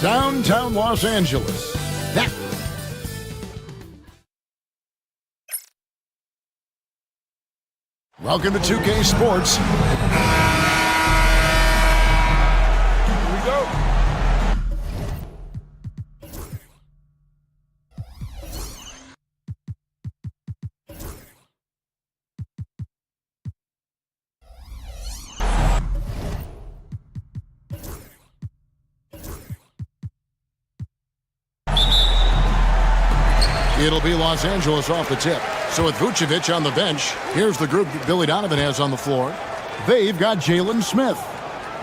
downtown Los Angeles. Welcome to 2K Sports. Here we go. It'll be Los Angeles off the tip. So with Vucevic on the bench, here's the group Billy Donovan has on the floor. They've got Jalen Smith.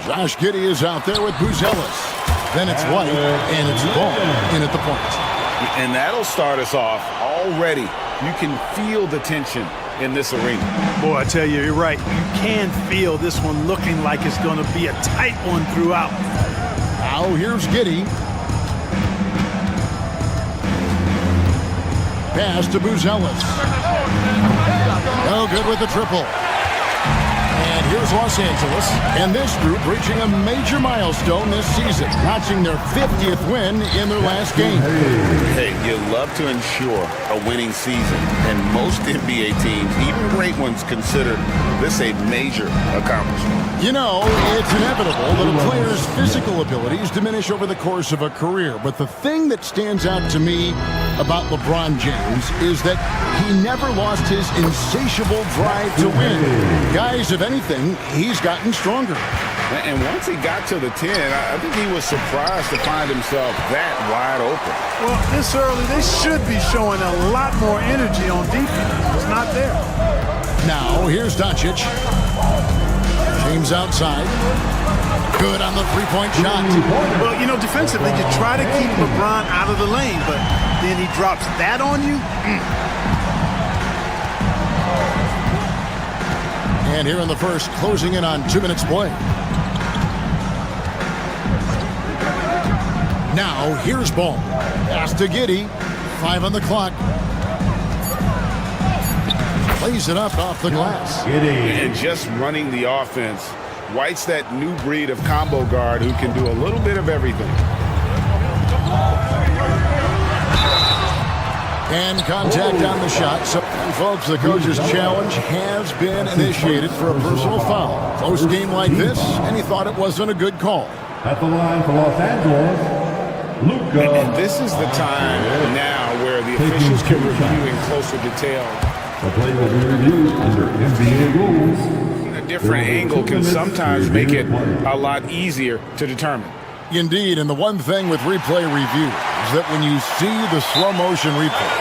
Josh Giddey is out there with Buzelis. Then it's White, and it's Ball in at the point. And that'll start us off already. You can feel the tension in this arena. Boy, I tell you, you're right. You can feel this one looking like it's going to be a tight one throughout. Now here's Giddey. Pass to Buzelis. No good with the triple. And here's Los Angeles. And this group reaching a major milestone this season, notching their 50th win in their last game. Hey, you love to ensure a winning season. And most NBA teams, even great ones, consider this a major accomplishment. You know, it's inevitable that a player's physical abilities diminish over the course of a career. But the thing that stands out to me about LeBron James is that he never lost his insatiable drive to win. Guys, if anything, he's gotten stronger. And once he got to the 10, I think he was surprised to find himself that wide open. Well, this early, they should be showing a lot more energy on defense. It's not there. Now, here's Doncic. James outside. Good on the three-point shot. Well, you know, defensively, you try to keep LeBron out of the lane, but then he drops that on you. And here in the first, closing in on 2 minutes play. Now, here's Ball. Pass to Giddey. 5 on the clock. Plays it up off the glass. And just running the offense. White's that new breed of combo guard who can do a little bit of everything. And contact on the shot. So, folks, the coach's challenge has been initiated for a personal foul. Close game like this, and he thought it wasn't a good call. At the line for Los Angeles, Luka. And this is the time now where the officials can review in closer detail. The play will be reviewed under NBA rules. A different angle can sometimes make it a lot easier to determine. Indeed, and the one thing with replay review is that when you see the slow motion replay,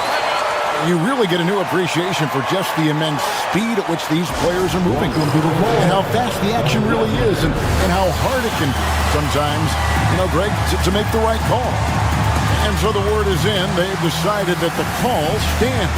you really get a new appreciation for just the immense speed at which these players are moving and how fast the action really is and how hard it can be sometimes, you know, Greg, to make the right call. And so the word is in. They've decided that the call stands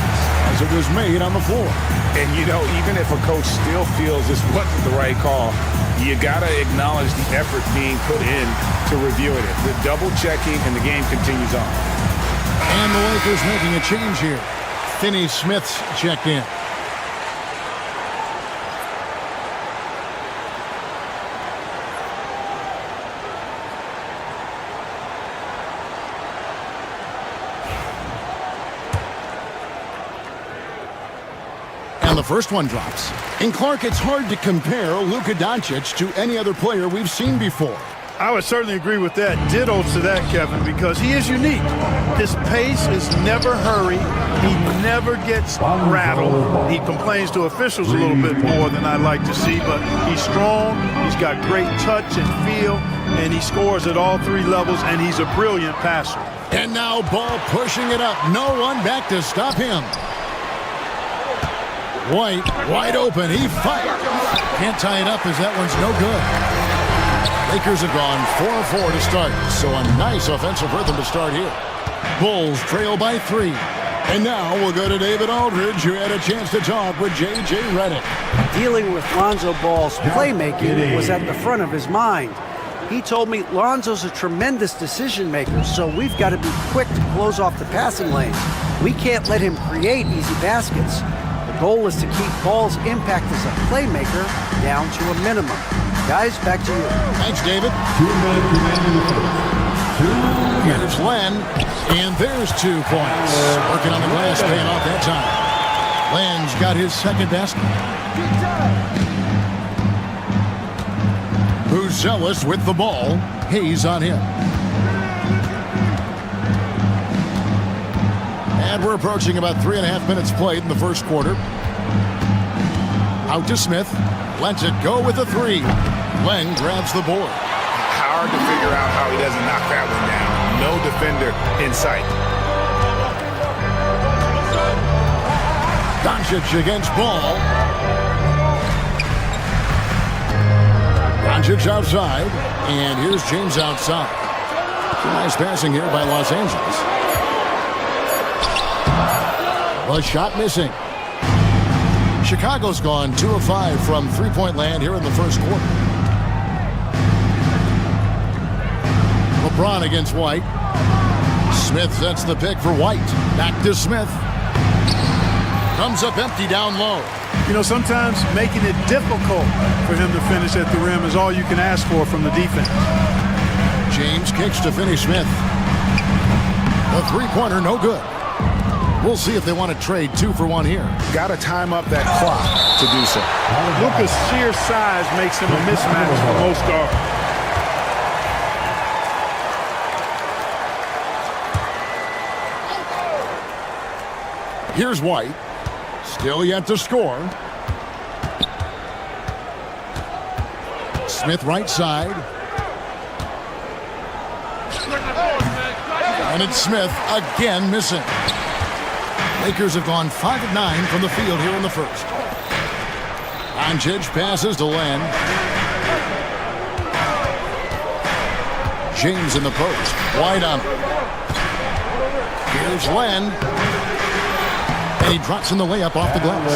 as it was made on the floor. And, you know, even if a coach still feels this wasn't the right call, you got to acknowledge the effort being put in to reviewing it. The double checking, and the game continues on. And the Lakers making a change here. Finney Smith's checked in. And the first one drops. And Clark, it's hard to compare Luka Doncic to any other player we've seen before. I would certainly agree with that. Ditto to that, Kevin, because he is unique. His pace is never hurried. He never gets rattled. He complains to officials a little bit more than I'd like to see, but he's strong. He's got great touch and feel, and he scores at all three levels, and he's a brilliant passer. And now Ball pushing it up. No one back to stop him. White, wide open. He fires. Can't tie it up as that one's no good. Lakers have gone 4-4 to start, so a nice offensive rhythm to start here. Bulls trail by 3. And now we'll go to David Aldridge, who had a chance to talk with J.J. Redick. Dealing with Lonzo Ball's playmaking was at the front of his mind. He told me Lonzo's a tremendous decision maker, so we've got to be quick to close off the passing lanes. We can't let him create easy baskets. The goal is to keep Ball's impact as a playmaker down to a minimum. Guys, back to you. Thanks, David. 2 minutes remaining in the first. Here's Len, and there's 2 points. Working on the glass, paying off that time. Len's got his second basket. Buzelis with the ball. Hayes on him. And we're approaching about 3.5 minutes played in the first quarter. Out to Smith. Lets it go with a 3. Len grabs the board. Hard to figure out how he doesn't knock that one down. No defender in sight. Doncic against Ball. Doncic outside, and here's James outside. Some nice passing here by Los Angeles. The shot missing. Chicago's gone 2 of 5 from three-point land here in the first quarter. LeBron against White. Smith sets the pick for White. Back to Smith. Comes up empty down low. You know, sometimes making it difficult for him to finish at the rim is all you can ask for from the defense. James kicks to Finney Smith. The three-pointer, no good. We'll see if they want to trade 2 for 1 here. Got to time up that clock to do so. Luka's sheer size makes him a mismatch for most guards. Here's White. Still yet to score. Smith right side. And it's Smith again missing. Lakers have gone 5 of 9 from the field here in the first. Doncic passes to Len. James in the post. White on. Here's Len. And he drops in the layup off the glass.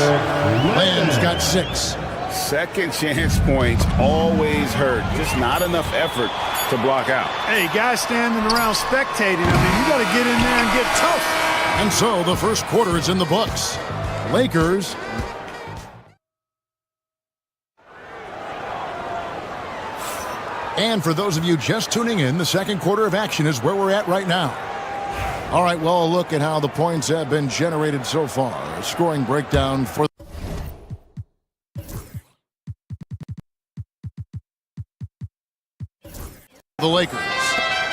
Len's got 6. Second chance points always hurt. Just not enough effort to block out. Hey, guys standing around spectating. I mean, you got to get in there and get tough. And so the first quarter is in the books. Lakers. And for those of you just tuning in, the second quarter of action is where we're at right now. All right, well, a look at how the points have been generated so far. A scoring breakdown for the Lakers.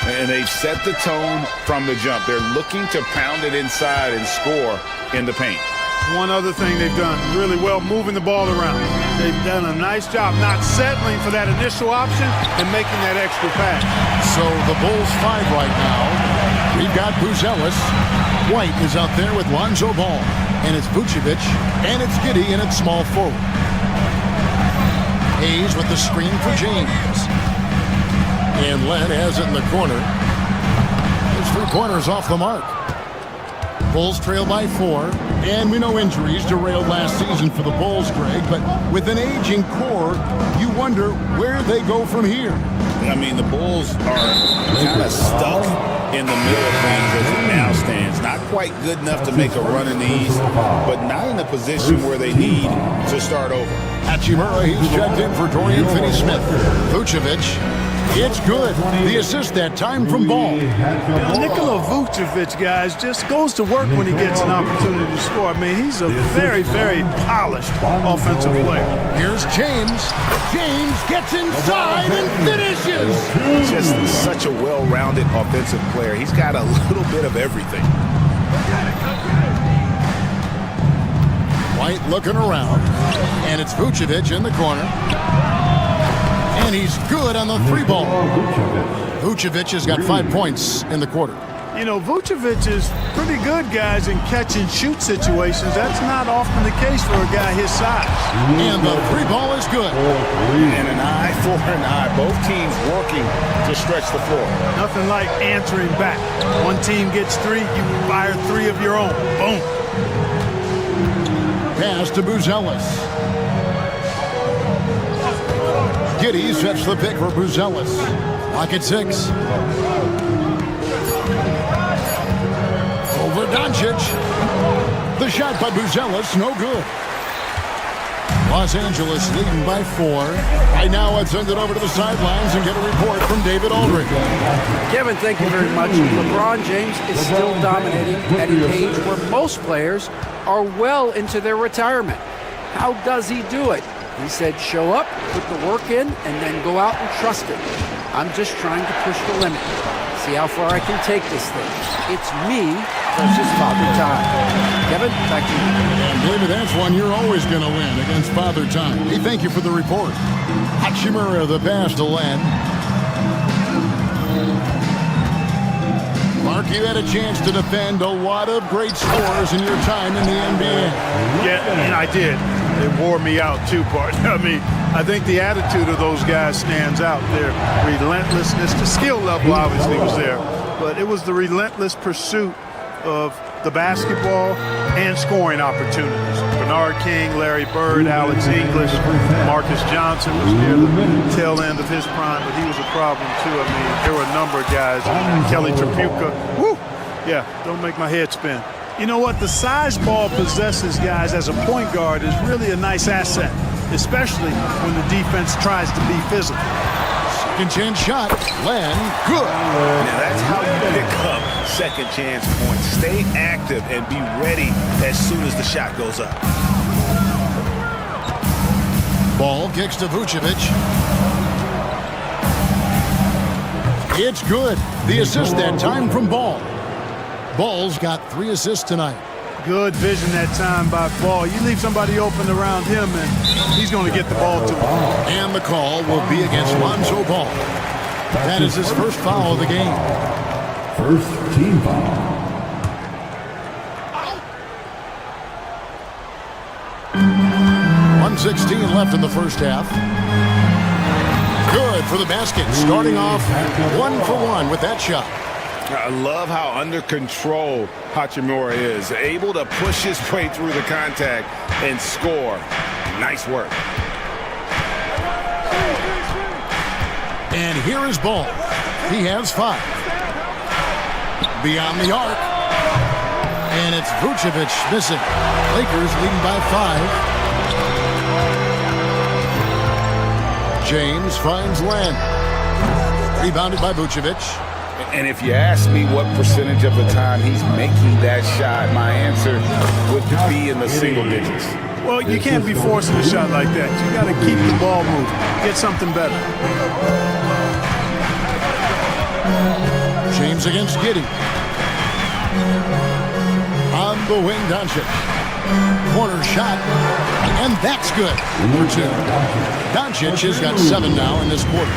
And they've set the tone from the jump. They're looking to pound it inside and score in the paint. One other thing they've done really well, moving the ball around. They've done a nice job not settling for that initial option and making that extra pass. So the Bulls 5 right now. We've got Buzelis. White is out there with Lonzo Ball. And it's Vucevic. And it's Giddey, and it's small forward. Hayes with the screen for James. And Len has it in the corner. His three-pointer's off the mark. Bulls trail by 4. And we know injuries derailed last season for the Bulls, Greg. But with an aging core, you wonder where they go from here. I mean, the Bulls are kind of stuck in the middle of things as it now stands. Not quite good enough to make a run in the East, but not in a position where they need to start over. Hachimura, he's checked in for Dorian Finney-Smith. Vucevic, it's good. The assist that time from Ball. Nikola Vucevic, guys, just goes to work when he gets an opportunity to score. I mean, he's a very, very polished offensive player. Here's James. James gets inside and finishes. Just such a well-rounded offensive player. He's got a little bit of everything. White looking around. And it's Vucevic in the corner. And he's good on the 3-ball. Vucevic has got 5 points in the quarter. You know, Vucevic is pretty good, guys, in catch-and-shoot situations. That's not often the case for a guy his size. And the 3-ball is good. And an eye for an eye. Both teams working to stretch the floor. Nothing like answering back. One team gets 3, you fire 3 of your own. Boom. Pass to Buzelis. Giddey sets the pick for Buzelis. Lock at 6. Over Doncic. The shot by Buzelis, no good. Los Angeles leading by 4. Right now, let's send it over to the sidelines and get a report from David Aldridge. Kevin, thank you very much. LeBron James is still dominating at an age where most players are well into their retirement. How does he do it? He said, show up, put the work in, and then go out and trust it. I'm just trying to push the limit. See how far I can take this thing. It's me versus Father Time. Kevin, back to you. And David, that's one you're always going to win against Father Time. Hey, thank you for the report. Hachimura, the pass to Len. Mark, you had a chance to defend a lot of great scores in your time in the NBA. Yeah, and I did. It wore me out too, partner. I mean, I think the attitude of those guys stands out. Their relentlessness, the skill level obviously was there, but it was the relentless pursuit of the basketball and scoring opportunities. Bernard King, Larry Bird, Alex English, Marcus Johnson was near the tail end of his prime, but he was a problem too. I mean, there were a number of guys. Kelly Tripucka. Woo! Yeah, don't make my head spin. You know what? The size ball possesses guys as a point guard is really a nice asset, especially when the defense tries to be physical. Second chance shot. Len, good. Now that's how you pick up second chance points. Stay active and be ready as soon as the shot goes up. Ball kicks to Vucevic. It's good. The assist that time from Ball. Ball's got 3 assists tonight. Good vision that time by Ball. You leave somebody open around him, and he's going to get the ball to him. And the call will be against Lonzo Ball. That is his first foul of the game. First team foul. .116 left in the first half. Good for the basket. Starting off 1 for 1 with that shot. I love how under control Hachimura is. Able to push his way through the contact and score. Nice work. And here is Ball. He has 5. Beyond the arc. And it's Vucevic missing. Lakers leading by 5. James finds Len. Rebounded by Vucevic. And if you ask me what percentage of the time he's making that shot, my answer would be in the single digits. Well, you can't be forcing a shot like that. You got to keep the ball moving. Get something better. James against Giddey. On the wing, Doncic. Corner shot. And that's good. Number 2. Doncic has got 7 now in this quarter.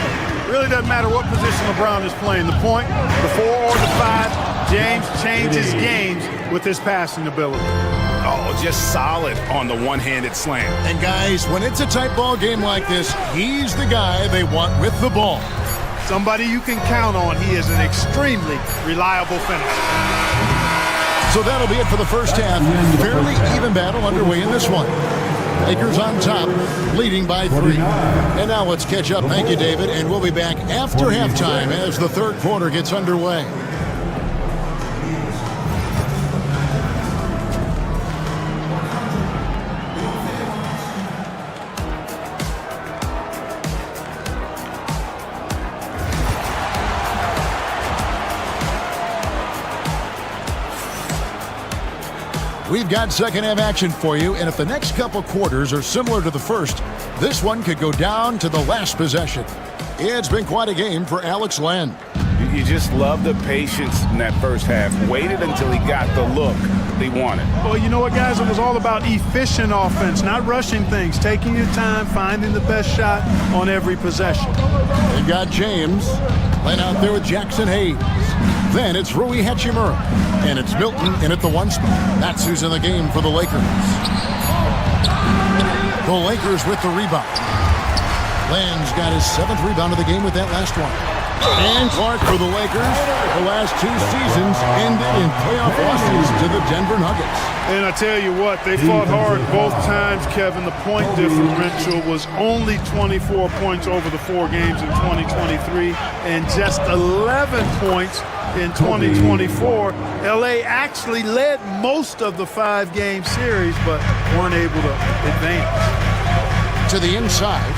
Really doesn't matter what position LeBron is playing. The point, the 4 or the 5, James changes games with his passing ability. Oh, just solid on the one-handed slam. And guys, when it's a tight ball game like this, he's the guy they want with the ball. Somebody you can count on. He is an extremely reliable finisher. So that'll be it for the first half. Fairly even battle underway in this one. Lakers on top, leading by 3. And now let's catch up. Thank you, David. And we'll be back after halftime as the third quarter gets underway. We've got second half action for you, and if the next couple quarters are similar to the first, this one could go down to the last possession. It's been quite a game for Alex Len. You just love the patience in that first half. Waited until he got the look they wanted. Well, you know what, guys? It was all about efficient offense, not rushing things, taking your time, finding the best shot on every possession. They've got James laying out there with Jackson Hayes. Then it's Rui Hachimura, and it's Milton in at the 1 spot. That's who's in the game for the Lakers. The Lakers with the rebound. Len's got his 7th rebound of the game with that last one. And Clark for the Lakers. The last 2 seasons ended in playoff losses to the Denver Nuggets. And I tell you what, they fought hard both times, Kevin. The point differential was only 24 points over the 4 games in 2023 and just 11 points in 2024. LA actually led most of the 5-game series, but weren't able to advance. To the inside.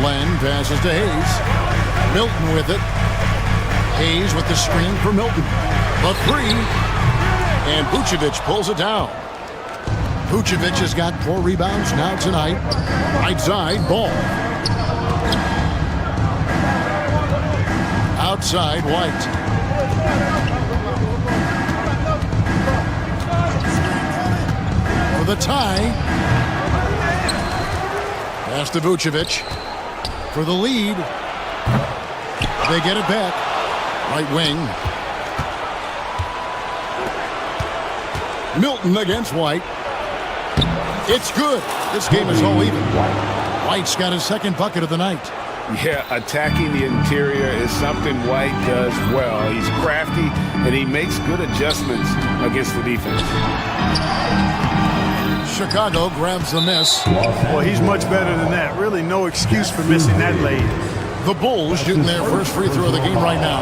Len passes to Hayes. Milton with it. Hayes with the screen for Milton. The three. And Vucevic pulls it down. Vucevic has got 4 rebounds now tonight. Right side, Ball. Outside, White. For the tie. Pass to Vucevic. For the lead. They get it back. Right wing. Milton against White. It's good. This game is all even. White's got his second bucket of the night. Yeah, attacking the interior is something White does well. He's crafty, and he makes good adjustments against the defense. Chicago grabs the miss. Well, he's much better than that. Really no excuse for missing that lead. The Bulls shooting their first free throw of the game right now.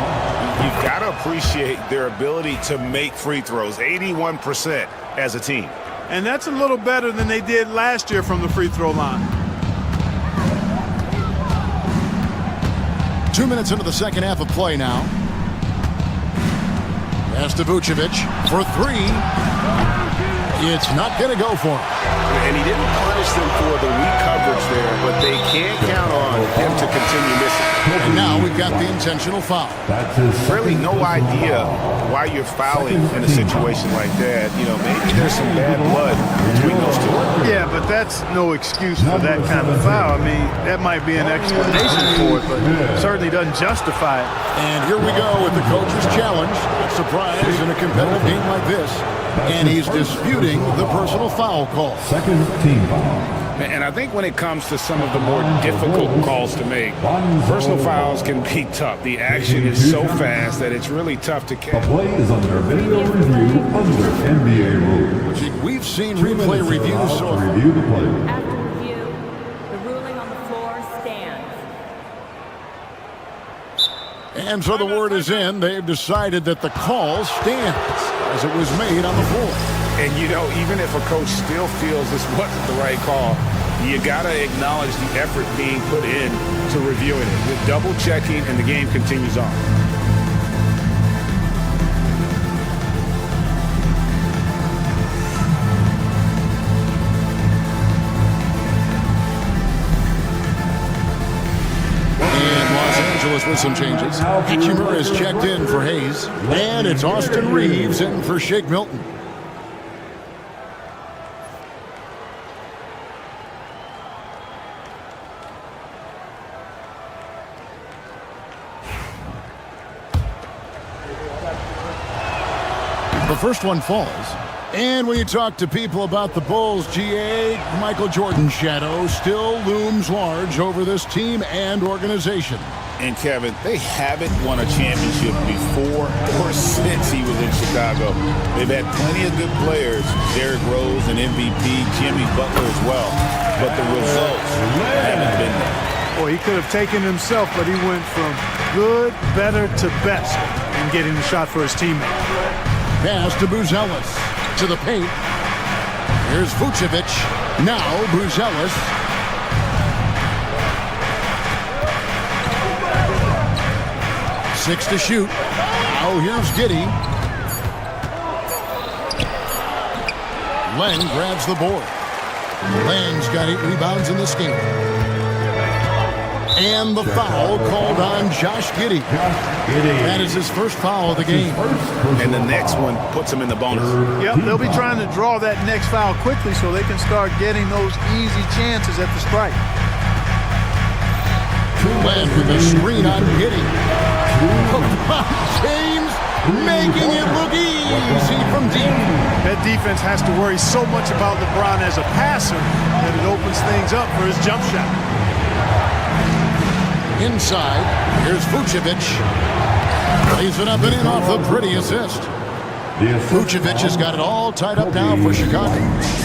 You've got to appreciate their ability to make free throws, 81% as a team. And that's a little better than they did last year from the free throw line. 2 minutes into the second half of play now. Pass to Vucevic for 3. It's not going to go for him. And he didn't punish them for the weak coverage there, but they can't count on him to continue missing. And now we've got the intentional foul. Really no idea why you're fouling in a situation like that. You know, maybe there's some bad blood between those two. Yeah, but that's no excuse for that kind of foul. I mean, that might be an explanation for it, but certainly doesn't justify it. And here we go with the coach's challenge. A surprise in a competitive game like this. And he's disputing the personal foul call. Second team foul. And I think when it comes to some of the more difficult calls to make, personal fouls can be tough. The action is so fast that it's really tough to The catch. play is under video review under NBA rules. We've seen replay reviews so far. Review the play. After review, the ruling on the floor stands. And so the word is in. They've decided that the call stands as it was made on the floor. And, you know, even if a coach still feels this wasn't the right call, you got to acknowledge the effort being put in to reviewing it. With double checking, and the game continues on. And Los Angeles with some changes. Hitchimer is checked in for Hayes. And it's Austin Reeves in for Shake Milton. The first one falls. And when you talk to people about the Bulls, GA, Michael Jordan's shadow still looms large over this team and organization. And, Kevin, they haven't won a championship before or since he was in Chicago. They've had plenty of good players, Derrick Rose, an MVP, Jimmy Butler as well. But the results haven't been there. Well, he could have taken himself, but he went from good, better to best in getting the shot for his teammate. Pass to Buzelis. To the paint. Here's Vucevic. Now Buzelis. Six to shoot. Now here's Giddey. Len grabs the board. Len's got 8 rebounds in this game. And the foul called on Josh Giddey. That is his first foul of the game. And the next one puts him in the bonus. Yep, they'll be trying to draw that next foul quickly so they can start getting those easy chances at the strike. Len with a screen on Giddey. James making it look easy from deep. That defense has to worry so much about LeBron as a passer that it opens things up for his jump shot. Inside, here's Vucevic. Lays it up and in off the pretty assist. Vucevic has got it all tied up now for Chicago.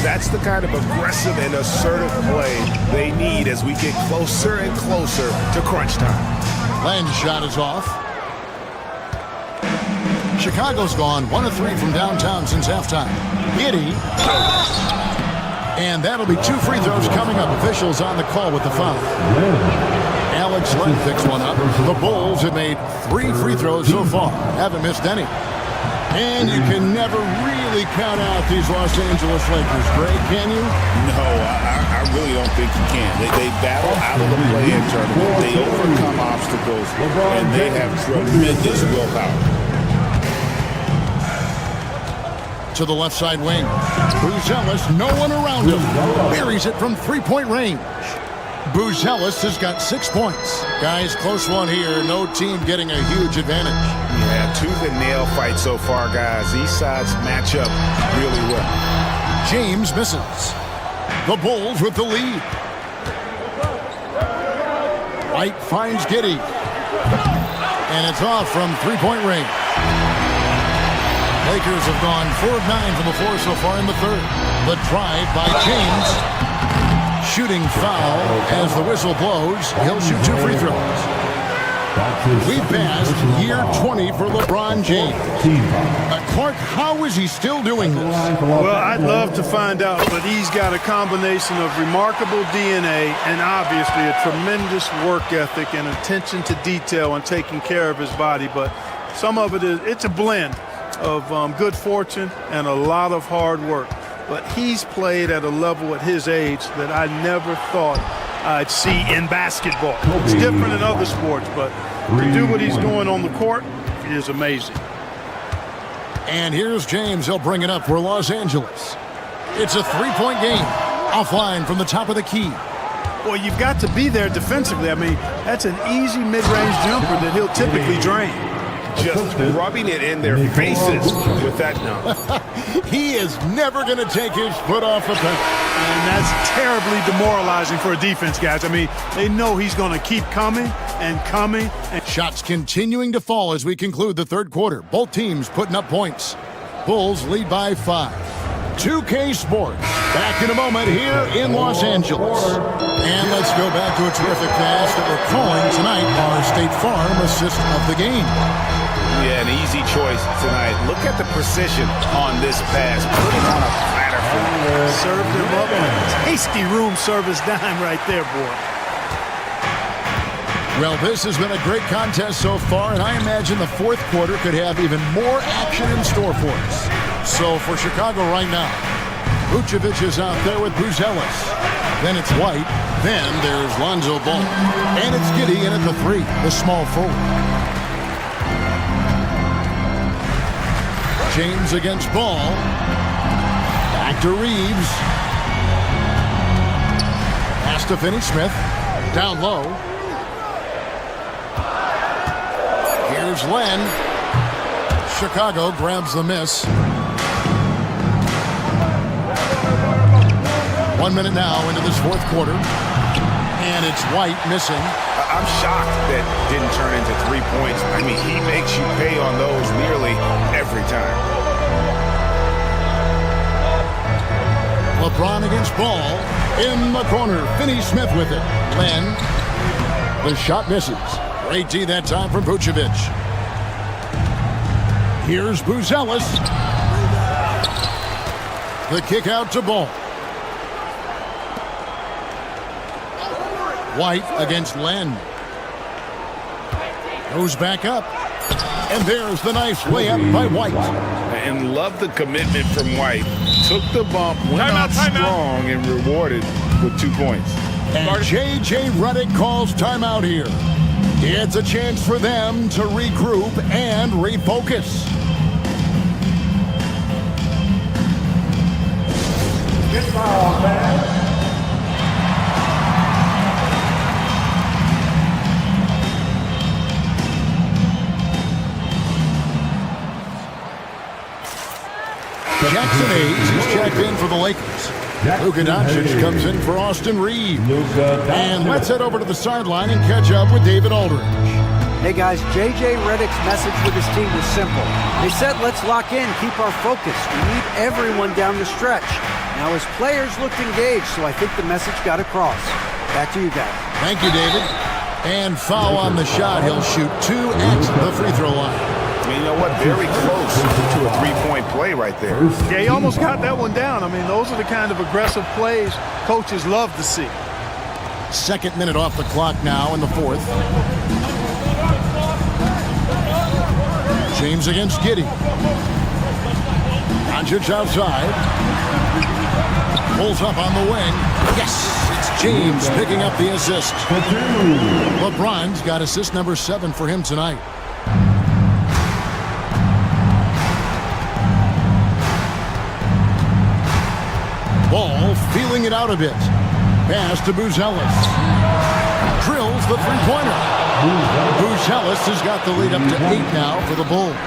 That's the kind of aggressive and assertive play they need as we get closer and closer to crunch time. Len's shot is off. Chicago's gone 1 of 3 from downtown since halftime. Giddey. And that'll be 2 free throws coming up. Officials on the call with the foul. Alex Len picks one up. The Bulls have made 3 free throws so far. Haven't missed any. And you can never really count out these Los Angeles Lakers, Greg, can you? No, I really don't think you can. They battle out of the play-in tournament. They overcome obstacles, and they have tremendous willpower. To the left side wing. Buzelis, no one around him. Buries it from 3-point range. Buzelis has got 6 points. Guys, close one here. No team getting a huge advantage. Yeah, tooth and nail fight so far, guys. These sides match up really well. James misses. The Bulls with the lead. White finds Giddey. And it's off from 3-point range. Lakers have gone 4 of 9 from the floor so far in the third. The drive by James. Shooting foul as the whistle blows. He'll shoot 2 free throws. We passed year 20 for LeBron James. Clark, how is he still doing this? Well, I'd love to find out, but he's got a combination of remarkable DNA and obviously a tremendous work ethic and attention to detail and taking care of his body. But some of it's a blend of good fortune and a lot of hard work. But he's played at a level at his age that I never thought I'd see in basketball. It's different in other sports, but to do what he's doing on the court is amazing. And here's James. He'll bring it up for Los Angeles. It's a 3-point game. Offline from the top of the key. Well, you've got to be there defensively. I mean, that's an easy mid-range jumper that he'll typically drain. Just rubbing it in their faces with that. No. He is never going to take his foot off the pedal. And that's terribly demoralizing for a defense, guys. I mean, they know he's going to keep coming and coming. And shots continuing to fall as we conclude the third quarter. Both teams putting up points. Bulls lead by 5. 2K Sports. Back in a moment here in Los Angeles. And let's go back to a terrific pass that we're calling tonight our State Farm assist of the game. Yeah, an easy choice tonight. Look at the precision on this pass. Put it on a platter for him. Served him up a tasty room service dime right there, boy. Well, this has been a great contest so far, and I imagine the fourth quarter could have even more action in store for us. So for Chicago right now, Vucevic is out there with Buzelis. Then it's White. Then there's Lonzo Ball. And it's Giddey in at the 3, the small forward. James against Ball. Back to Reeves. Pass to Finney-Smith. Down low. Here's Len. Chicago grabs the miss. 1 minute now into this fourth quarter. And it's White missing. I'm shocked that didn't turn into 3 points. I mean, he makes you pay on those nearly every time. LeBron against Ball. In the corner. Finney-Smith with it. Len. The shot misses. Great D that time from Vucevic. Here's Buzelis. The kick out to Ball. White against Len. Goes back up. And there's the nice layup by White. And love the commitment from White. Took the bump, went out strong, and rewarded with 2 points. And J.J. Redick calls timeout here. It's a chance for them to regroup and refocus. Get foul, man. Jackson Hayes is checked in for the Lakers. Luka Doncic comes in for Austin Reeves. And let's head over to the sideline and catch up with David Aldridge. Hey guys, J.J. Redick's message with his team was simple. They said, let's lock in, keep our focus. We need everyone down the stretch. Now his players looked engaged, so I think the message got across. Back to you guys. Thank you, David. And foul on the shot. He'll shoot 2 at the free throw line. I mean, you know what? Very close to a three-point play right there. Yeah, he almost got that one down. I mean, those are the kind of aggressive plays coaches love to see. Second minute off the clock now in the fourth. James against Giddey. Doncic outside. Pulls up on the wing. Yes! It's James picking up the assist. LeBron's got assist number 7 for him tonight. Ball feeling it out a bit. Pass to Buzelis. Drills the three-pointer. Buzelis has got the lead up to 8 now for the Bulls.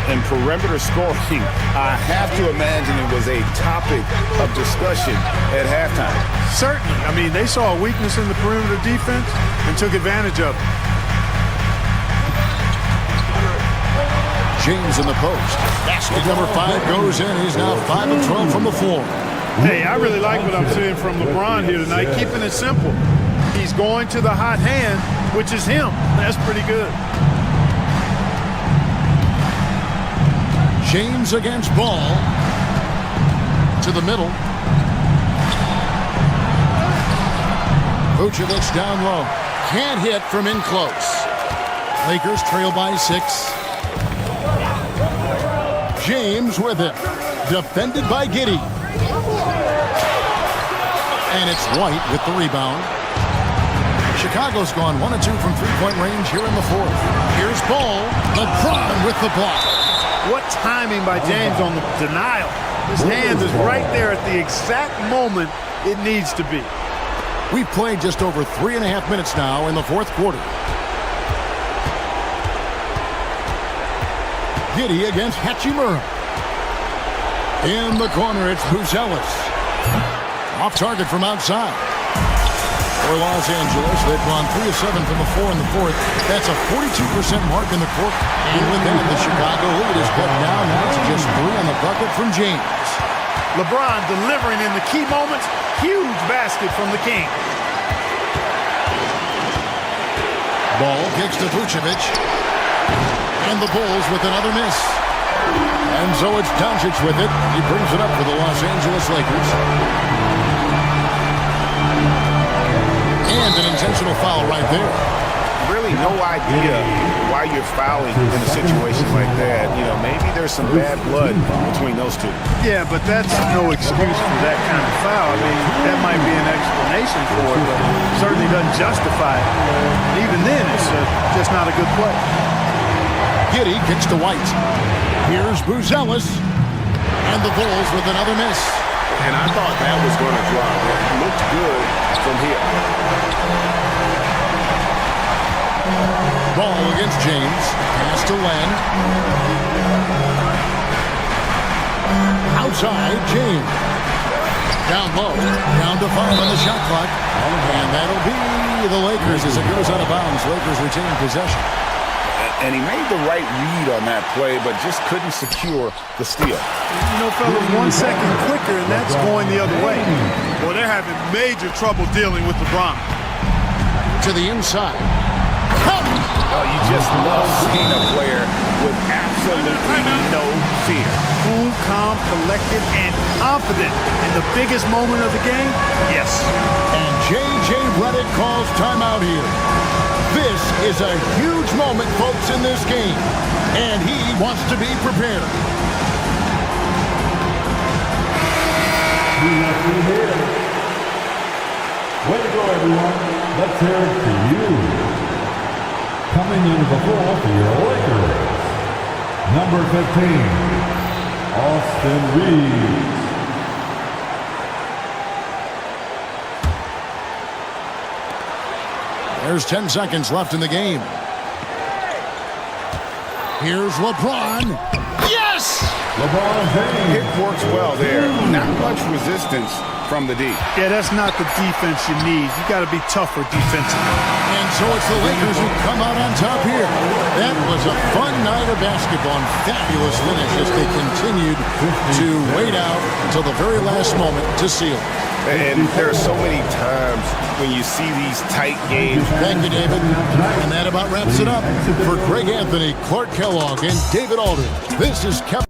And perimeter scoring, I have to imagine it was a topic of discussion at halftime. Certainly. I mean, they saw a weakness in the perimeter defense and took advantage of it. James in the post. Basket number 5 goes in. He's now 5 of 12 from the floor. Hey, I really like what I'm seeing from LeBron here tonight, keeping it simple. He's going to the hot hand, which is him. That's pretty good. James against Ball. To the middle. Vucevic down low. Can't hit from in close. Lakers trail by 6. James with it. Defended by Giddey. And it's White with the rebound. Chicago's gone 1 of 2 from three-point range here in the fourth. Here's Ball. LeBron with the block. What timing by James on the denial. His hand is right there at the exact moment it needs to be. We've played just over 3.5 minutes now in the fourth quarter. Giddey against Hachimura. In the corner, it's Buzelis. Off target from outside. For Los Angeles, they've gone 3 of 7 from the floor in the fourth. That's a 42% mark in the quarter. And with that, the Chicago lead is cut down now to just 3 on the bucket from James. LeBron delivering in the key moments. Huge basket from the King. Ball kicks to Vucevic. And the Bulls with another miss. And so it's Doncic with it. He brings it up for the Los Angeles Lakers. And an intentional foul right there. Really no idea why you're fouling in a situation like that. You know, maybe there's some bad blood between those two. Yeah, but that's no excuse for that kind of foul. I mean, that might be an explanation for it, but certainly doesn't justify it. And even then, it's just not a good play. Giddey kicks to White. Here's Buzelis. And the Bulls with another miss. And I thought that was going to drop. It looked good from here. Ball against James. Pass to Len. Outside, James. Down low. Down to 5 on the shot clock. And that'll be the Lakers as it goes out of bounds. Lakers retain possession. And he made the right read on that play, but just couldn't secure the steal. You know, fellas, 1 second quicker, and that's going the other way. Well, they're having major trouble dealing with LeBron. To the inside. Oh, you just love seeing a player with absolutely no fear. Cool, calm, collected, and confident in the biggest moment of the game? Yes. And J.J. Redick calls timeout here. This is a huge moment, folks, in this game. And he wants to be prepared. Way to go, everyone. Let's hear it for you. Coming into the floor for your Lakers, number 15, Austin Reeves. There's 10 seconds left in the game. Here's LeBron. Yes! LeBron James. It works well there. Not much resistance from the D. Yeah, that's not the defense you need. You got to be tougher defensively. And so it's the Lakers who come out on top here. That was a fun night of basketball and fabulous finish as they continued to wait out until the very last moment to seal it. And there are so many times when you see these tight games. Thank you, David. And that about wraps it up. For Greg Anthony, Clark Kellogg, and David Aldridge, this is Kevin.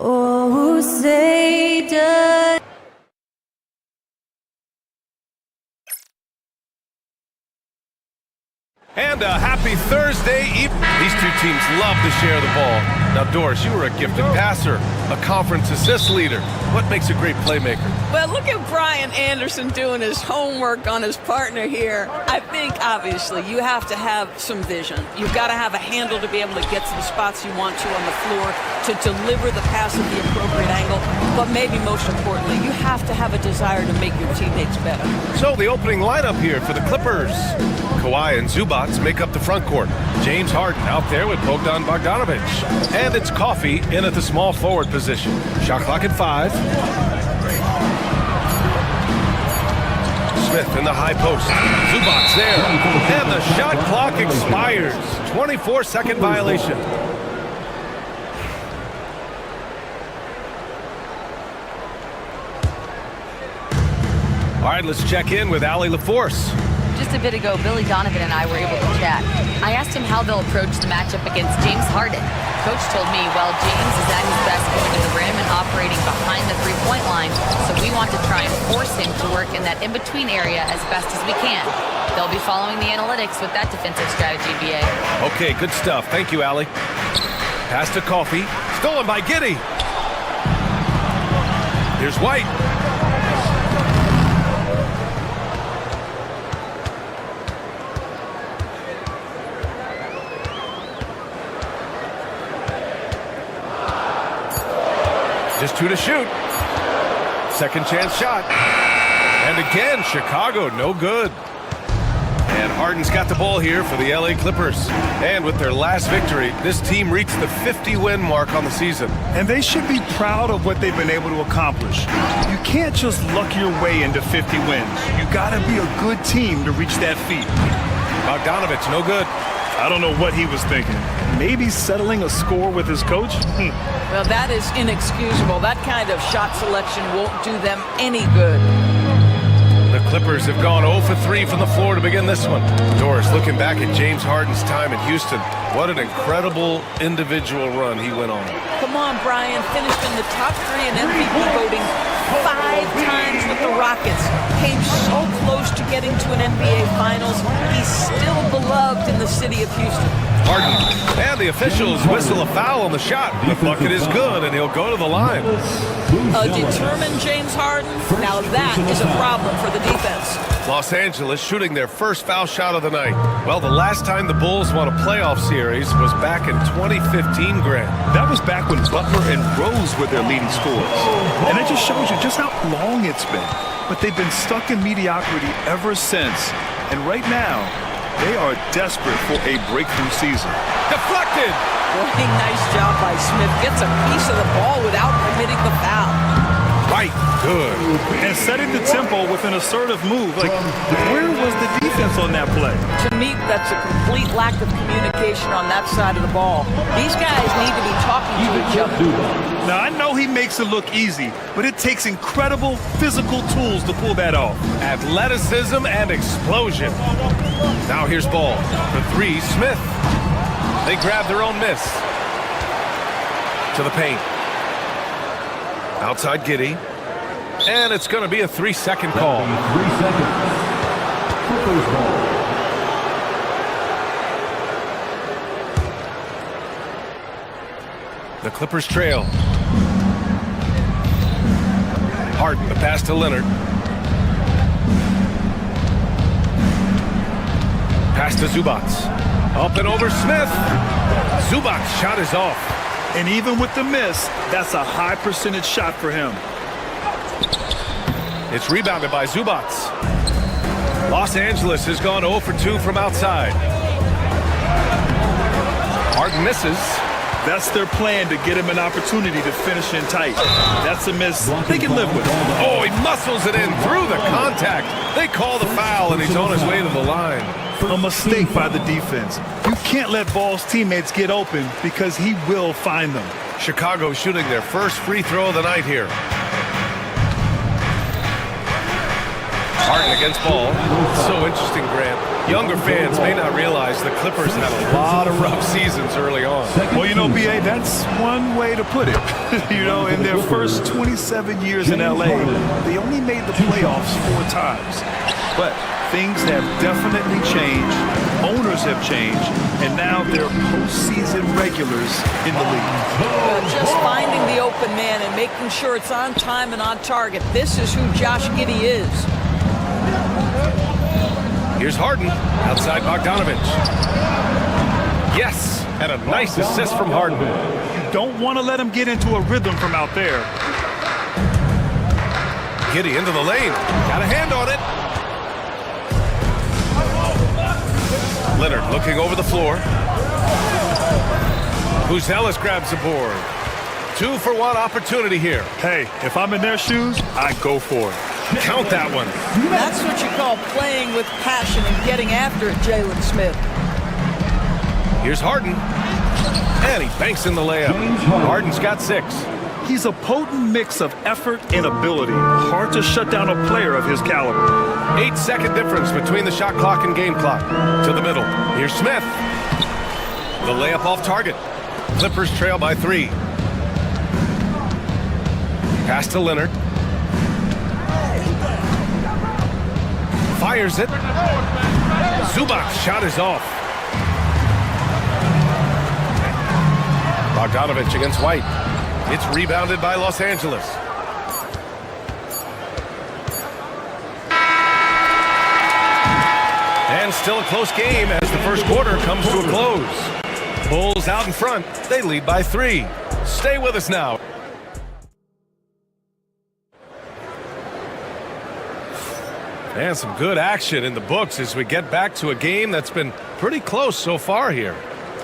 Oh, say does. And a happy Thursday evening. These two teams love to share the ball. Now, Doris, you were a gifted passer, a conference assist leader. What makes a great playmaker? Well, look at Brian Anderson doing his homework on his partner here. I think, obviously, you have to have some vision. You've got to have a handle to be able to get to the spots you want to on the floor, to deliver the pass at the appropriate angle. But maybe most importantly, you have to have a desire to make your teammates better. So the opening lineup here for the Clippers. Kawhi and Zubac make up the front court. James Harden out there with Bogdan Bogdanovic. And it's Coffey in at the small forward position. Shot clock at 5. Smith in the high post. Zubac there. And the shot clock expires. 24-second violation. All right, let's check in with Allie LaForce. Just a bit ago, Billy Donovan and I were able to chat. I asked him how they'll approach the matchup against James Harden. Coach told me, well, James is at his best going to the rim and operating behind the three-point line, so we want to try and force him to work in that in-between area as best as we can. They'll be following the analytics with that defensive strategy, BA. Okay, good stuff. Thank you, Allie. Pass to Coffee. Stolen by Giddy. Here's White. Just 2 to shoot. Second chance shot. And again, Chicago, no good. And Harden's got the ball here for the LA Clippers. And with their last victory, this team reached the 50-win mark on the season. And they should be proud of what they've been able to accomplish. You can't just luck your way into 50 wins. You got to be a good team to reach that feat. Bogdanovich, no good. I don't know what he was thinking. Maybe settling a score with his coach? Well, that is inexcusable. That kind of shot selection won't do them any good. The Clippers have gone 0 for 3 from the floor to begin this one. Doris, looking back at James Harden's time in Houston, what an incredible individual run he went on. Come on, Brian. Finished in the top 3 in MVP voting 5 times with the Rockets. Came so close to getting to an NBA Finals. He's still beloved in the city of Houston. Harden, and the officials whistle a foul on the shot. The bucket is good, and he'll go to the line. A determined James Harden. Now that is a problem for the defense. Los Angeles shooting their first foul shot of the night. Well, the last time the Bulls won a playoff series was back in 2015, Grant. That was back when Butler and Rose were their leading scorers. And it just shows you just how long it's been. But they've been stuck in mediocrity ever since. And right now, they are desperate for a breakthrough season. Deflected! Boy, nice job by Smith. Gets a piece of the ball without committing the foul. Right, good. And setting the tempo with an assertive move. Like, where was the defense on that play? To me, that's a complete lack of communication on that side of the ball. These guys need to be talking to each other. Now, I know he makes it look easy, but it takes incredible physical tools to pull that off. Athleticism and explosion. Now here's Ball. The 3, Smith. They grab their own miss. To the paint. Outside Giddy. And it's going to be a 3-second call. 3 seconds. Clippers ball. The Clippers trail. Harden, the pass to Leonard. Pass to Zubats. Up and over Smith. Zubats' shot is off. And even with the miss, that's a high percentage shot for him. It's rebounded by Zubats. Los Angeles has gone 0 for 2 from outside. Harden misses. That's their plan to get him an opportunity to finish in tight. That's a miss they can live with. Oh, he muscles it in through the contact. They call the foul, and he's on his way to the line. A mistake by the defense. You can't let Ball's teammates get open because he will find them. Chicago shooting their first free throw of the night here. Harden against Ball. So interesting, Grant. Younger fans may not realize the Clippers had a lot of rough seasons early on. Well, you know, BA, that's one way to put it. You know, in their first 27 years in LA, they only made the playoffs 4 times. But things have definitely changed. Owners have changed. And now they're postseason regulars in the league. Just finding the open man and making sure it's on time and on target. This is who Josh Giddey is. Here's Harden, outside Bogdanovich. Yes, and a nice assist from Harden. You don't want to let him get into a rhythm from out there. Giddey into the lane. Got a hand on it. Leonard looking over the floor. Buzelis grabs the board. 2-for-1 opportunity here. Hey, if I'm in their shoes, I go for it. Count that one. That's what you call playing with passion and getting after it, Jalen Smith. Here's Harden. And he banks in the layup. Harden's got 6. He's a potent mix of effort and ability. Hard to shut down a player of his caliber. 8-second difference between the shot clock and game clock. To the middle. Here's Smith. The layup off target. Clippers trail by 3. Pass to Leonard. Fires it. Zubac's shot is off. Bogdanovich against White. It's rebounded by Los Angeles. And still a close game as the first quarter comes to a close. Bulls out in front. They lead by 3. Stay with us now. And some good action in the books as we get back to a game that's been pretty close so far here.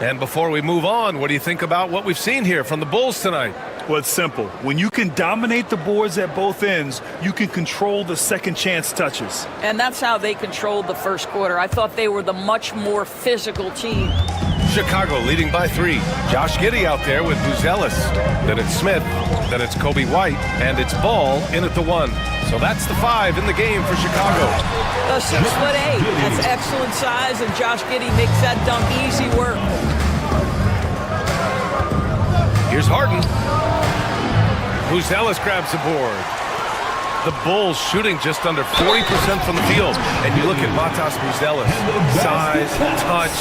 And before we move on, what do you think about what we've seen here from the Bulls tonight? Well, it's simple. When you can dominate the boards at both ends, you can control the second chance touches. And that's how they controlled the first quarter. I thought they were the much more physical team. Chicago leading by 3. Josh Giddey out there with Buzelis. Then it's Smith. Then it's Kobe White. And it's Ball in at the 1. So that's the 5 in the game for Chicago. A 6'8". That's excellent size, and Josh Giddey makes that dunk easy work. Here's Harden. Buzelis grabs the board. The Bulls shooting just under 40% from the field. And you look at Matas Buzelis. Size, touch,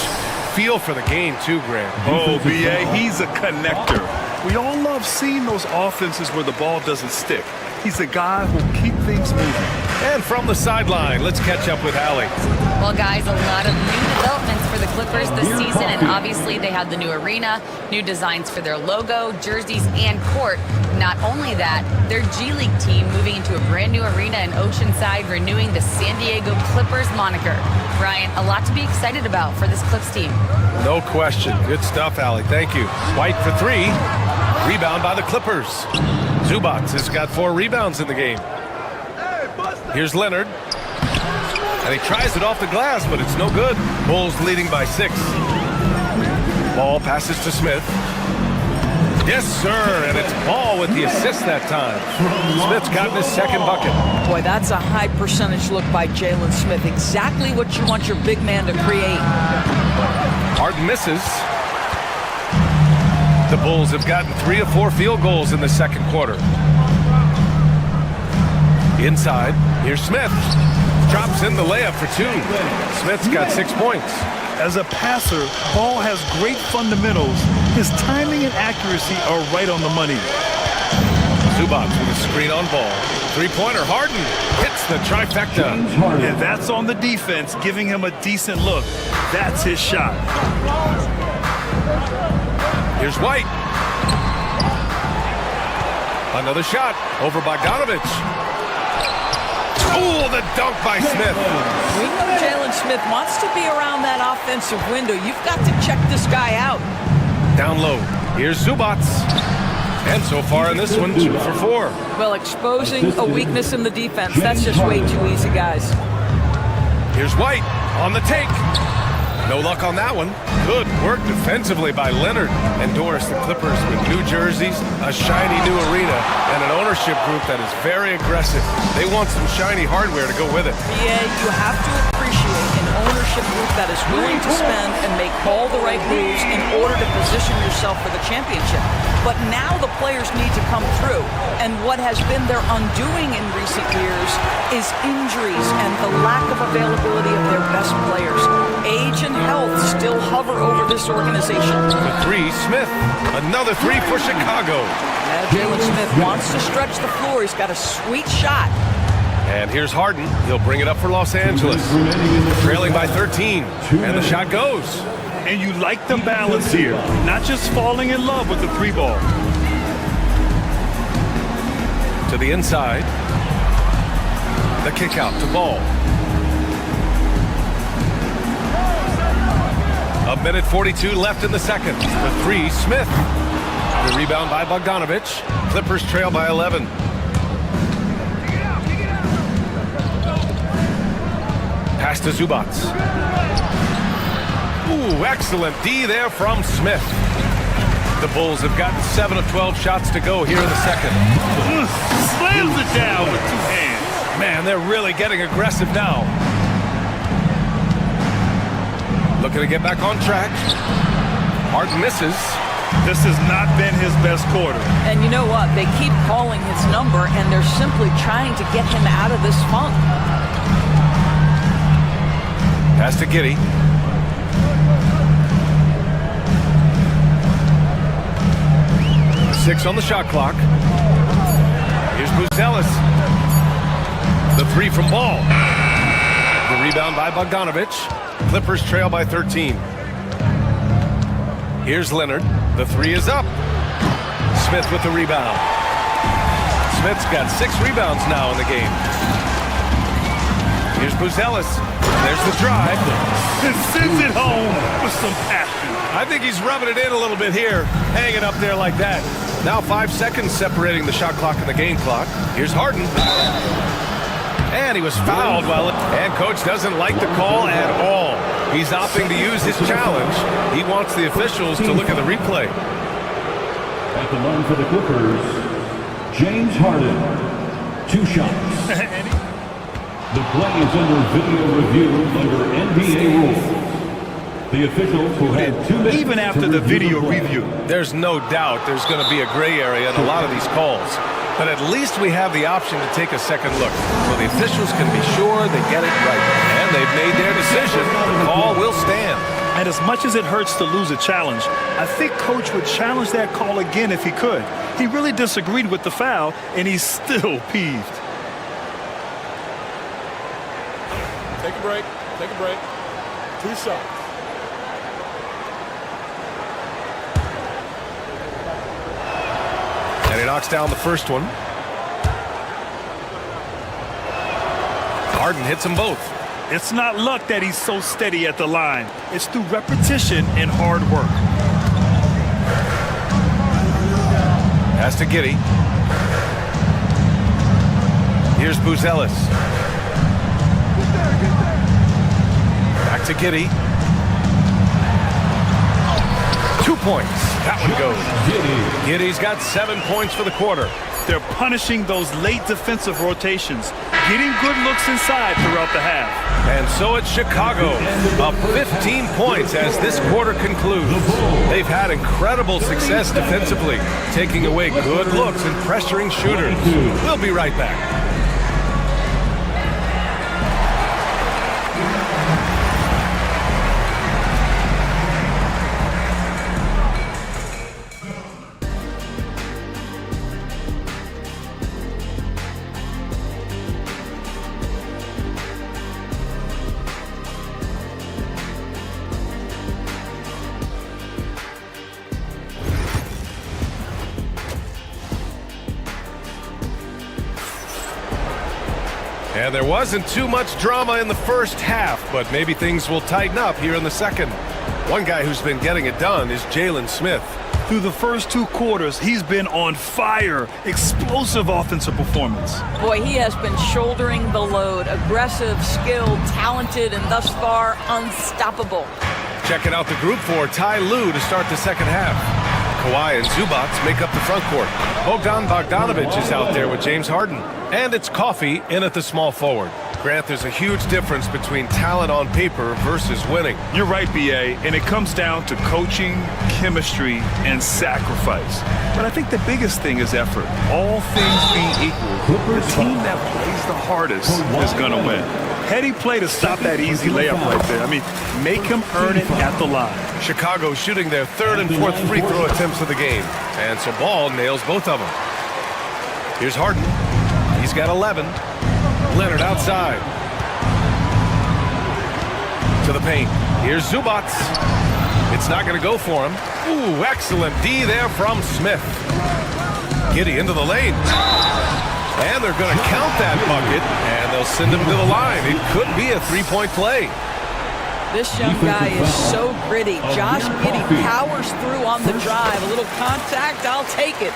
feel for the game too, Grant. Oh, B.A., he's a connector. We all love seeing those offenses where the ball doesn't stick. He's a guy who'll keep things moving. And from the sideline, let's catch up with Allie. Well, guys, a lot of new developments for the Clippers this season, and obviously they have the new arena, new designs for their logo, jerseys, and court. Not only that, their G League team moving into a brand new arena in Oceanside, renewing the San Diego Clippers moniker. Ryan, a lot to be excited about for this Clips team. No question. Good stuff, Allie. Thank you. White for 3. Rebound by the Clippers. Zubac has got 4 rebounds in the game. Here's Leonard. And he tries it off the glass, but it's no good. Bulls leading by 6. Ball passes to Smith. Yes, sir, and it's Ball with the assist that time. Smith's gotten his second bucket. Boy, that's a high percentage look by Jalen Smith. Exactly what you want your big man to create. Harden misses. The Bulls have gotten 3 of 4 field goals in the second quarter. Inside, here's Smith. Drops in the layup for 2. Smith's got 6 points. As a passer, Ball has great fundamentals. His timing and accuracy are right on the money. Zubac with a screen on Ball. 3-pointer, Harden hits the trifecta. And that's on the defense, giving him a decent look. That's his shot. Here's White. Another shot over Bogdanovich. Oh, the dunk by Smith. We know Jalen Smith wants to be around that offensive window. You've got to check this guy out. Down low. Here's Zubac. And so far in this one, 2 for 4. Well, exposing a weakness in the defense, that's just way too easy, guys. Here's White on the take. No luck on that one. Good work defensively by Leonard. And Doris, the Clippers with new jerseys, a shiny new arena, and an ownership group that is very aggressive. They want some shiny hardware to go with it. Yeah, you have to appreciate an ownership group that is willing to spend and make all the right moves in order to position yourself for the championship. But now the players need to come through. And what has been their undoing in recent years is injuries and the lack of availability of their best players. Age and health still hover over this organization. The 3, Smith. Another 3 for Chicago. Now Jalen Smith wants to stretch the floor. He's got a sweet shot. And here's Harden. He'll bring it up for Los Angeles. Trailing by 13. And the shot goes. And you like the balance here. Not just falling in love with the 3-ball. To the inside. The kick out to Ball. 1:42 left in the second. The 3, Smith. The rebound by Bogdanovich. Clippers trail by 11. Pass to Zubac. Ooh, excellent D there from Smith. The Bulls have gotten 7 of 12 shots to go here in the second. Slams it down with 2 hands. Man, they're really getting aggressive now. Looking to get back on track. Harden misses. This has not been his best quarter. And you know what? They keep calling his number, and they're simply trying to get him out of this funk. Pass to Giddey. Six on the shot clock. Here's Buzelis. The three from Ball. The rebound by Bogdanovich. Clippers trail by 13. Here's Leonard. The three is up. Smith with the rebound. Smith's got 6 rebounds now in the game. Here's Buzelis. There's the drive. And sends it home with some passion. I think he's rubbing it in a little bit here, hanging up there like that. Now 5 seconds separating the shot clock and the game clock. Here's Harden. And he was fouled and coach doesn't like the call at all. He's opting to use his challenge. He wants the officials to look at the replay. At the line for the Clippers, James Harden. 2 shots. The play is under video review under NBA rules. The officials who had 2 minutes even after the video review. There's no doubt there's going to be a gray area in a lot of these calls. But at least we have the option to take a second look, so the officials can be sure they get it right. And they've made their decision. The call will stand. And as much as it hurts to lose a challenge, I think Coach would challenge that call again if he could. He really disagreed with the foul, and he's still peeved. Take a break. Take a break. 2 shots. And he knocks down the first one. Harden hits them both. It's not luck that he's so steady at the line. It's through repetition and hard work. Pass to Giddey. Here's Buzelis. Back to Giddey. 2 points. That one goes. Giddey's got 7 points for the quarter. They're punishing those late defensive rotations, getting good looks inside throughout the half. And so it's Chicago, up 15 points as this quarter concludes. They've had incredible success defensively, taking away good looks and pressuring shooters. We'll be right back. And there wasn't too much drama in the first half, but maybe things will tighten up here in the second. One guy who's been getting it done is Jalen Smith. Through the first 2 quarters, he's been on fire. Explosive offensive performance. Boy, he has been shouldering the load. Aggressive, skilled, talented, and thus far unstoppable. Checking out the group for Ty Lue to start the second half. Kawhi and Zubac make up the front court. Bogdanovich is out there with James Harden. And it's Coffey in at the small forward. Grant, there's a huge difference between talent on paper versus winning. You're right, B.A., and it comes down to coaching, chemistry, and sacrifice. But I think the biggest thing is effort. All things being equal, the team that plays the hardest is going to win. Heady play to stop that easy layup right there. I mean, make him earn it at the line. Chicago shooting their 3rd and 4th free throw attempts of the game. And so Ball nails both of them. Here's Harden. He's got 11. Leonard outside. To the paint. Here's Zubac. It's not going to go for him. Ooh, excellent D there from Smith. Giddey into the lane. And they're going to count that bucket, and they'll send him to the line. It could be a 3-point play. This young guy is so gritty. Josh Giddey powers through on the drive. A little contact, I'll take it.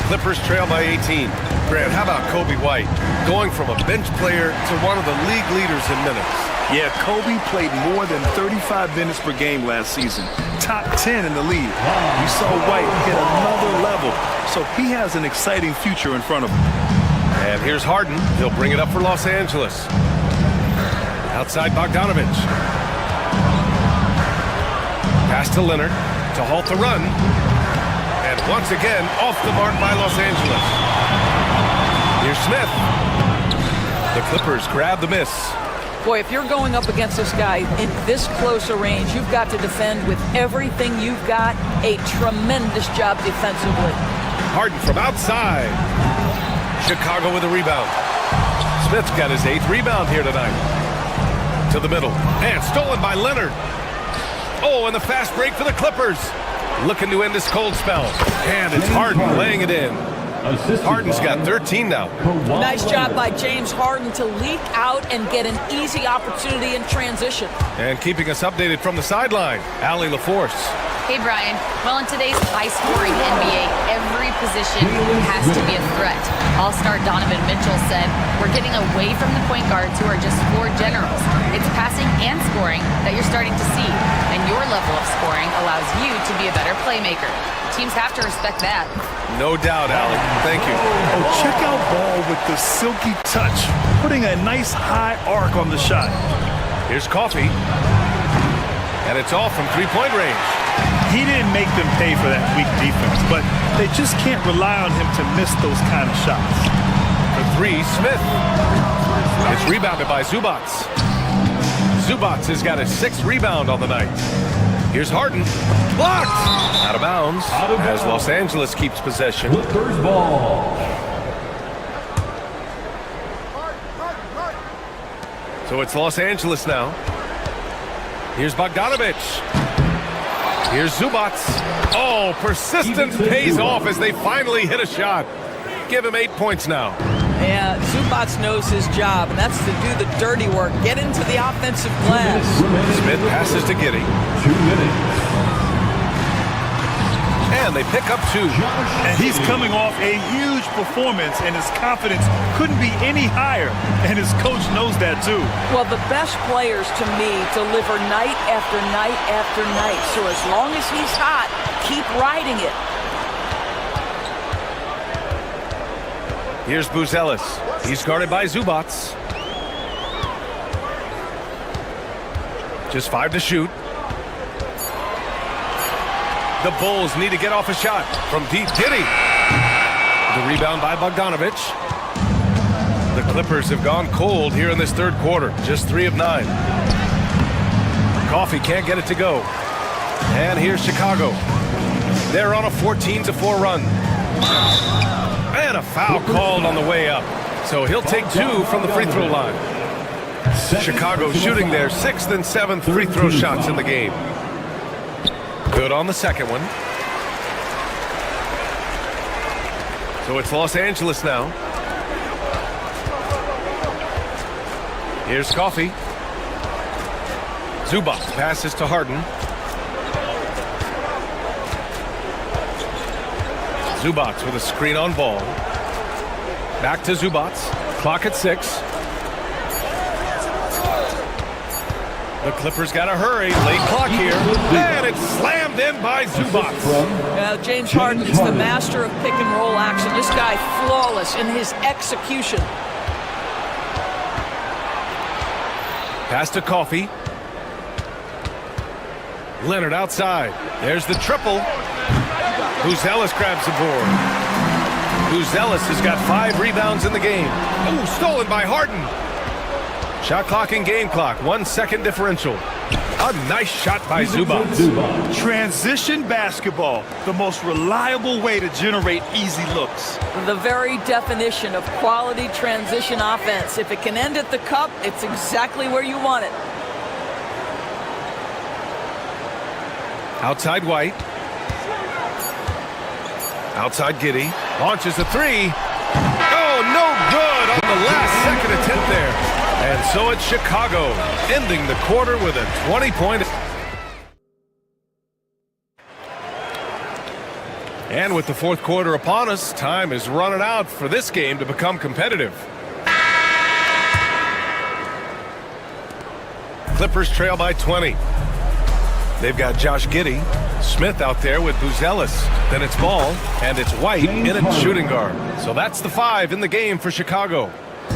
Clippers trail by 18. Grant, how about Kobe White? Going from a bench player to one of the league leaders in minutes. Yeah, Kobe played more than 35 minutes per game last season. Top 10 in the league. You saw White hit another level, so he has an exciting future in front of him. And here's Harden. He'll bring it up for Los Angeles. Outside Bogdanovich. Pass to Leonard to halt the run. And once again, off the mark by Los Angeles. Here's Smith. The Clippers grab the miss. Boy, if you're going up against this guy in this close a range, you've got to defend with everything you've got. A tremendous job defensively. Harden from outside. Chicago with a rebound. Smith's got his 8th rebound here tonight. To the middle. And stolen by Leonard. Oh, and the fast break for the Clippers. Looking to end this cold spell. And it's Harden laying it in. Harden's got 13 now. Nice job by James Harden to leak out and get an easy opportunity in transition. And keeping us updated from the sideline, Allie LaForce. Hey, Brian. Well, in today's high-scoring NBA, every position has to be a threat. All-star Donovan Mitchell said, "We're getting away from the point guards who are just floor generals. It's passing and scoring that you're starting to see, and your level of scoring allows you to be a better playmaker. Teams have to respect that." No doubt, Allie. Thank you. Oh, check out Ball with the silky touch, putting a nice high arc on the shot. Here's Coffee. And it's all from three-point range. He didn't make them pay for that weak defense, but they just can't rely on him to miss those kind of shots. For 3, Smith. It's rebounded by Zubats. Zubats has got his 6th rebound on the night. Here's Harden. Blocked! Out of bounds as Los Angeles keeps possession. Clippers ball. So it's Los Angeles now. Here's Bogdanovich. Here's Zubats. Oh, persistence pays off as they finally hit a shot. Give him 8 points now. Yeah, Zubats knows his job, and that's to do the dirty work. Get into the offensive glass. Smith passes to Giddey. 2 minutes. And they pick up 2. And he's coming off a huge performance, and his confidence couldn't be any higher. And his coach knows that, too. Well, the best players, to me, deliver night after night after night. So as long as he's hot, keep riding it. Here's Buzelis. He's guarded by Zubats. Just 5 to shoot. The Bulls need to get off a shot from deep. Giddey. The rebound by Bogdanovich. The Clippers have gone cold here in this third quarter. Just 3 of 9. Coffee can't get it to go. And here's Chicago. They're on a 14-4 run. And a foul called on the way up. So he'll take 2 from the free throw line. Chicago shooting their 6th and 7th free throw shots in the game. Good on the second one. So it's Los Angeles now. Here's Coffee. Zubats passes to Harden. Zubats with a screen on Ball. Back to Zubats. Clock at 6. The Clippers got to hurry. Late clock here. And it's slammed in by Zubats. James Harden is the master of pick and roll action. This guy flawless in his execution. Pass to Coffee. Leonard outside. There's the triple. Buzelis grabs the board. Buzelis has got 5 rebounds in the game. Oh, stolen by Harden. Shot clock and game clock. 1 second differential. A nice shot by Zubats. Transition basketball, the most reliable way to generate easy looks. The very definition of quality transition offense. If it can end at the cup, it's exactly where you want it. Outside White. Outside Giddey. Launches a 3. Oh, no good on the last second attempt there. And so it's Chicago, ending the quarter with a 20-point. And with the fourth quarter upon us, time is running out for this game to become competitive. Clippers trail by 20. They've got Josh Giddey. Smith out there with Buzelis. Then it's Ball, and it's White in at shooting guard. So that's the 5 in the game for Chicago.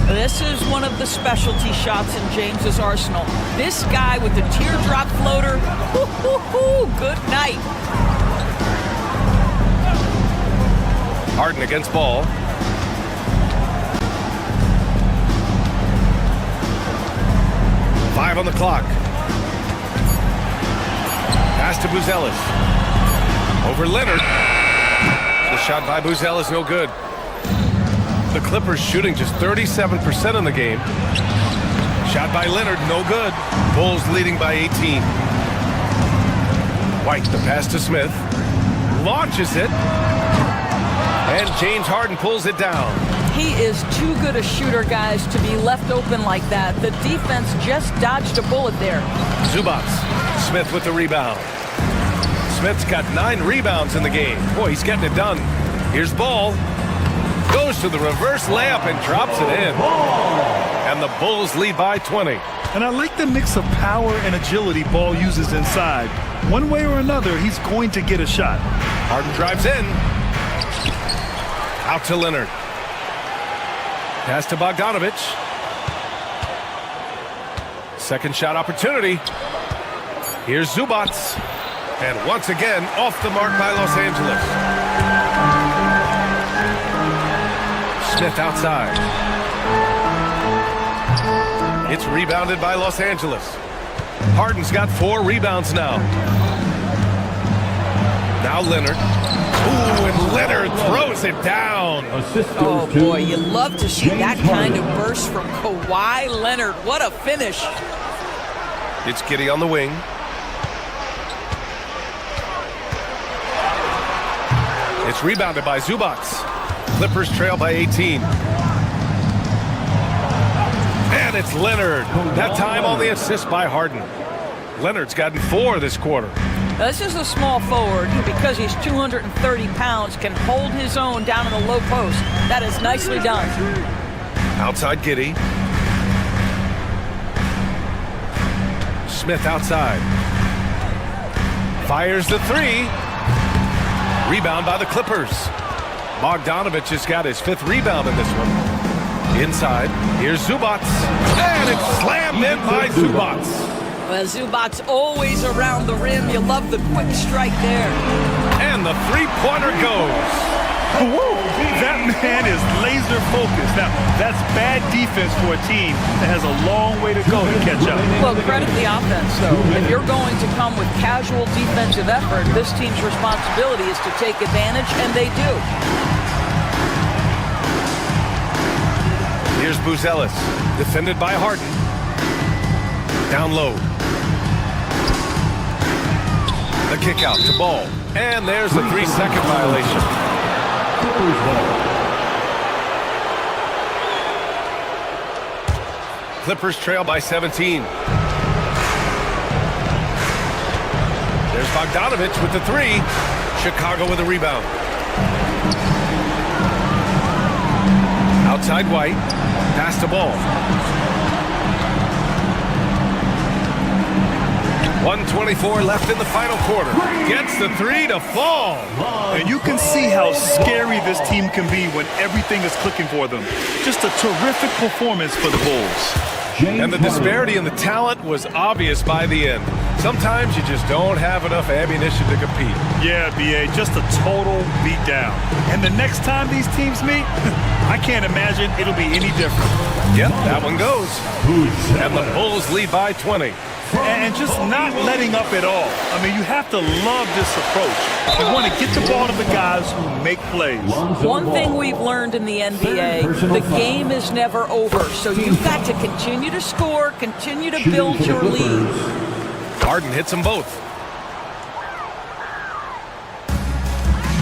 This is one of the specialty shots in James's arsenal. This guy with the teardrop floater, good night. Harden against Ball. 5 on the clock. Pass to Buzelis. Over Leonard. The shot by Buzelis, no good. The Clippers shooting just 37% in the game. Shot by Leonard, no good. Bulls leading by 18. White, the pass to Smith. Launches it. And James Harden pulls it down. He is too good a shooter, guys, to be left open like that. The defense just dodged a bullet there. Zubac. Smith with the rebound. Smith's got 9 rebounds in the game. Boy, he's getting it done. Here's Ball. Goes to the reverse layup and drops it in. And the Bulls lead by 20. And I like the mix of power and agility Ball uses inside. One way or another, he's going to get a shot. Harden drives in. Out to Leonard. Pass to Bogdanovich. Second shot opportunity. Here's Zubac. And once again, off the mark by Los Angeles. Smith outside. It's rebounded by Los Angeles. Harden's got 4 rebounds now. Now Leonard. Ooh, and Leonard throws it down. Oh, boy, you love to see that kind of burst from Kawhi Leonard. What a finish. It's Giddey on the wing. It's rebounded by Zubac. Clippers trail by 18. And it's Leonard. That time on the assist by Harden. Leonard's gotten 4 this quarter. Now, this is a small forward who, because he's 230 pounds, can hold his own down in the low post. That is nicely done. Outside Giddey. Smith outside. Fires the 3. Rebound by the Clippers. Bogdanovich has got his 5th rebound in this one. Inside, here's Zubac. And it's slammed in by Zubac. Well, Zubac's always around the rim. You love the quick strike there. And the 3-pointer goes. Woo! That man is laser focused. Now, that's bad defense for a team that has a long way to go to catch up. Well, credit the offense, though. If you're going to come with casual defensive effort, this team's responsibility is to take advantage, and they do. Here's Buzelis, defended by Harden. Down low. The kick out to Ball. And there's the 3-second violation. Clippers trail by 17. There's Bogdanovich with the 3. Chicago with a rebound. Outside White. Pass to Ball. 1:24 left in the final quarter. Gets the 3 to fall. And you can see how scary this team can be when everything is clicking for them. Just a terrific performance for the Bulls. And the disparity in the talent was obvious by the end. Sometimes you just don't have enough ammunition to compete. Yeah, B.A., just a total beatdown. And the next time these teams meet, I can't imagine it'll be any different. Yep, that one goes. And the Bulls lead by 20. And just not letting up at all. I mean, you have to love this approach. You want to get the ball to the guys who make plays. One thing we've learned in the NBA, the game is never over. So you've got to continue to score, continue to build your lead. Harden hits them both.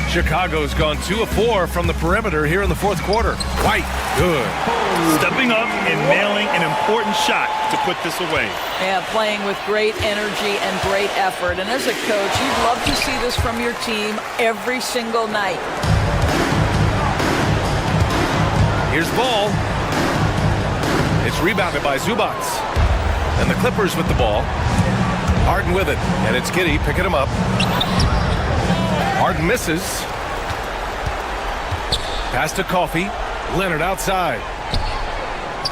Chicago's gone 2 of 4 from the perimeter here in the 4th quarter. White, good. Stepping up and nailing an important shot to put this away. Yeah, playing with great energy and great effort. And as a coach, you'd love to see this from your team every single night. Here's Ball. It's rebounded by Zubac. And the Clippers with the ball. Harden with it. And it's Giddey picking him up. Harden misses. Pass to Coffey. Leonard outside.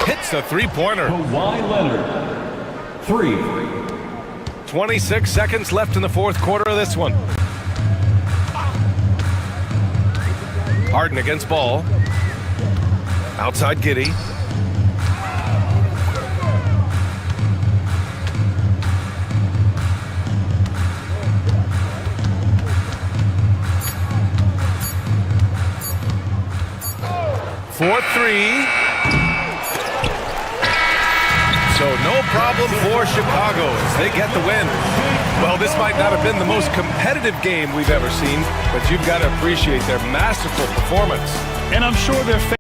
Hits the 3-pointer. Kawhi Leonard. 3. 26 seconds left in the 4th quarter of this one. Harden against Ball. Outside Giddey. for three. So no problem for Chicago as they get the win. Well, this might not have been the most competitive game we've ever seen, but you've got to appreciate their masterful performance. And I'm sure they're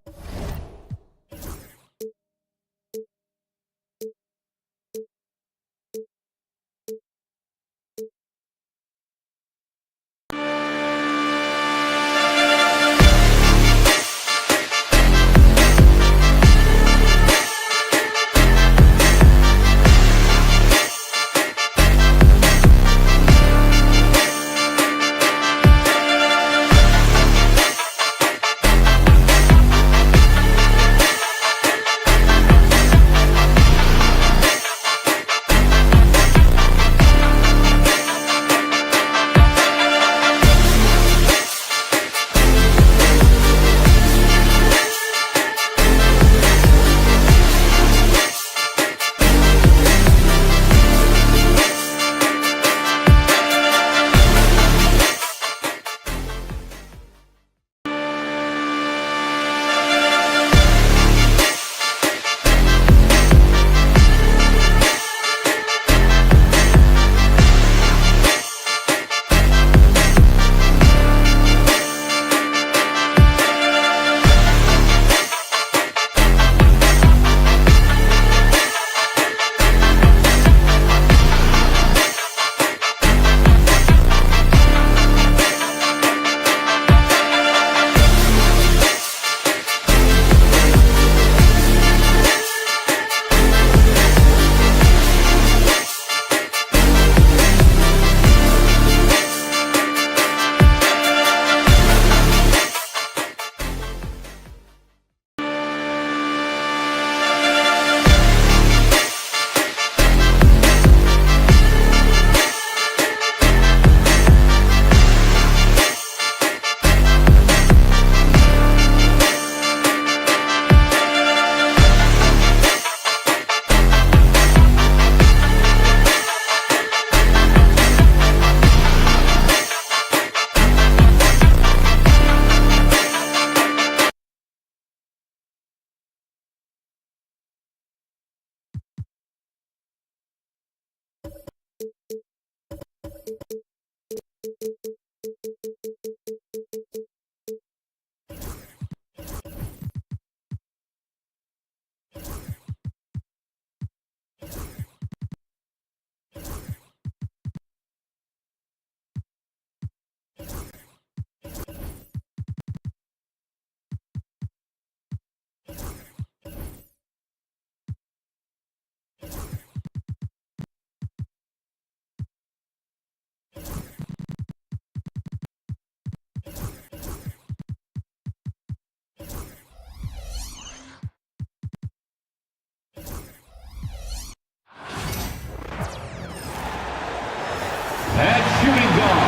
shooting guard.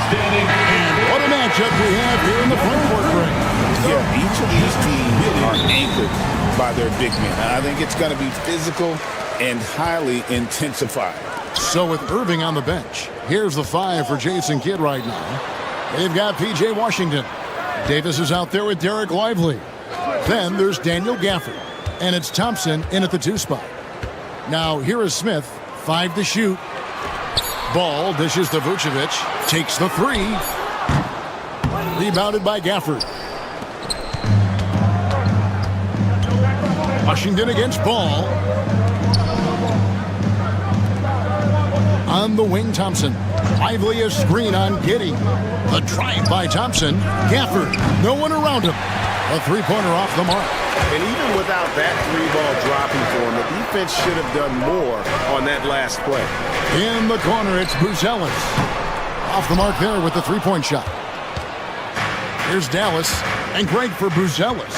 Standing. What a matchup we have here in the front court ring. Yeah, each of these teams are anchored by their big men. I think it's going to be physical and highly intensified. So with Irving on the bench, here's the 5 for Jason Kidd right now. They've got P.J. Washington. Davis is out there with Derek Lively. Then there's Daniel Gafford. And it's Thompson in at the 2 spot. Now here is Smith, 5 to shoot. Ball dishes to Vucevic. Takes the 3. Rebounded by Gafford. Washington against Ball. On the wing, Thompson. Lively a screen on Giddey. The drive by Thompson. Gafford. No one around him. A 3-pointer off the mark. And even without that 3-ball dropping for him, the defense should have done more on that last play. In the corner, it's Buzelis. Off the mark there with the 3-point shot. Here's Dallas, and great for Buzelis.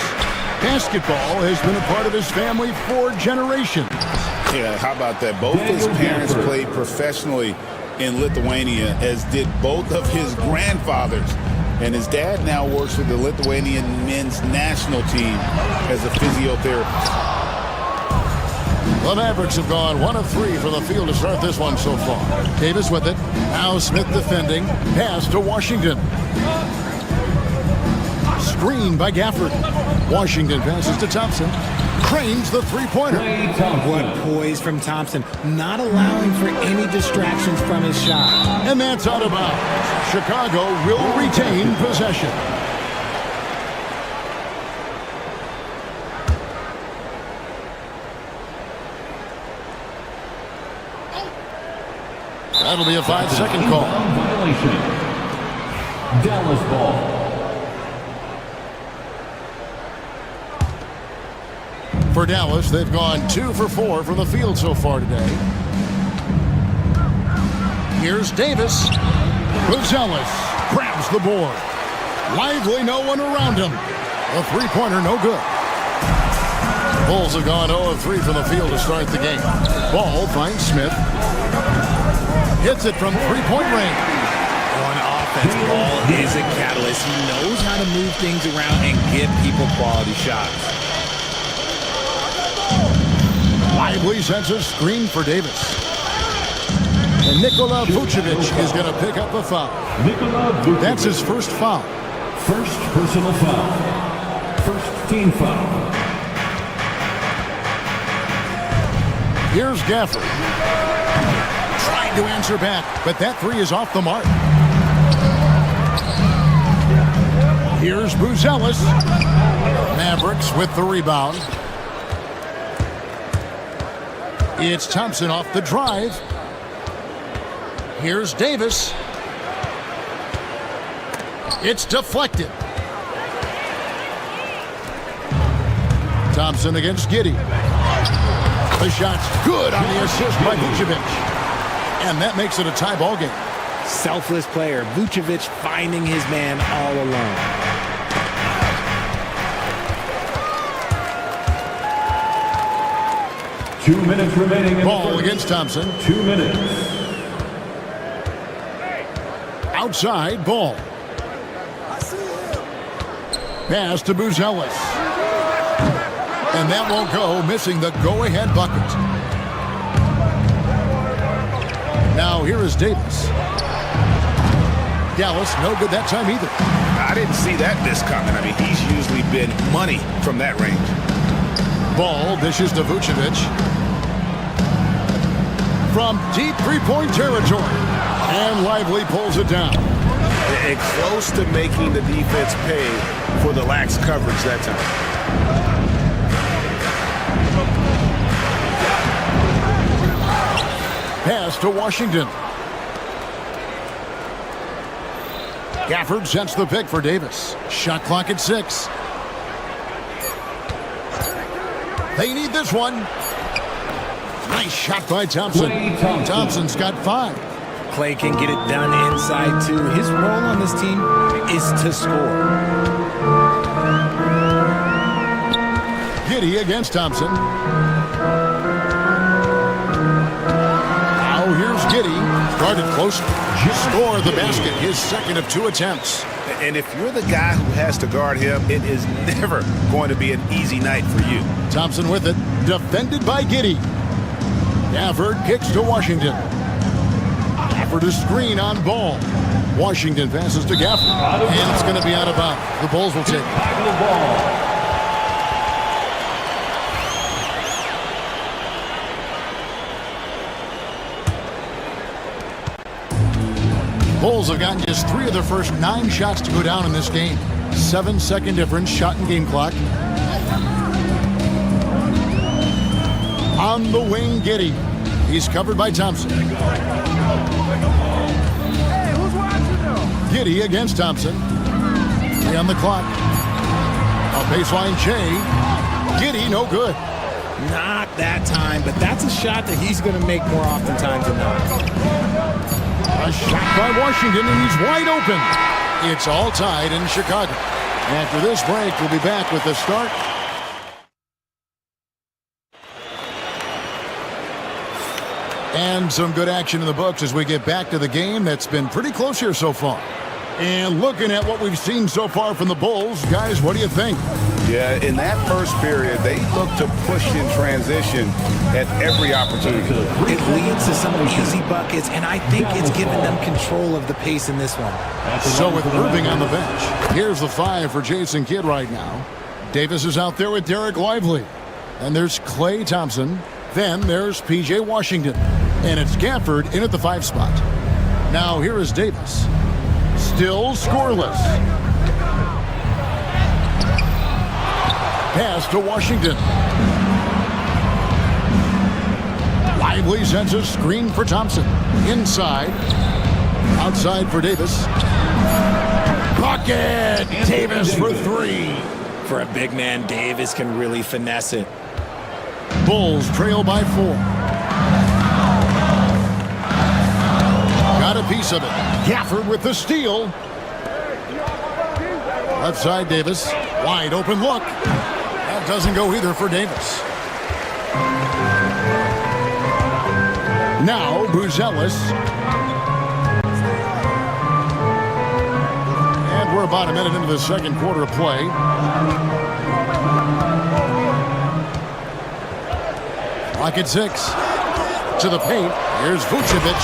Basketball has been a part of his family for generations. Yeah, how about that? Both his parents played professionally in Lithuania, as did both of his grandfathers. And his dad now works with the Lithuanian men's national team as a physiotherapist. The Mavericks have gone 1 of 3 from the field to start this one so far. Davis with it. Now Smith defending. Pass to Washington. Screen by Gafford. Washington passes to Thompson. Cranes the three-pointer. What poise from Thompson, not allowing for any distractions from his shot. And that's out of bounds. Chicago will retain possession. That'll be a 5-second call. Violation. Dallas ball. For Dallas, they've gone 2 for 4 from the field so far today. Here's Davis. Buzelis grabs the board. Lively, no one around him. A three-pointer, no good. Bulls have gone 0 of 3 from the field to start the game. Ball finds Smith. Hits it from three-point range. On offense, Ball is a catalyst. He knows how to move things around and give people quality shots. Lively sends a screen for Davis. And Nikola Vucevic is going to pick up a foul. That's his first foul. First personal foul. First team foul. Here's Gafford. Trying to answer back, but that three is off the mark. Here's Buzelis. Mavericks with the rebound. It's Thompson off the drive. Here's Davis. It's deflected. Thompson against Giddey. The shot's good on the assist by Vucevic. And that makes it a tie ball game. Selfless player. Vucevic finding his man all alone. Two minutes remaining. Ball against Thompson. 2 minutes. Outside, Ball. Pass to Buzelis. And that won't go, missing the go-ahead bucket. Now here is Davis. Dallas, no good that time either. I didn't see that miss coming. I mean, he's usually been money from that range. Ball dishes to Vucevic. From deep three-point territory. And Lively pulls it down. And close to making the defense pay for the lax coverage that time. Pass to Washington. Gafford sets the pick for Davis. Shot clock at 6. They need this one. Nice shot by Thompson. Thompson's got 5. Clay can get it done inside, too. His role on this team is to score. Giddey against Thompson. Now here's Giddey. Started close. Score the basket. His second of 2 attempts. And if you're the guy who has to guard him, it is never going to be an easy night for you. Thompson with it. Defended by Giddey. Gafford kicks to Washington. Gafford a screen on Ball. Washington passes to Gafford. And it's going to be out of bounds. The Bulls will take it. Bulls have gotten just 3 of their first 9 shots to go down in this game. 7-second difference, shot and game clock. On the wing, Giddey. He's covered by Thompson. Giddey against Thompson. 3 on the clock. A baseline Jay. Giddey, no good. Not that time, but that's a shot that he's going to make more oftentimes than not. A shot by Washington, and he's wide open. It's all tied in Chicago. After this break, we'll be back with the start. And some good action in the books as we get back to the game that's been pretty close here so far. And looking at what we've seen so far from the Bulls, guys, what do you think? Yeah, in that first period, they looked to push in transition at every opportunity. It leads to some easy buckets, and I think it's given them control of the pace in this one. So with Irving on the bench, here's the 5 for Jason Kidd right now. Davis is out there with Derek Lively. And there's Klay Thompson. Then there's P.J. Washington. And it's Gafford in at the 5 spot. Now here is Davis. Still scoreless. Pass to Washington. Lively sends a screen for Thompson. Inside. Outside for Davis. Bucket! Davis for 3. For a big man, Davis can really finesse it. Bulls trail by 4. Got a piece of it. Gafford with the steal. Left side Davis. Wide open look. That doesn't go either for Davis. Now Buzelis. And we're about a minute into the second quarter of play. Clock at 6. To the paint. Here's Vucevic.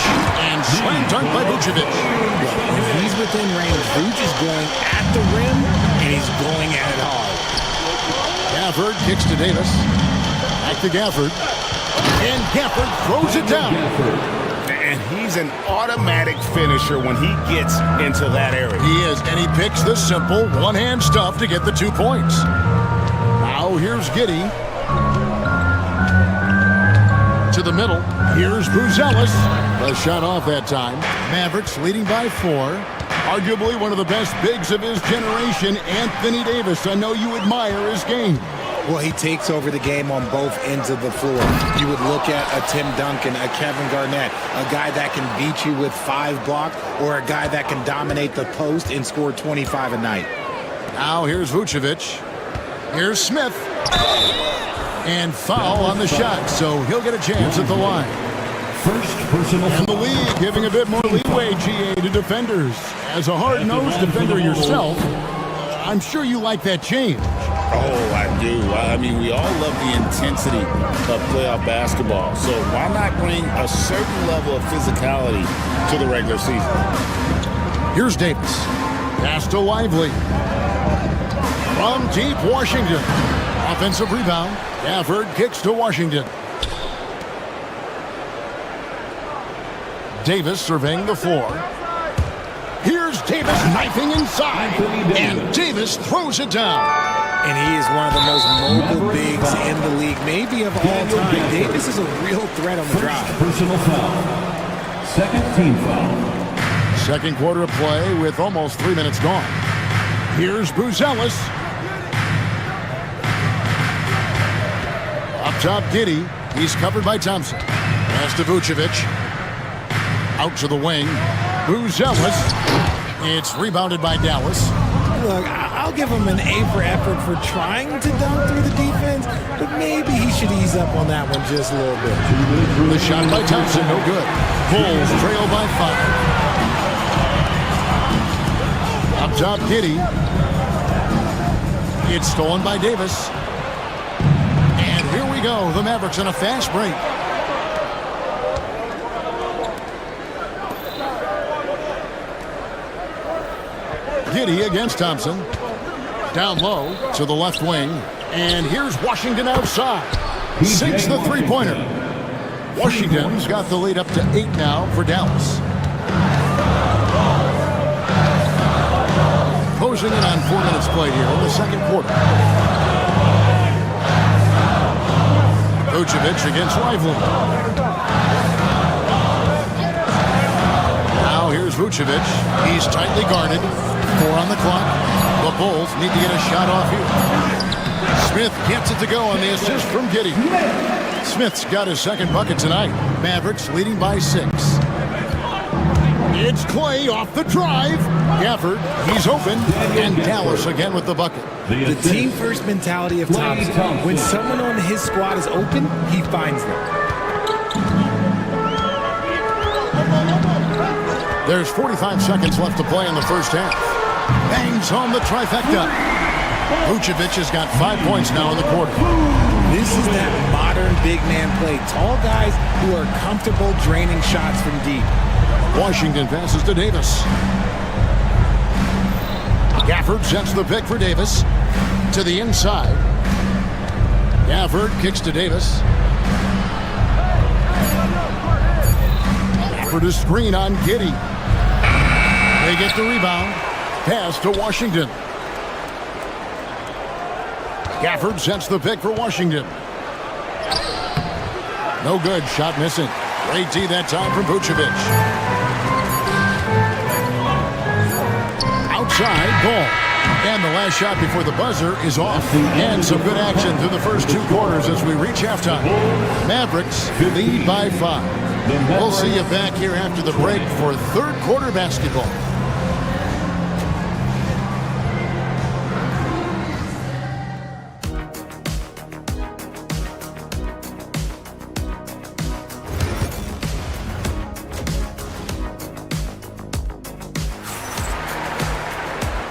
And slam dunk by Vucevic. If he's within range, Vuce is going at the rim, and he's going at it hard. Gafford kicks to Davis. Back to Gafford. And Gafford throws it down. And he's an automatic finisher when he gets into that area. He is, and he picks the simple one-hand stuff to get the 2 points. Now here's Giddey. To the middle. Here's Buzelis. A shot off that time. Mavericks leading by 4. Arguably one of the best bigs of his generation, Anthony Davis. I know you admire his game. Well, he takes over the game on both ends of the floor. You would look at a Tim Duncan, a Kevin Garnett, a guy that can beat you with 5 blocks, or a guy that can dominate the post and score 25 a night. Now here's Vucevic. Here's Smith. And foul on the shot, so he'll get a chance at the line. First personal And the league giving a bit more leeway, GA, to defenders. As a hard-nosed defender yourself, I'm sure you like that change. Oh, I do. I mean, we all love the intensity of playoff basketball. So why not bring a certain level of physicality to the regular season? Here's Davis. Pass to Lively. From deep, Washington. Offensive rebound. Gafford kicks to Washington. Davis surveying the floor. Here's Davis knifing inside. And Davis throws it down. And he is one of the most mobile bigs in the league, maybe of all time. Davis is a real threat on the drive. personal foul. Second team foul. Second quarter of play with almost 3 minutes gone. Here's Buzelis. Up top, Giddey. He's covered by Thompson. Pass to Vucevic. Out to the wing. Buzelis. It's rebounded by Dallas. Look, I'll give him an A for effort for trying to dunk through the defense, but maybe he should ease up on that one just a little bit. The shot by Thompson, no good. Bulls trail by 5. Up top, Giddey. It's stolen by Davis. And here we go. The Mavericks on a fast break. Giddey against Thompson. Down low to the left wing. And here's Washington outside. Sinks the three-pointer. Washington's got the lead up to 8 now for Dallas. Closing in on 4 minutes played here in the second quarter. Vucevic against Lively. Now here's Vucevic. He's tightly guarded. 4 on the clock. The Bulls need to get a shot off here. Smith gets it to go on the assist from Giddey. Smith's got his second bucket tonight. Mavericks leading by 6. It's Klay off the drive. Gafford, he's open. And Dallas again with the bucket. The team-first mentality of Thompson. When someone on his squad is open, he finds them. There's 45 seconds left to play in the first half. Bangs home the trifecta. Vucevic has got 5 points now in the quarter. This is that modern big man play. Tall guys who are comfortable draining shots from deep. Washington passes to Davis. Gafford sets the pick for Davis. To the inside. Gafford kicks to Davis. For the screen on Giddey. They get the rebound. Pass to Washington. Gafford sets the pick for Washington. No good. Shot missing. Great D that time from Vucevic. Outside, ball. And the last shot before the buzzer is off. And some good action through the first 2 quarters as we reach halftime. Mavericks lead by 5. We'll see you back here after the break for third quarter basketball.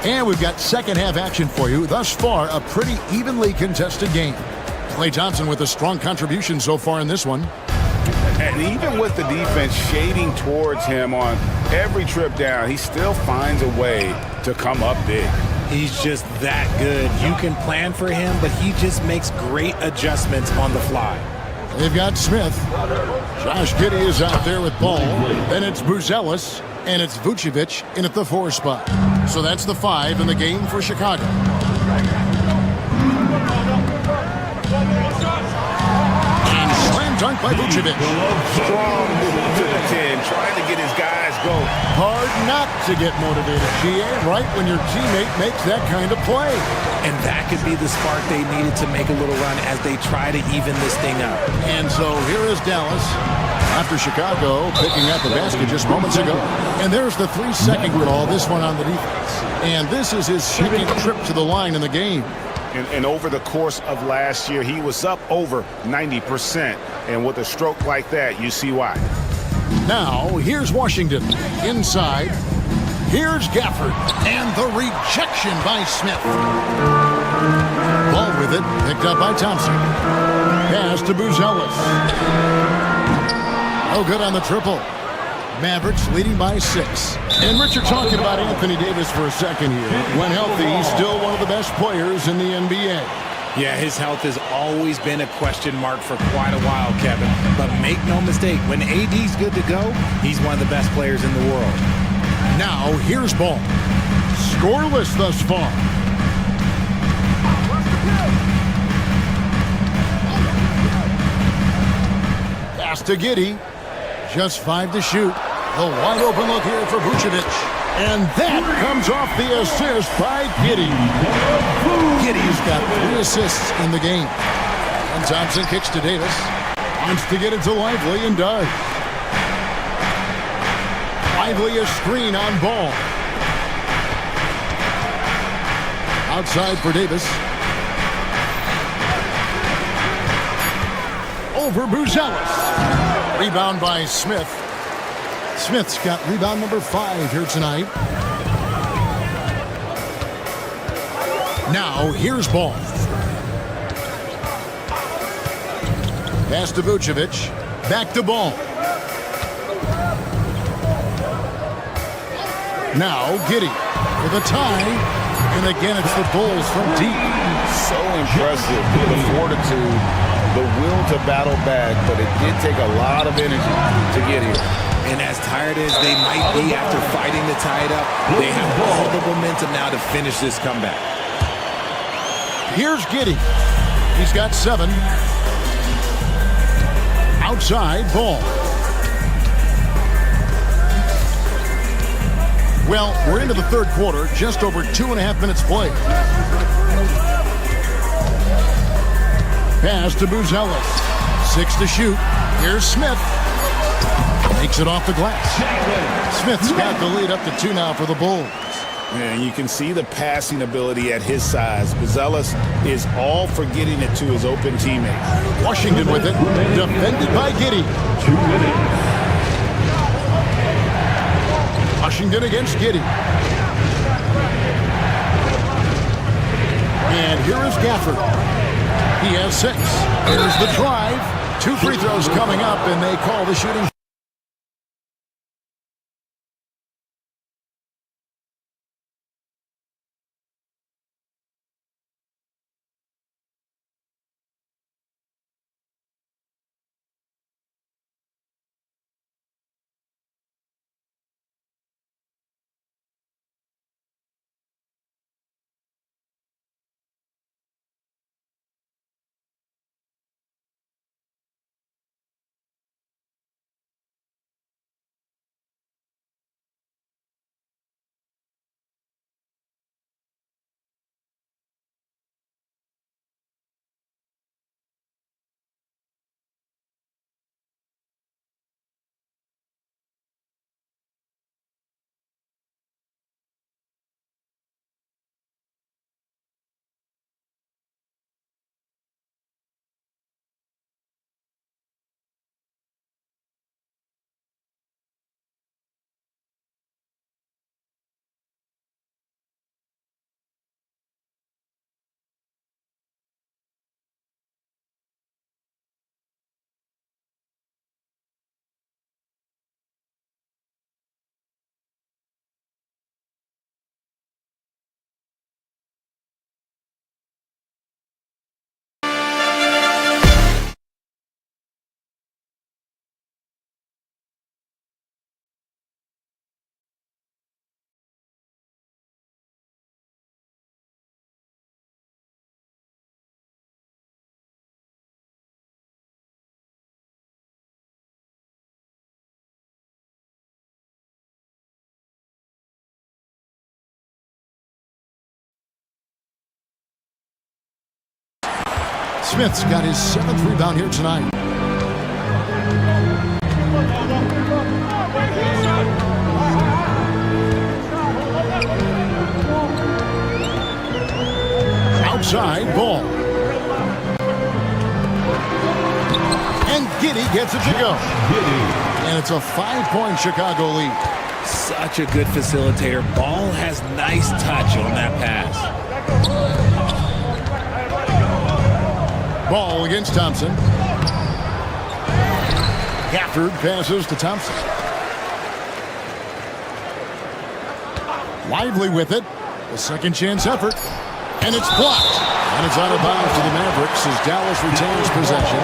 And we've got second half action for you. Thus far, a pretty evenly contested game. Klay Thompson with a strong contribution so far in this one. And even with the defense shading towards him on every trip down, he still finds a way to come up big. He's just that good. You can plan for him, but he just makes great adjustments on the fly. They've got Smith. Josh Giddey is out there with ball. Then it's Buzelis, and it's Vucevic in at the 4 spot. So that's the 5 in the game for Chicago. And slam dunk by Vucevic. Strong move to the 10, trying to get his guys going. Hard not to get motivated, GA, right when your teammate makes that kind of play. And that could be the spark they needed to make a little run as they try to even this thing up. And so here is Dallas after Chicago picking up the basket just moments ago. And there's the 3-second call, this one on the defense. And this is his second trip to the line in the game. And over the course of last year, he was up over 90%. And with a stroke like that, you see why. Now, here's Washington. Inside. Here's Gafford. And the rejection by Smith. Ball with it. Picked up by Thompson. Pass to Buzelis. No good on the triple. Mavericks leading by 6. And Richard talking about Anthony Davis for a second here. When healthy, he's still one of the best players in the NBA. Yeah, his health has always been a question mark for quite a while, Kevin. But make no mistake, when AD's good to go, he's one of the best players in the world. Now, here's ball. Scoreless thus far. Pass to Giddey. Just 5 to shoot. The wide open look here for Vucevic. And that comes off the assist by Giddey. Giddey's got 3 assists in the game. And Thompson kicks to Davis. Wants to get it to Lively and does. Lively a screen on ball. Outside for Davis. Over Buzelis. Rebound by Smith. Smith's got rebound number 5 here tonight. Now, here's ball. Pass to Vucevic. Back to ball. Now, Giddey for the tie. And again, it's the Bulls from deep. So impressive. The fortitude, the will to battle back, but it did take a lot of energy to get here. And as tired as they might be after fighting to tie it up, they have all the momentum now to finish this comeback. Here's Giddey. He's got 7. Outside ball. Well, we're into the third quarter, just over 2.5 minutes played. Pass to Buzelis. 6 to shoot. Here's Smith. Takes it off the glass. Smith's got the lead up to 2 now for the Bulls. And you can see the passing ability at his size. Buzelis is all for getting it to his open teammate. Washington with it. Defended by Giddey. Washington against Giddey. And here is Gafford. He has 6. Here's the drive. 2 free throws coming up, and they call the shooting. Smith's got his 7th rebound here tonight. Outside ball. And Giddey gets it to go. And it's a 5-point Chicago lead. Such a good facilitator. Ball has nice touch on that pass. Ball against Thompson. Gafford passes to Thompson. Lively with it. A second chance effort. And it's blocked. And it's out of bounds to the Mavericks as Dallas retains possession.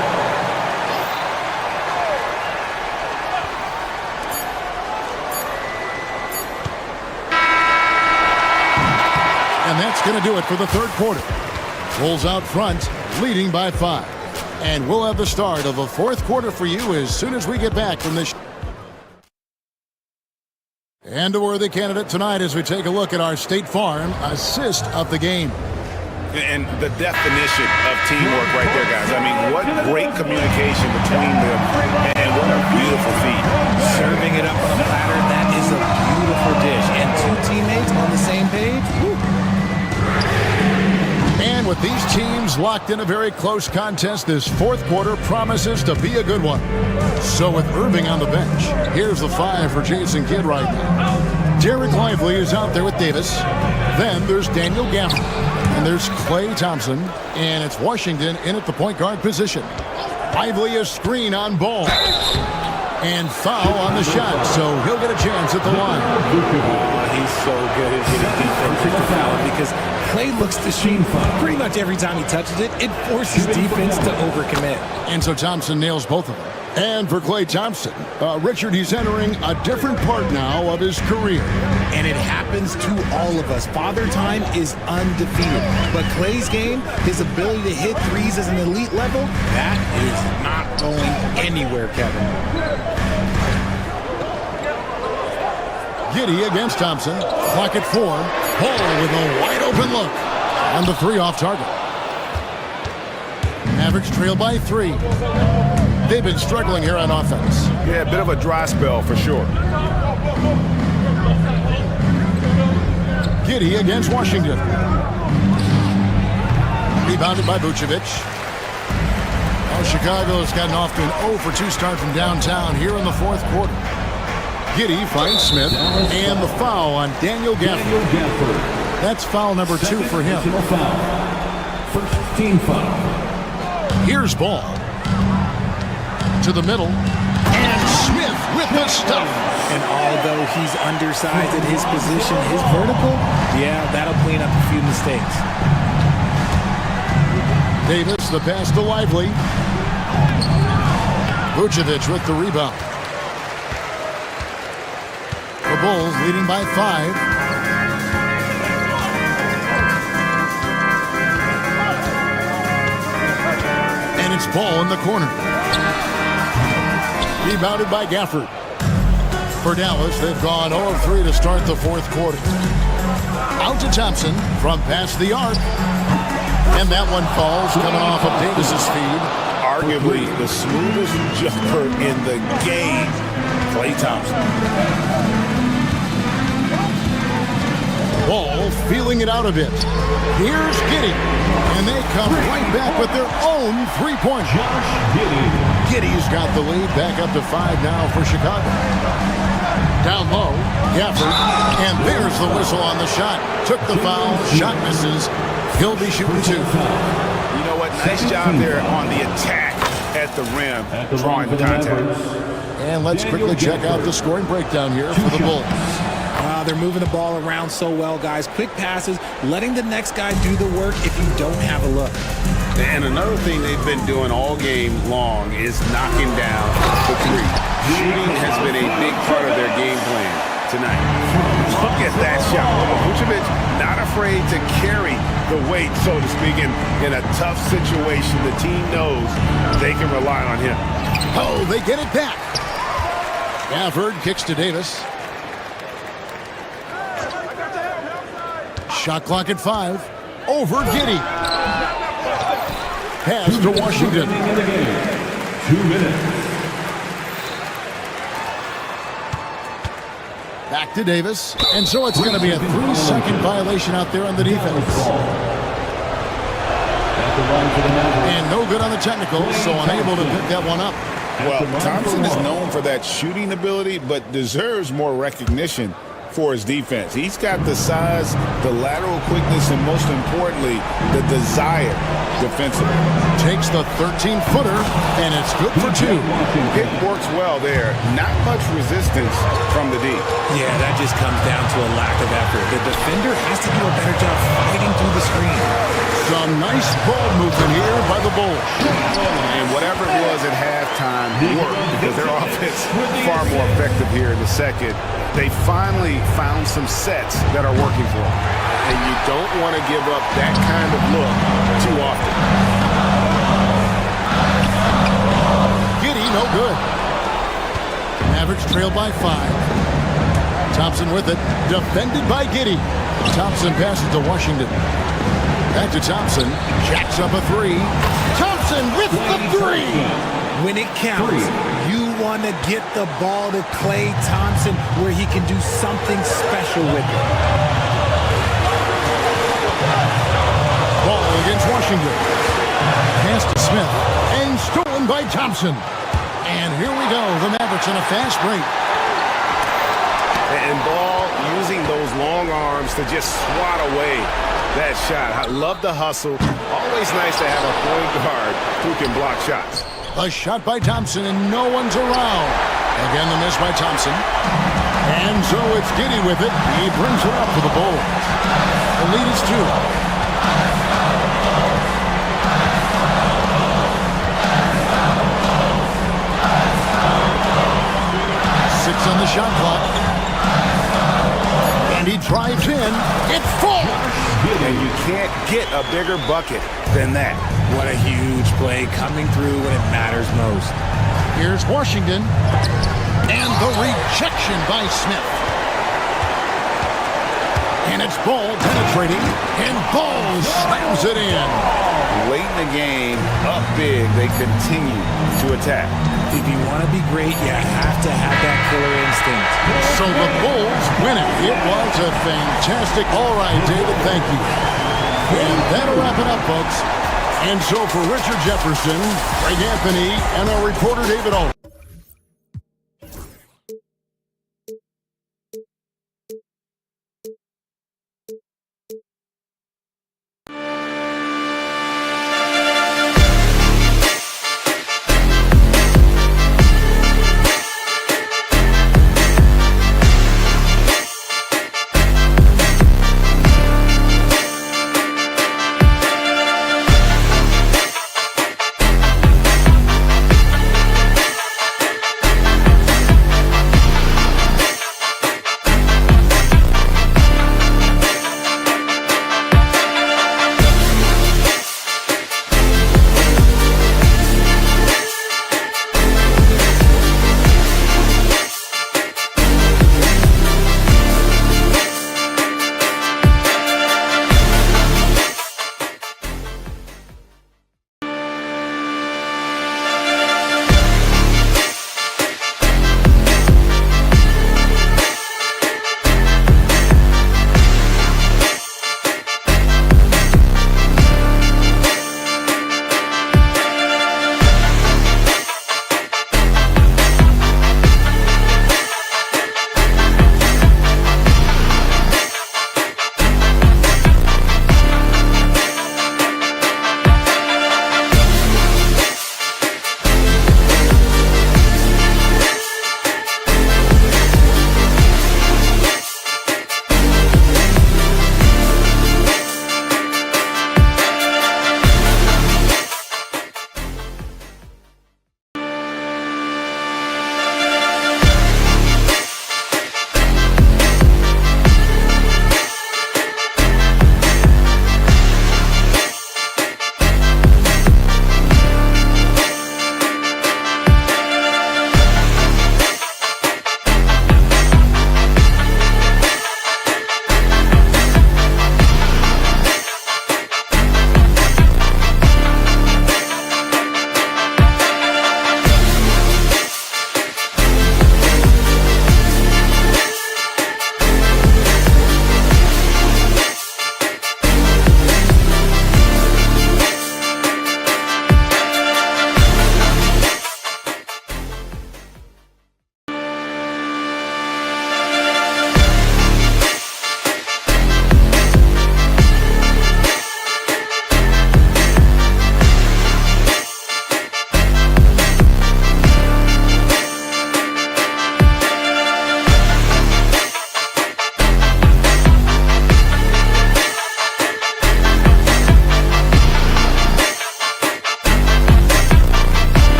And that's going to do it for the third quarter. Bulls out front, leading by 5. And we'll have the start of the fourth quarter for you as soon as we get back from this. And a worthy candidate tonight as we take a look at our State Farm assist of the game. And the definition of teamwork right there, guys. I mean, what great communication between them, and what a beautiful feed. Serving it up on a platter, that is a beautiful dish. And 2 teammates on the same page. Woo. And with these teams locked in a very close contest, this fourth quarter promises to be a good one. So with Irving on the bench, here's the 5 for Jason Kidd right now. Derek Lively is out there with Davis. Then there's Daniel Gafford. And there's Klay Thompson. And it's Washington in at the point guard position. Lively a screen on Ball. And foul on the shot, so he'll get a chance at the line. He's so good at getting defense to foul because Klay looks to shoot pretty much every time he touches it. It forces defense to overcommit. And so Thompson nails both of them. And for Klay Thompson, Richard, he's entering a different part now of his career. And it happens to all of us. Father Time is undefeated. But Klay's game, his ability to hit threes as an elite level, that is not going anywhere, Kevin. Giddey against Thompson. Clock at 4. Hall with a wide open look. And the 3 off target. Mavericks trail by 3. They've been struggling here on offense. Yeah, a bit of a dry spell for sure. Giddey against Washington. Rebounded by Vucevic. Oh, Chicago's gotten off to an 0 for 2 start from downtown here in the fourth quarter. Giddey finds Smith, and the foul on Daniel Gafford. That's foul number 2 for him. First team foul. Here's Ball. To the middle. And Smith with the stuff. And although he's undersized at his position, his vertical, yeah, that'll clean up a few mistakes. Davis, the pass to Lively. Vucevic with the rebound. The Bulls leading by 5. And it's Ball in the corner. Rebounded by Gafford. For Dallas, they've gone 0 of 3 to start the fourth quarter. Out to Thompson from past the arc. And that one falls coming off of Davis's feed. Arguably the smoothest jumper in the game, Klay Thompson. Ball feeling it out a bit. Here's Giddey. And they come right back with their own 3-point. Giddey's got the lead back up to 5 now for Chicago. Down low, Gafford. And there's the whistle on the shot. Took the foul. Shot misses. He'll be shooting 2. You know what? Nice job there on the attack at the rim, drawing the contact. And let's quickly check out the scoring breakdown here for the Bulls. They're moving the ball around so well, guys. Quick passes, letting the next guy do the work if you don't have a look. And another thing they've been doing all game long is knocking down the 3. Shooting has been a big part of their game plan tonight. Look at that shot. Vucevic not afraid to carry the weight, so to speak, in a tough situation. The team knows they can rely on him. Oh, they get it back. Gafford kicks to Davis. Shot clock at 5. Over Giddey. pass to Washington. In the game, 2 minutes. Back to Davis. And so it's going to be a 3-second violation out there on the defense. And no good on the technical, so unable to pick that one up. Well, Thompson is known for that shooting ability, but deserves more recognition for his defense. He's got the size, the lateral quickness, and most importantly, the desire defensively. Takes the 13-footer, and it's good for 2. It works well there. Not much resistance from the D. Yeah, that just comes down to a lack of effort. The defender has to do a better job fighting through the screen. Some nice ball movement here by the Bulls. And whatever it was at halftime worked because their offense far more effective here in the second. They finally found some sets that are working for them. And you don't want to give up that kind of look too often. Giddey, no good. Mavericks trail by 5. Thompson with it. Defended by Giddey. Thompson passes to Washington. Back to Thompson. Jacks up a 3. Thompson with the 3. When it counts, you want to get the ball to Klay Thompson where he can do something special with it. Ball against Washington. Pass to Smith. And stolen by Thompson. And here we go. The Mavericks in a fast break. And Ball using those long arms to just swat away that shot. I love the hustle. Always nice to have a point guard who can block shots. A shot by Thompson, and no one's around. Again, the miss by Thompson. And so it's Giddey with it. He brings it up for the Bulls. The lead is 2. Six on the shot clock. And he drives in. It falls. And you can't get a bigger bucket than that. What a huge play coming through when it matters most. Here's Washington. And the rejection by Smith. And it's Ball penetrating. And Ball slams it in. Late in the game, up big, they continue to attack. If you want to be great, you have to have that killer instinct. So the Bulls win it. It was a fantastic. All right, David, thank you. And that'll wrap it up, folks. And so for Richard Jefferson, Greg Anthony, and our reporter David Owen.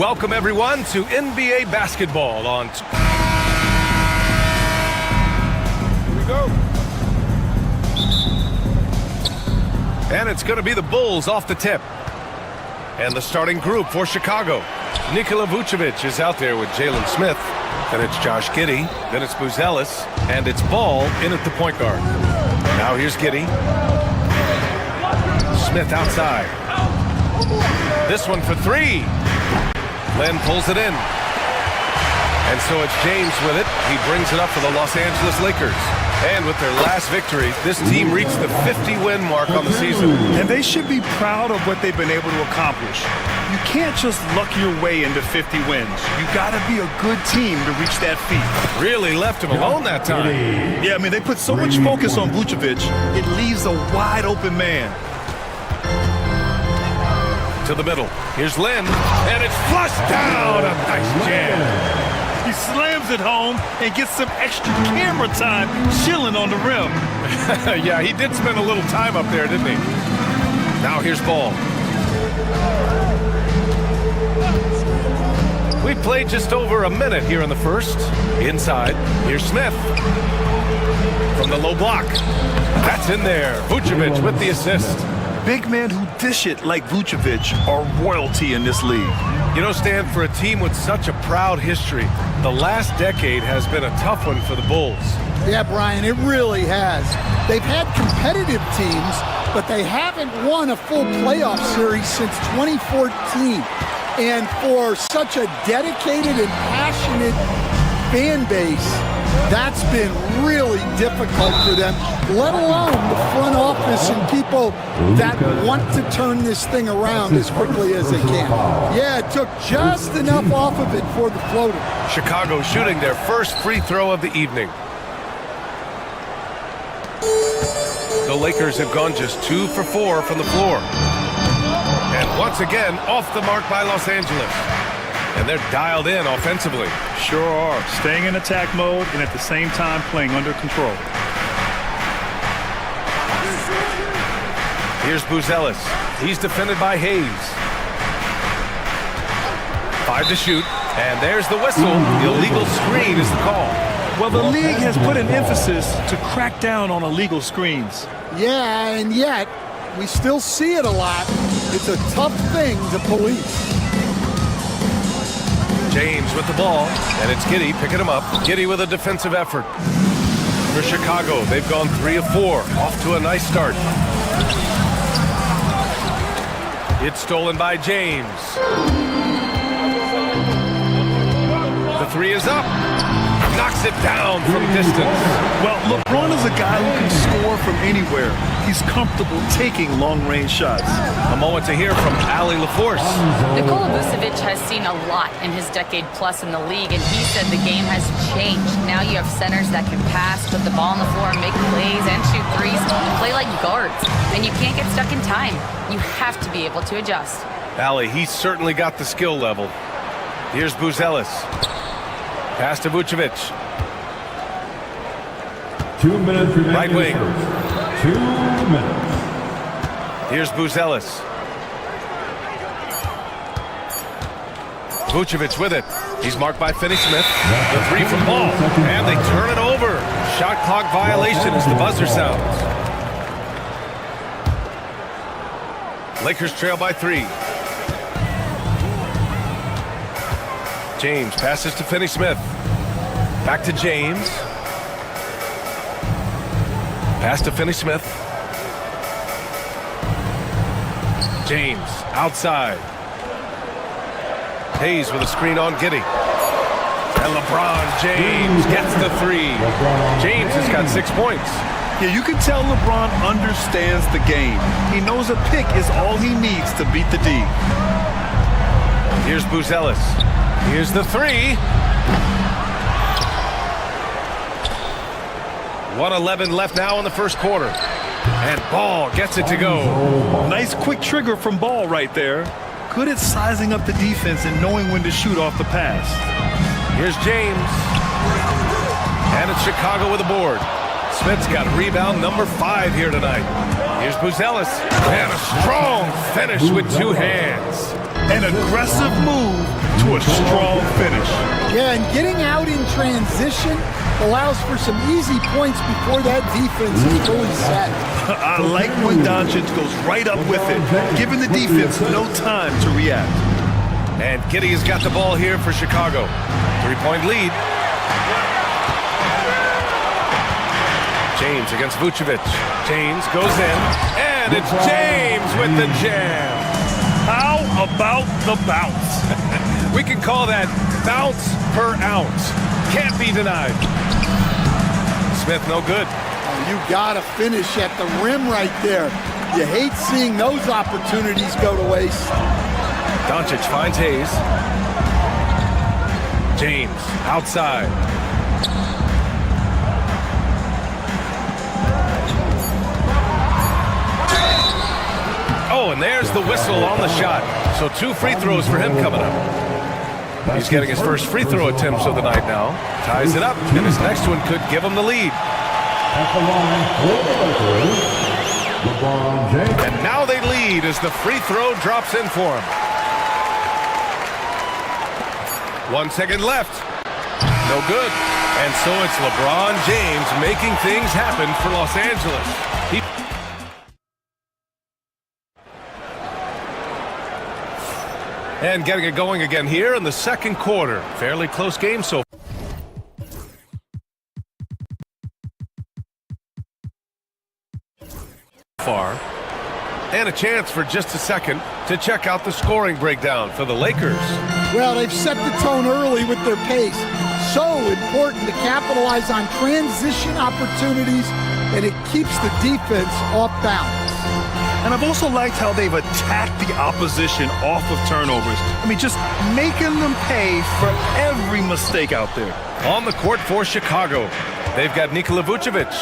Welcome, everyone, to NBA basketball on... Here we go. And it's going to be the Bulls off the tip. And the starting group for Chicago. Nikola Vucevic is out there with Jalen Smith. Then it's Josh Giddey. Then it's Buzelis. And it's Ball in at the point guard. Now here's Giddey. Smith outside. This one for three. Len pulls it in. And so it's James with it. He brings it up for the Los Angeles Lakers. And with their last victory, this team reached the 50-win mark on the season. And they should be proud of what they've been able to accomplish. You can't just luck your way into 50 wins. You got to be a good team to reach that feat. Really left him alone that time. Yeah, I mean, they put so much focus on Vucevic, it leaves a wide-open man. To the middle. Here's Len, and it's flushed down. A nice jam. He slams it home and gets some extra camera time chilling on the rim. Yeah, he did spend a little time up there, didn't he? Now here's Ball. We played just over a minute here in the first. Inside, here's Smith. From the low block. That's in there. Vucevic with the assist. Big men who dish it like Vucevic are royalty in this league. You know, Stan, for a team with such a proud history, the last decade has been a tough one for the Bulls. Yeah, Brian, it really has. They've had competitive teams, but they haven't won a full playoff series since 2014. And for such a dedicated and passionate fan base, that's been really difficult for them, let alone the front office and people that want to turn this thing around as quickly as they can. Yeah, it took just enough off of it for the floater. Chicago shooting their first free throw of the evening. The Lakers have gone just 2 for 4 from the floor. And once again, off the mark by Los Angeles. And they're dialed in offensively. Sure are. Staying in attack mode and at the same time playing under control. Here's Buzelis. He's defended by Hayes. 5 to shoot. And there's the whistle. The illegal screen is the call. Well, the league has put an emphasis to crack down on illegal screens. Yeah, and yet we still see it a lot. It's a tough thing to police. James with the ball, and it's Giddey picking him up. Giddey with a defensive effort. For Chicago, they've gone 3 of 4, off to a nice start. It's stolen by James. The 3 is up. Knocks it down from distance. Well, LeBron is a guy who can score from anywhere. He's comfortable taking long-range shots. A moment to hear from Ali LaForce. Nikola Vucevic has seen a lot in his decade plus in the league, and he said the game has changed. Now you have centers that can pass, put the ball on the floor, make plays, and shoot threes, and play like guards. And you can't get stuck in time. You have to be able to adjust. Ali, he's certainly got the skill level. Here's Buzelis. Pass to Vucevic. 2 minutes remaining. Right wing. 2 minutes. Here's Buzelis. Vucevic with it. He's marked by Finney-Smith. The 3 from Ball. And they turn it over. Shot clock violation as the buzzer sounds. Lakers trail by 3. James passes to Finney-Smith. Back to James. Pass to Finney-Smith. James outside. Hayes with a screen on Giddey. And LeBron James gets the 3. James has got 6 points. Yeah, you can tell LeBron understands the game. He knows a pick is all he needs to beat the D. Here's Buzelis. Here's the 3. 1:11 left now in the first quarter. And Ball gets it to go. Nice quick trigger from Ball right there. Good at sizing up the defense and knowing when to shoot off the pass. Here's James. And it's Chicago with a board. Smith's got rebound number 5 here tonight. Here's Buzelis. And a strong finish with 2 hands. An aggressive move to a strong finish. Yeah, and getting out in transition allows for some easy points before that defense is fully set. I like when Doncic goes right up with it, giving the defense no time to react. And Giddey has got the ball here for Chicago. 3-point lead. James against Vucevic. James goes in, and it's James with the jam. How about the bounce? We can call that bounce per ounce. Can't be denied. Smith, no good. You gotta finish at the rim right there. You hate seeing those opportunities go to waste. Doncic finds Hayes. James outside. Oh, and there's the whistle on the shot. So 2 free throws for him coming up. He's getting his first free throw attempts of the night now. Ties it up, and his next one could give him the lead. At the line for the Lakers, LeBron James. And now they lead as the free throw drops in for him. 1 second left. No good. And so it's LeBron James making things happen for Los Angeles. And getting it going again here in the second quarter. Fairly close game so far. And a chance for just a second to check out the scoring breakdown for the Lakers. Well, they've set the tone early with their pace. So important to capitalize on transition opportunities, and it keeps the defense off balance. And I've also liked how they've attacked the opposition off of turnovers. I mean, just making them pay for every mistake out there. On the court for Chicago, they've got Nikola Vucevic.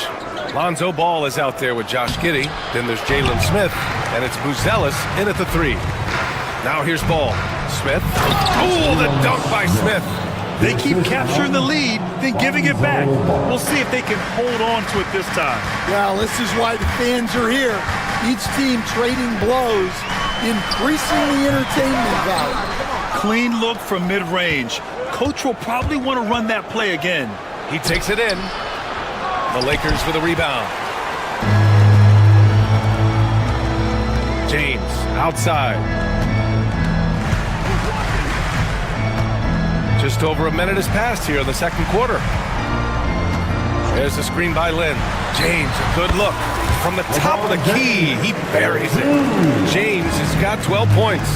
Lonzo Ball is out there with Josh Giddey. Then there's Jalen Smith, and it's Buzelis in at the 3. Now here's Ball. Smith. Oh, the dunk by Smith. They keep capturing the lead, then giving it back. We'll see if they can hold on to it this time. Well, this is why the fans are here. Each team trading blows, increasing the entertainment value. Clean look from mid-range. Coach will probably want to run that play again. He takes it in. The Lakers with a rebound. James outside. Just over a minute has passed here in the second quarter. There's a screen by Lynn. James, a good look. From the top of the key, he buries it. James has got 12 points.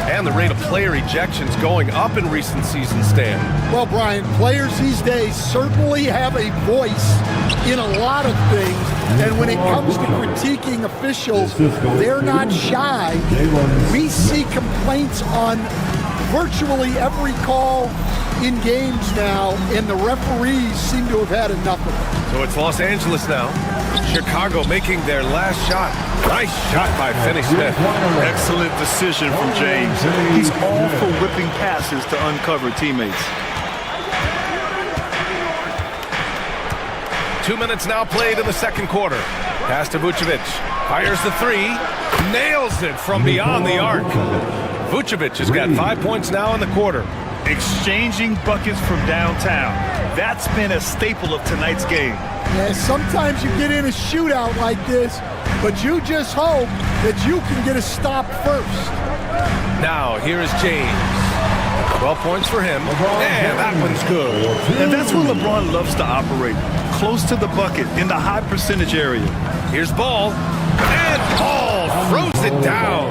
And the rate of player ejections going up in recent seasons, Stan. Well, Brian, players these days certainly have a voice in a lot of things. And when it comes to critiquing officials, they're not shy. We see complaints on virtually every call in games now, and the referees seem to have had enough of it. So it's Los Angeles now. Chicago making their last shot. Nice shot by Finney-Smith. Excellent decision from James. He's all for whipping passes to uncover teammates. 2 minutes now played in the second quarter. Pass to Vucevic. Fires the 3. Nails it from beyond the arc. Vucevic has got 5 points now in the quarter. Exchanging buckets from downtown. That's been a staple of tonight's game. Yeah, sometimes you get in a shootout like this, but you just hope that you can get a stop first. Now, here is James. 12 points for him, and that one's good. And that's where LeBron loves to operate, close to the bucket, in the high percentage area. Here's Ball, and Ball throws it down.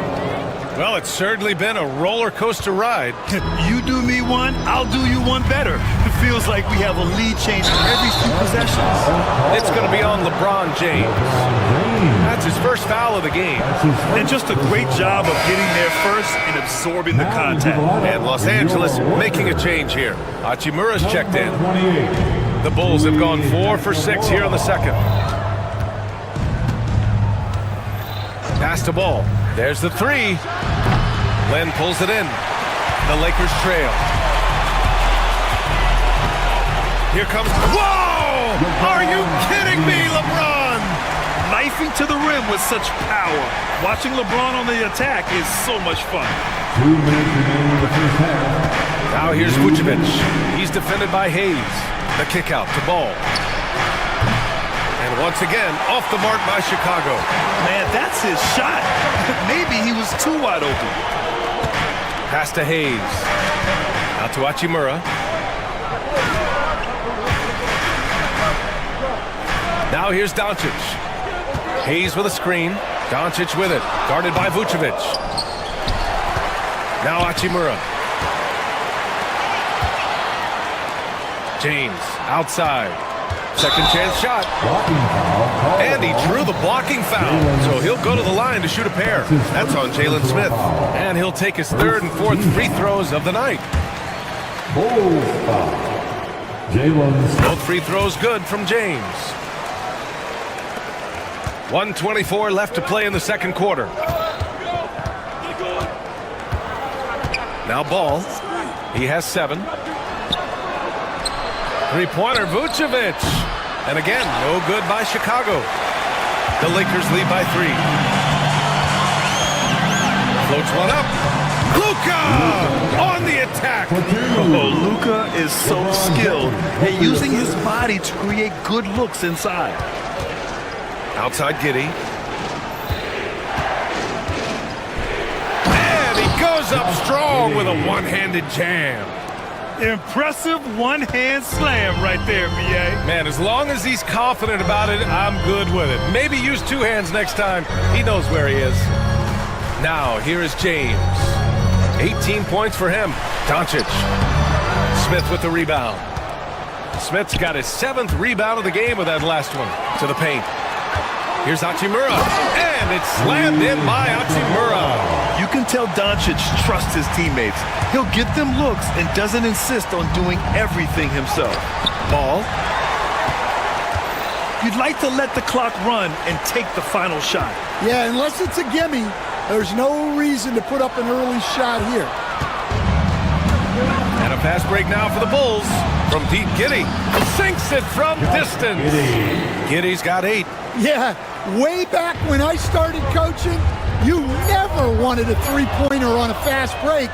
Well, it's certainly been a roller coaster ride. You do me one, I'll do you one better. It feels like we have a lead change every few possessions. It's going to be on LeBron James. That's his first foul of the game. And just a great job of getting there first and absorbing the contact. And Los Angeles making a change here. Hachimura's checked in. The Bulls have gone 4 for 6 here in the second. Pass to Ball. There's the 3. Len pulls it in. The Lakers trail. Here comes... Whoa! Are you kidding me, LeBron? Knifing to the rim with such power. Watching LeBron on the attack is so much fun. 2 minutes remaining in the first half. Now here's Vucevic. He's defended by Hayes. The kick out to Ball. And once again, off the mark by Chicago. Man, that's his shot. Maybe he was too wide open. Pass to Hayes. Out to Hachimura. Now here's Doncic. Hayes with a screen. Doncic with it. Guarded by Vucevic. Now Hachimura. James outside. Second chance shot. And he drew the blocking foul. So he'll go to the line to shoot a pair. That's on Jalen Smith. And he'll take his third and fourth free throws of the night. Both free throws good from James. 1:24 left to play in the second quarter. Now Ball. He has 7. Three-pointer, Vucevic. And again, no good by Chicago. The Lakers lead by 3. Floats one up. Luka on the attack. Oh, Luka is so skilled at using his body to create good looks inside. Outside Giddey. And he goes up strong with a one-handed jam. Impressive one-hand slam right there, B.A. Man, as long as he's confident about it, I'm good with it. Maybe use 2 hands next time. He knows where he is. Now, here is James. 18 points for him. Doncic. Smith with the rebound. Smith's got his 7th rebound of the game with that last one. To the paint. Here's Hachimura. And it's slammed in by Hachimura. You can tell Doncic trusts his teammates. He'll get them looks and doesn't insist on doing everything himself. Ball. You'd like to let the clock run and take the final shot. Yeah, unless it's a gimme, there's no reason to put up an early shot here. And a fast break now for the Bulls. From deep, Giddey sinks it from distance. Giddey's got 8. Yeah, way back when I started coaching, you never wanted a three-pointer on a fast break.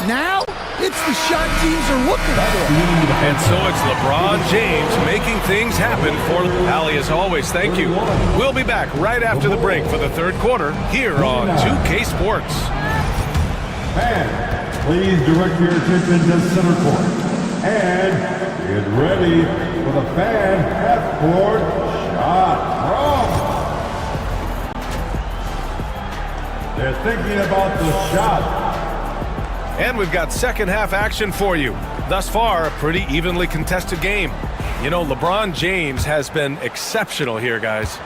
Now, it's the shot teams are looking for. And so it's LeBron James making things happen for Allie. As always, thank you. We'll be back right after the break for the third quarter here on 2K Sports. And please direct your attention to center court. And get ready for the fan half-court shot. They're thinking about the shot. And we've got second half action for you. Thus far, a pretty evenly contested game. You know, LeBron James has been exceptional here, guys.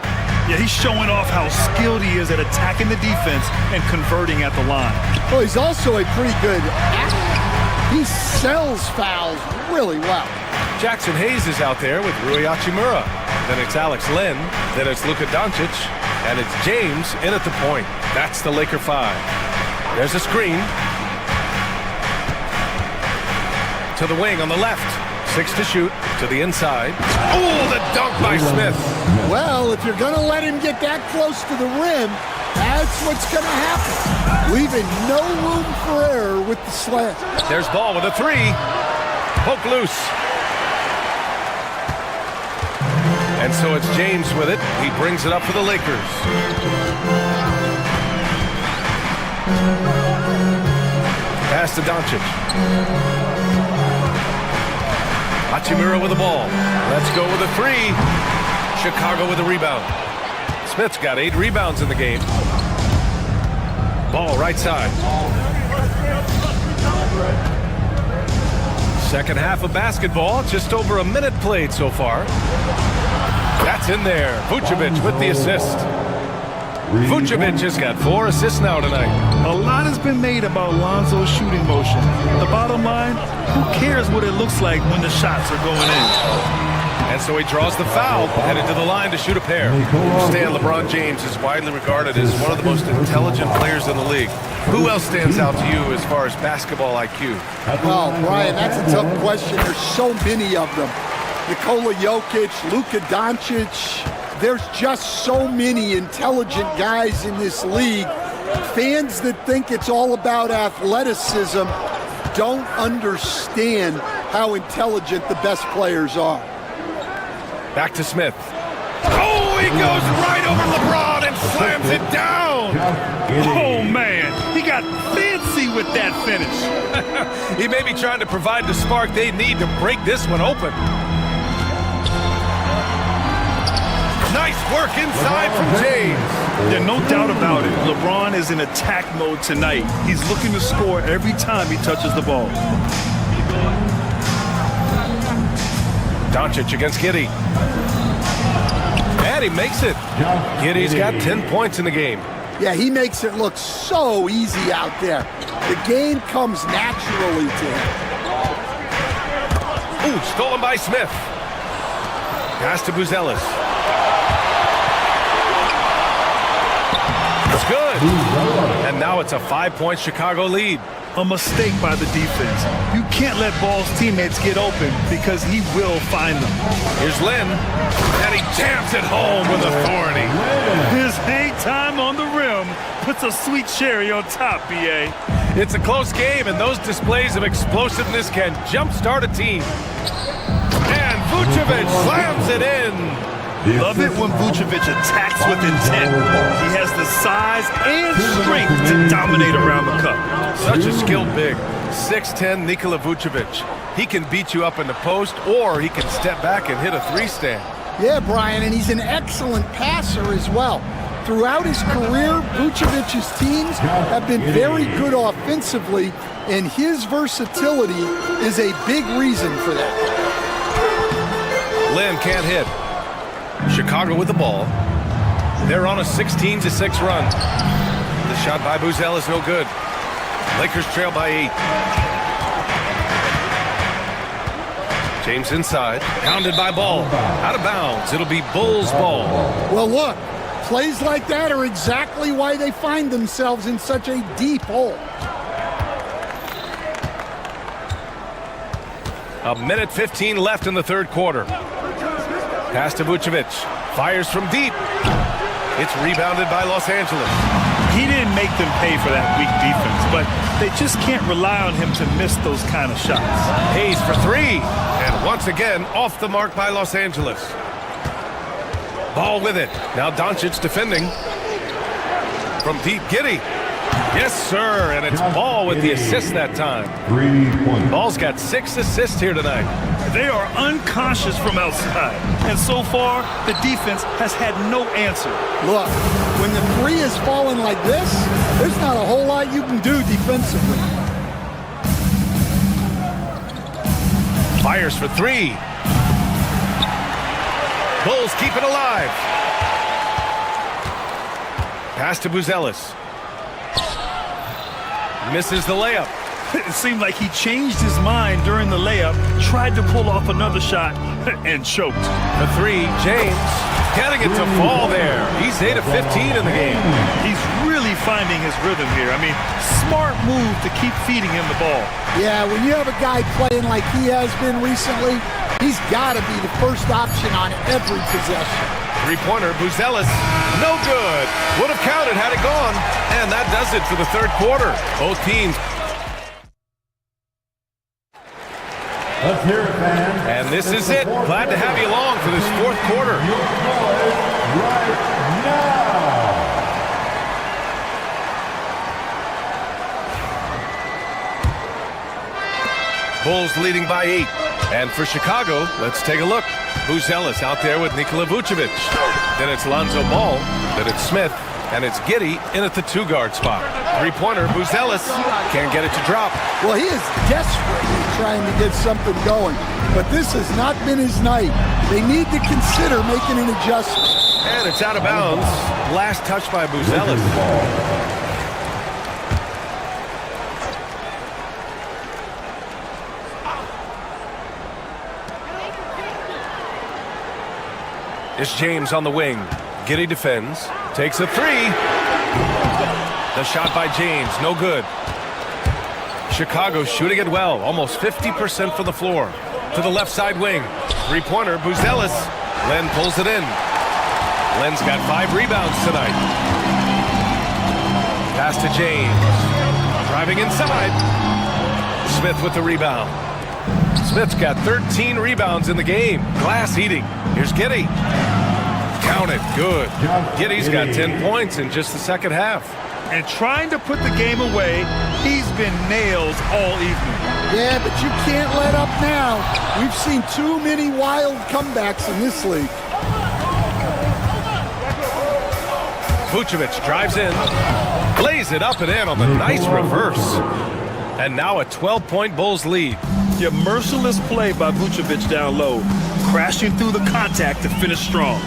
Yeah, he's showing off how skilled he is at attacking the defense and converting at the line. Well, he's also a pretty good athlete. He sells fouls really well. Jackson Hayes is out there with Rui Hachimura. Then it's Alex Len. Then it's Luka Doncic. And it's James in at the point. That's the Laker 5. There's a screen. To the wing on the left. 6 to shoot. To the inside. Oh, the dunk by Smith. Well, if you're going to let him get that close to the rim, that's what's going to happen. Leaving no room for error with the slam. There's Ball with a 3. Poke loose. And so it's James with it. He brings it up for the Lakers. Pass to Doncic. Hachimura with the ball. Let's go with a 3. Chicago with a rebound. Smith's got 8 rebounds in the game. Ball right side. Second half of basketball. Just over a minute played so far. That's in there. Vucevic with the assist. Vucevic has got 4 assists now tonight. A lot has been made about Lonzo's shooting motion. The bottom line, who cares what it looks like when the shots are going in? And so he draws the foul, headed to the line to shoot a pair. Stan, LeBron James is widely regarded as one of the most intelligent players in the league. Who else stands out to you as far as basketball IQ? Well, Brian, that's a tough question. There's so many of them. Nikola Jokic, Luka Doncic. There's just so many intelligent guys in this league. Fans that think it's all about athleticism don't understand how intelligent the best players are. Back to Smith. Oh, he goes right over LeBron and slams it down. Oh, man. He got fancy with that finish. He may be trying to provide the spark they need to break this one open. Nice work inside from James. Yeah, no doubt about it. LeBron is in attack mode tonight. He's looking to score every time he touches the ball. Doncic against Giddey. And he makes it. Giddey's got 10 points in the game. Yeah, he makes it look so easy out there. The game comes naturally to him. Ooh, stolen by Smith. Pass to Buzelis. It's good. And now it's a 5-point Chicago lead. A mistake by the defense. You can't let Ball's teammates get open because he will find them. Here's Lynn, and he jams it home with authority. His hang time on the rim puts a sweet cherry on top, B.A. It's a close game, and those displays of explosiveness can jumpstart a team. And Vucevic slams it in. Love it when Vucevic attacks with intent. He has the size and strength to dominate around the cup. Such a skilled big. 6'10" Nikola Vucevic. He can beat you up in the post, or he can step back and hit a three-stand. Yeah, Brian, and he's an excellent passer as well. Throughout his career, Vucevic's teams have been very good offensively, and his versatility is a big reason for that. Lynn can't hit. Chicago with the ball. They're on a 16-6 run. The shot by Buzel is no good. Lakers trail by 8. James inside. Pounded by Ball. Out of bounds. It'll be Bulls ball. Well, look, plays like that are exactly why they find themselves in such a deep hole. A minute 15 left in the third quarter. Pass to Vucevic. Fires from deep. It's rebounded by Los Angeles. He didn't make them pay for that weak defense, but they just can't rely on him to miss those kind of shots. Hayes for three. And once again, off the mark by Los Angeles. Ball with it. Now Doncic defending. From deep, Giddey. Yes, sir. And it's Ball with the assist that time. 3 points. Ball's got 6 assists here tonight. They are unconscious from outside, and so far, the defense has had no answer. Look, when the three is falling like this, there's not a whole lot you can do defensively. Fires for three. Bulls keep it alive. Pass to Buzelis. Misses the layup. It seemed like he changed his mind during the layup, tried to pull off another shot, and choked. The three, James, getting it to fall there. He's 8 of 15 in the game. He's really finding his rhythm here. I mean, smart move to keep feeding him the ball. Yeah, when you have a guy playing like he has been recently, he's got to be the first option on every possession. Three-pointer, Buzelis, no good. Would have counted had it gone. And that does it for the third quarter. Both teams. Let's hear it, fans. And this is it. Glad to have you along for this fourth quarter. Your scores right now. Bulls leading by 8. And for Chicago, let's take a look. Buzelis out there with Nikola Vucevic. Then it's Lonzo Ball. Then it's Smith. And it's Giddey in at the 2-guard spot. Three-pointer, Buzelis can't get it to drop. Well, he is desperately trying to get something going, but this has not been his night. They need to consider making an adjustment. And it's out of bounds. Last touch by Buzelis. It's James on the wing. Giddey defends. Takes a three. The shot by James, no good. Chicago shooting it well, almost 50% from the floor. To the left side wing. Three-pointer, Buzelis. Len pulls it in. Len's got 5 rebounds tonight. Pass to James. Driving inside. Smith with the rebound. Smith's got 13 rebounds in the game. Glass eating. Here's Giddey. Counted. Good. Giddey's got 10 points in just the second half. And trying to put the game away, he's been nails all evening. Yeah, but you can't let up now. We've seen too many wild comebacks in this league. Vucevic drives in, lays it up and in on the nice reverse. And now a 12-point Bulls lead. Your merciless play by Vucevic down low, crashing through the contact to finish strong.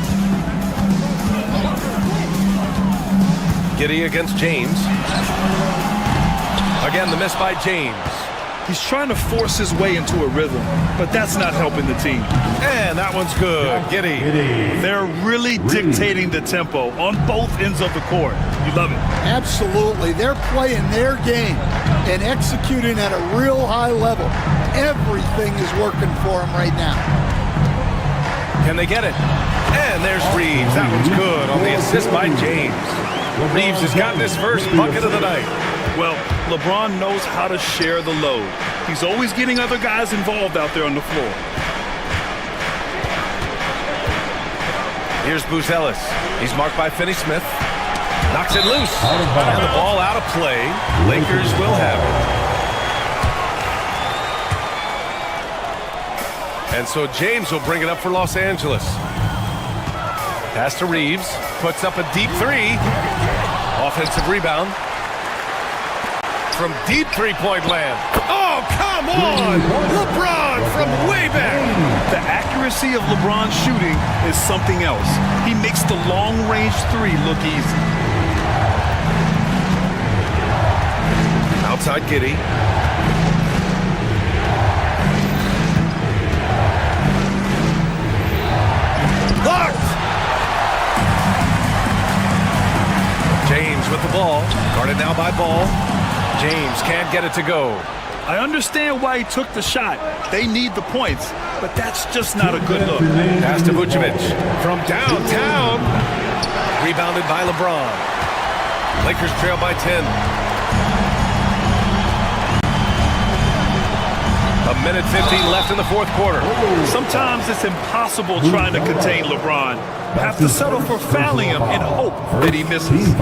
Giddey against James. Again, the miss by James. He's trying to force his way into a rhythm, but that's not helping the team. And that one's good. Giddey. They're really dictating the tempo on both ends of the court. You love it. Absolutely. They're playing their game and executing at a real high level. Everything is working for them right now. Can they get it? And there's Reeves. That one's good on the assist by James. Reeves has gotten his first bucket of the night. Well, LeBron knows how to share the load. He's always getting other guys involved out there on the floor. Here's Buzelis. He's marked by Finney-Smith. Knocks it loose. And the ball out of play. Lakers will have it. And so James will bring it up for Los Angeles. Pass to Reeves. Puts up a deep three. Offensive rebound. From deep three-point land. Oh, come on! LeBron from way back. The accuracy of LeBron's shooting is something else. He makes the long-range three look easy. Outside Giddey. Blocked! James with the ball. Guarded now by Ball. James can't get it to go. I understand why he took the shot. They need the points, but that's just not a good look. Pass to Vucevic from downtown. Rebounded by LeBron. Lakers trail by 10. A minute 15 left in the fourth quarter. Sometimes it's impossible trying to contain LeBron. Have to settle for fouling him in hope that he misses.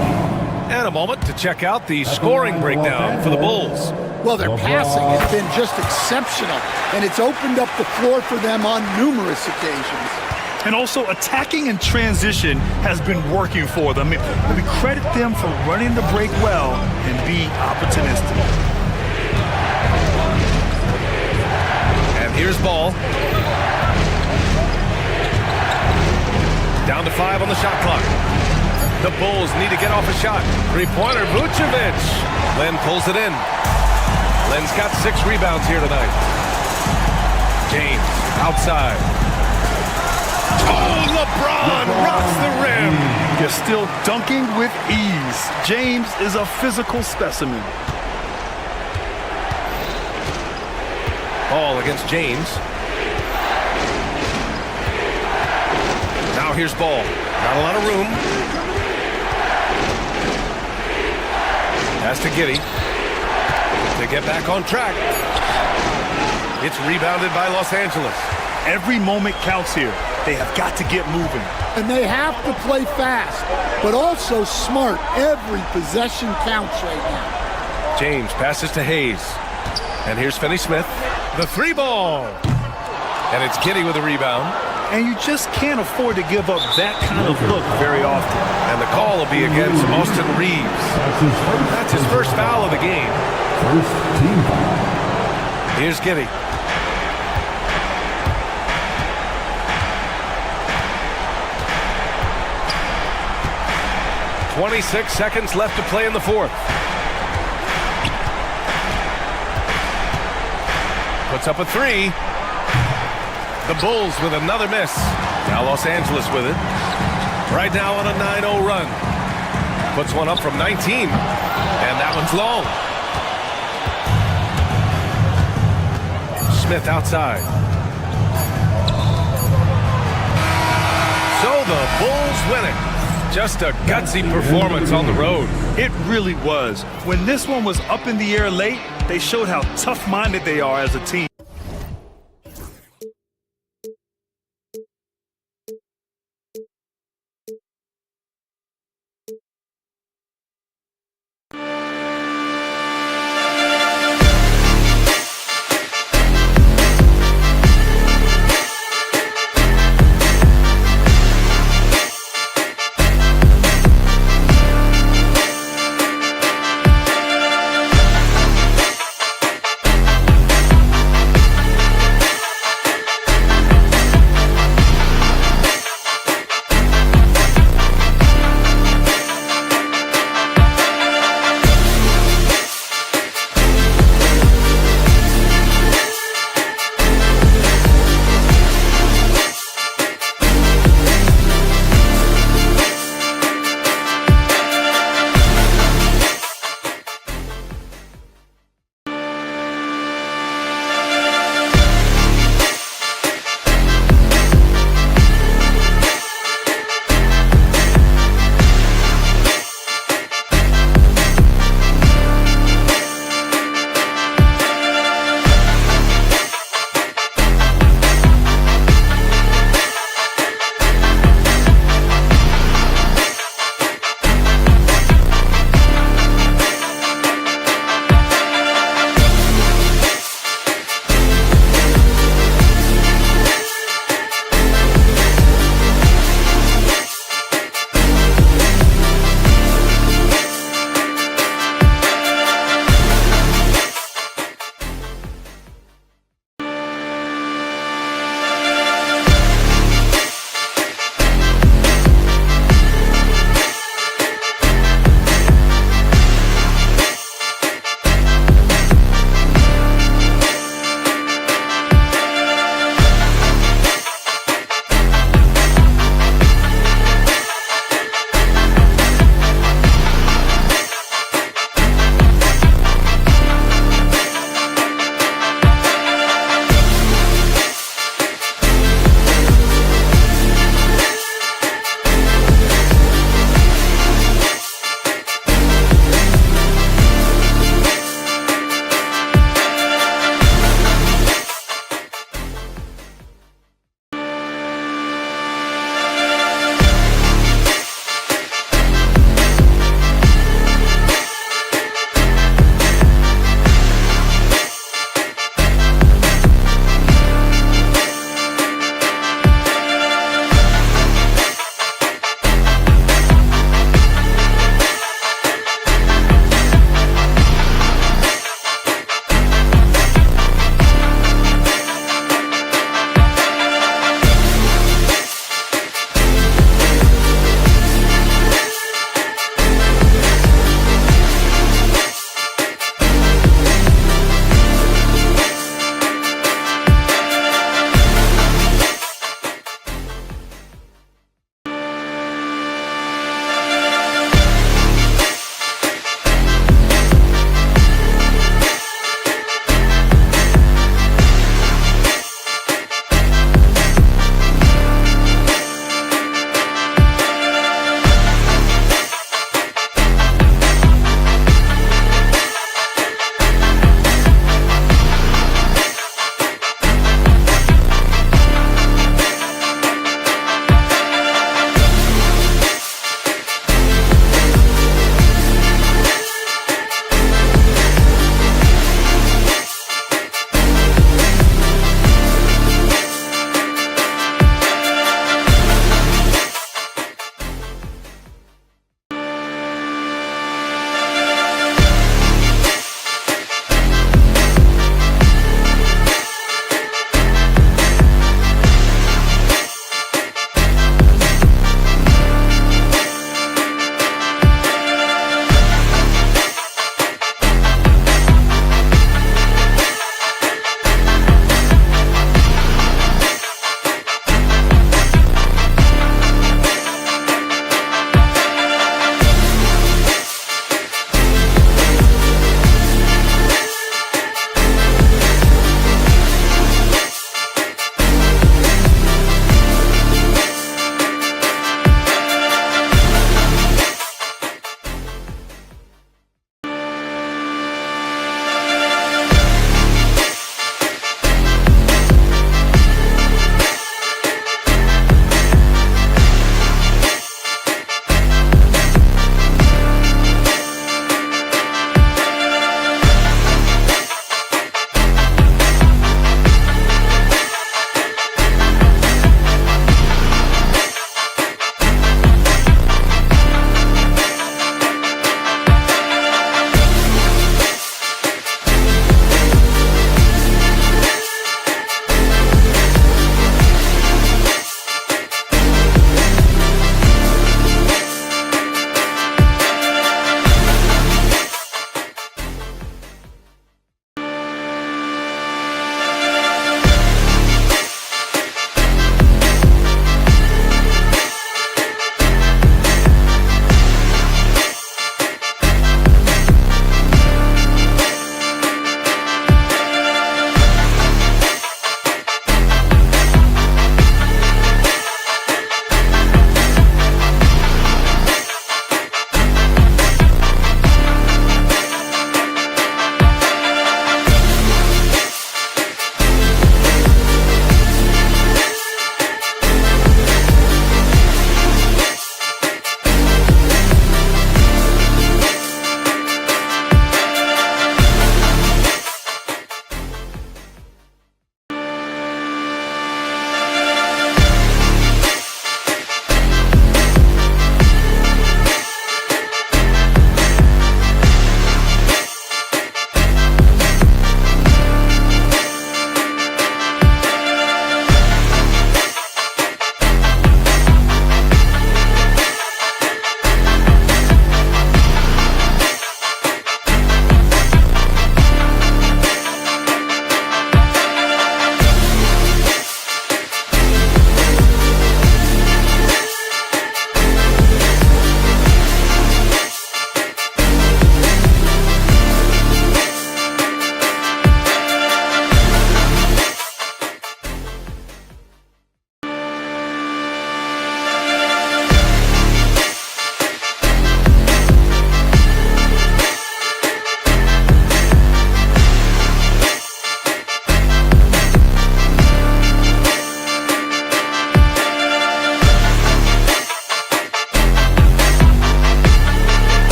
And a moment to check out the scoring breakdown for the Bulls. Well, their passing has been just exceptional, and it's opened up the floor for them on numerous occasions. And also, attacking in transition has been working for them. We credit them for running the break well and being opportunistic. And here's Ball. Down to 5 on the shot clock. The Bulls need to get off a shot. Three-pointer, Vucevic. Len pulls it in. Len's got 6 rebounds here tonight. James, outside. Oh, LeBron rocks the rim. You're still dunking with ease. James is a physical specimen. Ball against James. Now here's Ball. Not a lot of room. Pass to Giddey to get back on track. It's rebounded by Los Angeles. Every moment counts here. They have got to get moving. And they have to play fast, but also smart. Every possession counts right now. James passes to Hayes. And here's Finney-Smith. The 3-ball. And it's Giddey with a rebound. And you just can't afford to give up that kind of look very often. And the call will be against Austin Reeves. That's his first foul of the game. First team foul. Here's Giddey. .26 seconds left to play in the fourth. Puts up a 3. The Bulls with another miss. Now Los Angeles with it. Right now on a 9-0 run. Puts one up from 19. And that one's long. Smith outside. So the Bulls win it. Just a gutsy performance on the road. It really was. When this one was up in the air late, they showed how tough-minded they are as a team.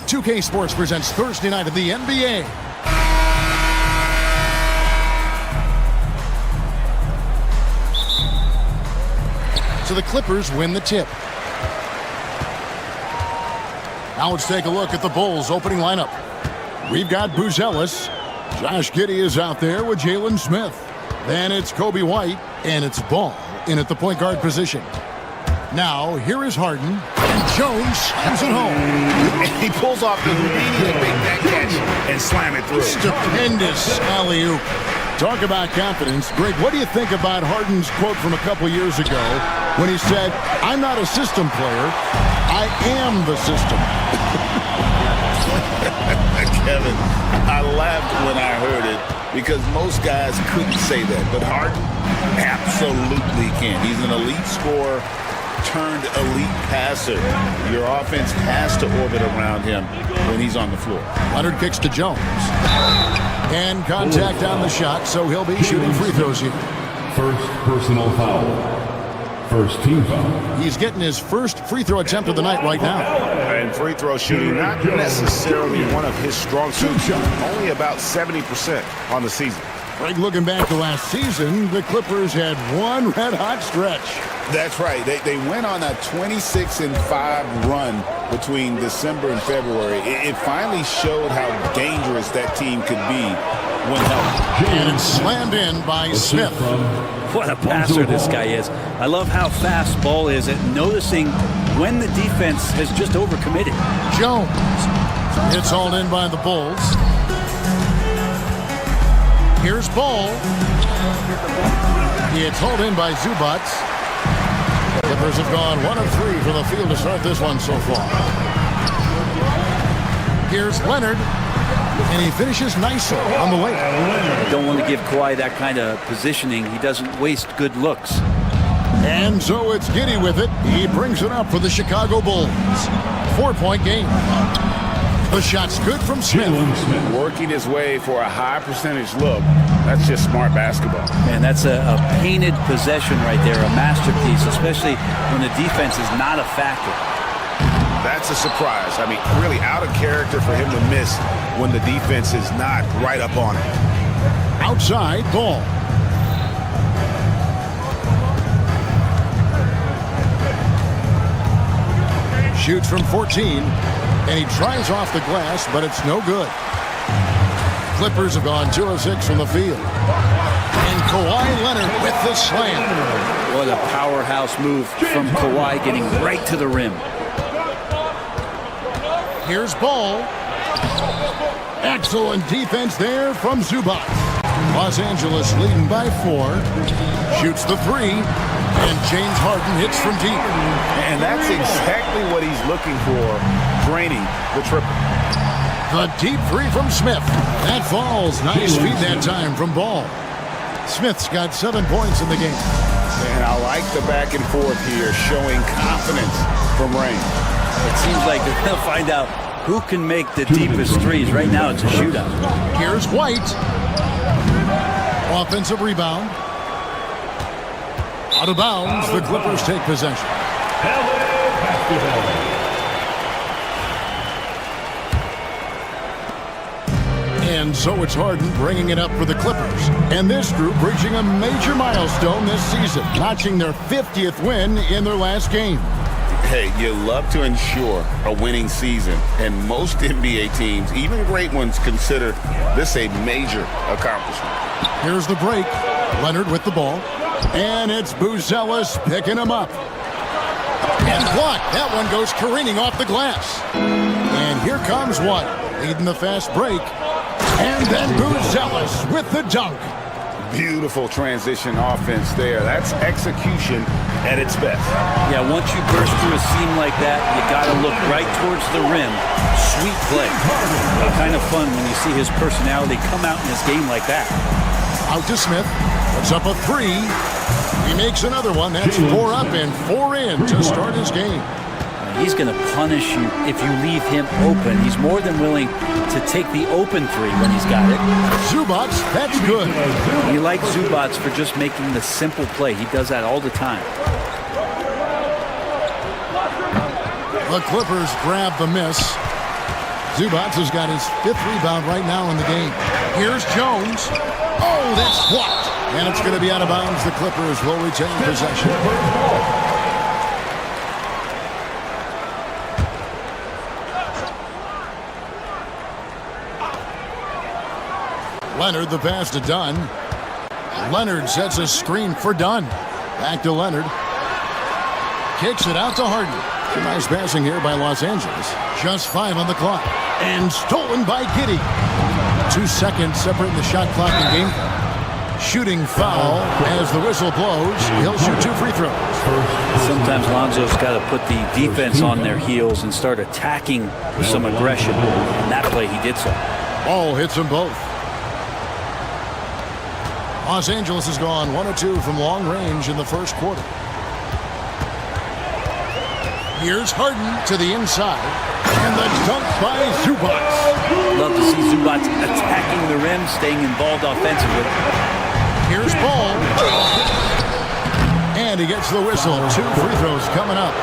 2K Sports presents Thursday night of the NBA. So the Clippers win the tip. Now let's take a look at the Bulls' opening lineup. We've got Buzelis. Josh Giddey is out there with Jalen Smith. Then it's Kobe White, and it's Ball in at the point guard position. Now, here is Harden, and Jones slams it home. He pulls off the immediate make that catch and slam it through. Stupendous alley-oop. Talk about confidence. Greg, what do you think about Harden's quote from a couple years ago when he said, "I'm not a system player, I am the system"? Kevin, I laughed when I heard it because most guys couldn't say that, but Harden absolutely can. He's an elite scorer turned elite passer. Your offense has to orbit around him when he's on the floor. Leonard kicks to Jones. And contact on the shot, so he'll be shooting free throws here. First personal foul. First team foul. He's getting his first free throw attempt of the night right now. And free throw shooting, not necessarily one of his strong suits. Only about 70% on the season. Greg, looking back to last season, the Clippers had one red-hot stretch. That's right. They went on a 26-5 run between December and February. It finally showed how dangerous that team could be when healthy. And it's slammed in by Smith. What a passer this guy is. I love how fast Ball is at noticing when the defense has just overcommitted. Jones. It's hauled in by the Bulls. Here's Ball. It's hauled in by Zubats. Clippers have gone 1 of 3 from the field to start this one so far. Here's Leonard. And he finishes nicer on the way. Don't want to give Kawhi that kind of positioning. He doesn't waste good looks. And so it's Giddey with it. He brings it up for the Chicago Bulls. 4-point game. The shot's good from Smith. Working his way for a high percentage look. That's just smart basketball. And that's a painted possession right there, a masterpiece, especially when the defense is not a factor. That's a surprise. I mean, really out of character for him to miss when the defense is not right up on it. Outside, Ball. Shoots from 14, and he tries off the glass, but it's no good. Clippers have gone 2 of 6 from the field. And Kawhi Leonard with the slam. What a powerhouse move from Kawhi, getting right to the rim. Here's Ball. Excellent defense there from Zubac. Los Angeles leading by 4. Shoots the 3. And James Harden hits from deep. And that's exactly what he's looking for, draining the triple. The deep 3 from Smith. That falls. Nice feed that time from Ball. Smith's got 7 points in the game. And I like the back and forth here, showing confidence from Rain. It seems like they're going to find out who can make the deepest threes. Right now, it's a shootout. Here's White. Offensive rebound. Out of bounds, the Clippers take possession. And so it's Harden bringing it up for the Clippers. And this group reaching a major milestone this season, notching their 50th win in their last game. Hey, you love to ensure a winning season, and most NBA teams, even great ones, consider this a major accomplishment. Here's the break. Leonard with the ball. And it's Buzelis picking him up. And blocked. That one goes careening off the glass. And here comes White, leading the fast break. And then Buzelis with the dunk. Beautiful transition offense there. That's execution at its best. Yeah, once you burst through a seam like that, you got to look right towards the rim. Sweet play. Kind of fun when you see his personality come out in this game like that. Out to Smith. Puts up a 3. He makes another one. That's 4 up and 4 in to start his game. He's going to punish you if you leave him open. He's more than willing to take the open 3 when he's got it. Zubats, that's good. You like Zubats for just making the simple play. He does that all the time. The Clippers grab the miss. Zubats has got his 5th rebound right now in the game. Here's Jones. Oh, that's blocked. And it's going to be out of bounds. The Clippers will retain possession. Leonard, the pass to Dunn. Leonard sets a screen for Dunn. Back to Leonard. Kicks it out to Harden. Some nice passing here by Los Angeles. Just 5 on the clock. And stolen by Giddey. 2 seconds separating the shot clock and game clock. Shooting foul as the whistle blows. He'll shoot 2 free throws. Sometimes Lonzo's got to put the defense on their heels and start attacking with some aggression. And that play, he did so. Ball hits them both. Los Angeles has gone 1 of 2 from long range in the first quarter. Here's Harden to the inside. And the dunk by Zubats. Love to see Zubats attacking the rim, staying involved offensively. Here's Ball. And he gets the whistle. 2 free throws coming up.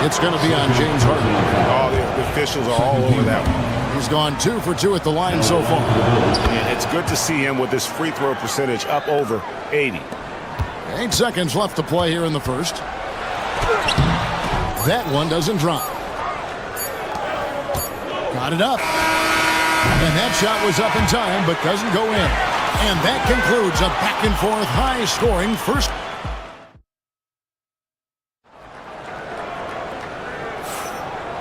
It's going to be on James Harden. Oh, the officials are all over that one. He's gone 2 for 2 at the line so far. And it's good to see him with his free throw percentage up over 80. 8 seconds left to play here in the first. That one doesn't drop. Got it up. And that shot was up in time, but doesn't go in. And that concludes a back-and-forth, high-scoring first.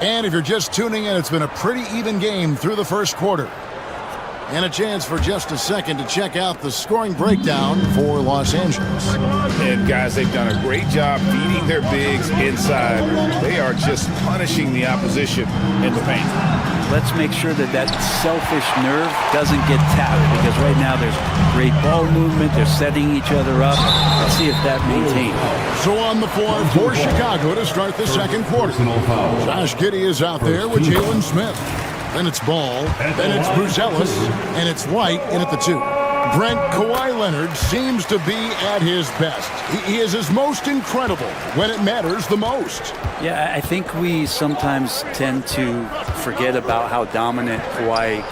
And if you're just tuning in, it's been a pretty even game through the first quarter. And a chance for just a second to check out the scoring breakdown for Los Angeles. And guys, they've done a great job feeding their bigs inside. They are just punishing the opposition in the paint. Let's make sure that that selfish nerve doesn't get tapped, because right now there's great ball movement. They're setting each other up. Let's see if that maintains. So on the floor for Chicago to start the second quarter. Josh Giddey is out there with Jalen Smith. Then it's Ball, then it's Buzelis, and it's White in at the 2. Brent, Kawhi Leonard seems to be at his best. He is his most incredible when it matters the most. Yeah, I think we sometimes tend to forget about how dominant Kawhi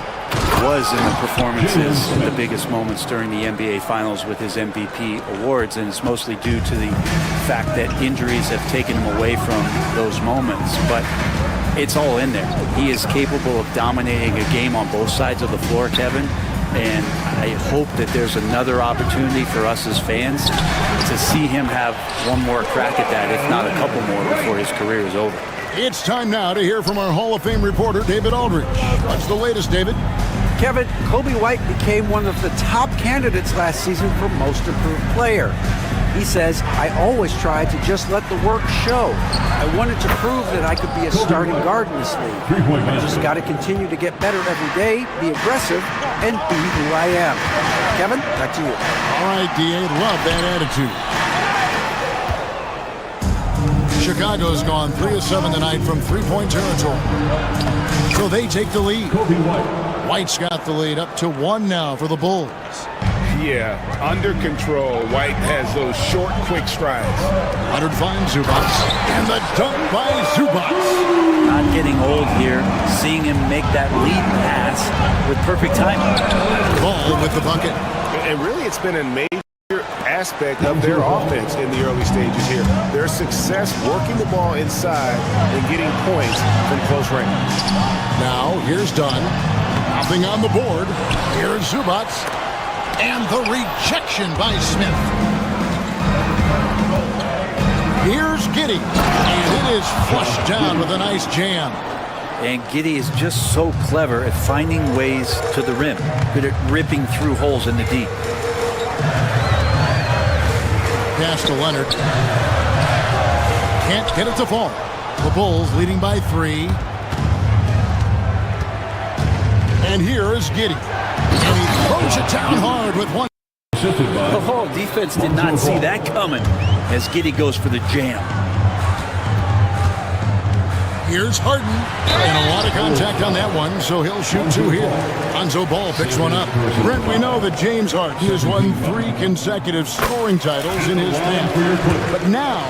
was in the performances in the biggest moments during the NBA Finals with his MVP awards, and it's mostly due to the fact that injuries have taken him away from those moments. But it's all in there. He is capable of dominating a game on both sides of the floor, Kevin. And I hope that there's another opportunity for us as fans to see him have one more crack at that, if not a couple more, before his career is over. It's time now to hear from our Hall of Fame reporter, David Aldridge. What's the latest, David? Kevin, Kobe White became one of the top candidates last season for Most Improved Player. He says, I always tried to just let the work show. I wanted to prove that I could be a starting guard in this league. I just got to continue to get better every day, be aggressive, and be who I am. Kevin, back to you. All right, D.A., love that attitude. Chicago's gone 3 of 7 tonight from three-point territory. So they take the lead. White's got the lead up to 1 now for the Bulls. Yeah, under control. White has those short, quick strides. Leonard finds Zubats, and the dunk by Zubats. Not getting old here, seeing him make that lead pass with perfect timing. Ball with the bucket. And really, it's been a major aspect of their offense in the early stages here. Their success working the ball inside and getting points from close range. Now, here's Dunn. Nothing on the board. Here's Zubats. And the rejection by Smith. Here's Giddey. And it is flushed down with a nice jam. And Giddey is just so clever at finding ways to the rim. Good at ripping through holes in the D. Pass to Leonard. Can't get it to fall. The Bulls leading by 3. And here is Giddey. And he throws it down hard with one. Oh, defense did not see that coming as Giddey goes for the jam. Here's Harden. And a lot of contact on that one, so he'll shoot 2 here. Lonzo Ball picks one up. Brent, we know that James Harden has won 3 consecutive scoring titles in his family. But now,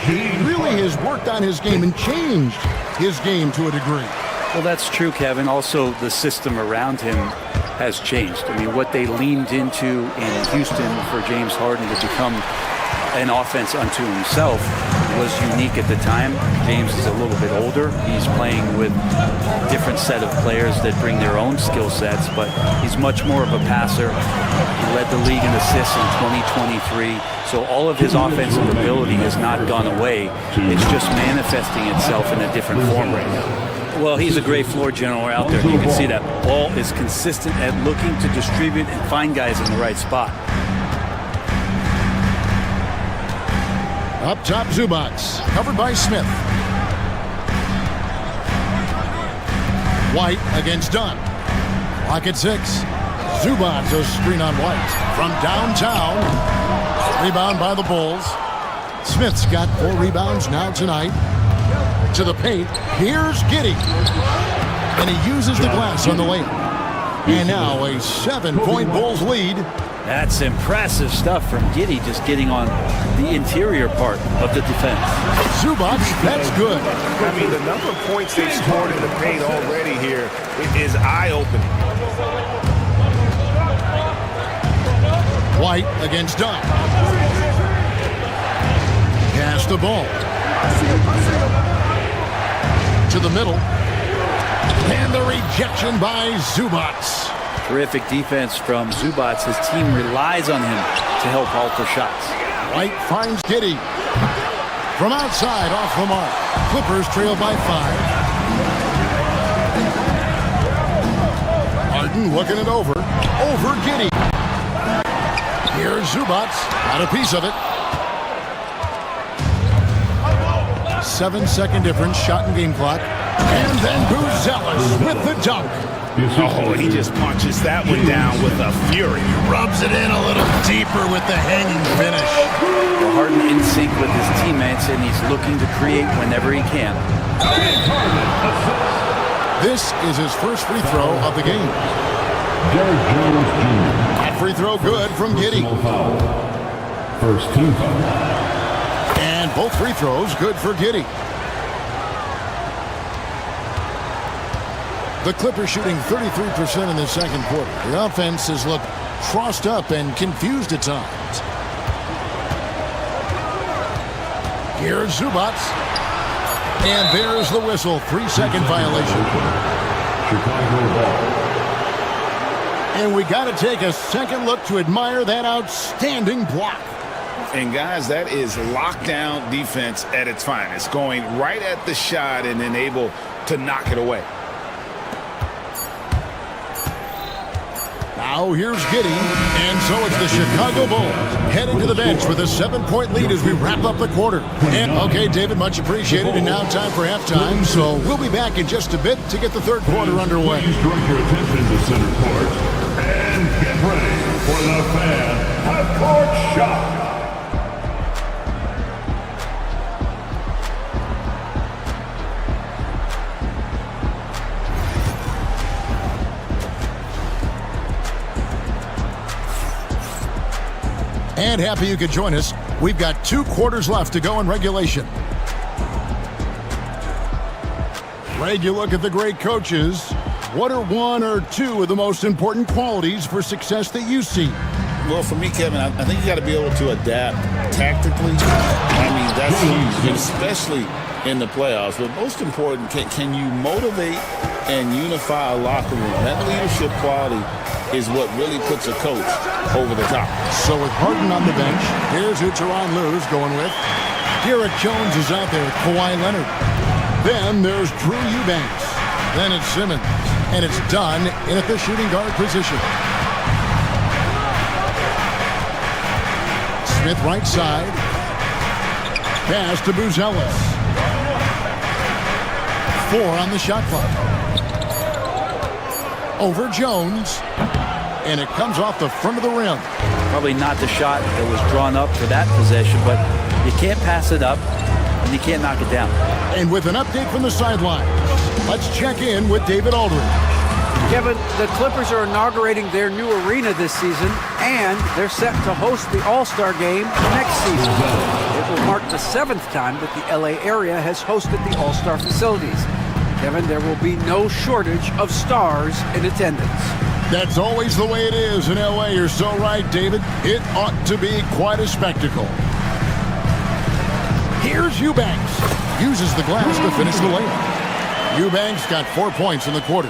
he really has worked on his game and changed his game to a degree. Well, that's true, Kevin. Also, the system around him has changed. I mean, what they leaned into in Houston for James Harden to become an offense unto himself was unique at the time. James is a little bit older. He's playing with a different set of players that bring their own skill sets, but he's much more of a passer. He led the league in assists in 2023. So all of his offensive ability has not gone away. It's just manifesting itself in a different form right now. Well, he's a great floor general out there. You can see that Ball is consistent at looking to distribute and find guys in the right spot. Up top, Zubac, covered by Smith. White against Dunn. Clock at 6. Zubac, a screen on White. From downtown, rebound by the Bulls. Smith's got 4 rebounds now tonight. To the paint, here's Giddey. And he uses the glass on the layup. And now a 7-point Bulls lead. That's impressive stuff from Giddey, just getting on the interior part of the defense. Zubac, that's good. I mean, the number of points they've scored in the paint already here is eye-opening. White against Dunn. Pass the ball. To the middle. And the rejection by Zubac. Terrific defense from Zubac. His team relies on him to help alter shots. White finds Giddey. From outside, off the mark. Clippers trail by 5. Harden looking it over. Over Giddey. Here's Zubac. Got a piece of it. 7-second difference, shot and game clock. And then Buzelis with the dunk. Oh, he just punches that one down with a fury. Rubs it in a little deeper with the hanging finish. Well, Harden in sync with his teammates, and he's looking to create whenever he can. This is his first free throw of the game. That free throw good from Giddey. First team foul. And both free throws good for Giddey. The Clippers shooting 33% in the second quarter. The offense has looked crossed up and confused at times. Here's Zubac. And there's the whistle. 3-second violation. Chicago ball. And we got to take a second look to admire that outstanding block. And guys, that is lockdown defense at its finest. Going right at the shot and then able to knock it away. Now here's Giddey, and so it's the Chicago Bulls heading to the bench with a 7-point lead as we wrap up the quarter. And okay, David, much appreciated, and now time for halftime, so we'll be back in just a bit to get the third quarter underway. Please direct your attention to center court and get ready for the fan half-court shot. And happy you could join us. We've got 2 quarters left to go in regulation. Greg, you look at the great coaches. What are 1 or 2 of the most important qualities for success that you see? Well, for me, Kevin, I think you got to be able to adapt tactically. I mean, that's huge, especially in the playoffs. But most important, can you motivate and unify a locker room? That leadership quality is what really puts a coach over the top. So with Harden on the bench, here's who Tyronn Lue's going with. Derek Jones is out there with Kawhi Leonard. Then there's Drew Eubanks. Then it's Simmons. And it's Dunn in at the shooting guard position. Smith right side. Pass to Buzelis. 4 on the shot clock. Over Jones. And it comes off the front of the rim. Probably not the shot that was drawn up for that possession, but you can't pass it up and you can't knock it down. And with an update from the sideline, let's check in with David Aldridge. Kevin, the Clippers are inaugurating their new arena this season, and they're set to host the All-Star Game next season. It will mark the 7th time that the LA area has hosted the All-Star facilities. Kevin, there will be no shortage of stars in attendance. That's always the way it is in LA. You're so right, David. It ought to be quite a spectacle. Here's Eubanks. Uses the glass to finish the layup. Eubanks got 4 points in the quarter.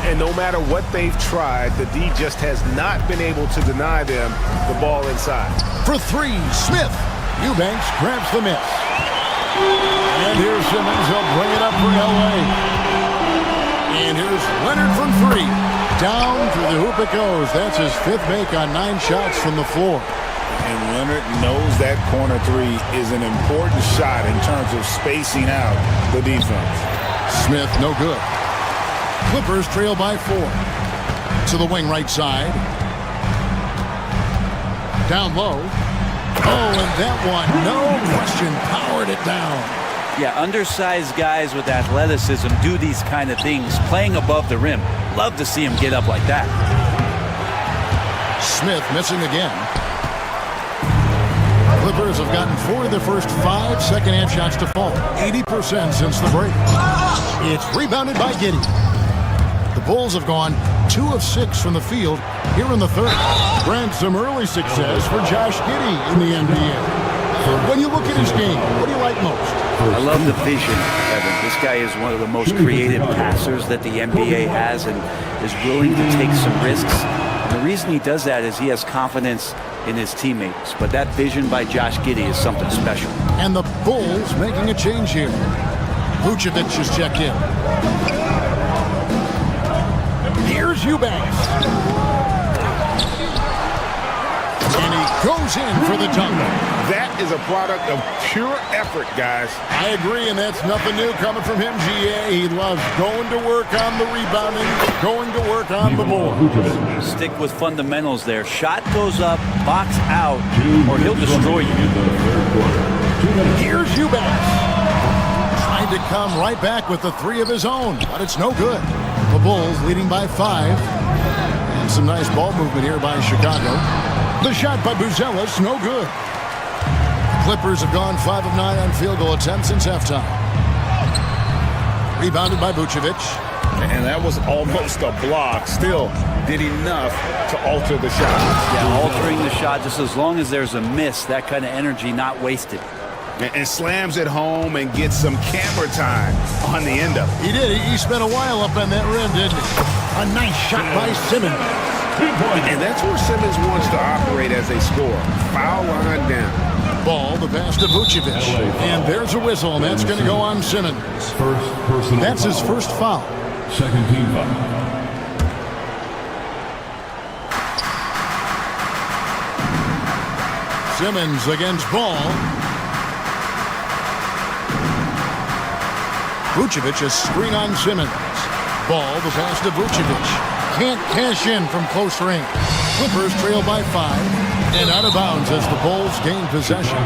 And no matter what they've tried, the D just has not been able to deny them the ball inside. For three, Smith. Eubanks grabs the miss. And here's Simmons. He'll bring it up for LA. And here's Leonard from three. Down through the hoop it goes. That's his fifth make on 9 shots from the floor. And Leonard knows that corner three is an important shot in terms of spacing out the defense. Smith, no good. Clippers trail by 4. To the wing right side. Down low. Oh, and that one, no question, powered it down. Yeah, undersized guys with athleticism do these kind of things, playing above the rim. Love to see him get up like that. Smith missing again. Clippers have gotten 4 of their first 5 second-half shots to fall. 80% since the break. It's rebounded by Giddey. The Bulls have gone 2 of 6 from the field here in the third. Grant, some early success for Josh Giddey in the NBA. When you look at his game, what do you like most? I love the vision, Evan. This guy is one of the most creative passers that the NBA has and is willing to take some risks. And the reason he does that is he has confidence in his teammates. But that vision by Josh Giddey is something special. And the Bulls making a change here. Vucevic has checked in. Here's Eubanks. And he goes in for the dunk. That is a product of pure effort, guys. I agree, and that's nothing new coming from him, GA. He loves going to work on the rebounding, going to work on the board. Stick with fundamentals there. Shot goes up, box out, or he'll destroy you. Here's Eubanks. Trying to come right back with the 3 of his own, but it's no good. The Bulls leading by 5. And some nice ball movement here by Chicago. The shot by Buzelis, no good. Clippers have gone 5 of 9 on field goal attempts since halftime. Rebounded by Vucevic. And that was almost a block. Still did enough to alter the shot. Yeah, altering the shot just as long as there's a miss, that kind of energy not wasted. And slams it home and gets some camera time on the end of it. He did. He spent a while up on that rim, didn't he? A nice shot by Simmons. And that's where Simmons wants to operate as a scorer. Foul line down. Ball, the pass to Vucevic. And there's a whistle, and that's going to go on Simmons. That's his first foul. Second team foul. Simmons against Ball. Vucevic, a screen on Simmons. Ball, the pass to Vucevic. Can't cash in from close range. Clippers trail by 5 and out of bounds as the Bulls gain possession.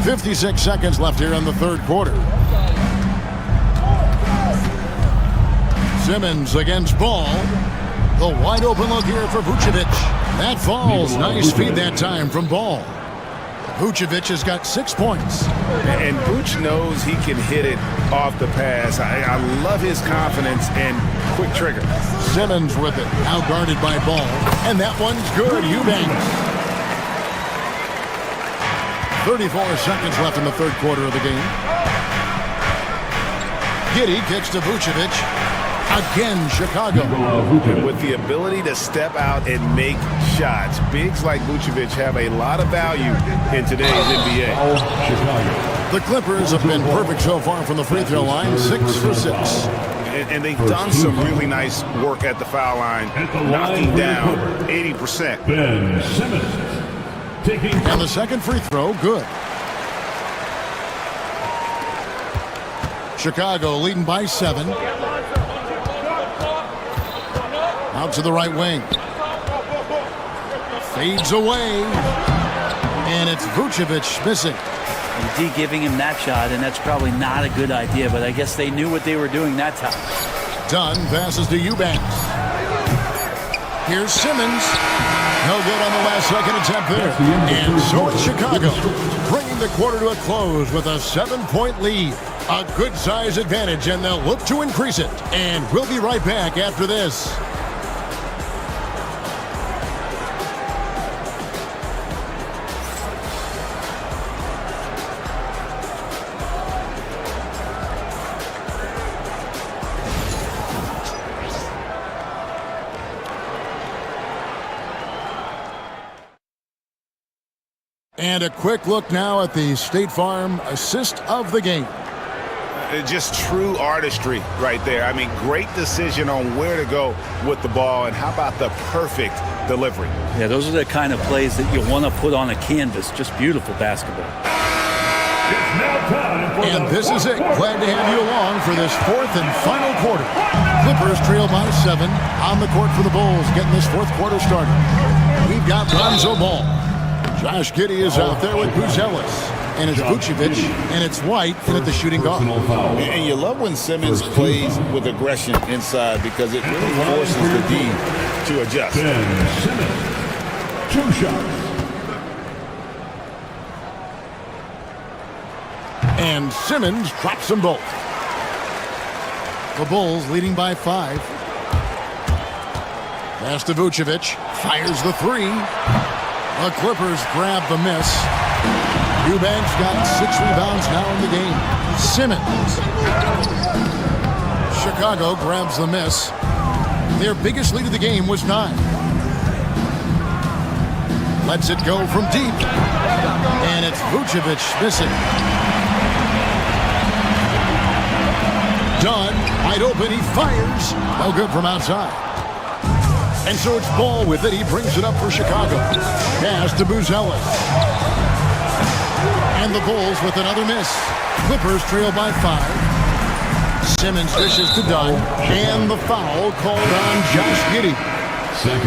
56 seconds left here in the third quarter. Simmons against Ball. The wide open look here for Vucevic. That falls. Nice feed that time from Ball. Vucevic has got 6 points. And Vuce knows he can hit it off the pass. I love his confidence and quick trigger. Simmons with it. Now guarded by Ball. And that one's good. Eubanks. 34 seconds left in the third quarter of the game. Giddey kicks to Vucevic. Again, Chicago. With the ability to step out and make shots, bigs like Vucevic have a lot of value in today's NBA. The Clippers have been perfect so far from the free throw line, 6 for 6. And they've done some really nice work at the foul line, knocking down 80%. Ben Simmons. And the second free throw, good. Chicago leading by 7. Out to the right wing. Fades away. And it's Vucevic missing. And D giving him that shot, and that's probably not a good idea, but I guess they knew what they were doing that time. Dunn passes to Eubanks. Here's Simmons. No good on the last second attempt there. And so it's Chicago, bringing the quarter to a close with a 7-point lead. A good size advantage, and they'll look to increase it. And we'll be right back after this. And a quick look now at the State Farm assist of the game. Just true artistry right there. I mean, great decision on where to go with the ball, and how about the perfect delivery? Yeah, those are the kind of plays that you want to put on a canvas. Just beautiful basketball. And this is it. Glad to have you along for this fourth and final quarter. Clippers trail by 7 on the court for the Bulls, getting this fourth quarter started. We've got Lonzo Ball. Josh Giddey is out there with Buzelis. And it's Vucevic, and it's White in at the shooting guard. And you love when Simmons plays with aggression inside, because it really forces the D to adjust. Ben Simmons, 2 shots. And Simmons drops them both. The Bulls leading by 5. Pass to Vucevic. Fires the 3. The Clippers grab the miss. Eubanks got 6 rebounds now in the game. Simmons. Chicago grabs the miss. Their biggest lead of the game was 9. Lets it go from deep. And it's Vucevic missing. Dunn, wide open, he fires. No good from outside. And so it's Ball with it. He brings it up for Chicago. Pass to Buzelis. And the Bulls with another miss. Clippers trail by 5. Simmons dishes to Dunn. And the foul called on Josh Giddey.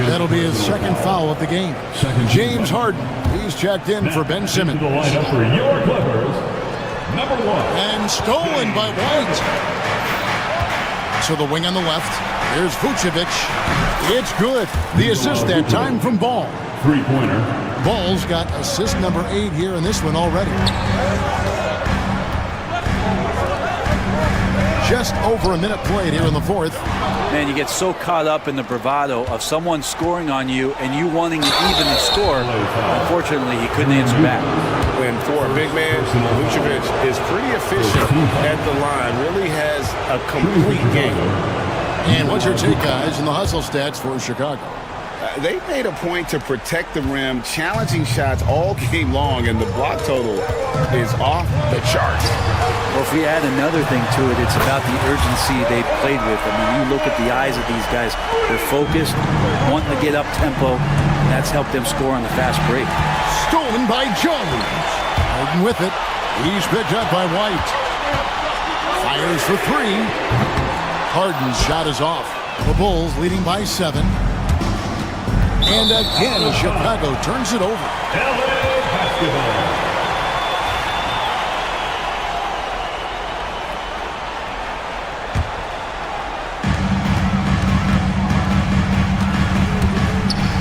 That'll be his second foul of the game. James Harden, he's checked in for Ben Simmons. The lineup for your Clippers, number 1. And stolen by White. So the wing on the left. There's Vucevic. It's good. The assist that time from Ball. 3-pointer. Ball's got assist number 8 here in this one already. Just over a minute played here in the fourth. Man, you get so caught up in the bravado of someone scoring on you and you wanting to even the score. Unfortunately, he couldn't answer back. And for a big man, Vucevic is pretty efficient at the line. Really has a complete game. And what's your take, guys, in the hustle stats for Chicago? They made a point to protect the rim, challenging shots all game long, and the block total is off the charts. Well, if we add another thing to it, it's about the urgency they played with. I mean, you look at the eyes of these guys. They're focused, wanting to get up tempo, and that's helped them score on the fast break. Stolen by Jones. Harden with it. He's picked up by White. Fires for 3. Harden's shot is off. The Bulls leading by 7. And again, Chicago turns it over. LA basketball.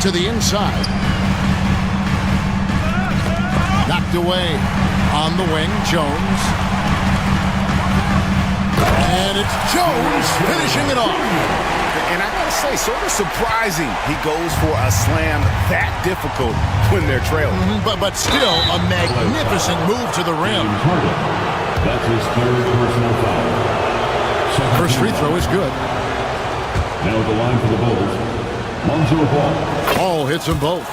To the inside. Knocked away on the wing, Jones. And it's Jones finishing it off. And I gotta say, sort of surprising he goes for a slam that difficult when they're trailing. But still a magnificent move to the rim. That's his 3rd personal foul. First free throw is good. Now at the line for the Bulls, Lonzo Ball. Ball hits them both.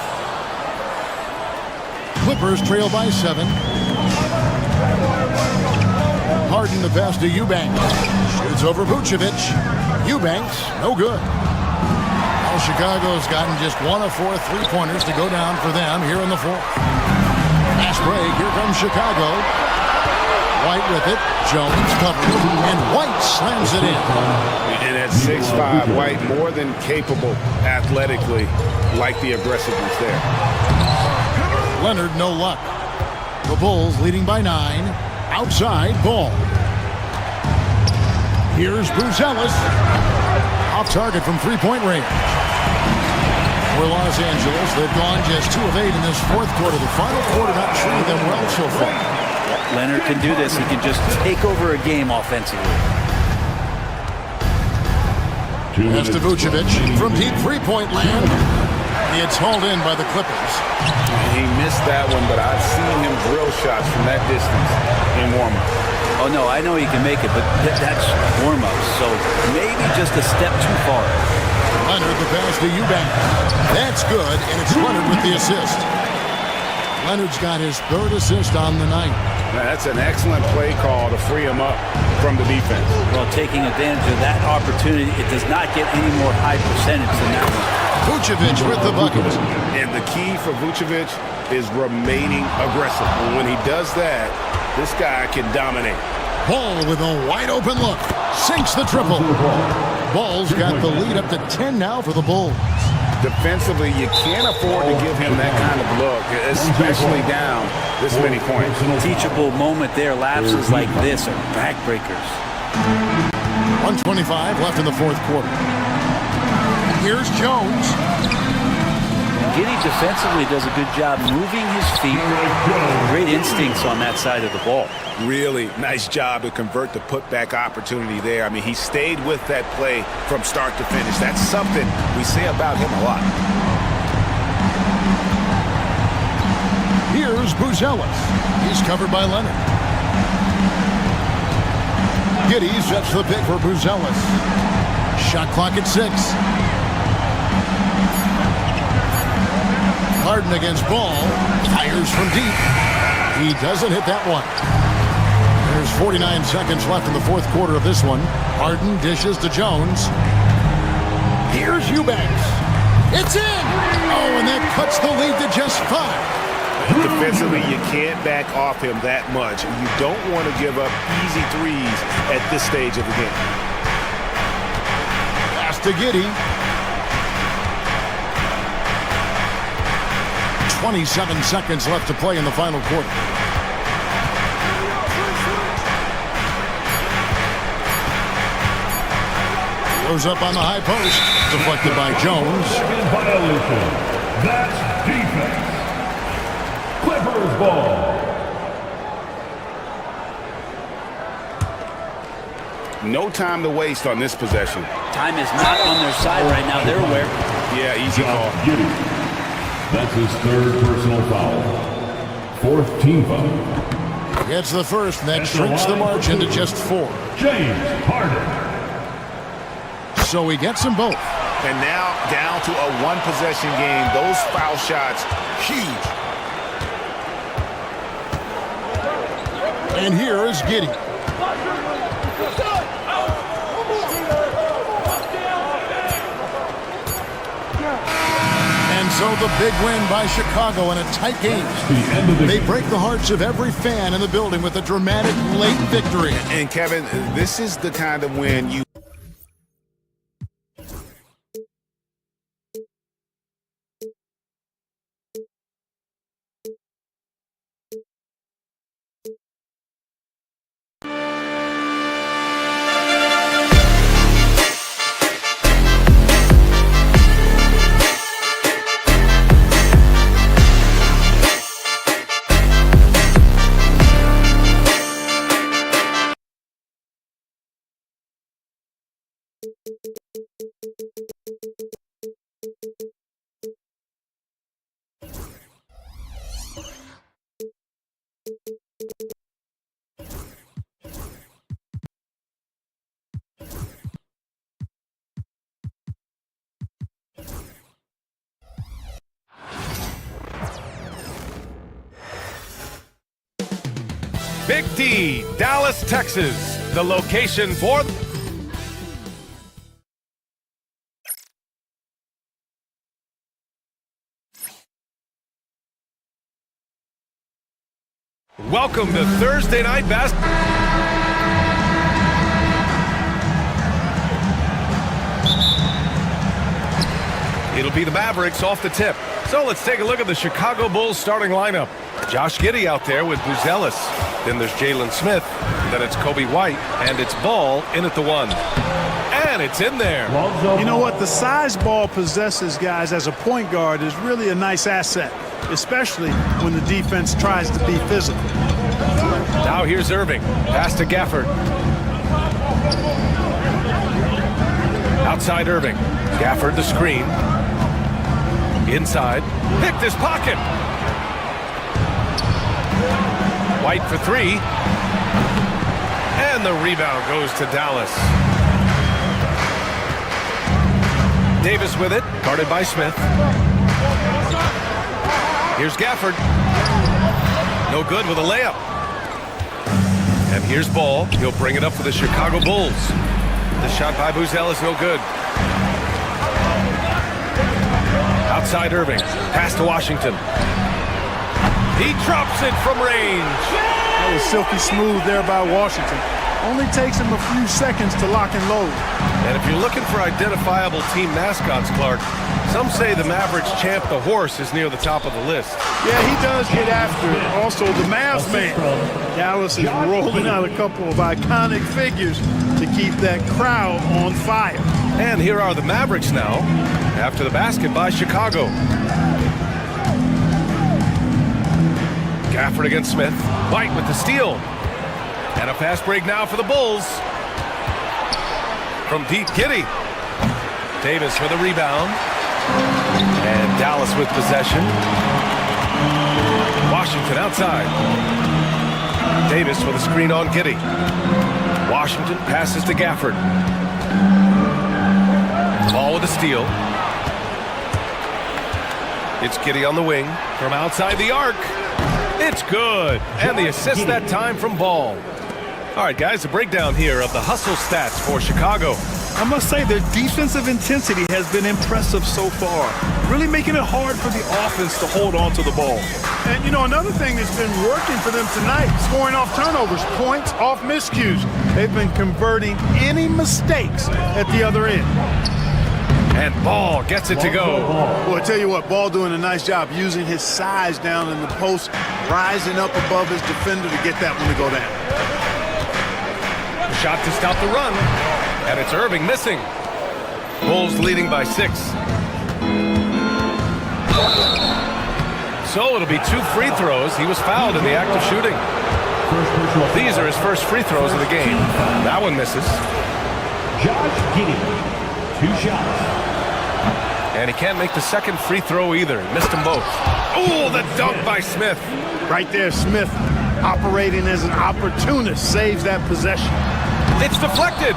Clippers trail by 7. Harden the pass to Eubanks. Shoots over Vucevic. Eubanks, no good. Well, Chicago's gotten just 1 of 4 3-pointers to go down for them here in the fourth. Fast break, here comes Chicago. White with it, Jones covered, and White slams it in. And at 6'5", White more than capable athletically, like the aggressiveness there. Leonard, no luck. The Bulls leading by 9. Outside, Ball. Here's Buzelis. Off target from 3-point range. for Los Angeles. They've gone just 2 of 8 in this fourth quarter. The final quarter not treating them well so far. Leonard can do this. He can just take over a game offensively. Pass to Vucevic from deep three-point land. It's hauled in by the Clippers. He missed that one, but I've seen him drill shots from that distance in warm-up. Oh, no, I know he can make it, but that's warm-ups, so maybe just a step too far. Leonard, the pass to Eubanks. That's good, and it's Leonard with the assist. Leonard's got his 3rd assist on the night. That's an excellent play call to free him up from the defense. Well, taking advantage of that opportunity, it does not get any more high percentage than that one. Vucevic with the bucket. And the key for Vucevic is remaining aggressive. And when he does that, this guy can dominate. Ball with a wide-open look. Sinks the triple. Ball's got the lead up to 10 now for the Bulls. Defensively, you can't afford to give him that kind of look, especially down this many points. Teachable moment there. Lapses like this are backbreakers. 1:25 left in the fourth quarter. Here's Jones. Giddey defensively does a good job moving his feet. Great instincts on that side of the ball. Really nice job to convert the putback opportunity there. I mean, he stayed with that play from start to finish. That's something we say about him a lot. Here's Buzelis. He's covered by Leonard. Giddey sets the pick for Buzelis. Shot clock at 6. Harden against Ball. Fires from deep. He doesn't hit that one. There's 49 seconds left in the fourth quarter of this one. Harden dishes to Jones. Here's Eubanks. It's in! Oh, and that cuts the lead to just 5. Defensively, you can't back off him that much. You don't want to give up easy threes at this stage of the game. Pass to Giddey. 27 seconds left to play in the final quarter. Goes up on the high post. Deflected by Jones. Second violation. That's defense. Clippers ball. No time to waste on this possession. Time is not on their side right now. They're aware. Yeah, easy call. Giddey. That's his 3rd personal foul. 4th team foul. Gets the first, and that shrinks the margin to just 4. James Harden. So he gets them both. And now down to a one-possession game. Those foul shots, huge. And here is Giddey. And so the big win by Chicago in a tight game. They break the hearts of every fan in the building with a dramatic late victory. And Kevin, this is the kind of win you... Big D, Dallas, Texas. The location for... Welcome to Thursday Night Basketball. It'll be the Mavericks off the tip. So let's take a look at the Chicago Bulls starting lineup. Josh Giddey out there with Buzelis. Then there's Jalen Smith. Then it's Kobe White. And it's Ball in at the 1. And And it's in there. You know what? The size ball possesses guys as a point guard is really a nice asset, especially when the defense tries to be physical. Now here's Irving. Pass to Gafford. Outside Irving. Gafford the screen. Inside. Picked his pocket. White for three. And the rebound goes to Dallas. Davis with it. Guarded by Smith. Here's Gafford. No good with a layup. And here's Ball. He'll bring it up for the Chicago Bulls. The shot by Buzel is no good. Outside Irving. Pass to Washington. He drops it from range. That was silky smooth there by Washington. Only takes him a few seconds to lock and load. And if you're looking for identifiable team mascots, Clark, some say the Mavericks champ, the horse, is near the top of the list. Yeah, he does get after it. Also, the Mavs man. Dallas is rolling out a couple of iconic figures to keep that crowd on fire. And here are the Mavericks now, after the basket by Chicago. Gafford against Smith. White with the steal. And a fast break now for the Bulls. From deep, Giddey. Davis with a rebound. And Dallas with possession. Washington outside. Davis with a screen on Giddey. Washington passes to Gafford. Ball with a steal. It's Giddey on the wing. From outside the arc. It's good. And the assist that time from Ball. All right, guys, a breakdown here of the hustle stats for Chicago. I must say their defensive intensity has been impressive so far, really making it hard for the offense to hold on to the ball. And, you know, another thing that's been working for them tonight, scoring off turnovers, points off miscues. They've been converting any mistakes at the other end. And Ball gets it to go. Well, I tell you what, Ball doing a nice job using his size down in the post, rising up above his defender to get that one to go down. Shot to stop the run. And it's Irving missing. Bulls leading by 6. So it'll be 2 free throws. He was fouled in the act of shooting. These are his first free throws of the game. That one misses. Josh Giddey, 2 shots. And he can't make the second free throw either. He missed them both. Oh, the dunk by Smith. Right there, Smith, operating as an opportunist, saves that possession. It's deflected.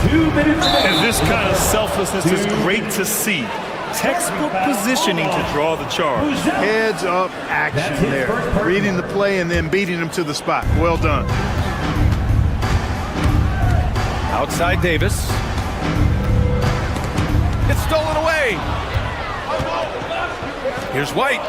2 minutes. And this kind of selflessness is great to see. Textbook positioning to draw the charge. Heads up action there. Reading the play and then beating him to the spot. Well done. Outside Davis. It's stolen away. Here's White.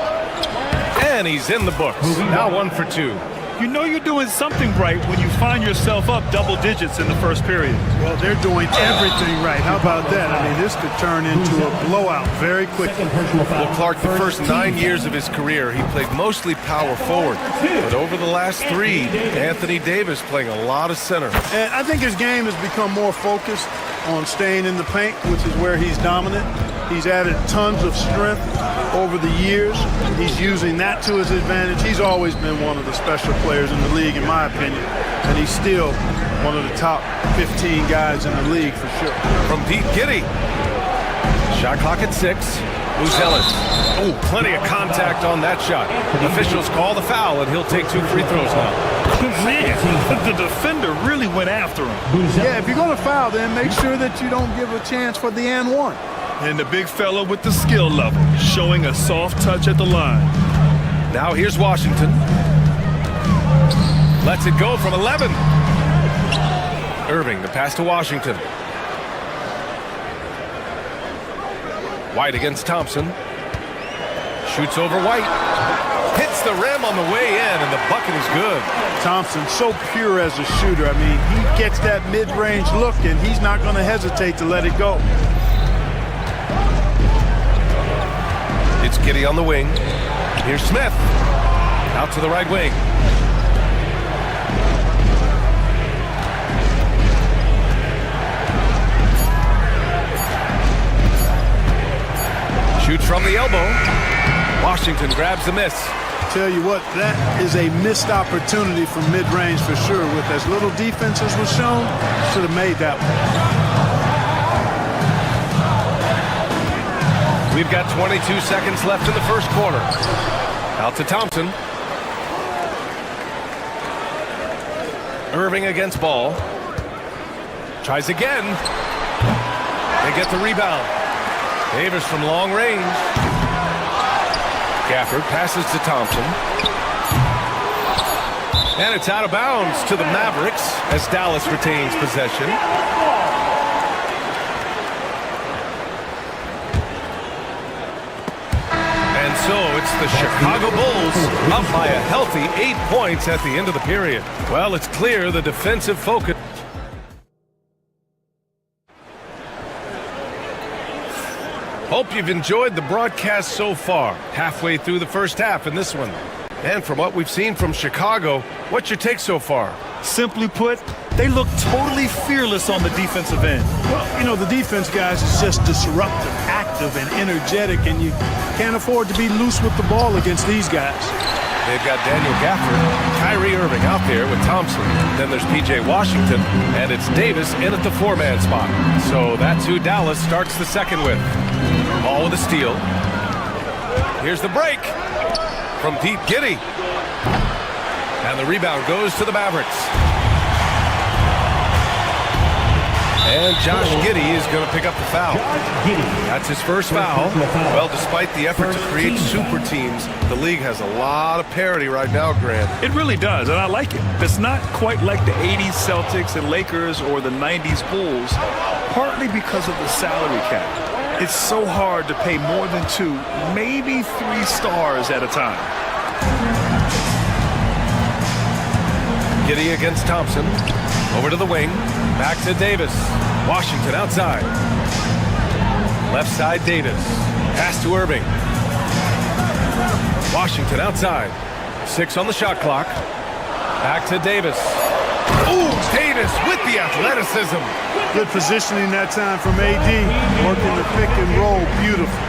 And he's in the books. Now 1 for 2. You know you're doing something right when you find yourself up double digits in the first period. Well, they're doing everything right. How about that? I mean, this could turn into a blowout very quickly. Well, Clark, the first 9 years of his career, he played mostly power forward. But over the last 3, Anthony Davis playing a lot of center. And I think his game has become more focused on staying in the paint, which is where he's dominant. He's added tons of strength over the years. He's using that to his advantage. He's always been one of the special players in the league, in my opinion. And he's still one of the top 15 guys in the league for sure. From deep, Giddey. Shot clock at 6. Buzelis. Oh, plenty of contact on that shot. Officials call the foul, and he'll take 2 free throws now. Man, the defender really went after him. Yeah, if you're going to foul, then make sure that you don't give a chance for the and 1. And the big fella with the skill level, showing a soft touch at the line. Now here's Washington. Lets it go from 11. Irving, the pass to Washington. White against Thompson. Shoots over White. Hits the rim on the way in, and the bucket is good. Thompson, so pure as a shooter. I mean, he gets that mid-range look, and he's not going to hesitate to let it go. It's Giddey on the wing. Here's Smith. Out to the right wing. Shoots from the elbow. Washington grabs the miss. Tell you what, that is a missed opportunity from mid-range for sure. With as little defense as was shown, should have made that one. We've got 22 seconds left in the first quarter. Out to Thompson. Irving against Ball. Tries again. They get the rebound. Davis from long range. Gafford passes to Thompson. And it's out of bounds to the Mavericks as Dallas retains possession. And so it's the Chicago Bulls up by a healthy 8 points at the end of the period. Well, it's clear the defensive focus. Hope you've enjoyed the broadcast so far. Halfway through the first half in this one. And from what we've seen from Chicago, what's your take so far? Simply put, they look totally fearless on the defensive end. Well, you know, the defense, guys, is just disruptive, active, and energetic, and you can't afford to be loose with the ball against these guys. They've got Daniel Gafford, Kyrie Irving out there with Thompson. Then there's P.J. Washington, and it's Davis in at the four-man spot. So that's who Dallas starts the second with. Ball with a steal. Here's the break from deep Giddey. And the rebound goes to the Mavericks. And Josh Giddey is going to pick up the foul. That's his first foul. Well, despite the effort to create super teams, the league has a lot of parity right now, Grant. It really does, and I like it. It's not quite like the 80s Celtics and Lakers or the 90s Bulls, partly because of the salary cap. It's so hard to pay more than 2, maybe 3 stars at a time. Giddey against Thompson. Over to the wing. Back to Davis. Washington outside. Left side Davis. Pass to Irving. Washington outside. 6 on the shot clock. Back to Davis. Ooh, Davis with the athleticism. Good positioning that time from AD. Working the pick and roll. Beautiful.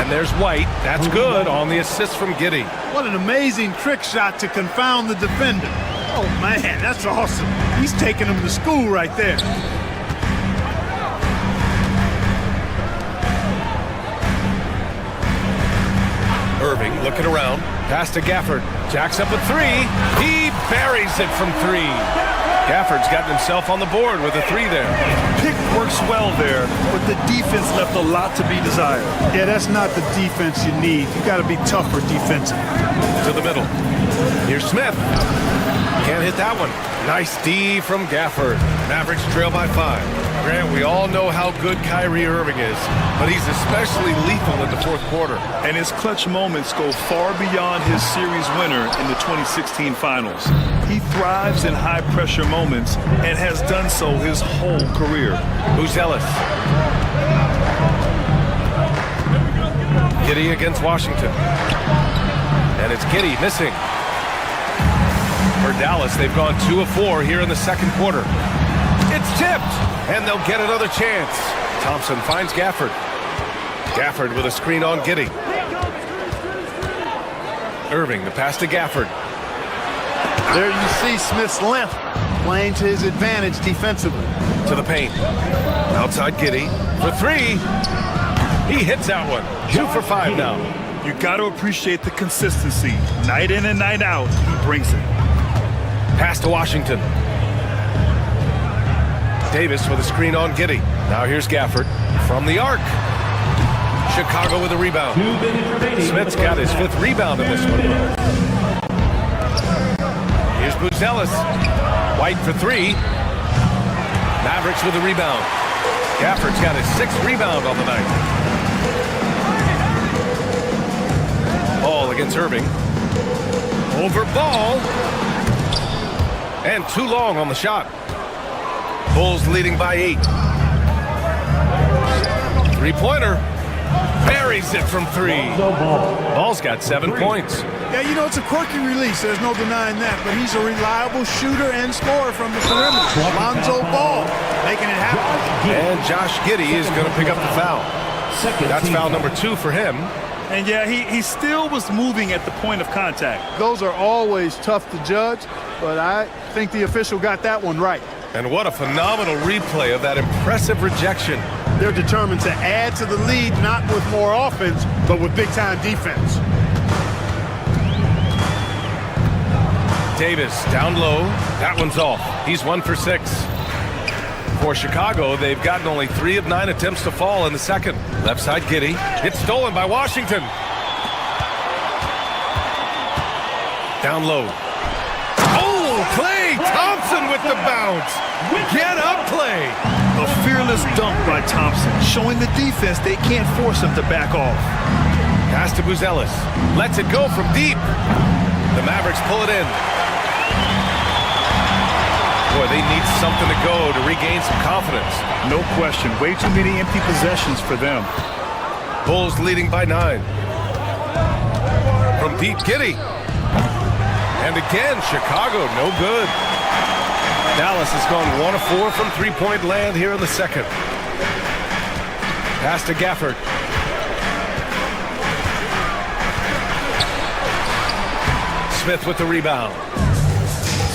And there's White. That's good on the assist from Giddey. What an amazing trick shot to confound the defender. Oh, man, that's awesome. He's taking him to school right there. Irving looking around. Pass to Gafford. Jacks up a 3. He buries it from 3. Gafford's gotten himself on the board with a 3 there. Pick works well there, but the defense left a lot to be desired. Yeah, that's not the defense you need. You got to be tougher defensively. To the middle. Here's Smith. Can't hit that one. Nice D from Gafford. Mavericks trail by 5. Grant, we all know how good Kyrie Irving is, but he's especially lethal in the fourth quarter. And his clutch moments go far beyond his series winner in the 2016 finals. He thrives in high-pressure moments and has done so his whole career. Who's Ellis? Giddey against Washington. And it's Giddey missing. For Dallas, they've gone 2 of 4 here in the second quarter. It's tipped, and they'll get another chance. Thompson finds Gafford. Gafford with a screen on Giddey. Irving, the pass to Gafford. There you see Smith's length playing to his advantage defensively. To the paint. Outside Giddey for 3. He hits that one. 2 for 5 now. You got to appreciate the consistency. Night in and night out, he brings it. Pass to Washington. Davis with a screen on Giddey. Now here's Gafford from the arc. Chicago with a rebound. Smith's got his 5th rebound in this one. Here's Buzelis. White for 3. Mavericks with a rebound. Gafford's got his 6th rebound on the night. Ball against Irving. Over Ball. And too long on the shot. Bulls leading by 8. 3-pointer. Buries it from 3. Ball's got 7 points. Yeah, you know, it's a quirky release. There's no denying that. But he's a reliable shooter and scorer from the perimeter. Lonzo Ball making it happen. And Josh Giddey is going to pick up the foul. That's foul number 2 for him. And yeah, he still was moving at the point of contact. Those are always tough to judge, but I think the official got that one right. And what a phenomenal replay of that impressive rejection. They're determined to add to the lead, not with more offense, but with big-time defense. Davis down low. That one's off. He's 1 for 6. For Chicago, they've gotten only 3 of 9 attempts to fall in the second. Left side Giddey. It's stolen by Washington. Down low. Oh, Klay Thompson with the bounce. Get up, Klay. A fearless dunk by Thompson, showing the defense they can't force him to back off. Pass to Buzelis. Lets it go from deep. The Mavericks pull it in. Boy, they need something to go to regain some confidence. No question. Way too many empty possessions for them. Bulls leading by 9. From deep, Giddey. And again, Chicago, no good. Dallas has gone 1 of 4 from three-point land here in the second. Pass to Gafford. Smith with the rebound.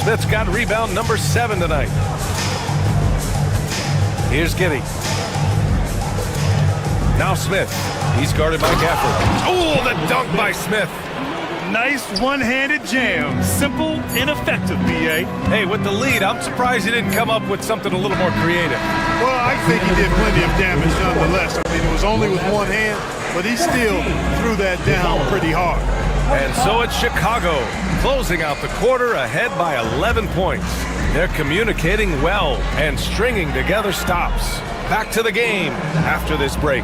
Smith's got rebound number 7 tonight. Here's Giddey. Now Smith. He's guarded by Gafford. Oh, the dunk by Smith. Nice one-handed jam. Simple and effective, B.A. Hey, with the lead, I'm surprised he didn't come up with something a little more creative. Well, I think he did plenty of damage nonetheless. I mean, it was only with one hand, but he still threw that down pretty hard. And so it's Chicago, closing out the quarter ahead by 11 points. They're communicating well and stringing together stops. Back to the game after this break.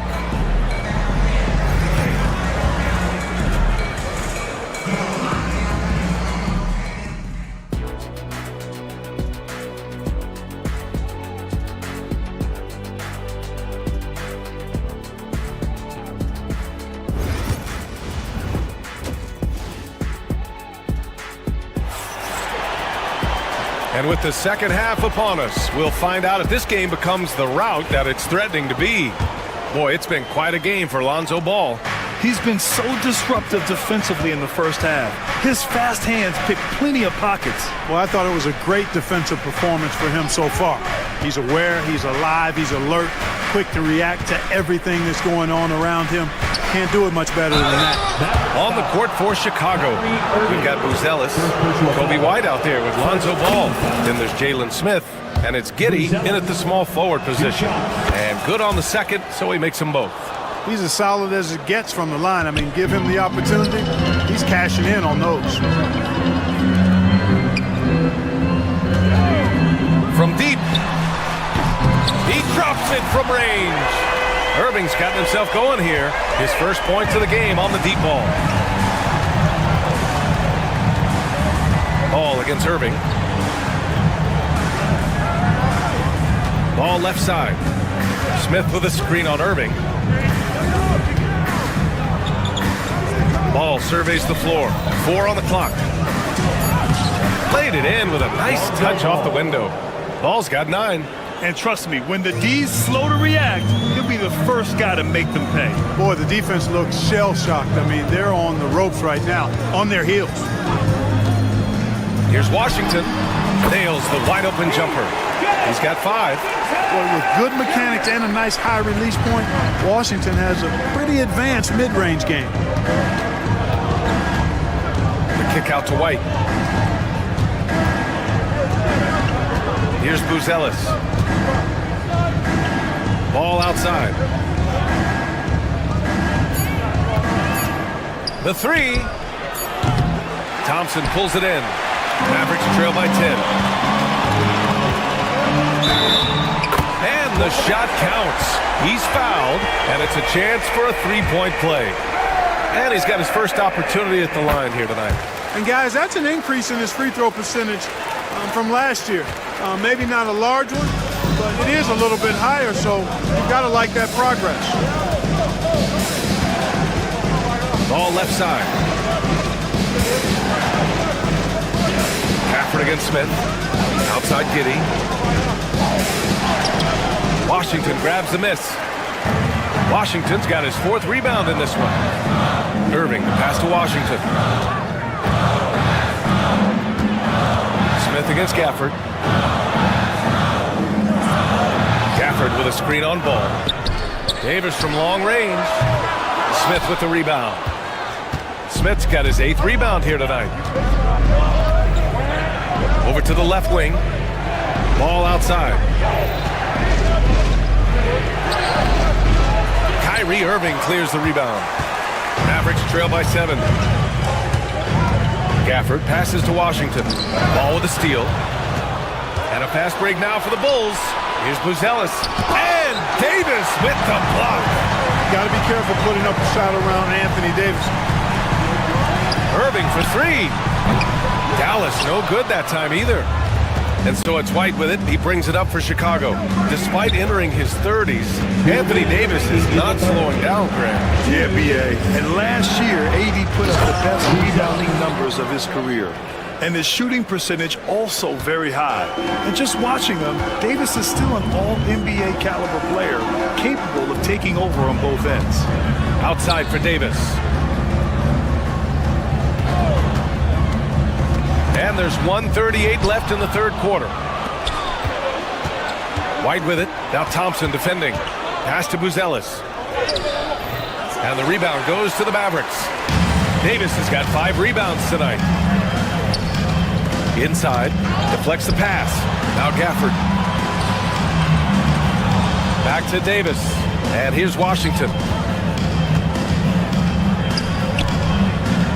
And with the second half upon us, we'll find out if this game becomes the rout that it's threatening to be. Boy, it's been quite a game for Lonzo Ball. He's been so disruptive defensively in the first half. His fast hands pick plenty of pockets. Well, I thought it was a great defensive performance for him so far. He's aware, he's alive, he's alert, quick to react to everything that's going on around him. Can't do it much better than that. On the court for Chicago, we've got Buzelis, Kobe White out there with Lonzo Ball. Then there's Jalen Smith, and it's Giddey in at the small forward position. And good on the second, so he makes them both. He's as solid as it gets from the line. I mean, give him the opportunity, he's cashing in on those. From deep, he drops it from range. Irving's gotten himself going here. His first points of the game on the deep ball. Ball against Irving. Ball left side. Smith with a screen on Irving. Ball surveys the floor. 4 on the clock. Played it in with a nice touch off the window. Ball's got 9. And trust me, when the D's slow to react, he'll be the first guy to make them pay. Boy, the defense looks shell-shocked. I mean, they're on the ropes right now, on their heels. Here's Washington. Nails the wide-open jumper. He's got 5. Well, with good mechanics and a nice high release point, Washington has a pretty advanced mid-range game. The kick out to White. Here's Buzelis. Ball outside. The 3. Thompson pulls it in. Mavericks trail by 10. And the shot counts. He's fouled, and it's a chance for a 3-point play. And he's got his first opportunity at the line here tonight. And guys, that's an increase in his free throw percentage from last year. Maybe not a large one, but it is a little bit higher, so you've got to like that progress. Ball left side. Gafford against Smith. Outside Giddey. Washington grabs the miss. Washington's got his 4th rebound in this one. Irving, the pass to Washington. Smith against Gafford. Gafford with a screen on ball. Davis from long range. Smith with the rebound. Smith's got his 8th rebound here tonight. Over to the left wing. Ball outside. Kyrie Irving clears the rebound. Mavericks trail by 7. Gafford passes to Washington. Ball with a steal. And a fast break now for the Bulls. Here's Buzelis. And Davis with the block. Got to be careful putting up a shot around Anthony Davis. Irving for 3. Dallas no good that time either. And so it's White with it. He brings it up for Chicago. Despite entering his 30s, Anthony Davis is not slowing down, Grant. Yeah, B.A. And last year, AD put up the best rebounding numbers of his career. And his shooting percentage also very high. And just watching him, Davis is still an all-NBA caliber player, capable of taking over on both ends. Outside for Davis. And there's 1:38 left in the 3rd quarter. White with it. Now Thompson defending. Pass to Buzelis. And the rebound goes to the Mavericks. Davis has got 5 rebounds tonight. Inside. Deflects the pass. Now Gafford. Back to Davis. And here's Washington.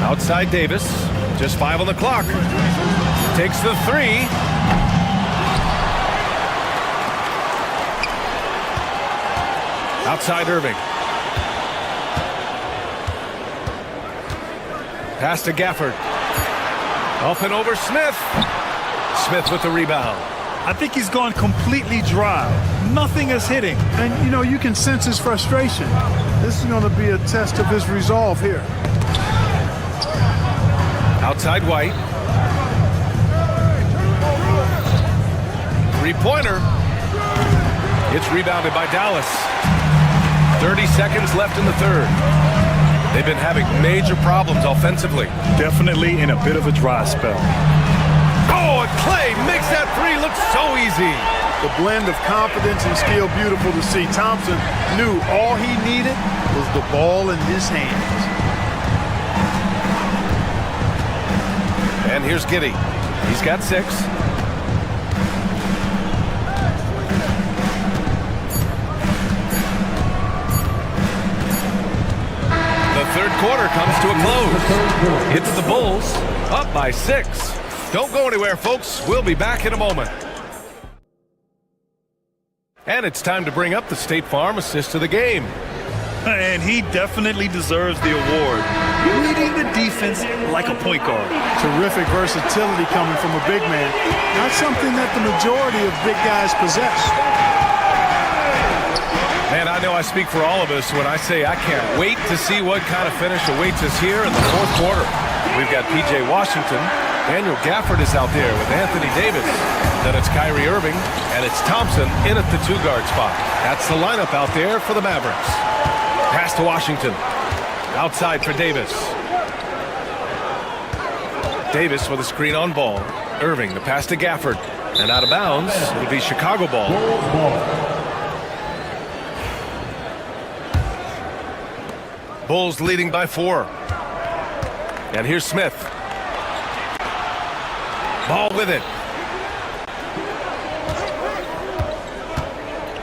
Outside Davis. Just 5 on the clock. Takes the 3. Outside Irving. Pass to Gafford. Up and over Smith. Smith with the rebound. I think he's gone completely dry. Nothing is hitting. And, you know, you can sense his frustration. This is going to be a test of his resolve here. Outside White. 3-pointer. It's rebounded by Dallas. 30 seconds left in the 3rd. They've been having major problems offensively. Definitely in a bit of a dry spell. Oh, and Clay makes that 3 look so easy. The blend of confidence and skill, beautiful to see. Thompson knew all he needed was the ball in his hands. And here's Giddey. He's got 6. The 3rd quarter comes to a close. It's the Bulls up by 6. Don't go anywhere, folks. We'll be back in a moment. And it's time to bring up the State Farm assist of the game. And he definitely deserves the award. Leading the defense like a point guard. Terrific versatility coming from a big man. Not something that the majority of big guys possess. Man, I know I speak for all of us when I say I can't wait to see what kind of finish awaits us here in the 4th quarter. We've got P.J. Washington. Daniel Gafford is out there with Anthony Davis. Then it's Kyrie Irving, and it's Thompson in at the 2-guard spot. That's the lineup out there for the Mavericks. Pass to Washington. Outside for Davis. Davis with a screen on ball. Irving, the pass to Gafford. And out of bounds, it'll be Chicago ball. Bulls leading by 4. And here's Smith. Ball with it.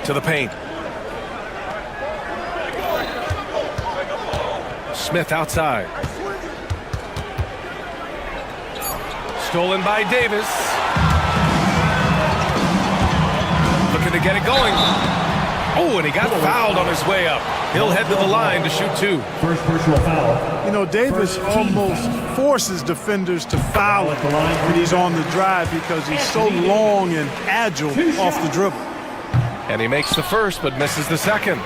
To the paint. Smith outside. Stolen by Davis. Looking to get it going. Oh, and he got fouled on his way up. He'll head to the line to shoot 2. First personal foul. You know, Davis almost forces defenders to foul him when he's on the drive because he's so long and agile off the dribble. And he makes the first but misses the second.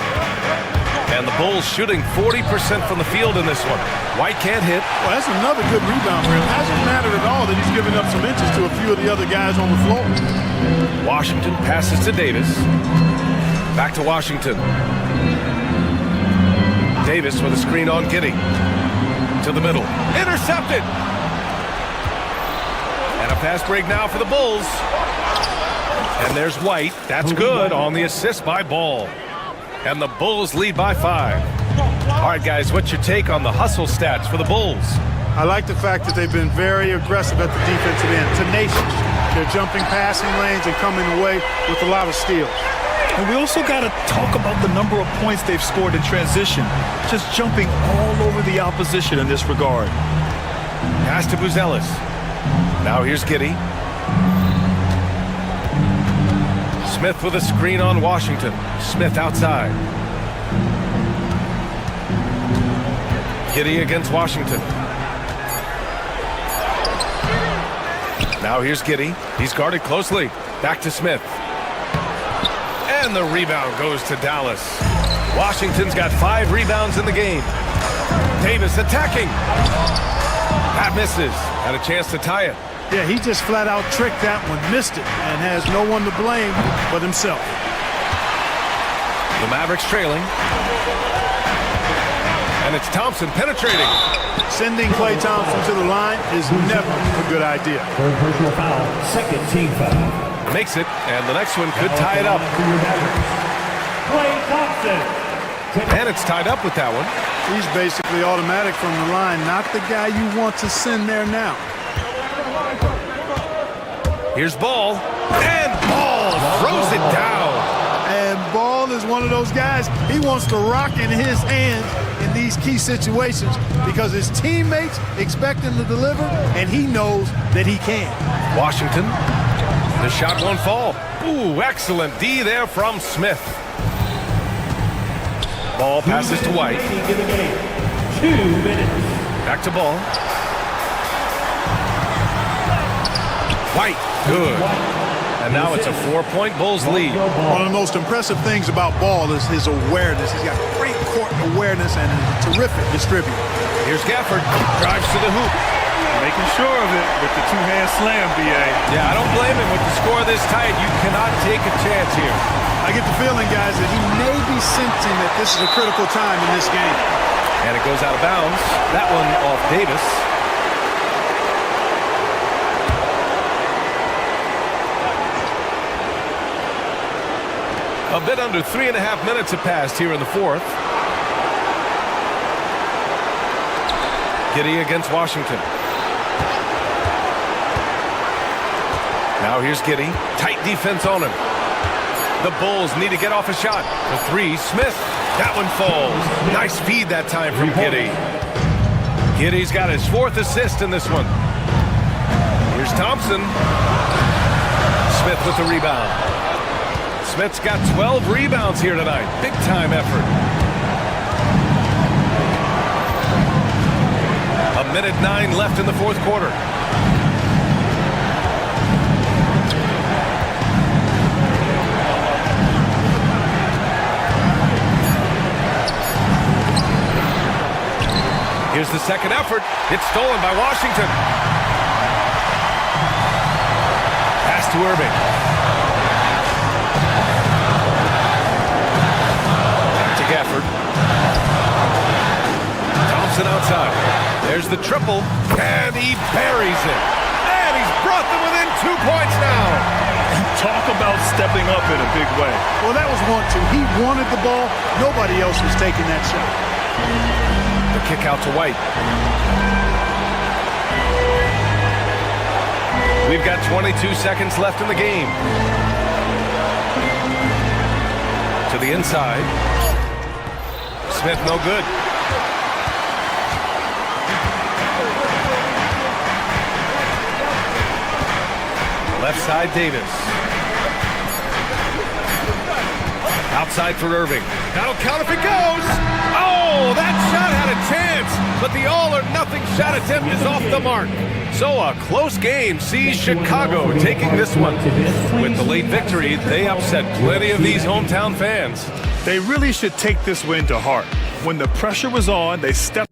And the Bulls shooting 40% from the field in this one. White can't hit. Well, that's another good rebound for him. It hasn't mattered at all that he's giving up some inches to a few of the other guys on the floor. Washington passes to Davis. Back to Washington. Davis with a screen on Giddey. To the middle. Intercepted! And a fast break now for the Bulls. And there's White. That's good on the assist by Ball. And the Bulls lead by 5. All right, guys, what's your take on the hustle stats for the Bulls? I like the fact that they've been very aggressive at the defensive end, tenacious. They're jumping passing lanes and coming away with a lot of steals. And we also got to talk about the number of points they've scored in transition, just jumping all over the opposition in this regard. Pass to Buzelis. Now here's Giddey. Smith with a screen on Washington. Smith outside. Giddey against Washington. Now here's Giddey. He's guarded closely. Back to Smith. And the rebound goes to Dallas. Washington's got 5 rebounds in the game. Davis attacking. That misses. Had a chance to tie it. Yeah, he just flat out tricked that one, missed it, and has no one to blame but himself. The Mavericks trailing. And it's Thompson penetrating. Sending Klay Thompson to the line is never a good idea. Third personal foul, second team foul. Makes it, and the next one could tie it up. Klay Thompson. And it's tied up with that one. He's basically automatic from the line, not the guy you want to send there now. Here's Ball, and Ball throws it down. And Ball is one of those guys, he wants to rock in his hands in these key situations because his teammates expect him to deliver, and he knows that he can. Washington, the shot won't fall. Ooh, excellent D there from Smith. Ball passes to White. 2 minutes. Back to Ball. White, good. And now it's a 4-point Bulls lead. One of the most impressive things about Ball is his awareness. He's got great court awareness and is a terrific distributor. Here's Gafford, drives to the hoop. Making sure of it with the two-hand slam, B.A. Yeah, I don't blame him with the score this tight. You cannot take a chance here. I get the feeling, guys, that he may be sensing that this is a critical time in this game. And it goes out of bounds. That one off Davis. A bit under 3.5 minutes have passed here in the fourth. Giddey against Washington. Now here's Giddey. Tight defense on him. The Bulls need to get off a shot. The 3, Smith. That one falls. Nice feed that time from Giddey. Giddey's got his 4th assist in this one. Here's Thompson. Smith with the rebound. Smith's got 12 rebounds here tonight. Big time effort. 1:09 left in the fourth quarter. Here's the second effort. It's stolen by Washington. Pass to Irving. Gafford. Thompson outside. There's the triple, and he buries it. And he's brought them within 2 points now. Talk about stepping up in a big way. Well, that was 1-2. He wanted the ball. Nobody else was taking that shot. The kick out to White. We've got 22 seconds left in the game. To the inside. Smith, no good. Left side, Davis. Outside for Irving. That'll count if it goes. Oh, that shot had a chance, but the all-or-nothing shot attempt is off the mark. So a close game sees Chicago taking this one. With the late victory, they upset plenty of these hometown fans. They really should take this win to heart. When the pressure was on, they stepped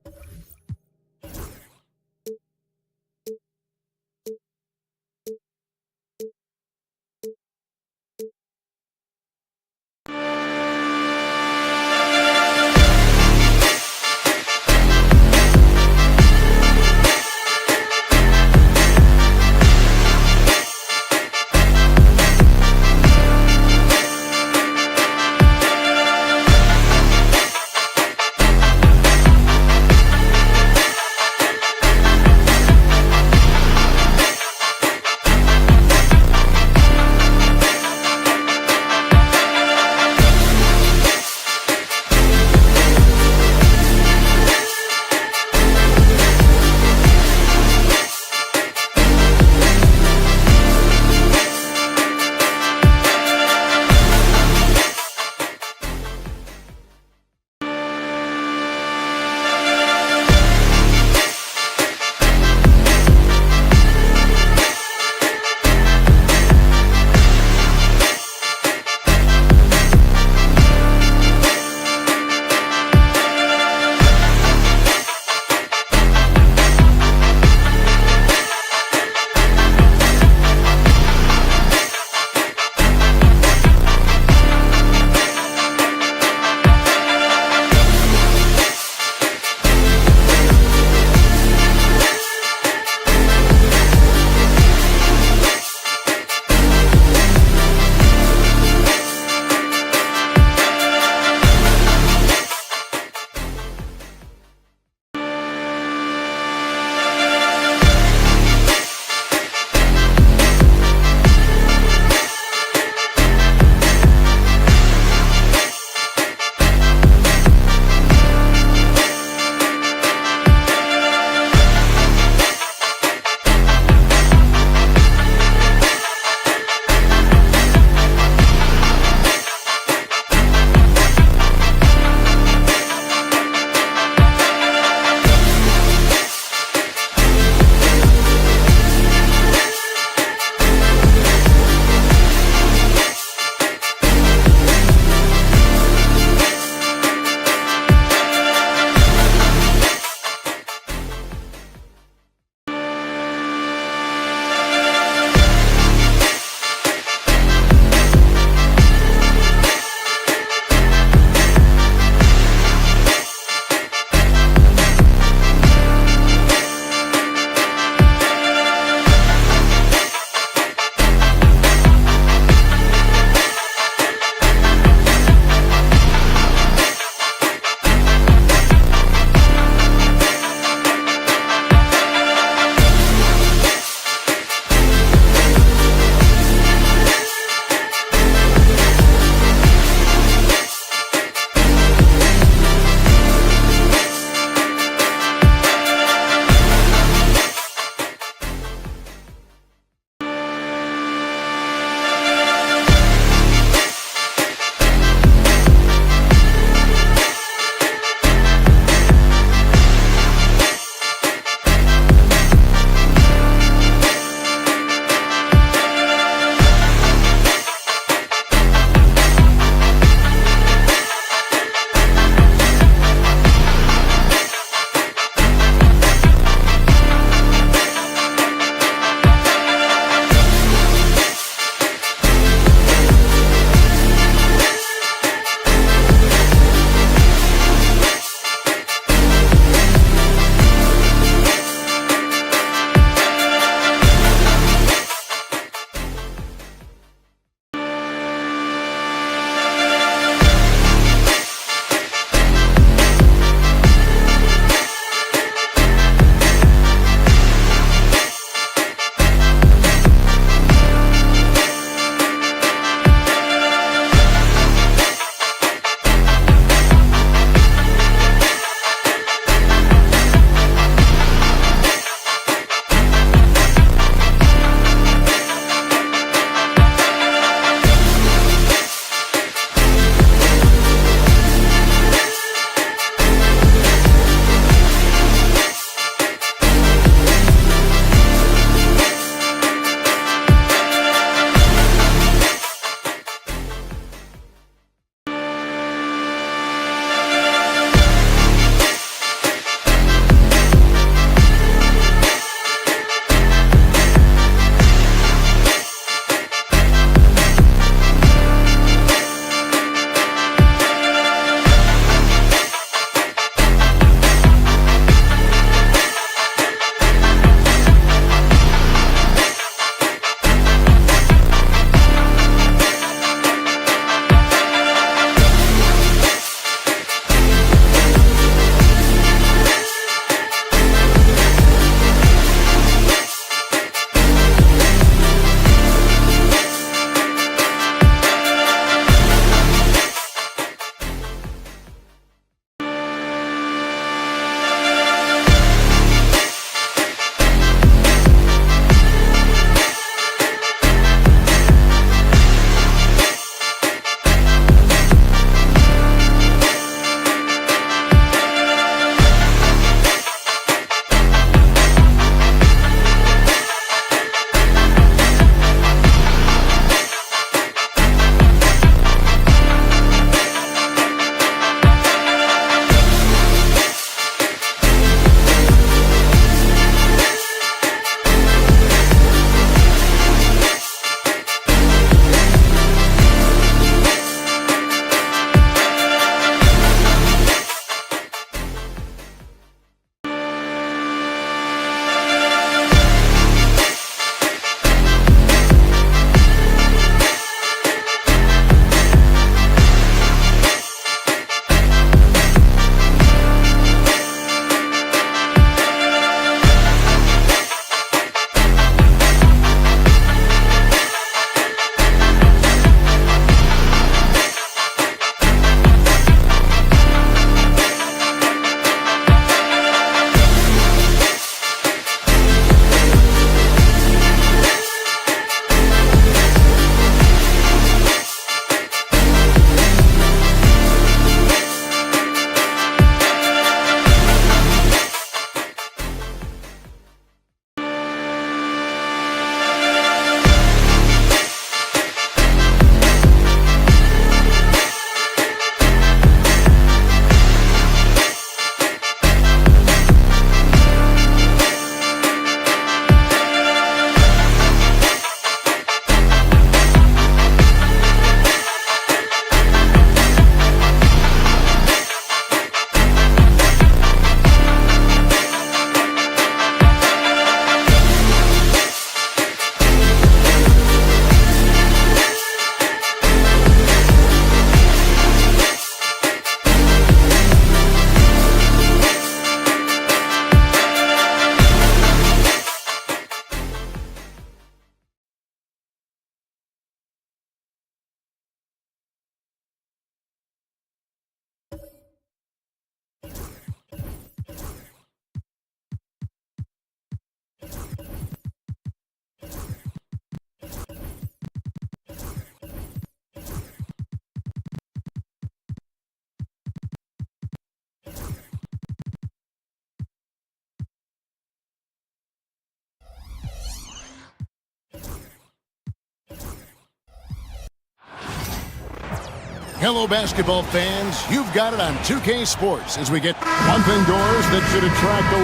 Hello, basketball fans. You've got it on 2K Sports as we get one thing, Doors, that should attract a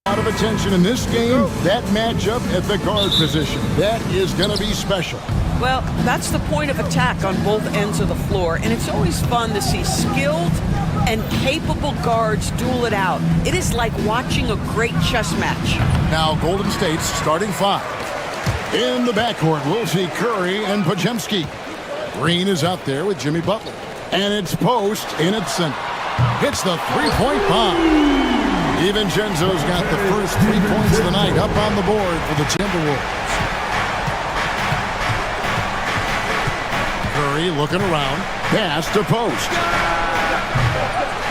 lot of attention in this game. That matchup at the guard position. That is going to be special. Well, that's the point of attack on both ends of the floor, and it's always fun to see skilled and capable guards duel it out. It is like watching a great chess match. Now, Golden State's starting five. In the backcourt, we'll see Curry and Podziemski. Green is out there with Jimmy Butler. And it's Post in its center. Hits the three-point bomb. DiVincenzo's got the first 3 points of the night up on the board for the Timberwolves. Curry looking around. Pass to Post.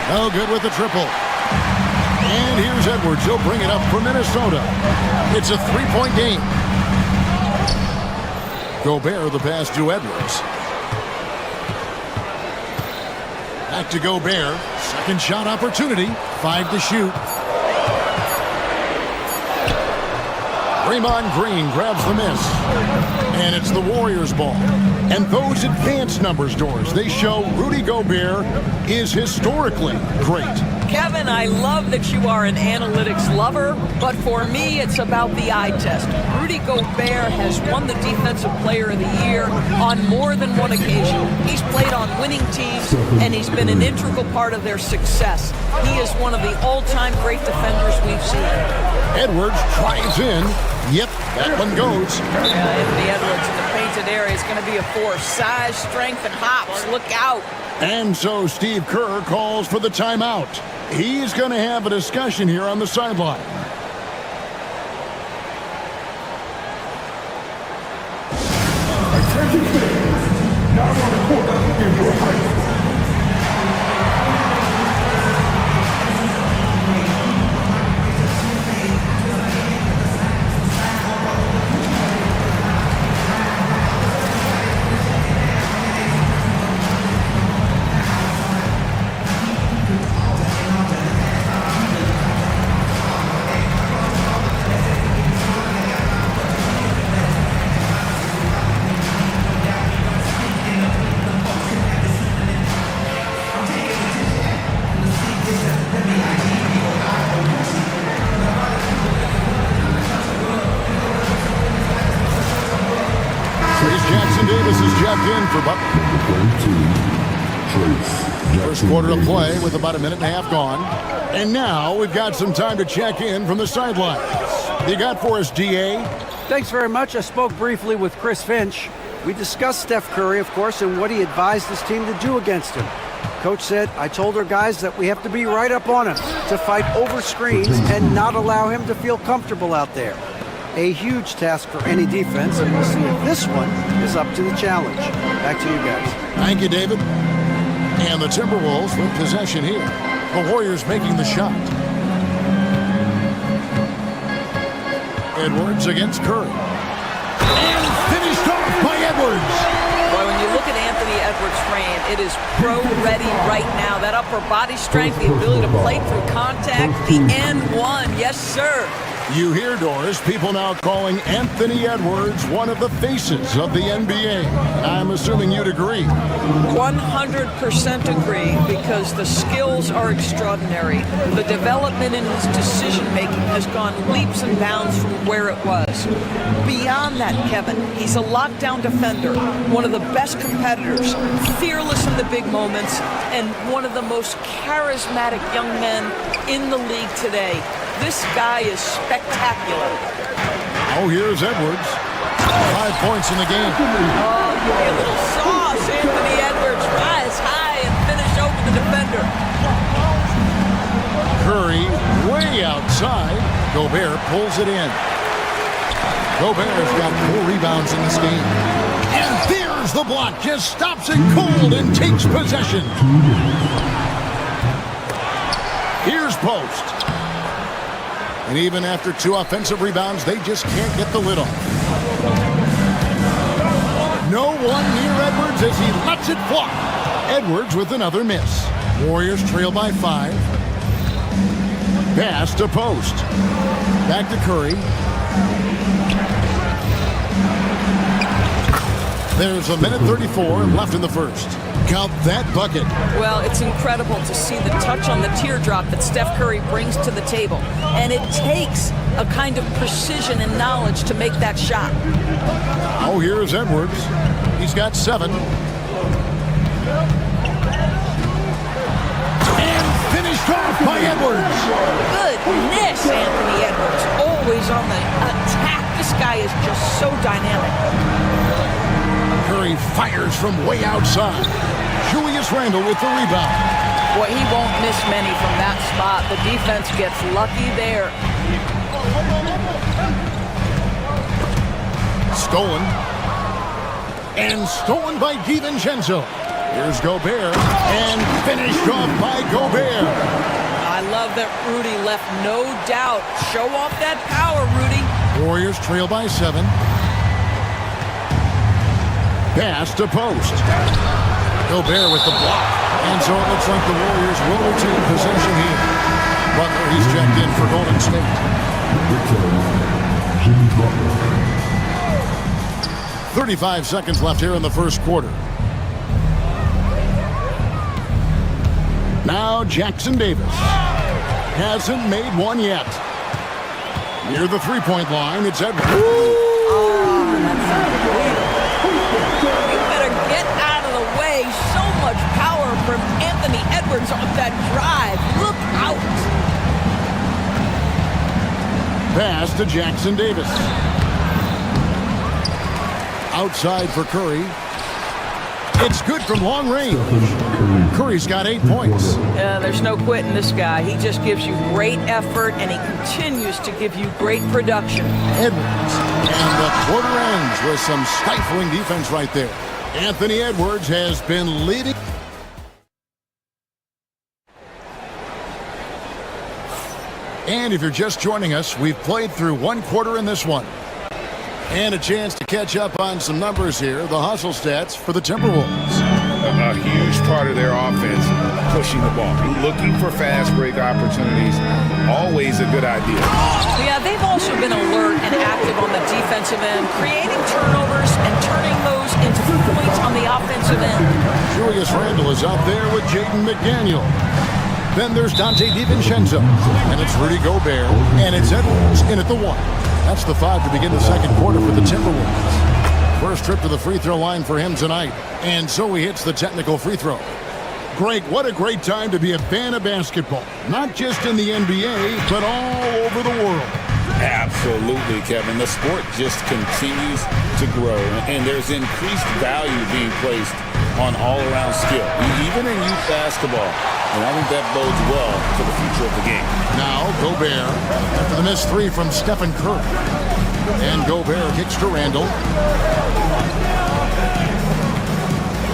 No good with the triple. And here's Edwards. He'll bring it up for Minnesota. It's a three-point game. Gobert the pass to Edwards. Back to Gobert. Second shot opportunity. 5 to shoot. Draymond Green grabs the miss. And it's the Warriors' ball. And those advanced numbers, Doors, they show Rudy Gobert is historically great. Kevin, I love that you are an analytics lover, but for me, it's about the eye test. Rudy Gobert has won the Defensive Player of the Year on more than one occasion. He's played on winning teams, and he's been an integral part of their success. He is one of the all-time great defenders we've seen. Edwards tries in. Yep, that one goes. Yeah, Anthony Edwards in the painted area is going to be a force. Size, strength, and hops. Look out. And so Steve Kerr calls for the timeout. He's going to have a discussion here on the sideline. Attention fans, now on the court is your height. First quarter of play with about a minute and a half gone. And now we've got some time to check in from the sidelines. You got for us, DA? Thanks very much. I spoke briefly with Chris Finch. We discussed Steph Curry, of course, and what he advised his team to do against him. Coach said, I told our guys that we have to be right up on him, to fight over screens and not allow him to feel comfortable out there. A huge task for any defense, and we'll see if this one is up to the challenge. Back to you guys. Thank you, David. And the Timberwolves with possession here. The Warriors making the shot. Edwards against Curry. And finished off by Edwards. Boy, when you look at Anthony Edwards' frame, it is pro-ready right now. That upper body strength, the ability to play through contact, the N1, yes, sir. You hear, Doris, people now calling Anthony Edwards one of the faces of the NBA. I'm assuming you'd agree. 100% agree, because the skills are extraordinary. The development in his decision-making has gone leaps and bounds from where it was. Beyond that, Kevin, he's a lockdown defender, one of the best competitors, fearless in the big moments, and one of the most charismatic young men in the league today. This guy is spectacular. Oh, here's Edwards. 5 points in the game. Oh, give me a little sauce, Anthony Edwards. Rise high and finish over the defender. Curry way outside. Gobert pulls it in. Gobert's got 4 rebounds in this game. And there's the block. Just stops it cold and takes possession. Here's Post. And even after 2 offensive rebounds, they just can't get the lid off. No one near Edwards as he lets it fly. Edwards with another miss. Warriors trail by 5. Pass to Post. Back to Curry. There's a minute 34 left in the first. Count that bucket. Well, it's incredible to see the touch on the teardrop that Steph Curry brings to the table. And it takes a kind of precision and knowledge to make that shot. Oh, here's Edwards. He's got 7. And finished off by Edwards. Goodness, Anthony Edwards. Always on the attack. This guy is just so dynamic. Curry fires from way outside. Julius Randle with the rebound. Boy, he won't miss many from that spot. The defense gets lucky there. Stolen. And stolen by DiVincenzo. Here's Gobert. And finished off by Gobert. I love that Rudy left no doubt. Show off that power, Rudy. Warriors trail by 7. Pass to post. Gobert with the block. And so it looks like the Warriors will retain possession here. Butler, he's checked in for Golden State. 35 seconds left here in the first quarter. Now Jackson Davis. Hasn't made one yet. Near the three-point line, it's Edwards. You better get out of the way. So much power from Anthony Edwards on that drive. Look out. Pass to Jackson Davis. Outside for Curry. It's good from long range. Curry's got 8 points. There's no quitting this guy. He just gives you great effort, and he continues to give you great production. Edwards. And the quarter ends with some stifling defense right there. Anthony Edwards has been leading. And if you're just joining us, we've played through one quarter in this one. And a chance to catch up on some numbers here. The hustle stats for the Timberwolves. A huge part of their offense, pushing the ball, looking for fast break opportunities. Always a good idea. Yeah, they've also been alert and active on the defensive end, creating turnovers and turning those into points on the offensive end. Julius Randle is out there with Jaden McDaniel. Then there's Dante DiVincenzo. And it's Rudy Gobert. And it's Edwards in at the 1. That's the 5 to begin the second quarter for the Timberwolves. First trip to the free throw line for him tonight. And so he hits the technical free throw. Greg, what a great time to be a fan of basketball. Not just in the NBA, but all over the world. Absolutely, Kevin. The sport just continues to grow, and there's increased value being placed on all-around skill, even in youth basketball. And I think that bodes well for the future of the game. Now, Gobert, after the missed 3 from Stephen Curry. And Gobert kicks to Randle.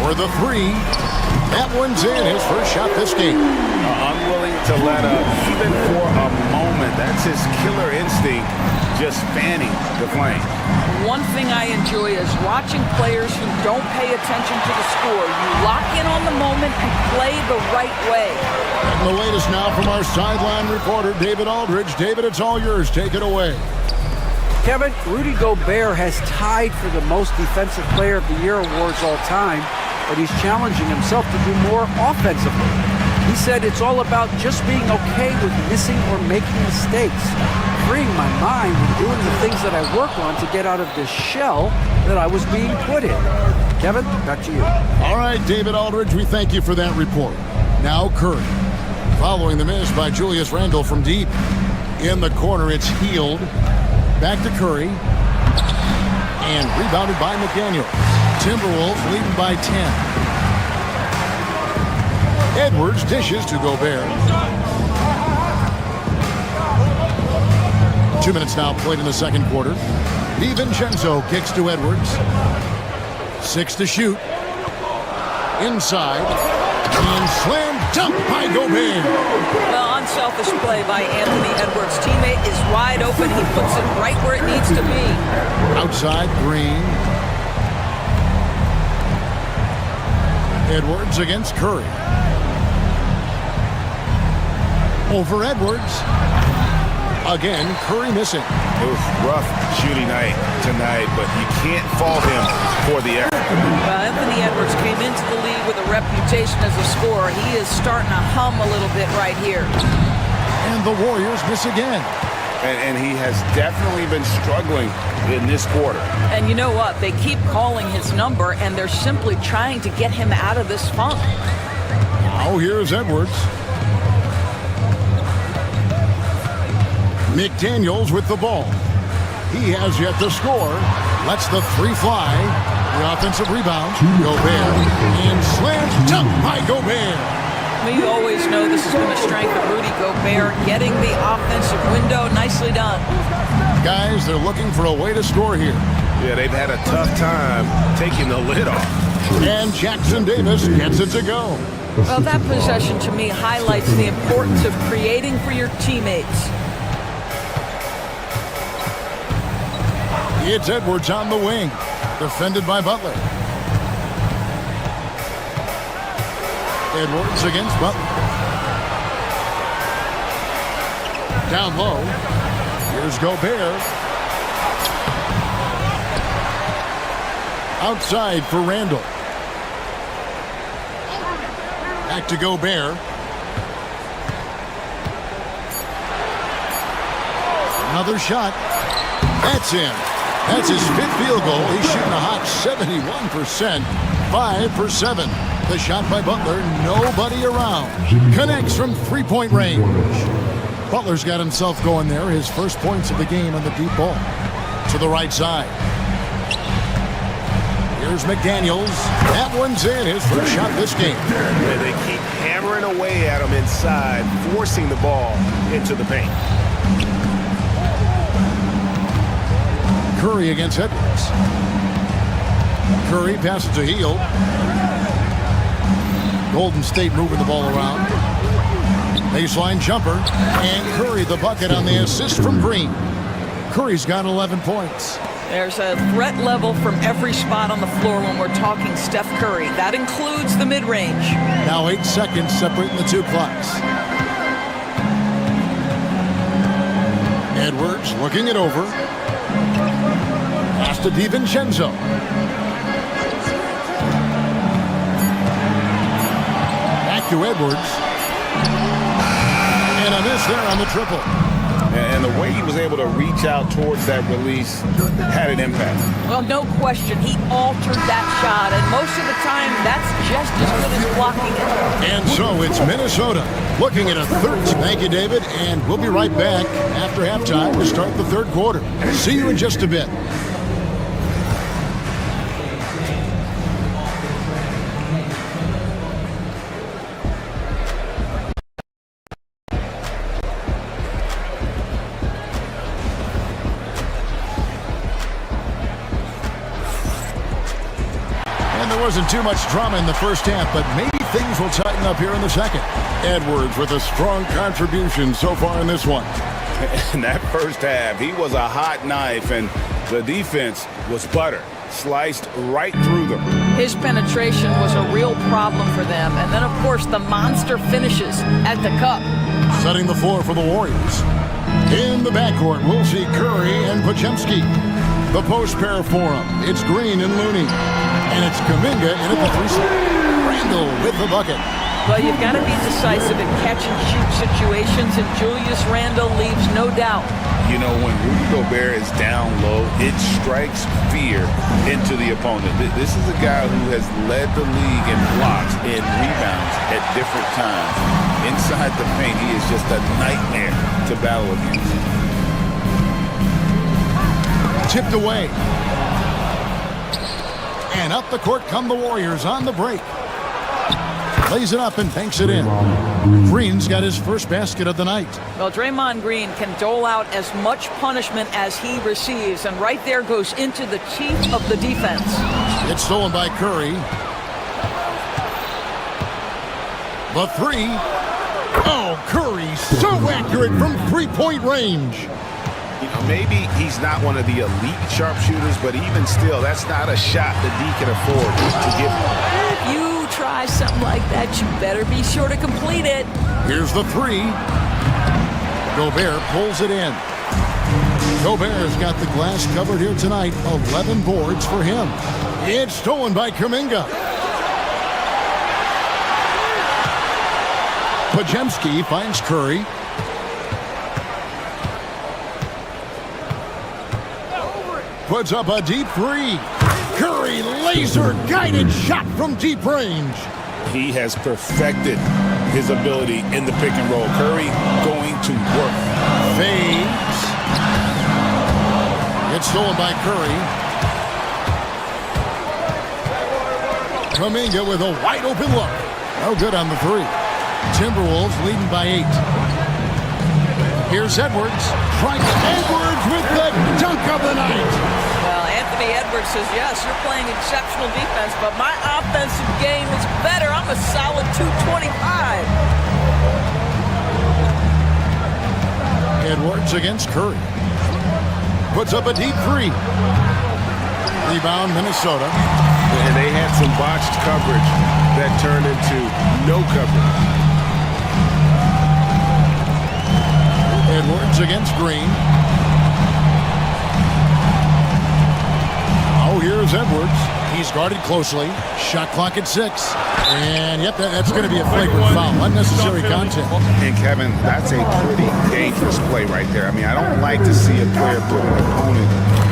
For the 3. That one's in, his first shot this game. Unwilling to let up, even for a moment. That's his killer instinct, just fanning the flame. One thing I enjoy is watching players who don't pay attention to the score. You lock in on the moment and play the right way. And the latest now from our sideline reporter, David Aldridge. David, it's all yours. Take it away. Kevin, Rudy Gobert has tied for the most Defensive Player of the Year awards all time, but he's challenging himself to do more offensively. He said it's all about just being okay with missing or making mistakes, freeing my mind and doing the things that I work on to get out of this shell that I was being put in. Kevin, back to you. All right, David Aldridge, we thank you for that report. Now Curry, following the miss by Julius Randle from deep. In the corner, it's Healed. Back to Curry. And rebounded by McDaniel. Timberwolves leading by 10. Edwards dishes to Gobert. 2 minutes now played in the second quarter. DiVincenzo kicks to Edwards. 6 to shoot. Inside. And slam dunk by Gobert. Well, unselfish play by Anthony Edwards. Teammate is wide open. He puts it right where it needs to be. Outside, Green. Edwards against Curry. Over Edwards. Again, Curry missing. It was rough shooting night tonight, but you can't fault him for the effort. Well, Anthony Edwards came into the league with a reputation as a scorer. He is starting to hum a little bit right here. And the Warriors miss again. And he has definitely been struggling in this quarter. And you know what? They keep calling his number, and they're simply trying to get him out of this funk. Now here's Edwards. McDaniels with the ball. He has yet to score. Lets the three fly. The offensive rebound. Gobert. And slam dunk by Gobert. We always know this has been a strength of Rudy Gobert, getting the offensive window. Nicely done. Guys, they're looking for a way to score here. Yeah, they've had a tough time taking the lid off. And Jackson Davis gets it to go. Well, that possession to me highlights the importance of creating for your teammates. It's Edwards on the wing, defended by Butler. Edwards against Butler. Down low. Here's Gobert. Outside for Randall. Back to Gobert. Another shot. That's in. That's his fifth field goal. He's shooting a hot 71%. 5 for 7. The shot by Butler. Nobody around. Connects from three-point range. Butler's got himself going there. His first points of the game on the deep ball. To the right side. Here's McDaniels. That one's in. His first shot this game. And they keep hammering away at him inside, forcing the ball into the paint. Curry against Edwards. Curry passes to Hield. Golden State moving the ball around. Baseline jumper. And Curry the bucket on the assist from Green. Curry's got 11 points. There's a threat level from every spot on the floor when we're talking Steph Curry. That includes the mid-range. Now 8 seconds separating the two clocks. Edwards looking it over. Pass to DiVincenzo. Back to Edwards. And a miss there on the triple. And the way he was able to reach out towards that release had an impact. Well, no question. He altered that shot, and most of the time, that's just as good as blocking it. And so it's Minnesota looking at a third. Thank you, David. And we'll be right back after halftime to start the third quarter. See you in just a bit. Wasn't too much drama in the first half, but maybe things will tighten up here in the second. Edwards with a strong contribution so far in this one. In that first half, he was a hot knife, and the defense was butter. Sliced right through them. His penetration was a real problem for them. And then, of course, the monster finishes at the cup. Setting the floor for the Warriors. In the backcourt, we'll see Curry and Podziemski. The post pair for him. It's Green and Looney. And it's Kuminga in at the three slot. Randall with the bucket. Well, you've got to be decisive in catch-and-shoot situations, and Julius Randle leaves no doubt. You know, when Rudy Gobert is down low, it strikes fear into the opponent. This is a guy who has led the league in blocks and rebounds at different times. Inside the paint, he is just a nightmare to battle against. Tipped away. And up the court come the Warriors on the break. Lays it up and banks it in. Green's got his first basket of the night. Well, Draymond Green can dole out as much punishment as he receives, and right there goes into the teeth of the defense. It's stolen by Curry. The three. Oh, Curry so accurate from three-point range. You know, maybe he's not one of the elite sharpshooters, but even still, that's not a shot that D can afford to give him. If you try something like that, you better be sure to complete it. Here's the three. Gobert pulls it in. Gobert's got the glass covered here tonight. 11 boards for him. It's stolen by Kuminga. Podziemski finds Curry. Puts up a deep three. Curry laser-guided shot from deep range. He has perfected his ability in the pick and roll. Curry going to work. Fades. It's stolen by Curry. Kuminga with a wide open look. No good on the three. Timberwolves leading by 8. Here's Edwards. Strikes Edwards with the dunk of the night. Well, Anthony Edwards says, yes, you're playing exceptional defense, but my offensive game is better. I'm a solid 225. Edwards against Curry. Puts up a deep three. Rebound, Minnesota. And they had some botched coverage that turned into no coverage. Edwards against Green. Oh, here's Edwards. He's guarded closely. Shot clock at 6. And, yep, that's going to be a flagrant foul. Unnecessary contact. And, Kevin, that's a pretty dangerous play right there. I mean, I don't like to see a player put an opponent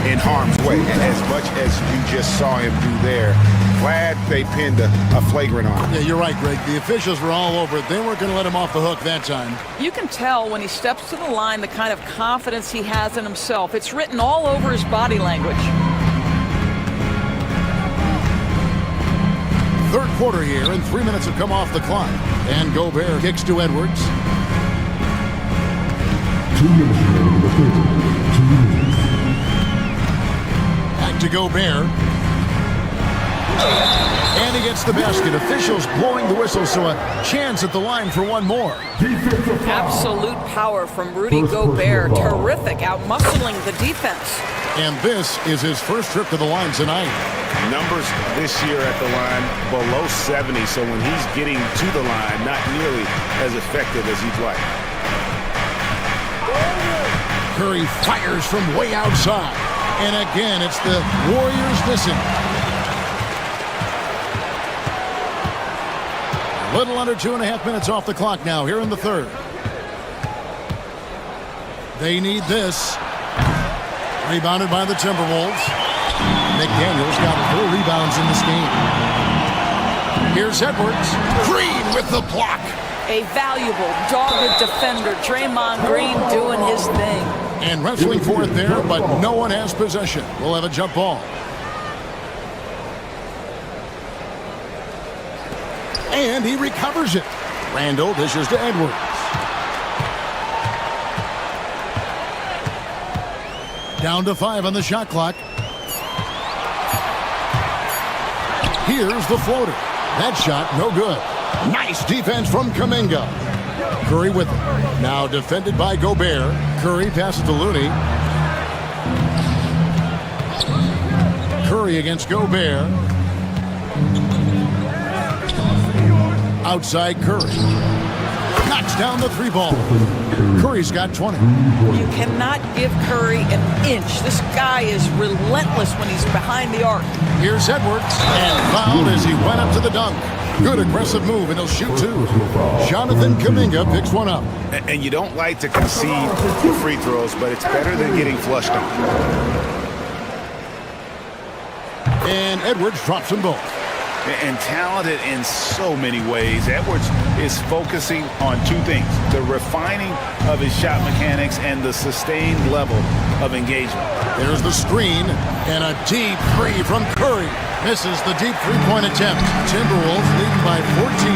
in harm's way. And as much as you just saw him do there, glad they pinned a flagrant on him. Yeah, you're right, Greg. The officials were all over it. They weren't going to let him off the hook that time. You can tell when he steps to the line the kind of confidence he has in himself. It's written all over his body language. Third quarter here, and 3 minutes have come off the clock. And Gobert kicks to Edwards. 2 minutes remaining in the third. 2 minutes. Back to Gobert. And he gets the basket. Officials blowing the whistle, so a chance at the line for one more. Absolute power from Rudy Gobert. Terrific, out-muscling the defense. And this is his first trip to the line tonight. Numbers this year at the line below 70, so when he's getting to the line, not nearly as effective as he'd like. Curry fires from way outside. And again, it's the Warriors missing. A little under 2.5 minutes off the clock now here in the third. They need this. Rebounded by the Timberwolves. McDaniels got 4 rebounds in this game. Here's Edwards. Green with the block. A valuable, dogged defender. Draymond Green doing his thing. And wrestling for it there, but no one has possession. We'll have a jump ball. And he recovers it. Randall dishes to Edwards. Down to 5 on the shot clock. Here's the floater. That shot, no good. Nice defense from Kuminga. Curry with it. Now defended by Gobert. Curry passes to Looney. Curry against Gobert. Outside Curry. Knocks down the 3-ball. Curry's got 20. You cannot give Curry an inch. This guy is relentless when he's behind the arc. Here's Edwards. And fouled as he went up to the dunk. Good aggressive move, and he'll shoot 2. Jonathan Kuminga picks one up. And you don't like to concede the free throws, but it's better than getting flushed on. And Edwards drops them both. And talented in so many ways. Edwards is focusing on 2 things: the refining of his shot mechanics and the sustained level of engagement. There's the screen, and a deep 3 from Curry. Misses the deep 3-point attempt. Timberwolves leading by 14.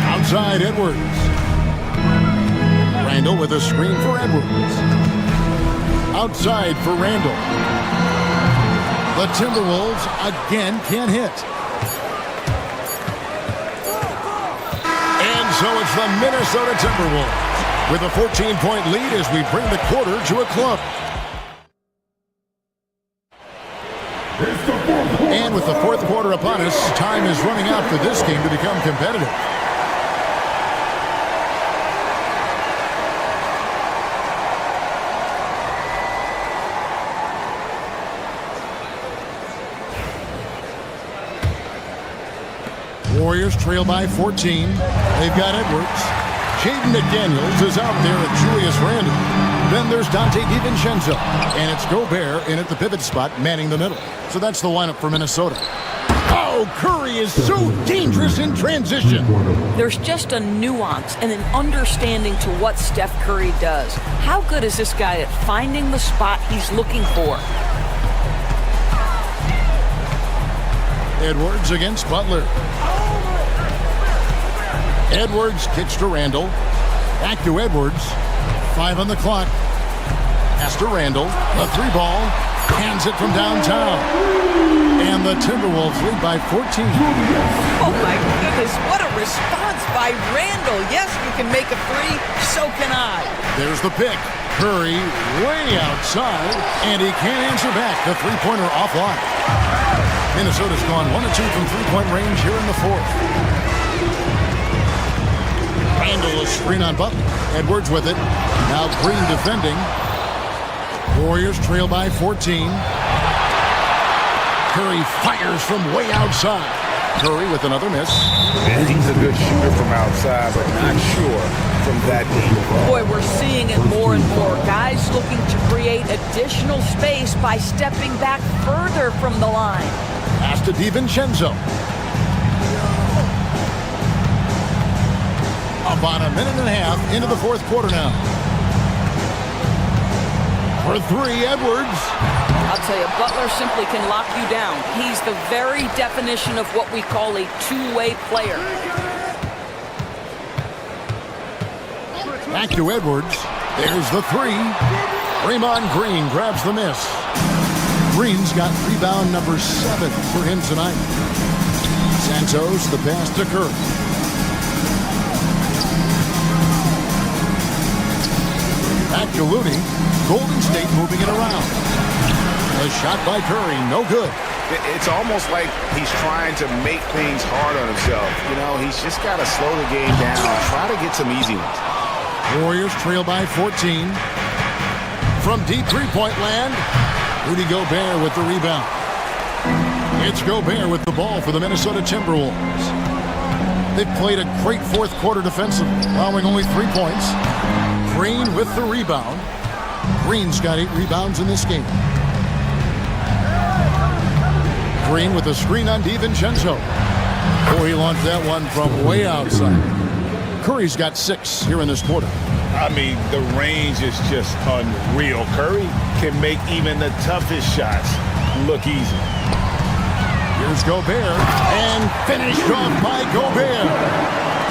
Outside Edwards. Randall with a screen for Edwards. Outside for Randall. The Timberwolves again can't hit. And so it's the Minnesota Timberwolves with a 14-point lead as we bring the quarter to a close. And with the fourth quarter upon us, time is running out for this game to become competitive. Warriors trail by 14. They've got Edwards. Jaden McDaniels is out there at Julius Randle. Then there's Dante DiVincenzo. And it's Gobert in at the pivot spot, manning the middle. So that's the lineup for Minnesota. Oh, Curry is so dangerous in transition. There's just a nuance and an understanding to what Steph Curry does. How good is this guy at finding the spot he's looking for? Edwards against Butler. Edwards kicks to Randle. Back to Edwards. 5 on the clock. Pass to Randle. The 3-ball. Hands it from downtown. And the Timberwolves lead by 14. Oh my goodness, what a response by Randle. Yes, you can make a three, so can I. There's the pick. Curry way outside, and he can't answer back. The three-pointer offline. Minnesota's gone 1 of 2 from three-point range here in the fourth. Randle, a screen on Butler. Edwards with it. Now Green defending. Warriors trail by 14. Curry fires from way outside. Curry with another miss. And he's a good shooter from outside, but not sure from that deep. Boy, we're seeing it more and more. Guys looking to create additional space by stepping back further from the line. Pass to DiVincenzo. About a minute and a half into the fourth quarter now. For 3, Edwards. I'll tell you, Butler simply can lock you down. He's the very definition of what we call a two-way player. Back to Edwards. There's the 3. Draymond Green grabs the miss. Green's got rebound number 7 for him tonight. Santos, the pass to Curry. Back to Looney. Golden State moving it around. A shot by Curry, no good. It's almost like he's trying to make things hard on himself. You know, he's just got to slow the game down, try to get some easy ones. Warriors trail by 14. From deep three-point land, Rudy Gobert with the rebound. It's Gobert with the ball for the Minnesota Timberwolves. They've played a great fourth quarter defensively, allowing only 3 points. Green with the rebound. Green's got 8 rebounds in this game. Green with a screen on DiVincenzo. Oh, he launched that one from way outside. Curry's got 6 here in this quarter. I mean, the range is just unreal. Curry can make even the toughest shots look easy. Here's Gobert, and finished off by Gobert.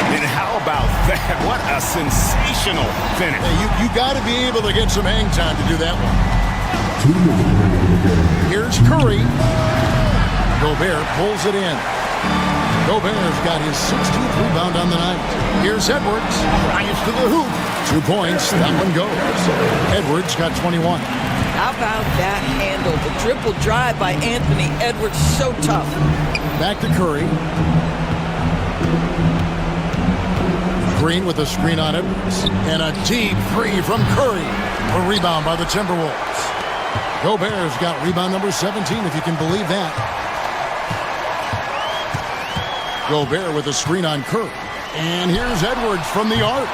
And how about that? What a sensational finish. Hey, you got to be able to get some hang time to do that one. Here's Curry. Gobert pulls it in. Gobert's got his 16th rebound on the night. Here's Edwards. Drives to the hoop. 2 points. That one goes. Edwards got 21. How about that handle? The triple drive by Anthony Edwards, so tough. Back to Curry. Green with a screen on Edwards. And a deep 3 from Curry. A rebound by the Timberwolves. Gobert's got rebound number 17, if you can believe that. Gobert with a screen on Curry. And here's Edwards from the arc.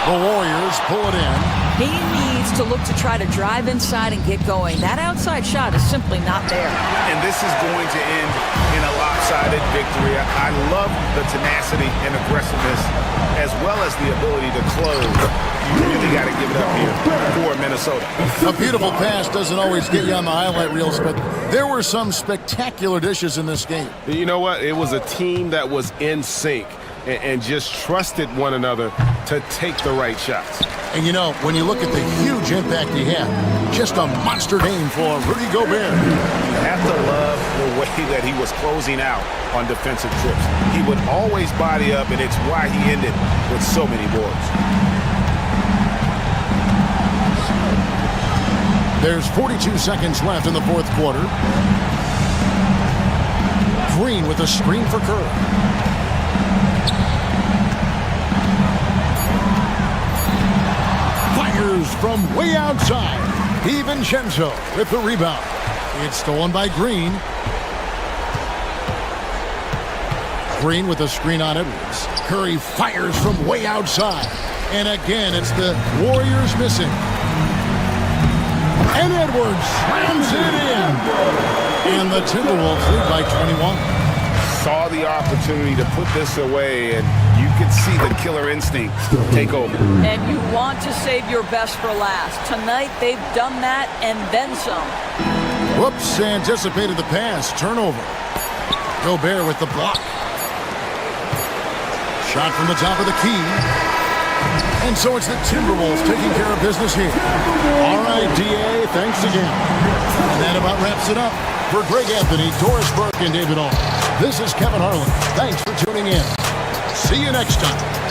The Warriors pull it in. He needs to look to try to drive inside and get going. That outside shot is simply not there. And this is going to end in a lopsided victory. I love the tenacity and aggressiveness as well as the ability to close. You really got to give it up here for Minnesota. A beautiful pass doesn't always get you on the highlight reels, but there were some spectacular dishes in this game. You know what? It was a team that was in sync and just trusted one another to take the right shots. And you know, when you look at the huge impact he had, just a monster game for Rudy Gobert. You have to love the way that he was closing out on defensive trips. He would always body up, and it's why he ended with so many boards. There's 42 seconds left in the fourth quarter. Green with a screen for Curry. From way outside, DiVincenzo with the rebound. It's stolen by Green. Green with a screen on Edwards. Curry fires from way outside. And again, it's the Warriors missing. And Edwards slams it in. And the Timberwolves lead by 21. Saw the opportunity to put this away, and you could see the killer instinct take over. And you want to save your best for last. Tonight, they've done that and then some. Whoops, anticipated the pass. Turnover. Gobert with the block. Shot from the top of the key. And so it's the Timberwolves taking care of business here. All right, D.A., thanks again. And that about wraps it up. For Greg Anthony, Doris Burke, and David All, this is Kevin Harlan. Thanks for tuning in. See you next time.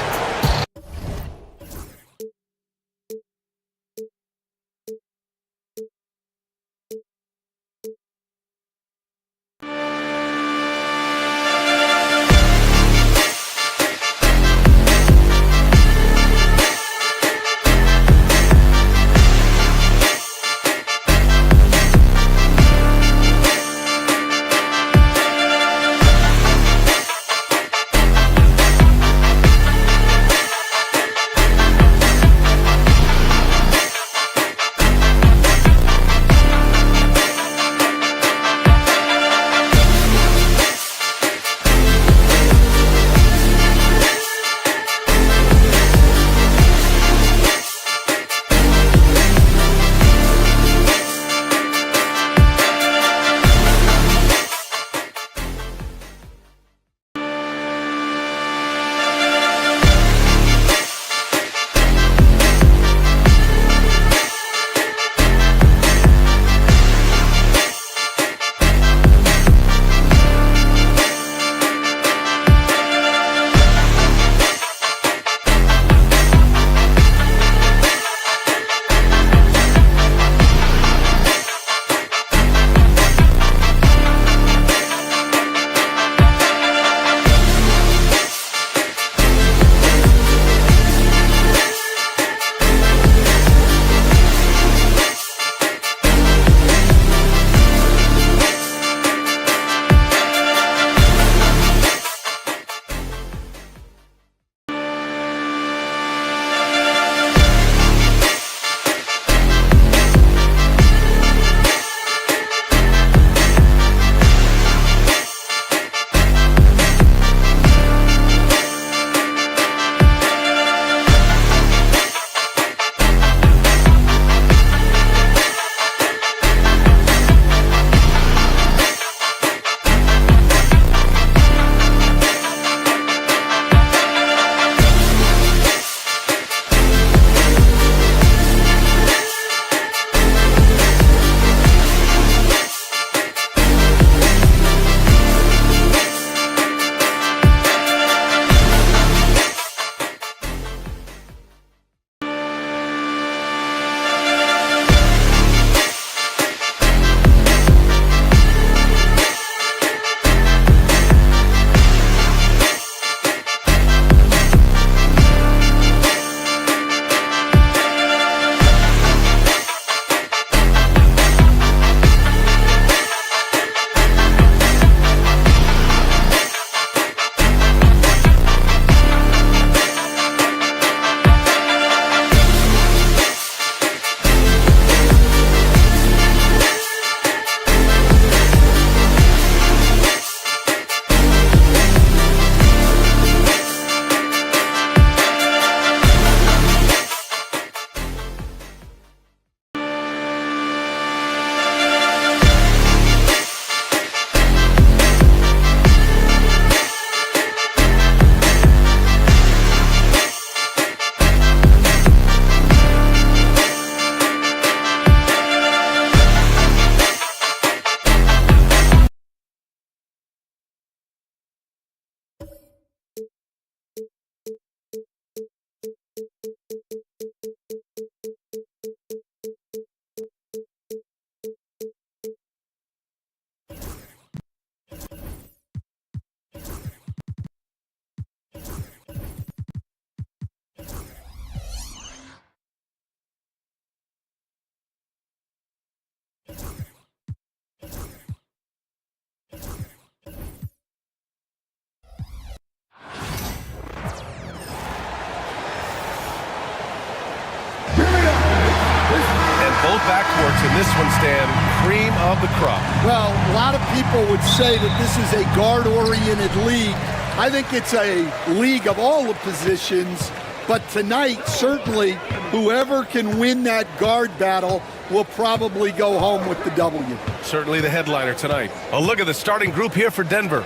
both backcourts in this one, Stan, cream of the crop. Well, a lot of people would say that this is a guard-oriented league. I think it's a league of all the positions, but tonight, certainly, whoever can win that guard battle will probably go home with the W. Certainly the headliner tonight. A look at the starting group here for Denver.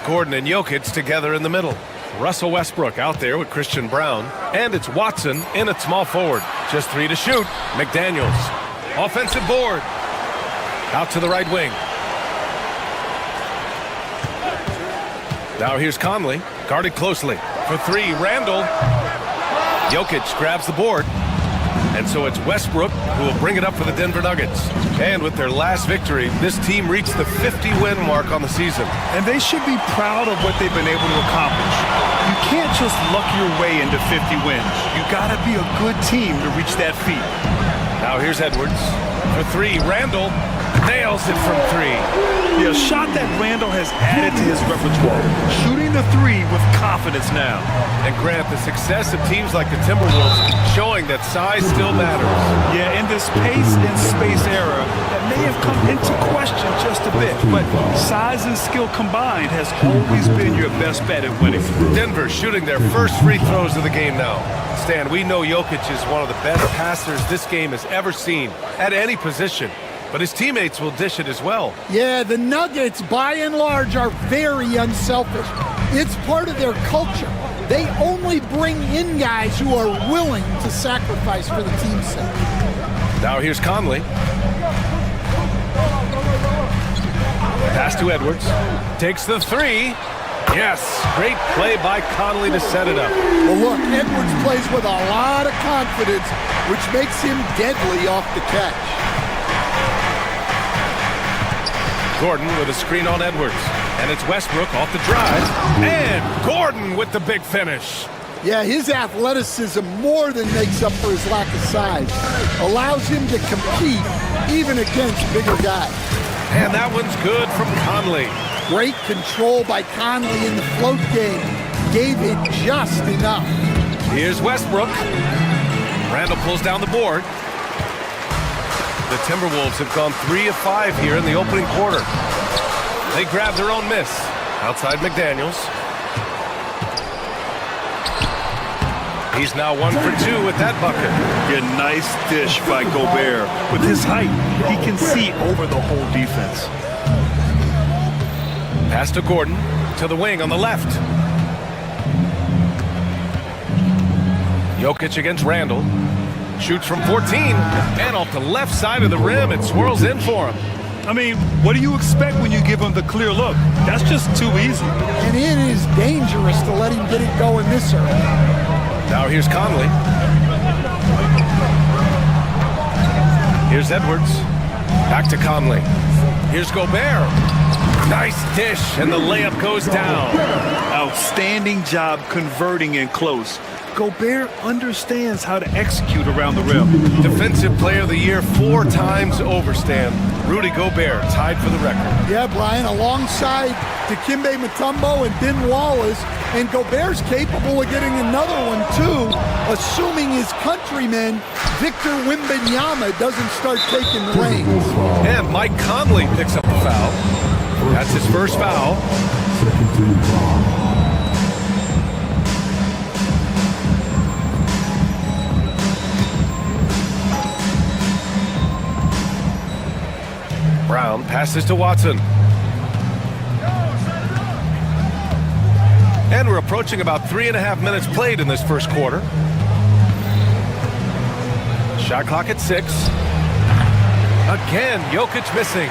Gordon and Jokic together in the middle. Russell Westbrook out there with Christian Brown. And it's Watson in at small forward. Just 3 to shoot. McDaniels. Offensive board. Out to the right wing. Now here's Conley. Guarded closely. For 3, Randall. Jokic grabs the board. And so it's Westbrook who will bring it up for the Denver Nuggets. And with their last victory, this team reached the 50-win mark on the season. And they should be proud of what they've been able to accomplish. You can't just luck your way into 50 wins. You gotta be a good team to reach that feat. Now here's Edwards. For 3, Randall nails it from 3. Yeah, a shot that Randall has added to his repertoire. Shooting the 3 with confidence now. And Grant, the success of teams like the Timberwolves showing that size still matters. Yeah, in this pace and space era, that may have come into question just a bit, but size and skill combined has always been your best bet at winning. Denver shooting their first free throws of the game now. Stan, we know Jokic is one of the best passers this game has ever seen at any position. But his teammates will dish it as well. Yeah, the Nuggets, by and large, are very unselfish. It's part of their culture. They only bring in guys who are willing to sacrifice for the team's sake. Now here's Conley. Pass to Edwards. Takes the 3. Yes, great play by Conley to set it up. Well, look, Edwards plays with a lot of confidence, which makes him deadly off the catch. Gordon with a screen on Edwards. And it's Westbrook off the drive. And Gordon with the big finish. Yeah, his athleticism more than makes up for his lack of size. Allows him to compete even against bigger guys. And that one's good from Conley. Great control by Conley in the float game. Gave it just enough. Here's Westbrook. Randall pulls down the board. The Timberwolves have gone 3 of 5 here in the opening quarter. They grab their own miss. Outside McDaniels. He's now 1 for 2 with that bucket. Yeah, nice dish by Gobert. With his height, he can see over the whole defense. Pass to Gordon, to the wing on the left. Jokic against Randall. Shoots from 14, and off the left side of the rim, it swirls in for him. I mean, what do you expect when you give him the clear look? That's just too easy. And it is dangerous to let him get it going this early. Now here's Conley. Here's Edwards. Back to Conley. Here's Gobert. Nice dish, and the layup goes down. Outstanding job converting in close. Gobert understands how to execute around the rim. Defensive Player of the Year 4 times over, Stan. Rudy Gobert tied for the record. Yeah, Brian, alongside Dikembe Mutombo and Ben Wallace, and Gobert's capable of getting another one, too, assuming his countryman, Victor Wembanyama, doesn't start taking the reins. And Mike Conley picks up the foul. That's his first foul. Brown passes to Watson. And we're approaching about 3.5 minutes played in this first quarter. Shot clock at 6. Again, Jokic missing.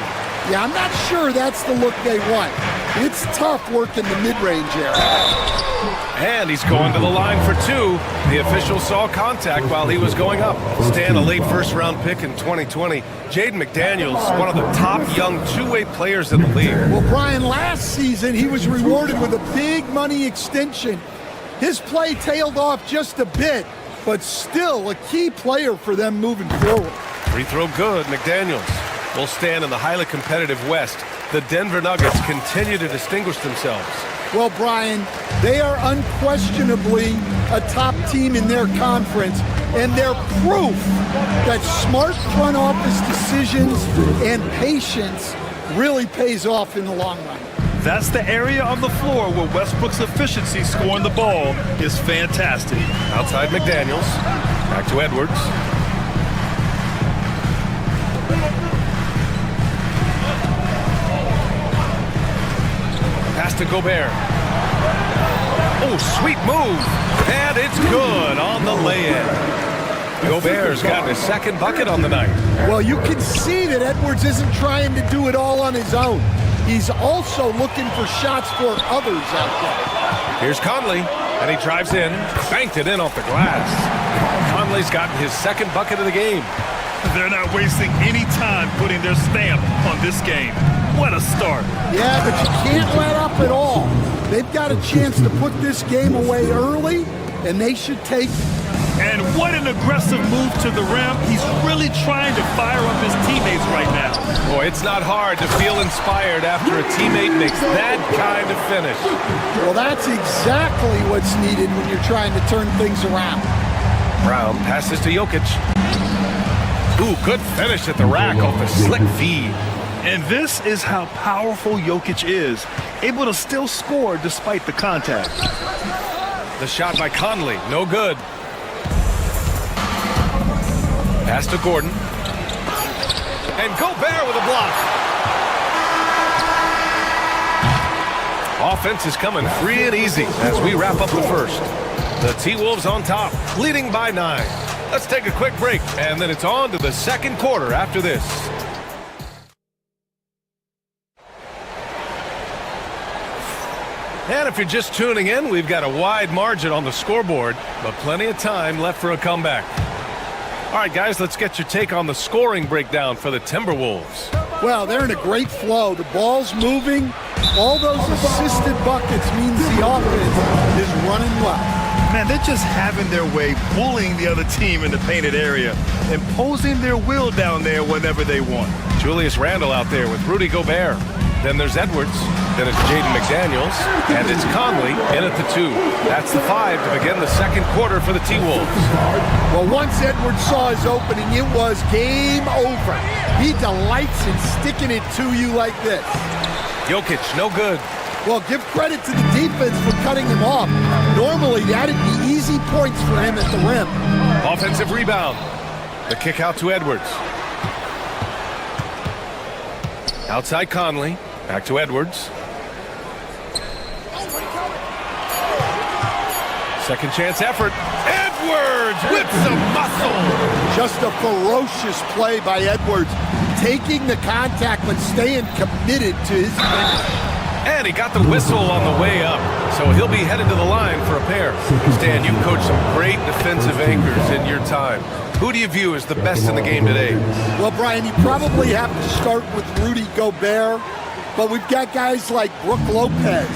Yeah, I'm not sure that's the look they want. It's tough working the mid-range area. And he's going to the line for 2. The official saw contact while he was going up. Stan, a late first-round pick in 2020. Jaden McDaniels, one of the top young two-way players in the league. Well, Brian, last season he was rewarded with a big money extension. His play tailed off just a bit, but still a key player for them moving forward. Free throw good, McDaniels. Will stand in the highly competitive West. The Denver Nuggets continue to distinguish themselves. Well, Brian, They are unquestionably a top team in their conference, and they're proof that smart front office decisions and patience really pays off in the long run. That's the area of the floor where Westbrook's efficiency scoring the ball is fantastic. Outside McDaniels. Back to Edwards. Pass to Gobert. Oh, sweet move. And it's good on the lay-in. Gobert's gotten his second bucket on the night. Well, you can see that Edwards isn't trying to do it all on his own. He's also looking for shots for others out there. Here's Conley, and he drives in, banked it in off the glass. Conley's gotten his second bucket of the game. They're not wasting any time putting their stamp on this game. What a start. Yeah, but you can't let up at all. They've got a chance to put this game away early, and they should take it. And what an aggressive move to the rim. He's really trying to fire up his teammates right now. Boy, it's not hard to feel inspired after a teammate makes that kind of finish. Well, that's exactly what's needed when you're trying to turn things around. Brown passes to Jokic. Ooh, good finish at the rack off the slick feed. And this is how powerful Jokic is, able to still score despite the contact. The shot by Conley, no good. Pass to Gordon. And Gobert with a block. Offense is coming free and easy as we wrap up the first. The T-Wolves on top, leading by 9. Let's take a quick break, and then it's on to the second quarter after this. And if you're just tuning in, we've got a wide margin on the scoreboard, but plenty of time left for a comeback. All right, guys, let's get your take on the scoring breakdown for the Timberwolves. Well, they're in a great flow. The ball's moving. All those assisted buckets means the offense is running well. Man, they're just having their way, bullying the other team in the painted area, imposing their will down there whenever they want. Julius Randle out there with Rudy Gobert. Then there's Edwards. Then it's Jaden McDaniels. And it's Conley in at the 2. That's the 5 to begin the second quarter for the T-Wolves. Well, once Edwards saw his opening, it was game over. He delights in sticking it to you like this. Jokic, no good. Well, give credit to the defense for cutting him off. Normally, that'd be easy points for him at the rim. Offensive rebound. The kick out to Edwards. Outside Conley. Back to Edwards. Second chance effort. Edwards with some muscle. Just a ferocious play by Edwards. Taking the contact but staying committed to his finish. And he got the whistle on the way up, so he'll be headed to the line for a pair. Stan, you've coached some great defensive anchors in your time. Who do you view as the best in the game today? Well, Brian, you probably have to start with Rudy Gobert, but we've got guys like Brook Lopez,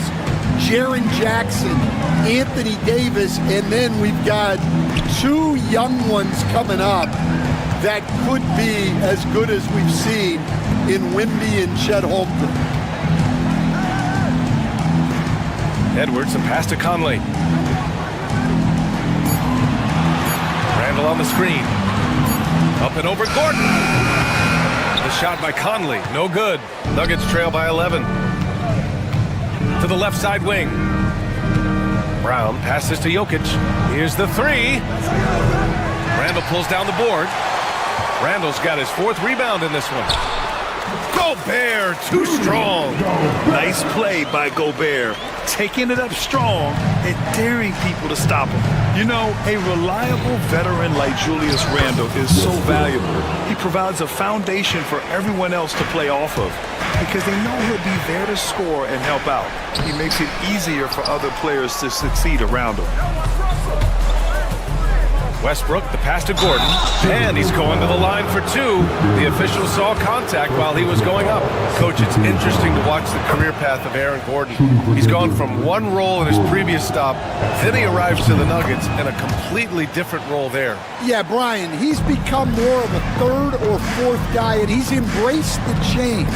Jaren Jackson, Anthony Davis, and then we've got 2 young ones coming up that could be as good as we've seen in Wemby and Chet Holmgren. Edwards, and pass to Conley. Randle on the screen. Up and over Gordon. The shot by Conley, no good. Nuggets trail by 11. To the left side wing. Brown passes to Jokic. Here's the 3. Randle pulls down the board. Randle's got his 4th rebound in this one. Gobert, too strong. Nice play by Gobert. Taking it up strong and daring people to stop him. You know, a reliable veteran like Julius Randle is so valuable. He provides a foundation for everyone else to play off of because they know he'll be there to score and help out. He makes it easier for other players to succeed around him. Westbrook, the pass to Gordon, and he's going to the line for 2. The official saw contact while he was going up. Coach, it's interesting to watch the career path of Aaron Gordon. He's gone from one role in his previous stop, then he arrives to the Nuggets in a completely different role there. Yeah, Brian, he's become more of a 3rd or 4th guy, and he's embraced the change.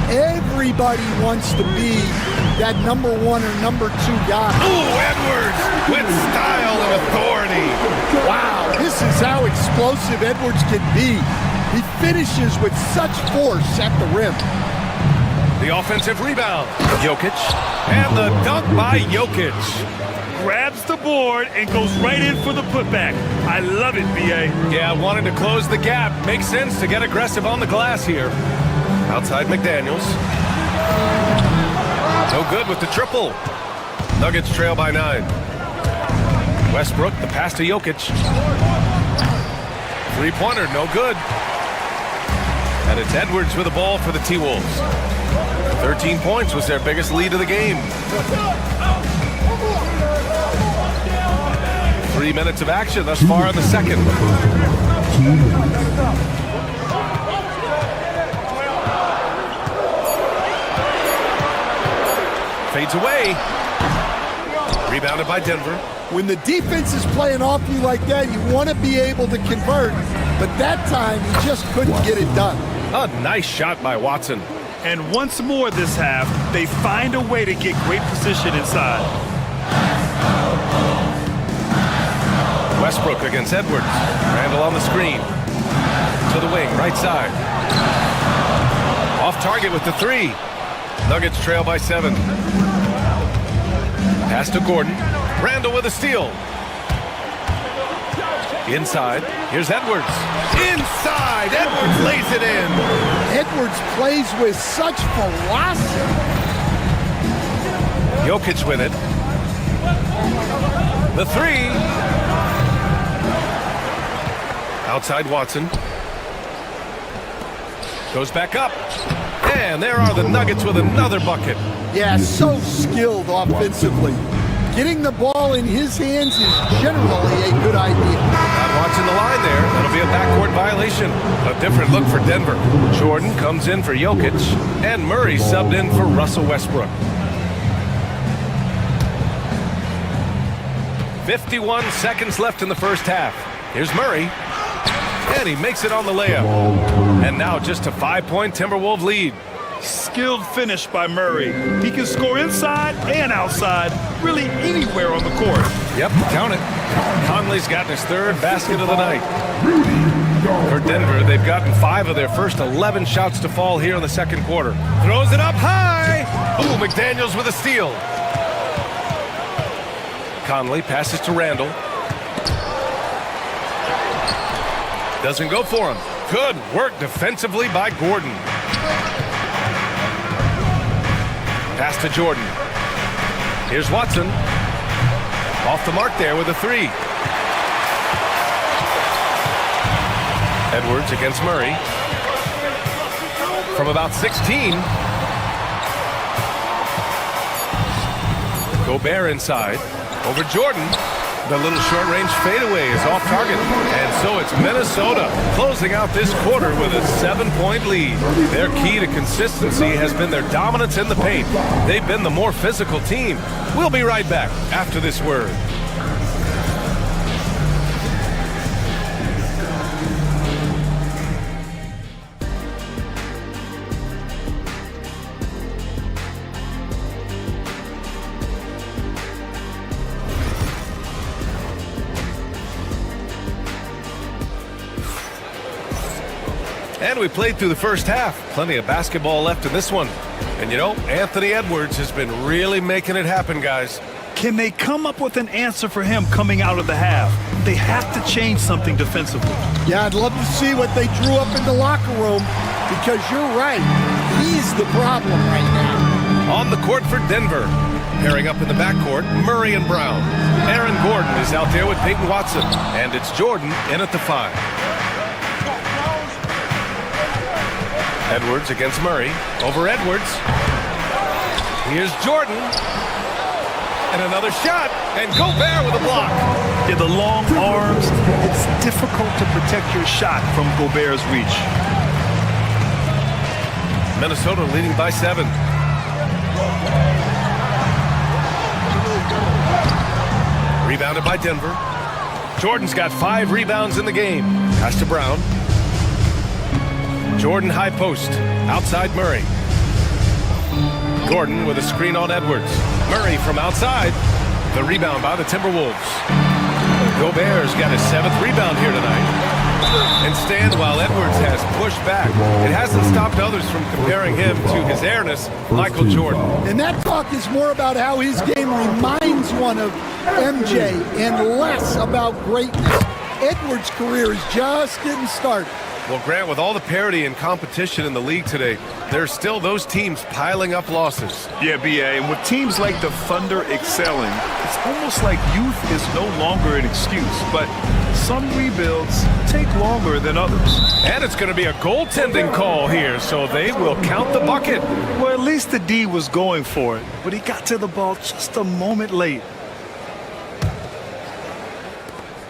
Everybody wants to be that number 1 or number 2 guy. Ooh, Edwards with style and authority. Wow, this is how explosive Edwards can be. He finishes with such force at the rim. The offensive rebound. Jokic. And the dunk by Jokic. Grabs the board and goes right in for the putback. I love it, B.A. Yeah, wanting to close the gap. Makes sense to get aggressive on the glass here. Outside McDaniels. No good with the triple. Nuggets trail by 9. Westbrook, the pass to Jokic. Three-pointer, no good. And it's Edwards with the ball for the T-Wolves. 13 points was their biggest lead of the game. 3 minutes of action thus far in the second. Fades away. Rebounded by Denver. When the defense is playing off you like that, you want to be able to convert. But that time, he just couldn't get it done. A nice shot by Watson. And once more this half, they find a way to get great position inside. Westbrook against Edwards. Randall on the screen. To the wing, right side. Off target with the 3. Nuggets trail by 7. Pass to Gordon. Randall with a steal. Inside. Here's Edwards. Inside. Edwards lays it in. Edwards plays with such velocity. Jokic with it. The 3. Outside Watson. Goes back up. And there are the Nuggets with another bucket. Yeah, so skilled offensively. Getting the ball in his hands is generally a good idea. Not watching the line there. That'll be a backcourt violation. A different look for Denver. Jordan comes in for Jokic, and Murray subbed in for Russell Westbrook. 51 seconds left in the first half. Here's Murray, and he makes it on the layup. And now just a 5-point Timberwolves lead. Skilled finish by Murray. He can score inside and outside, really anywhere on the court. Yep, count it. Conley's gotten his 3rd basket of the night. For Denver, they've gotten 5 of their first 11 shots to fall here in the second quarter. Throws it up high. Ooh, McDaniels with a steal. Conley passes to Randall. Doesn't go for him. Good work defensively by Gordon. Pass to Jordan. Here's Watson. Off the mark there with a 3. Edwards against Murray. From about 16. Gobert inside. Over Jordan. The little short-range fadeaway is off target. And so it's Minnesota closing out this quarter with a 7-point lead. Their key to consistency has been their dominance in the paint. They've been the more physical team. We'll be right back after this word. And we played through the first half. Plenty of basketball left in this one. And you know, Anthony Edwards has been really making it happen, guys. Can they come up with an answer for him coming out of the half? They have to change something defensively. Yeah, I'd love to see what they drew up in the locker room, because you're right. He's the problem right now. On the court for Denver. Pairing up in the backcourt, Murray and Brown. Aaron Gordon is out there with Peyton Watson. And it's Jordan in at the 5. Edwards against Murray. Over Edwards. Here's Jordan. And another shot. And Gobert with a block. Yeah, the long arms. It's difficult to protect your shot from Gobert's reach. Minnesota leading by 7. Rebounded by Denver. Jordan's got 5 rebounds in the game. Pass to Brown. Jordan high post. Outside Murray. Gordon with a screen on Edwards. Murray from outside. The rebound by the Timberwolves. Gobert's got his 7th rebound here tonight. And stand while Edwards has pushed back. It hasn't stopped others from comparing him to his airness, Michael Jordan. And that talk is more about how his game reminds one of MJ and less about greatness. Edwards' career is just getting started. Well, Grant, with all the parity and competition in the league today, there's still those teams piling up losses. Yeah, B.A., and with teams like the Thunder excelling, it's almost like youth is no longer an excuse, but some rebuilds take longer than others. And it's going to be a goaltending call here, so they will count the bucket. Well, at least the D was going for it, but he got to the ball just a moment late.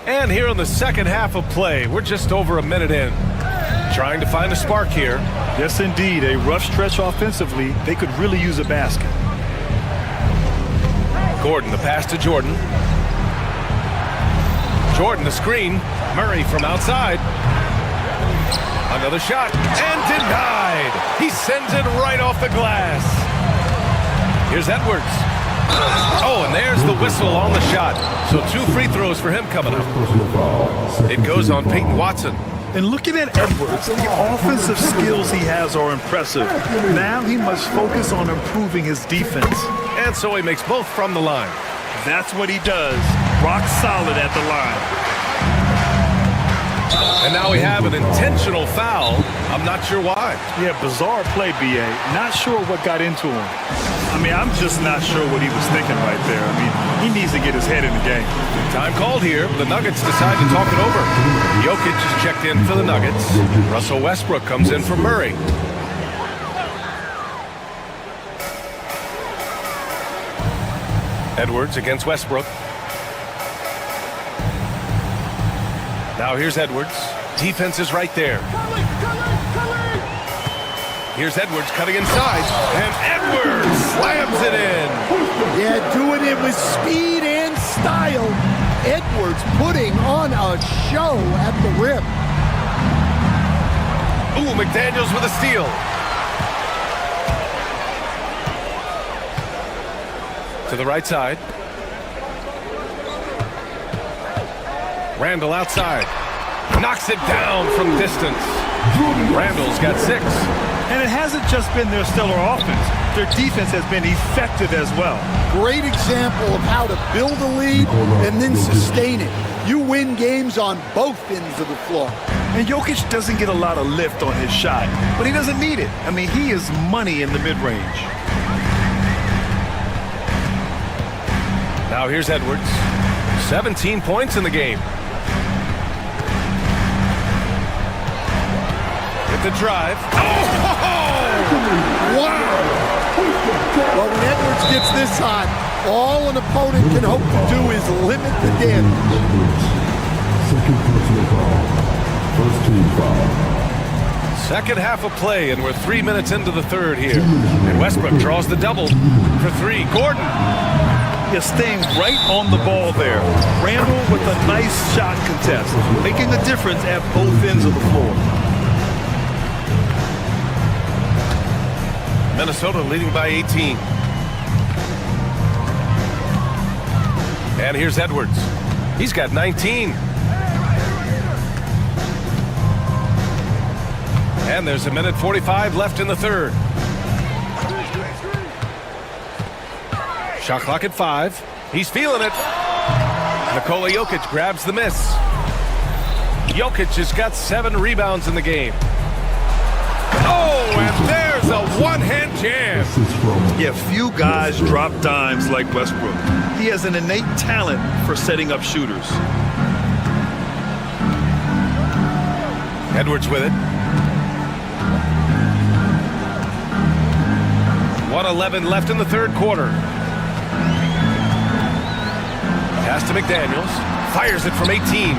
And here in the second half of play, we're just over a minute in. Trying to find a spark here. Yes, indeed. A rough stretch offensively. They could really use a basket. Gordon, the pass to Jordan. Jordan, the screen. Murray from outside. Another shot. And denied. He sends it right off the glass. Here's Edwards. Oh, and there's the whistle on the shot. So 2 free throws for him coming up. It goes on Peyton Watson. And looking at Edwards, the offensive skills he has are impressive. Now he must focus on improving his defense. And so he makes both from the line. That's what he does. Rock solid at the line. And now we have an intentional foul. I'm not sure why. Yeah, bizarre play, B.A. Not sure what got into him. I mean, I'm just not sure what he was thinking right there. I mean, he needs to get his head in the game. Time called here. The Nuggets decide to talk it over. Jokic is checked in for the Nuggets. Russell Westbrook comes in for Murray. Edwards against Westbrook. Now here's Edwards. Defense is right there. Here's Edwards cutting inside. And Edwards slams it in. Yeah, doing it with speed and style. Edwards putting on a show at the rim. Ooh, McDaniels with a steal. To the right side. Randall outside. Knocks it down from distance. Randall's got 6. And it hasn't just been their stellar offense. Their defense has been effective as well. Great example of how to build a lead and then sustain it. You win games on both ends of the floor. And Jokic doesn't get a lot of lift on his shot, but he doesn't need it. I mean, he is money in the mid-range. Now here's Edwards. 17 points in the game. Get the drive. Wow! Well, when Edwards gets this hot, all an opponent can hope to do is limit the damage. Second personal foul. First team foul. Second half of play, and we're 3 minutes into the third here. And Westbrook draws the double for 3. Gordon. Is staying right on the ball there. Randall with a nice shot contest, making a difference at both ends of the floor. Minnesota leading by 18. And here's Edwards. He's got 19. And there's 1:45 left in the third. Shot clock at 5. He's feeling it. Nikola Jokic grabs the miss. Jokic has got 7 rebounds in the game. Oh, and there's a one-hand jam. Yeah, few guys drop dimes like Westbrook. He has an innate talent for setting up shooters. Edwards with it. 1:11 left in the third quarter. Pass to McDaniels. Fires it from 18.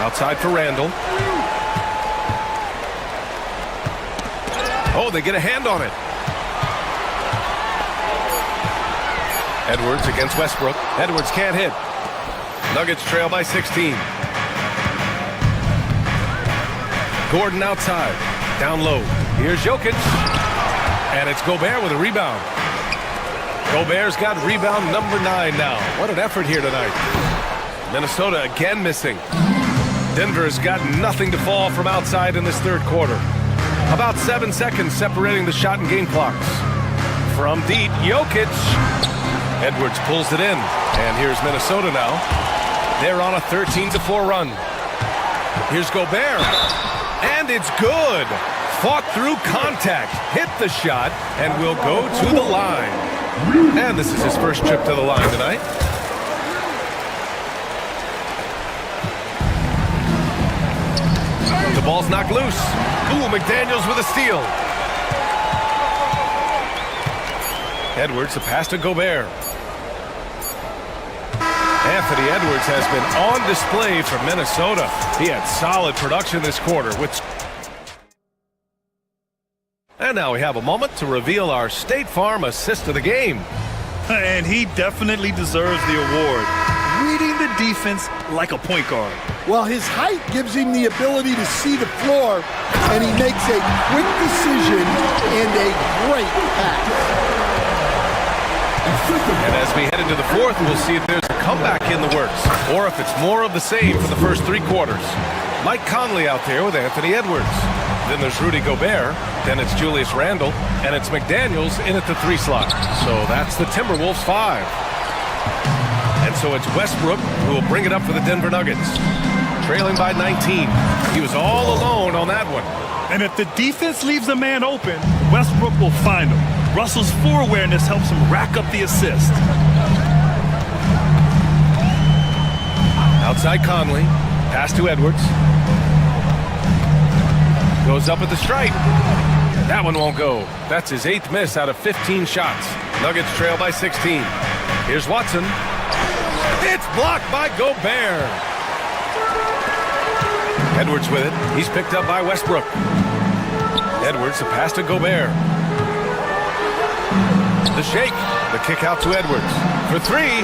Outside for Randall. Oh, they get a hand on it. Edwards against Westbrook. Edwards can't hit. Nuggets trail by 16. Gordon outside. Down low. Here's Jokic. And it's Gobert with a rebound. Gobert's got rebound number 9 now. What an effort here tonight. Minnesota again missing. Denver has got nothing to fall from outside in this third quarter. About 7 seconds separating the shot and game clocks. From deep, Jokic. Edwards pulls it in. And here's Minnesota now. They're on a 13-4 run. Here's Gobert. And it's good. Fought through contact. Hit the shot and will go to the line. And this is his first trip to the line tonight. The ball's knocked loose. Ooh, McDaniels with a steal. Edwards, the pass to Gobert. Anthony Edwards has been on display for Minnesota. He had solid production this quarter. And now we have a moment to reveal our State Farm assist of the game. And he definitely deserves the award. Reading the defense like a point guard. Well, his height gives him the ability to see the floor, and he makes a quick decision and a great pass. And as we head into the fourth, we'll see if there's a comeback in the works, or if it's more of the same for the first 3 quarters. Mike Conley out there with Anthony Edwards. Then there's Rudy Gobert. Then it's Julius Randle. And it's McDaniels in at the 3 slot. So that's the Timberwolves 5. And so it's Westbrook who will bring it up for the Denver Nuggets. Trailing by 19. He was all alone on that one. And if the defense leaves a man open, Westbrook will find him. Russell's floor awareness helps him rack up the assist. Outside Conley. Pass to Edwards. Goes up at the stripe. That one won't go. That's his 8th miss out of 15 shots. Nuggets trail by 16. Here's Watson. It's blocked by Gobert. Edwards with it. He's picked up by Westbrook. Edwards, the pass to Gobert. The shake. The kick out to Edwards. For 3.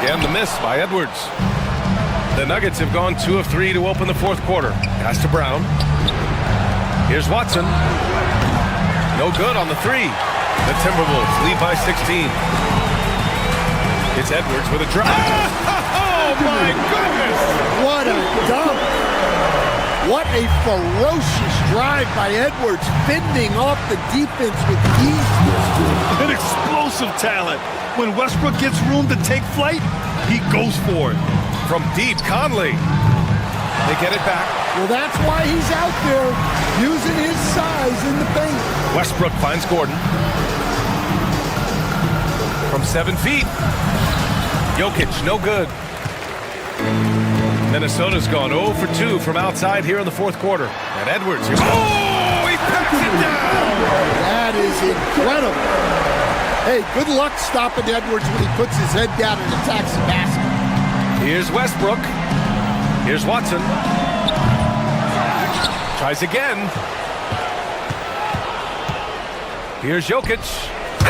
Again, the miss by Edwards. The Nuggets have gone 2 of 3 to open the fourth quarter. Pass to Brown. Here's Watson. No good on the 3. The Timberwolves lead by 16. It's Edwards with a drive. Oh, my goodness! What a dunk! What a ferocious drive by Edwards, fending off the defense with ease. An explosive talent. When Westbrook gets room to take flight, he goes for it. From deep, Conley. They get it back. Well, that's why he's out there, using his size in the paint. Westbrook finds Gordon. From 7 feet. Jokic, no good. Minnesota's gone 0 for 2 from outside here in the fourth quarter. And Edwards, he packs it down! That is incredible. Hey, good luck stopping Edwards when he puts his head down and attacks the basket. Here's Westbrook. Here's Watson. Tries again. Here's Jokic.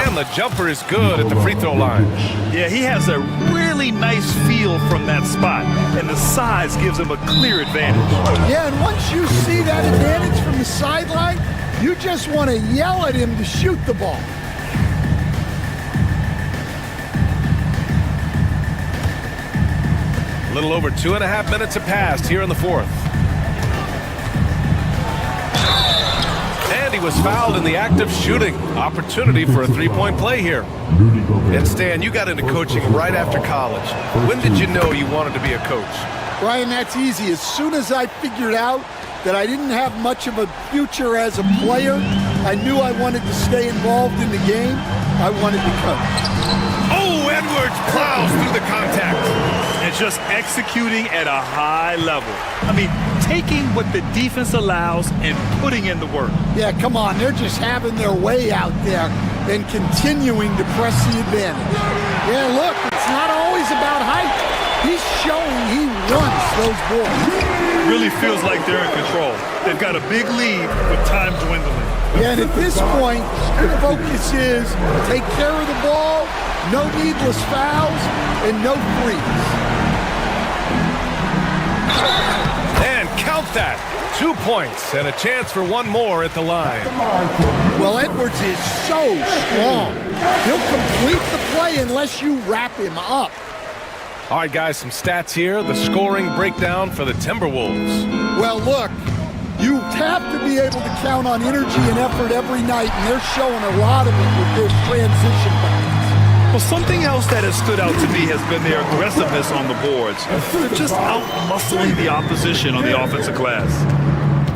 And the jumper is good at the free throw line. Yeah, he has a really nice feel from that spot, and the size gives him a clear advantage. Yeah, and once you see that advantage from the sideline, you just want to yell at him to shoot the ball. A little over 2.5 minutes have passed here in the fourth. And he was fouled in the act of shooting. Opportunity for a 3-point play here. And Stan, you got into coaching right after college. When did you know you wanted to be a coach? Brian, that's easy. As soon as I figured out that I didn't have much of a future as a player, I knew I wanted to stay involved in the game. I wanted to coach. Oh, Edwards plows through the contact. And just executing at a high level. I mean, taking what the defense allows and putting in the work. Yeah, come on. They're just having their way out there and continuing to press the advantage. Yeah, look, it's not always about height. He's showing he wants those balls. Really feels like they're in control. They've got a big lead with time dwindling. Yeah, and at this point, the focus is take care of the ball, no needless fouls, and no threes. And count with that. 2 points and a chance for one more at the line. Well, Edwards is so strong. He'll complete the play unless you wrap him up. All right, guys, some stats here. The scoring breakdown for the Timberwolves. Well, look, you have to be able to count on energy and effort every night, and they're showing a lot of it with this transition buckets. Well, something else that has stood out to me has been their aggressiveness on the boards. They're just out-muscling the opposition on the offensive glass.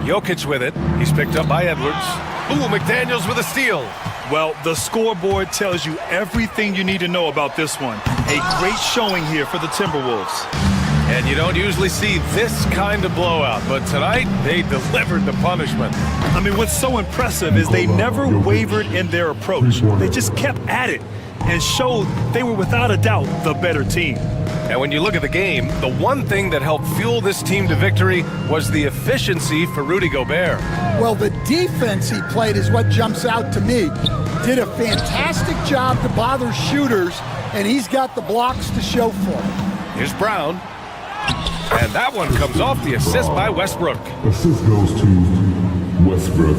Jokic with it. He's picked up by Edwards. Ooh, McDaniels with a steal. Well, the scoreboard tells you everything you need to know about this one. A great showing here for the Timberwolves. And you don't usually see this kind of blowout, but tonight they delivered the punishment. I mean, what's so impressive is they never wavered in their approach. They just kept at it and showed they were without a doubt the better team. And when you look at the game, the one thing that helped fuel this team to victory was the efficiency for Rudy Gobert. Well, the defense he played is what jumps out to me. Did a fantastic job to bother shooters, and he's got the blocks to show for it. Here's Brown. And that one comes off the assist by Westbrook. Assist goes to Westbrook.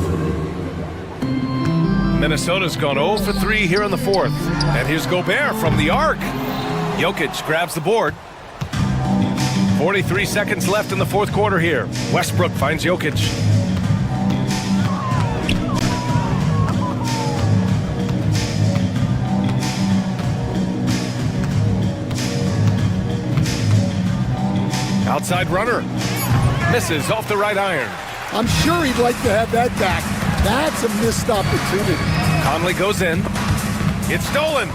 Minnesota's gone 0 for 3 here in the fourth. And here's Gobert from the arc. Jokic grabs the board. 43 seconds left in the fourth quarter here. Westbrook finds Jokic. Outside runner. Misses off the right iron. I'm sure he'd like to have that back. That's a missed opportunity. Conley goes in. It's stolen.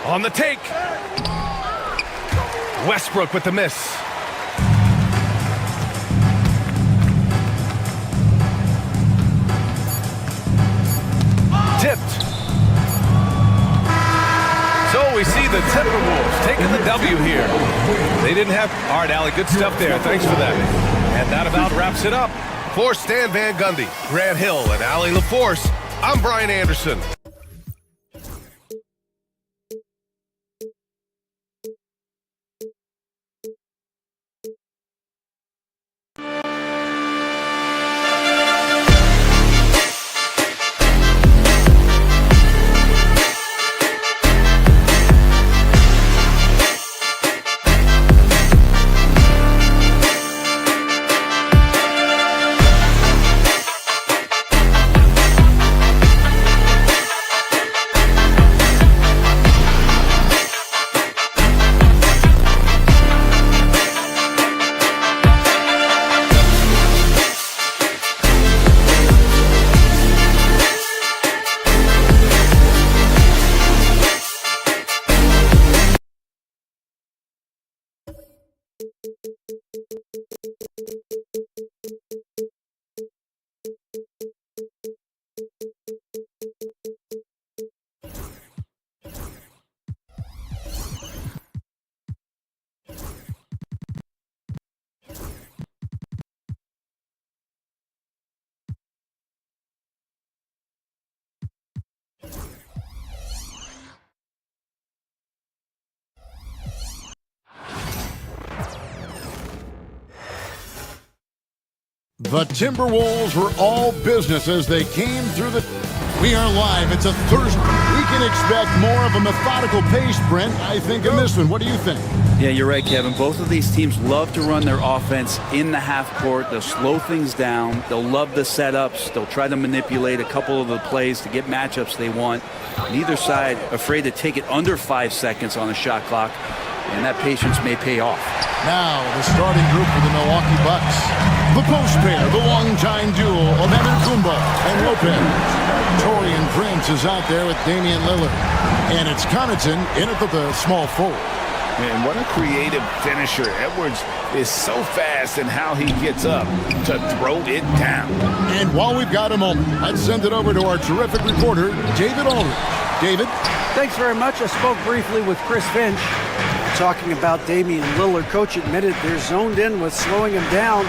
On the take. Westbrook with the miss. Tipped. So we see the Timberwolves taking the W here. They didn't have... All right, Allie, good stuff there. Thanks for that. And that about wraps it up. For Stan Van Gundy, Grant Hill, and Allie LaForce, I'm Brian Anderson. The Timberwolves were all business as they came through the... We are live. It's a Thursday. We can expect more of a methodical pace, Brent, I think, in this one. What do you think? Yeah, you're right, Kevin. Both of these teams love to run their offense in the half court. They'll slow things down. They'll love the setups. They'll try to manipulate a couple of the plays to get matchups they want. Neither side afraid to take it under 5 seconds on the shot clock, and that patience may pay off. Now, the starting group for the Milwaukee Bucks. The post pair, the long-time duo of Antetokounmpo and Lopez. Taurean Prince is out there with Damian Lillard. And it's Connaughton in at the small forward. Man, what a creative finisher. Edwards is so fast in how he gets up to throw it down. And while we've got a moment, let's send it over to our terrific reporter, David Aldridge. David? Thanks very much. I spoke briefly with Chris Finch. Talking about Damian Lillard, coach admitted they're zoned in with slowing him down.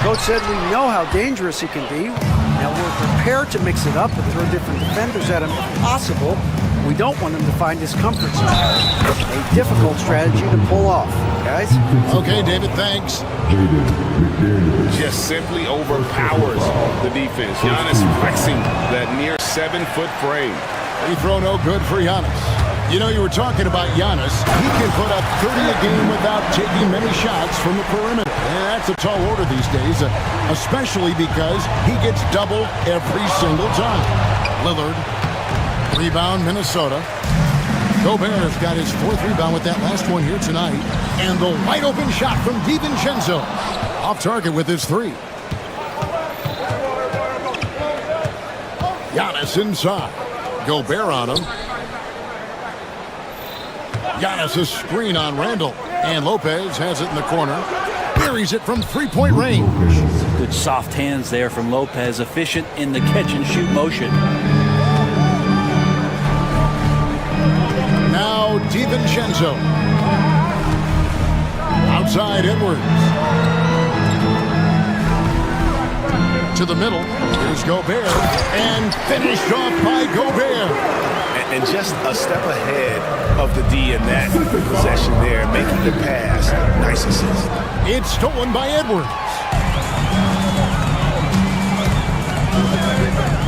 Coach said we know how dangerous he can be. Now we're prepared to mix it up and throw different defenders at him if possible. We don't want him to find his comfort zone. A difficult strategy to pull off, guys. Okay, David, thanks. Just simply overpowers the defense. Giannis flexing that near 7-foot frame. Free throw no good for Giannis. You know, you were talking about Giannis. He can put up 30 a game without taking many shots from the perimeter. And that's a tall order these days, especially because he gets double every single time. Lillard, rebound, Minnesota. Gobert's got his 4th rebound with that last one here tonight. And the wide open shot from DiVincenzo. Off target with his 3. Giannis inside. Gobert on him. Giannis a screen on Randall. And Lopez has it in the corner. Buries it from 3-point range. Good soft hands there from Lopez. Efficient in the catch-and-shoot motion. Now DiVincenzo. Outside Edwards. To the middle. Here's Gobert. And finished off by Gobert. And just a step ahead of the D in that possession there, making the pass. Nice assist. It's stolen by Edwards.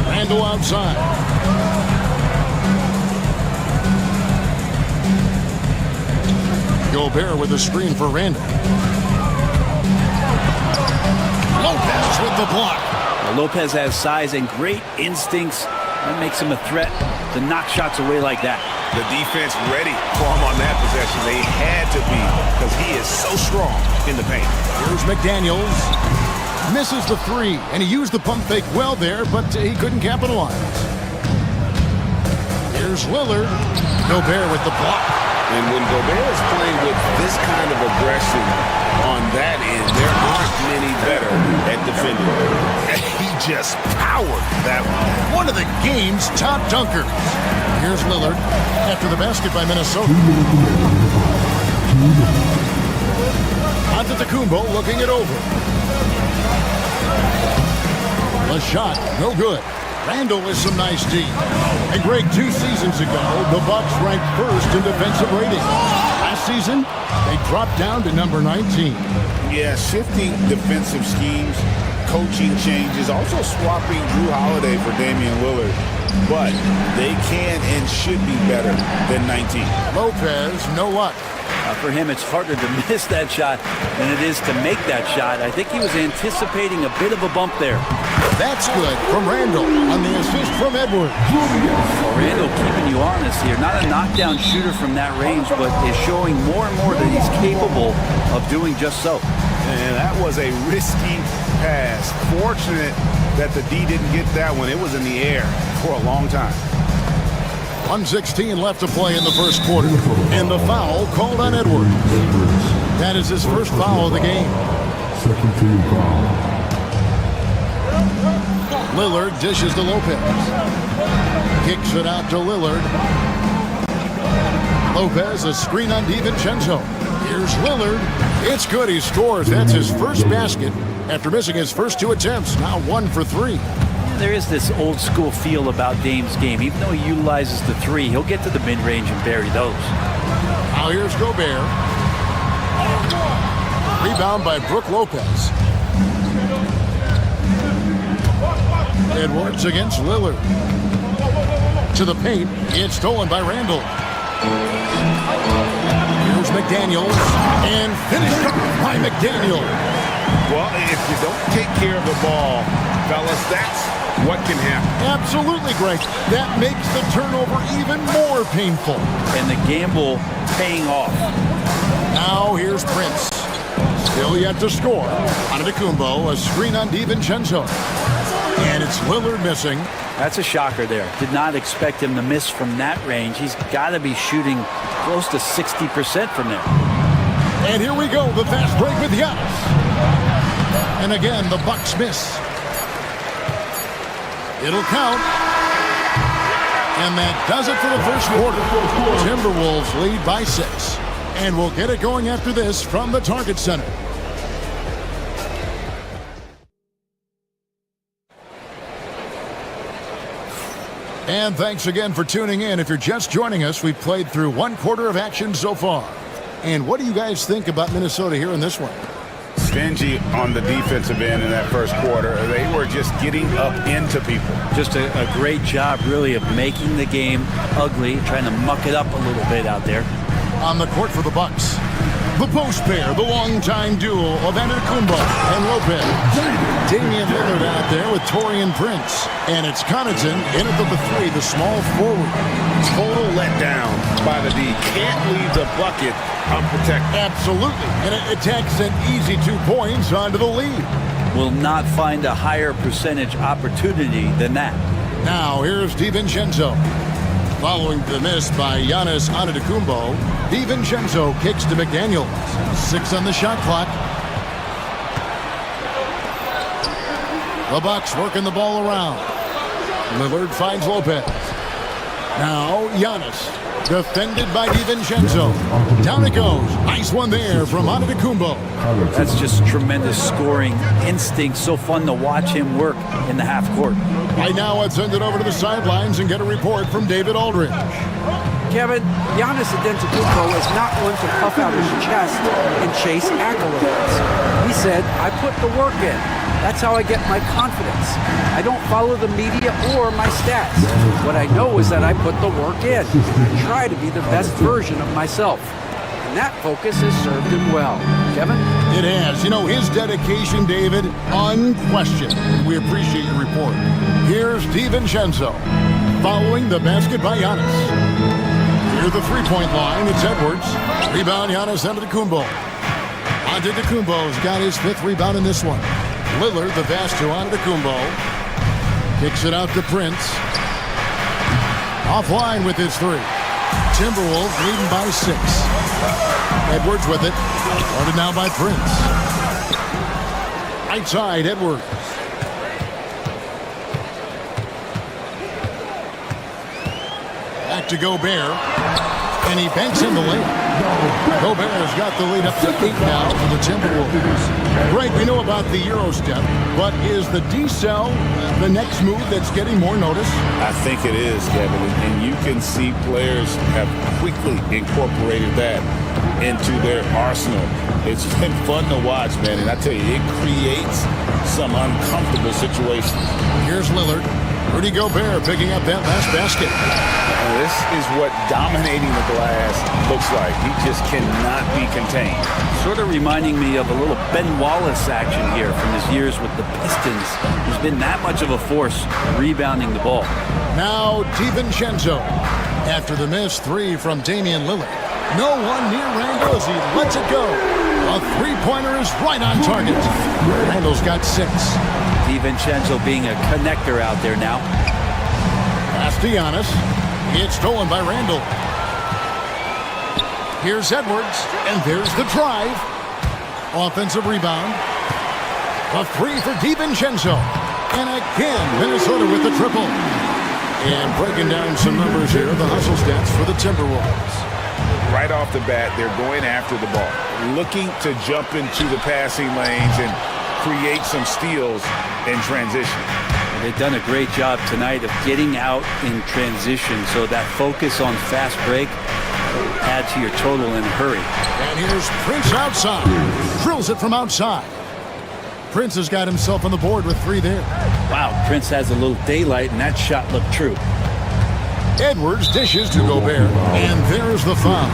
Randall outside. Gobert with a screen for Randall. Lopez with the block. Well, Lopez has size and great instincts. That makes him a threat to knock shots away like that. The defense ready for him on that possession. They had to be, because he is so strong in the paint. Here's McDaniels. Misses the 3, and he used the pump fake well there, but he couldn't capitalize. Here's Lillard. Gobert with the block. And when Gobert is playing with this kind of aggression on that end, there aren't many better at defending. He just powered that one. One of the game's top dunkers. Here's Lillard after the basket by Minnesota. Antetokounmpo looking it over. The shot, no good. Randall with some nice D. And Greg, 2 seasons ago, the Bucks ranked 1st in defensive rating. Last season, they dropped down to number 19. Yeah, shifting defensive schemes, coaching changes, also swapping Drew Holiday for Damian Lillard. But they can and should be better than 19. Lopez, no luck. For him, it's harder to miss that shot than it is to make that shot. I think he was anticipating a bit of a bump there. That's good from Randall on the assist from Edwards. Well, Randall keeping you honest here. Not a knockdown shooter from that range, but is showing more and more that he's capable of doing just so. And that was a risky pass. Fortunate that the D didn't get that one. It was in the air for a long time. 1:16 left to play in the first quarter. And the foul called on Edwards. That is his first foul of the game. Second team foul. Lillard dishes to Lopez. Kicks it out to Lillard. Lopez, a screen on DiVincenzo. Here's Lillard. It's good. He scores. That's his first basket after missing his first 2 attempts. Now 1 for 3. There is this old school feel about Dame's game. Even though he utilizes the 3, he'll get to the mid-range and bury those. Now here's Gobert. Rebound by Brook Lopez. Edwards against Lillard. To the paint. It's stolen by Randall. Here's McDaniels. And finished up by McDaniels. Well, if you don't take care of the ball, fellas, that's what can happen. Absolutely, Greg. That makes the turnover even more painful. And the gamble paying off. Now here's Prince. Still yet to score. Antetokounmpo, a screen on DiVincenzo. And it's Lillard missing. That's a shocker there. Did not expect him to miss from that range. He's got to be shooting close to 60% from there. And here we go, the fast break with Giannis. And again, the Bucks miss. It'll count. And that does it for the first quarter. Timberwolves lead by 6. And we'll get it going after this from the Target Center. And thanks again for tuning in. If you're just joining us, we've played through one quarter of action so far. And what do you guys think about Minnesota here in this one? Stingy on the defensive end in that first quarter. They were just getting up into people. Just a great job, really, of making the game ugly, trying to muck it up a little bit out there. On the court for the Bucks, the post pair, the longtime duo of Antetokounmpo and Lopez. Damian Lillard out there with Taurean Prince. And it's Connaughton in at the three, the small forward. Total letdown by the D. Can't leave the bucket unprotected. Absolutely. And it attacks an easy 2 points onto the lead. Will not find a higher percentage opportunity than that. Now here's DiVincenzo. Following the miss by Giannis Antetokounmpo, DiVincenzo kicks to McDaniel. 6 on the shot clock. The Bucks working the ball around. Lillard finds Lopez. Now Giannis, defended by DiVincenzo. Down it goes. Nice one there from Antetokounmpo. That's just tremendous scoring instinct. So fun to watch him work in the half court. Right now, let's send it over to the sidelines and get a report from David Aldridge. Kevin, Giannis Antetokounmpo is not one to puff out his chest and chase accolades. He said, I put the work in. That's how I get my confidence. I don't follow the media or my stats. What I know is that I put the work in and try to be the best version of myself. And that focus has served him well. Kevin? It has. You know, his dedication, David, unquestioned. We appreciate your report. Here's DiVincenzo following the basket by Giannis. Near the three-point line, it's Edwards. Rebound, Giannis Antetokounmpo. Antetokounmpo's got his 5th rebound in this one. Lillard, the pass to Antetokounmpo. Kicks it out to Prince. Offline with his 3. Timberwolves leading by 6. Edwards with it. Guarded now by Prince. Right side, Edwards. Back to Gobert. And he banks in the layup. Gobert has got the lead up to 8 now for the Timberwolves. Greg, we know about the Euro step, but is the D-cell the next move that's getting more notice? I think it is, Kevin, and you can see players have quickly incorporated that into their arsenal. It's been fun to watch, man, and I tell you, it creates some uncomfortable situations. Here's Lillard. Rudy Gobert picking up that last basket. And this is what dominating the glass looks like. He just cannot be contained. Sort of reminding me of a little Ben Wallace action here from his years with the Pistons. He's been that much of a force rebounding the ball. Now DiVincenzo after the missed 3 from Damian Lillard. No one near Randle as he lets it go. A three-pointer is right on target. Randle's got 6. DiVincenzo being a connector out there now. Pass to Giannis. It's stolen by Randle. Here's Edwards, and there's the drive. Offensive rebound. A 3 for DiVincenzo. And again, Minnesota with the triple. And breaking down some numbers here, the hustle stats for the Timberwolves. Right off the bat, they're going after the ball, looking to jump into the passing lanes and create some steals in transition. They've done a great job tonight of getting out in transition, so that focus on fast break will add to your total in a hurry. And here's Prince outside. Drills it from outside. Prince has got himself on the board with 3 there. Wow, Prince has a little daylight, and that shot looked true. Edwards dishes to Gobert, and there's the foul.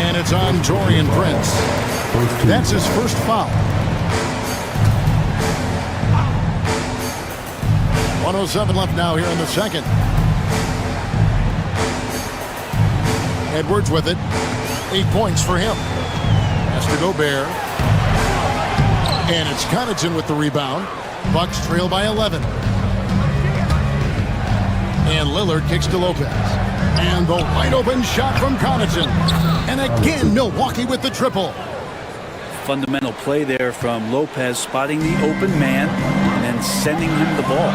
And it's on Taurean Prince. That's his first foul. 1:07 left now here in the second. Edwards with it. 8 points for him. Has to Gobert. And it's Connaughton with the rebound. Bucks trail by 11. And Lillard kicks to Lopez. And the wide open shot from Connaughton. And again, Milwaukee with the triple. Fundamental play there from Lopez, spotting the open man and then sending him the ball.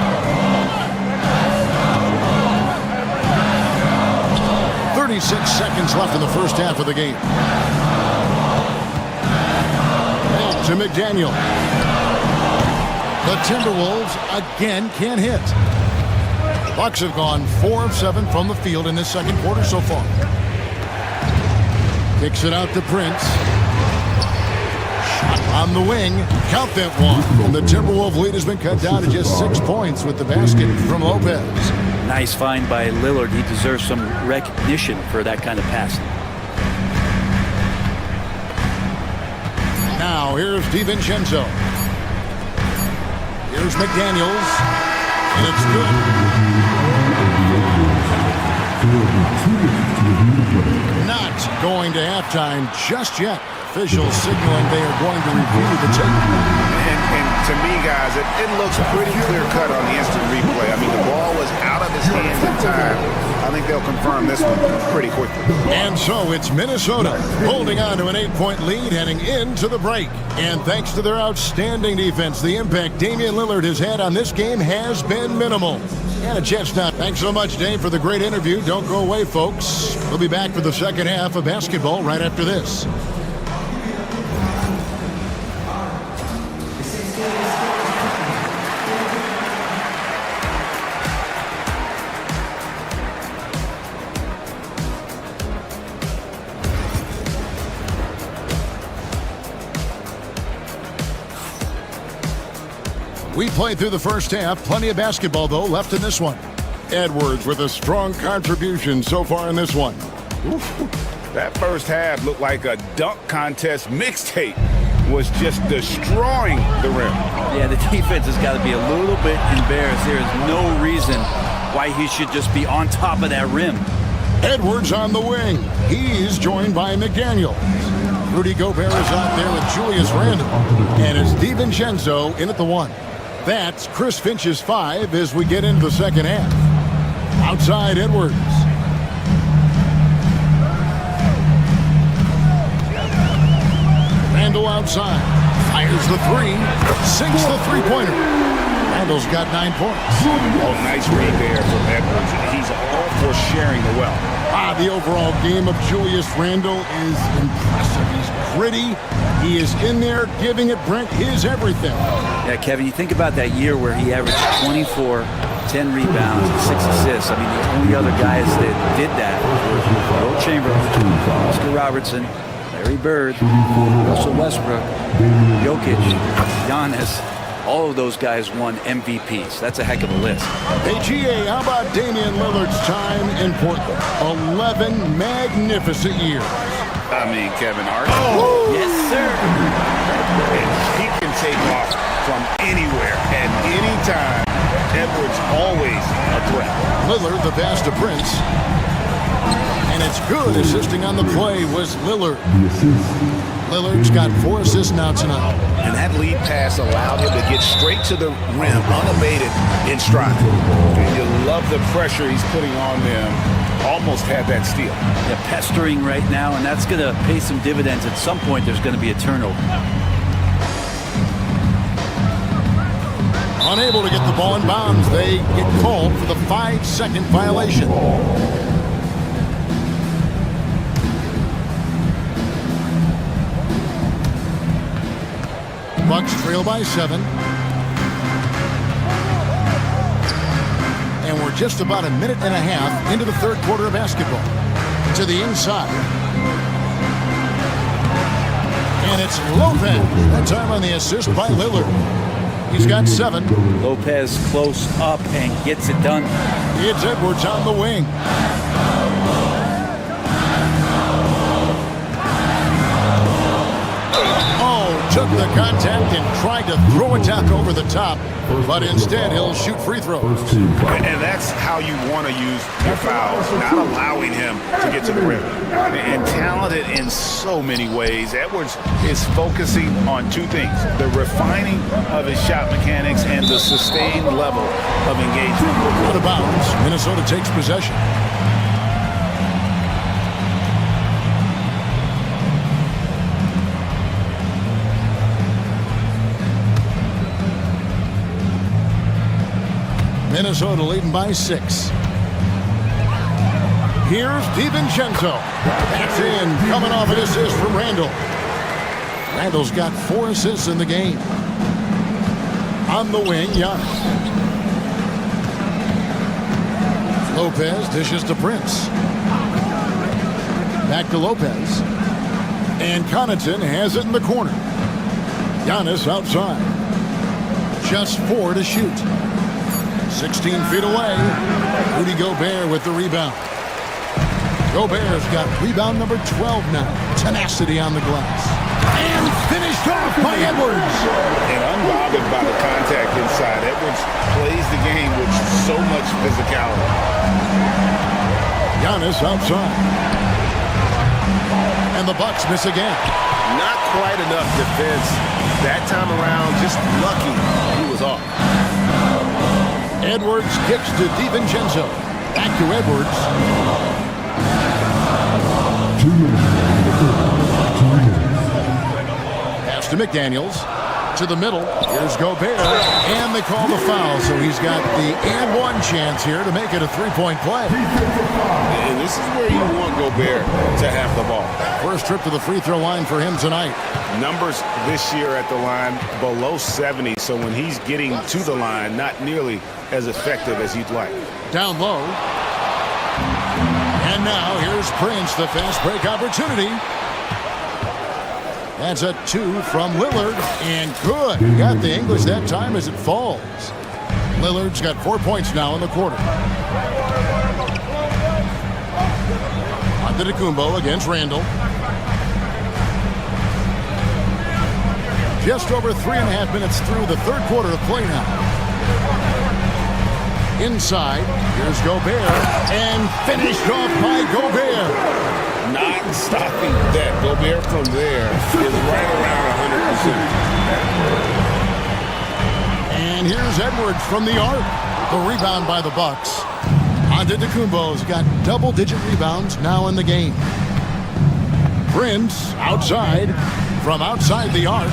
36 seconds left in the first half of the game. Now to McDaniel. The Timberwolves again can't hit. Bucks have gone 4 of 7 from the field in this second quarter so far. Kicks it out to Prince. Shot on the wing. Count that one. And the Timberwolves lead has been cut down to just 6 points with the basket from Lopez. Nice find by Lillard. He deserves some recognition for that kind of passing. Now here's DiVincenzo. Here's McDaniels. And it's good. Not going to halftime just yet. Officials signaling they are going to review the tape. And to me, guys, it looks pretty clear-cut on the instant replay. I mean, the ball was out of his hands in time. I think they'll confirm this one pretty quickly. And so it's Minnesota holding on to an 8-point lead heading into the break. And thanks to their outstanding defense, the impact Damian Lillard has had on this game has been minimal. And a chance now. Thanks so much, Dave, for the great interview. Don't go away, folks. We'll be back for the second half of basketball right after this. We played through the first half. Plenty of basketball, though, left in this one. Edwards with a strong contribution so far in this one. Oof. That first half looked like a dunk contest mixtape. Was just destroying the rim. Yeah, the defense has got to be a little bit embarrassed. There is no reason why he should just be on top of that rim. Edwards on the wing. He's joined by McDaniel. Rudy Gobert is out there with Julius Randle. And it's DiVincenzo in at the 1. That's Chris Finch's 5 as we get into the second half. Outside Edwards. Randle outside. Fires the 3. Sinks the three-pointer. Randle's got 9 points. Oh, nice read there from Edwards. He's all for sharing the wealth. The overall game of Julius Randle is impressive. He's gritty. He is in there giving it, Brent, his everything. Yeah, Kevin, you think about that year where he averaged 24, 10 rebounds, and 6 assists. I mean, the only other guys that did that were Will Chamberlain, Oscar Robertson, Larry Bird, Russell Westbrook, Jokic, Giannis. All of those guys won MVPs. That's a heck of a list. Hey, GA, how about Damian Lillard's time in Portland? 11 magnificent years. I mean, Kevin Hart. Oh, yes, sir. He can take off from anywhere at any time. Edwards always a threat. Lillard, the pass to Prince. And it's good. Assisting on the play was Lillard. Lillard's got 4 assists now tonight. And that lead pass allowed him to get straight to the rim, unabated in stride. You love the pressure he's putting on them. Almost had that steal. They're pestering right now, and that's going to pay some dividends. At some point, there's going to be a turnover. Unable to get the ball in bounds. They get called for the 5-second violation. Bucks trail by 7. And we're just about a minute and a half into the third quarter of basketball. To the inside. And it's Lopez. That time on the assist by Lillard. He's got 7. Lopez close up and gets it done. It's Edwards on the wing. Took the contact and tried to throw it down over the top, but instead he'll shoot free throws. And that's how you want to use your fouls, not allowing him to get to the rim. And talented in so many ways, Edwards is focusing on 2 things: the refining of his shot mechanics and the sustained level of engagement. Out of bounds, Minnesota takes possession. Minnesota leading by 6. Here's DiVincenzo. That's in, coming off an assist from Randle. Randle's got 4 assists in the game. On the wing, Giannis. Lopez dishes to Prince. Back to Lopez. And Connaughton has it in the corner. Giannis outside. Just 4 to shoot. 16 feet away. Rudy Gobert with the rebound. Gobert's got rebound number 12 now. Tenacity on the glass. And finished off by Edwards. And unbothered by the contact inside. Edwards plays the game with so much physicality. Giannis outside. And the Bucks miss again. Not quite enough defense. That time around, just lucky he was off. Edwards kicks to DiVincenzo. Back to Edwards. 2 minutes. Pass to McDaniels. To the middle. Here's Gobert. And they call the foul, so he's got the and one chance here to make it a three-point play. And this is where you want Gobert to have the ball. First trip to the free throw line for him tonight. Numbers this year at the line below 70, so when he's getting to the line, not nearly as effective as you'd like. Down low. And now here's Prince, the fast break opportunity. That's a 2 from Lillard, and good. Got the English that time as it falls. Lillard's got 4 points now in the quarter. Antetokounmpo against Randall. Just over 3.5 minutes through the third quarter of play now. Inside, here's Gobert, and finished off by Gobert. Not stopping that. Gobert from there is right around 100%. And here's Edwards from the arc. The rebound by the Bucks. Antetokounmpo's got double-digit rebounds now in the game. Prince outside. From outside the arc.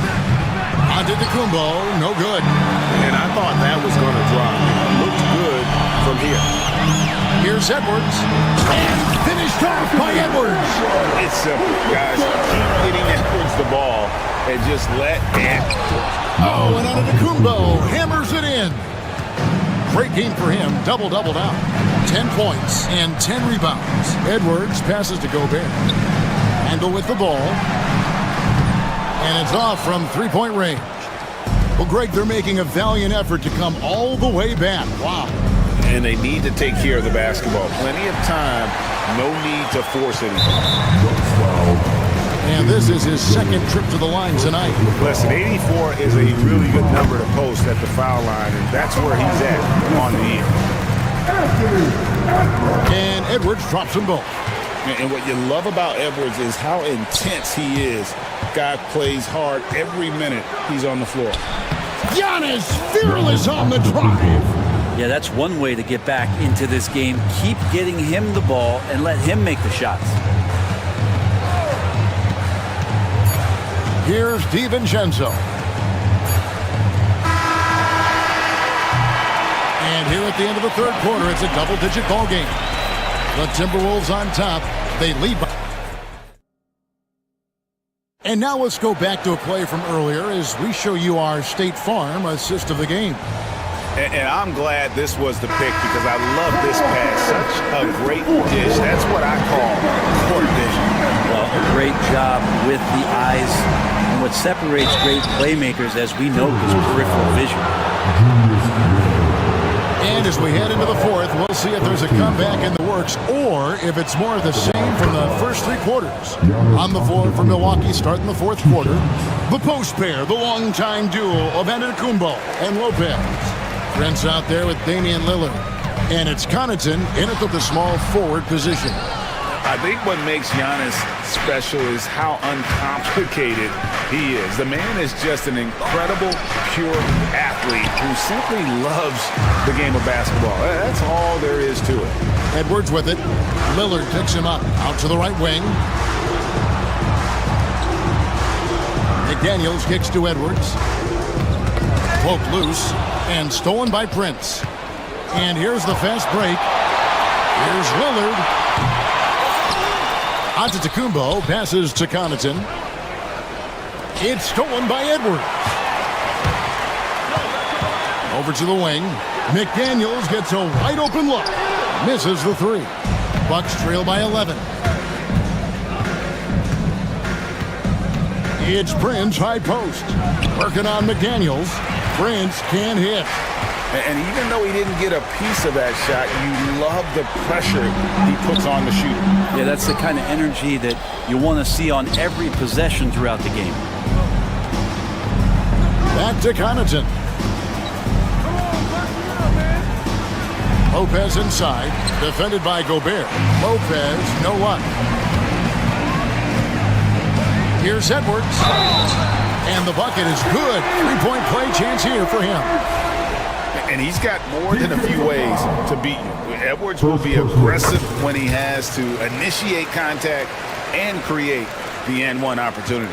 Antetokounmpo, no good. And I thought that was going to drop. It looked good from here. Here's Edwards. And finished off by Edwards. It's simple, guys. Keep getting Edwards the ball and just let Oh, and Antetokounmpo hammers it in. Great game for him. Double-double now. 10 points and 10 rebounds. Edwards passes to Gobert. Handle with the ball. And it's off from three-point range. Well, Greg, they're making a valiant effort to come all the way back. Wow. And they need to take care of the basketball. Plenty of time. No need to force anything. And this is his second trip to the line tonight. Listen, 84 is a really good number to post at the foul line, and that's where he's at on the year. And Edwards drops them both. And what you love about Edwards is how intense he is. Guy plays hard every minute he's on the floor. Giannis fearless on the drive. Yeah, that's one way to get back into this game. Keep getting him the ball and let him make the shots. Here's DiVincenzo. And here at the end of the third quarter, it's a double-digit ball game. The Timberwolves on top. They lead by. And now let's go back to a play from earlier as we show you our State Farm assist of the game. And I'm glad this was the pick because I love this pass. Such a great dish. That's what I call court vision. Well, a great job with the eyes. And what separates great playmakers, as we know, is peripheral vision. And as we head into the fourth, we'll see if there's a comeback in the works or if it's more of the same from the first three quarters. On the floor for Milwaukee starting the fourth quarter, the post pair, the longtime duo of Antetokounmpo and Lopez. Prince out there with Damian Lillard. And it's Connaughton in at the small forward position. I think what makes Giannis special is how uncomplicated he is. The man is just an incredible, pure athlete who simply loves the game of basketball. That's all there is to it. Edwards with it. Lillard picks him up out to the right wing. McDaniels kicks to Edwards. Poked loose and stolen by Prince. And here's the fast break. Here's Lillard. Antetokounmpo passes to Connaughton. It's stolen by Edwards. Over to the wing. McDaniels gets a wide open look. Misses the three. Bucks trail by 11. It's Prince high post. Working on McDaniels. Prince can't hit. And even though he didn't get a piece of that shot, you love the pressure he puts on the shooter. Yeah, that's the kind of energy that you want to see on every possession throughout the game. Back to Connaughton. Lopez inside, defended by Gobert. Lopez, no luck. Here's Edwards. And the bucket is good. Three-point play chance here for him. And he's got more than a few ways to beat you. Edwards will be aggressive when he has to initiate contact and create the N1 opportunity.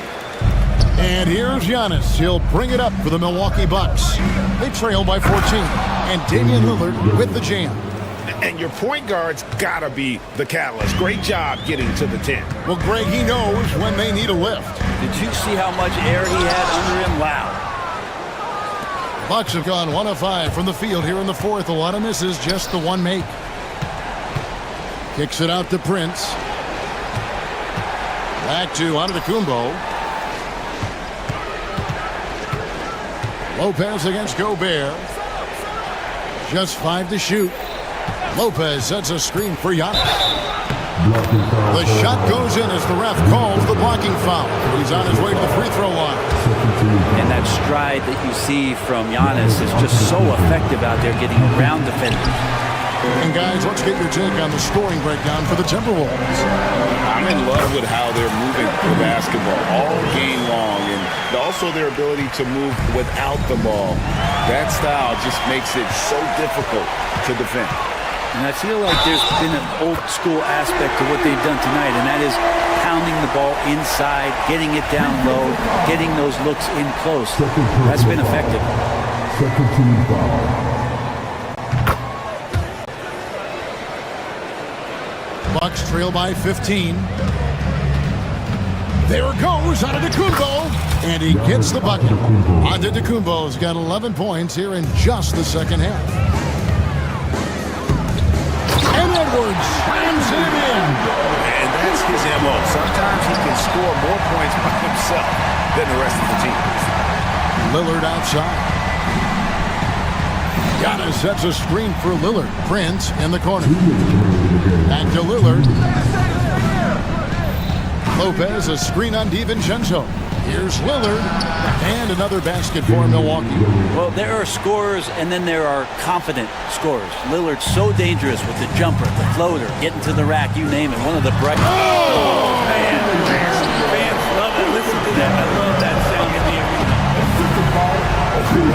And here's Giannis. He'll bring it up for the Milwaukee Bucks. They trail by 14. And Damian Lillard with the jam. And your point guard's got to be the catalyst. Great job getting to the 10. Well, Greg, he knows when they need a lift. Did you see how much air he had under him? Wow. Bucks have gone 1 of 5 from the field here in the fourth. A lot of misses, just the one make. Kicks it out to Prince. Back to Antetokounmpo. Lopez against Gobert. Just 5 to shoot. Lopez sets a screen for Giannis. The shot goes in as the ref calls the blocking foul. He's on his way to the free throw line. And that stride that you see from Giannis is just so effective out there getting around defenders. And guys, let's get your take on the scoring breakdown for the Timberwolves. I'm in love with how they're moving the basketball all game long, and also their ability to move without the ball. That style just makes it so difficult to defend. And I feel like there's been an old school aspect to what they've done tonight, and that is pounding the ball inside, getting it down low, getting those looks in close. That's been effective. Second team foul. Bucks trail by 15. There it goes, Antetokounmpo, and he gets the bucket. Antetokounmpo's got 11 points here in just the second half. And Edwards slams it in. And that's his MO. Sometimes he can score more points by himself than the rest of the team. Lillard outside. Giannis sets a screen for Lillard. Prince in the corner. Back to Lillard. Lopez, a screen on DiVincenzo. Here's Lillard, and another basket for Milwaukee. Well, there are scorers, and then there are confident scorers. Lillard's so dangerous with the jumper, the floater, getting to the rack, you name it. One of the bright... Oh! Man, fans love it. Listen to that. I love that sound in the arena.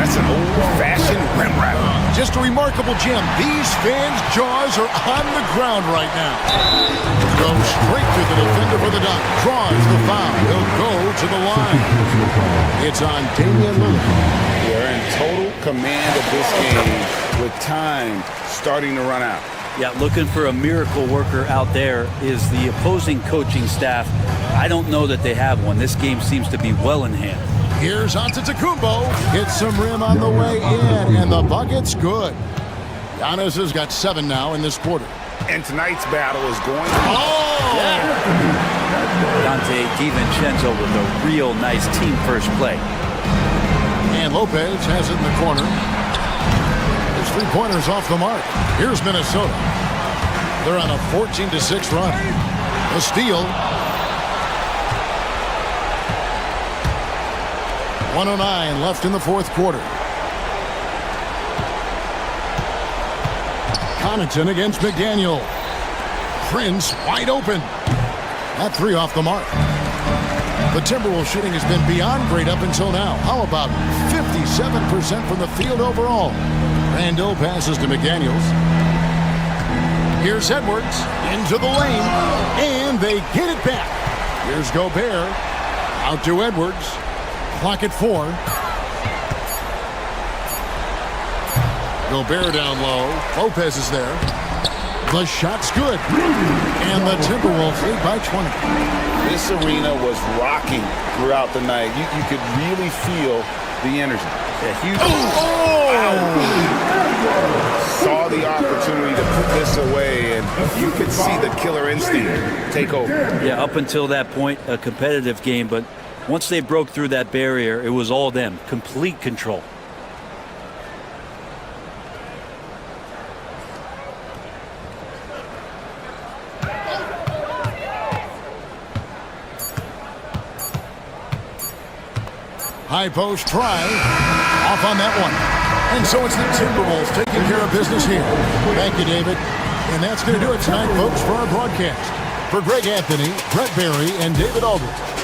That's an old-fashioned rim wrap. Just a remarkable gem. These fans' jaws are on the ground right now. Goes straight to the defender for the dunk. Draws the foul. He'll go to the line. It's on Damian Lillard. They're in total command of this game with time starting to run out. Yeah, looking for a miracle worker out there is the opposing coaching staff. I don't know that they have one. This game seems to be well in hand. Here's Antetokounmpo. Gets some rim on the way in, and the bucket's good. Giannis has got 7 now in this quarter. And tonight's battle is going to... Oh! Yeah. Dante DiVincenzo with a real nice team-first play. And Lopez has it in the corner. His three-pointer's off the mark. Here's Minnesota. They're on a 14-6 run. A steal. 1:09 left in the fourth quarter. Connaughton against McDaniel. Prince wide open. That three off the mark. The Timberwolves shooting has been beyond great up until now. How about 57% from the field overall? Randall passes to McDaniels. Here's Edwards into the lane, and they get it back. Here's Gobert out to Edwards. Clock at 4. Gobert down low. Lopez is there. The shot's good. And the Timberwolves lead by 20. This arena was rocking throughout the night. You could really feel the energy. Yeah, huge. Saw the opportunity to put this away, and you could see the killer instinct take over. Yeah, up until that point, a competitive game, but once they broke through that barrier, it was all them. Complete control. High post try. Off on that one. And so it's the Timberwolves taking care of business here. Thank you, David. And that's going to do it tonight, folks, for our broadcast. For Greg Anthony, Brett Barry, and David Aldridge.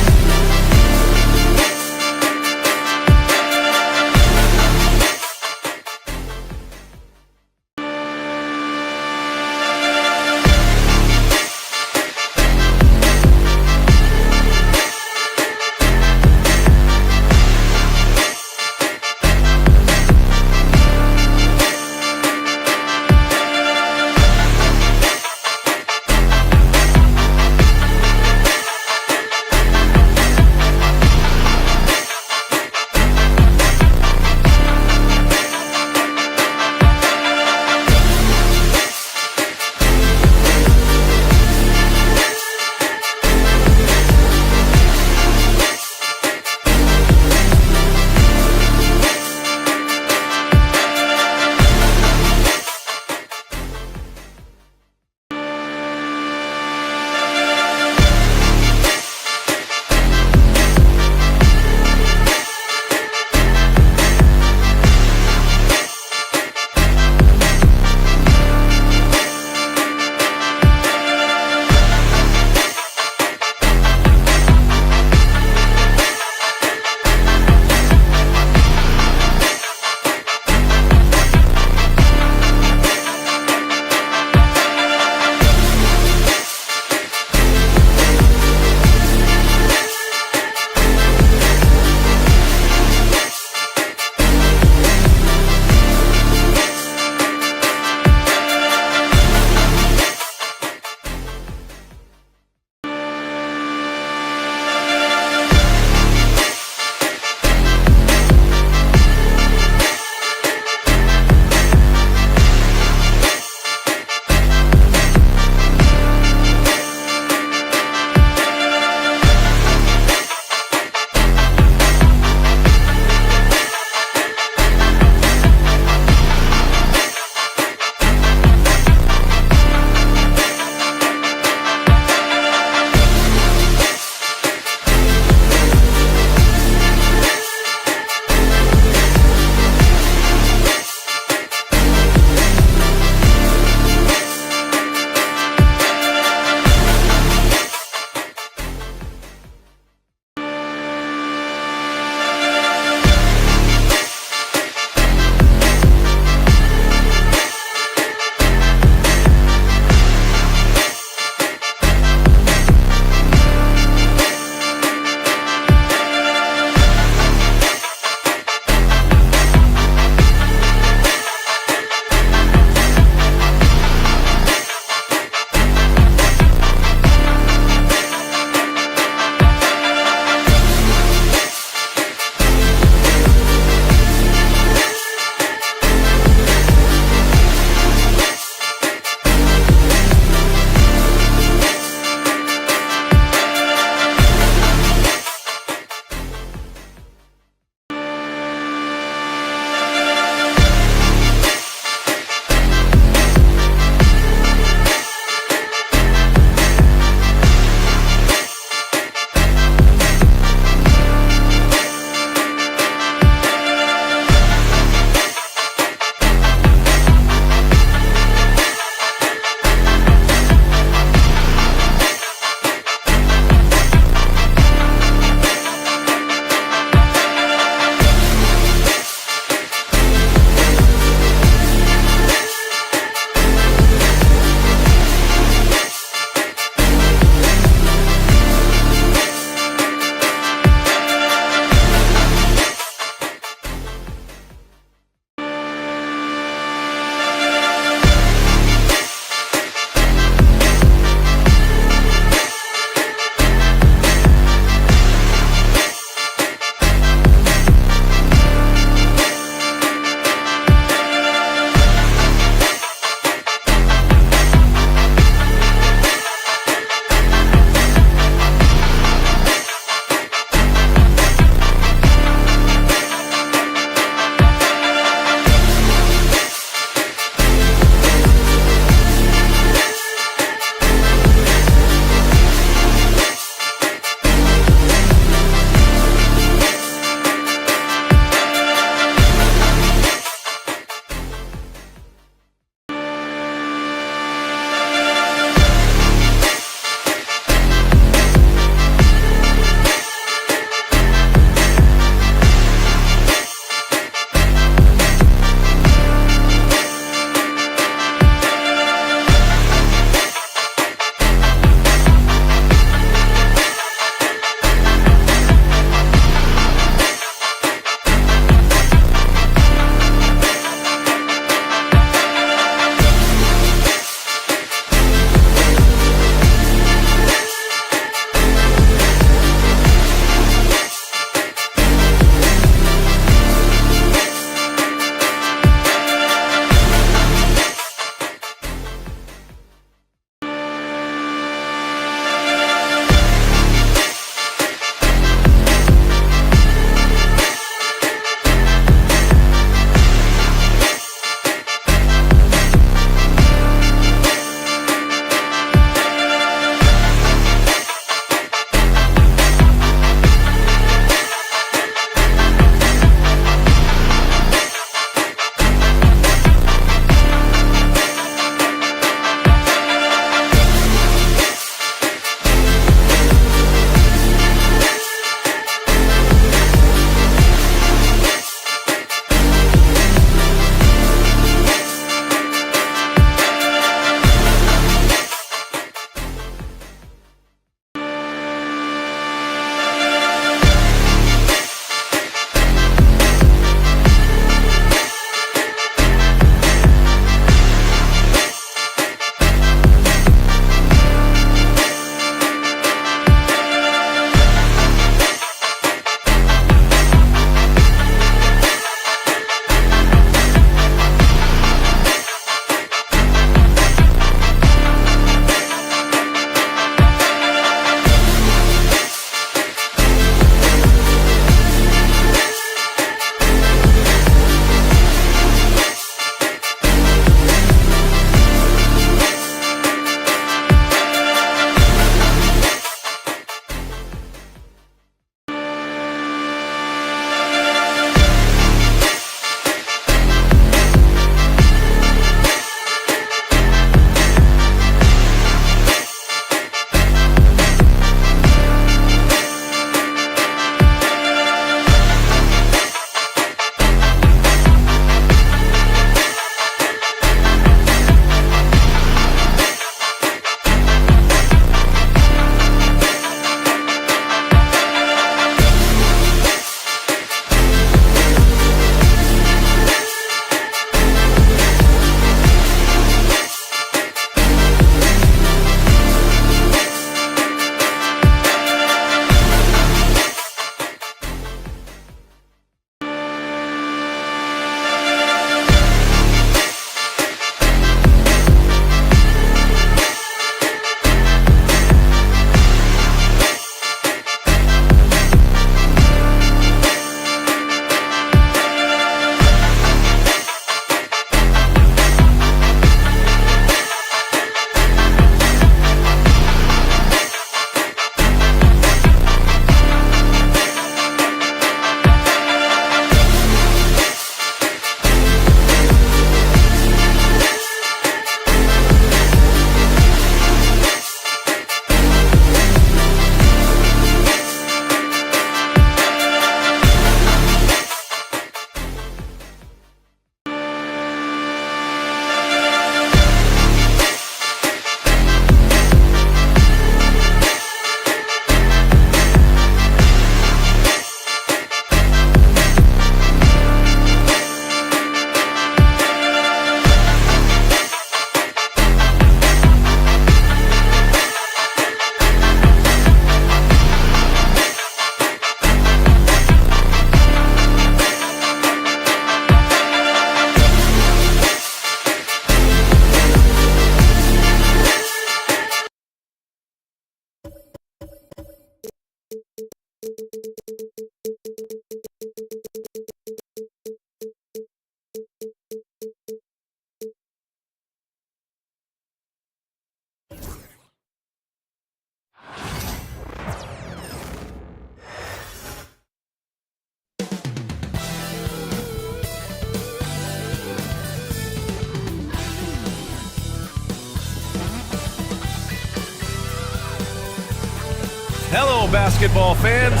Hello, basketball fans.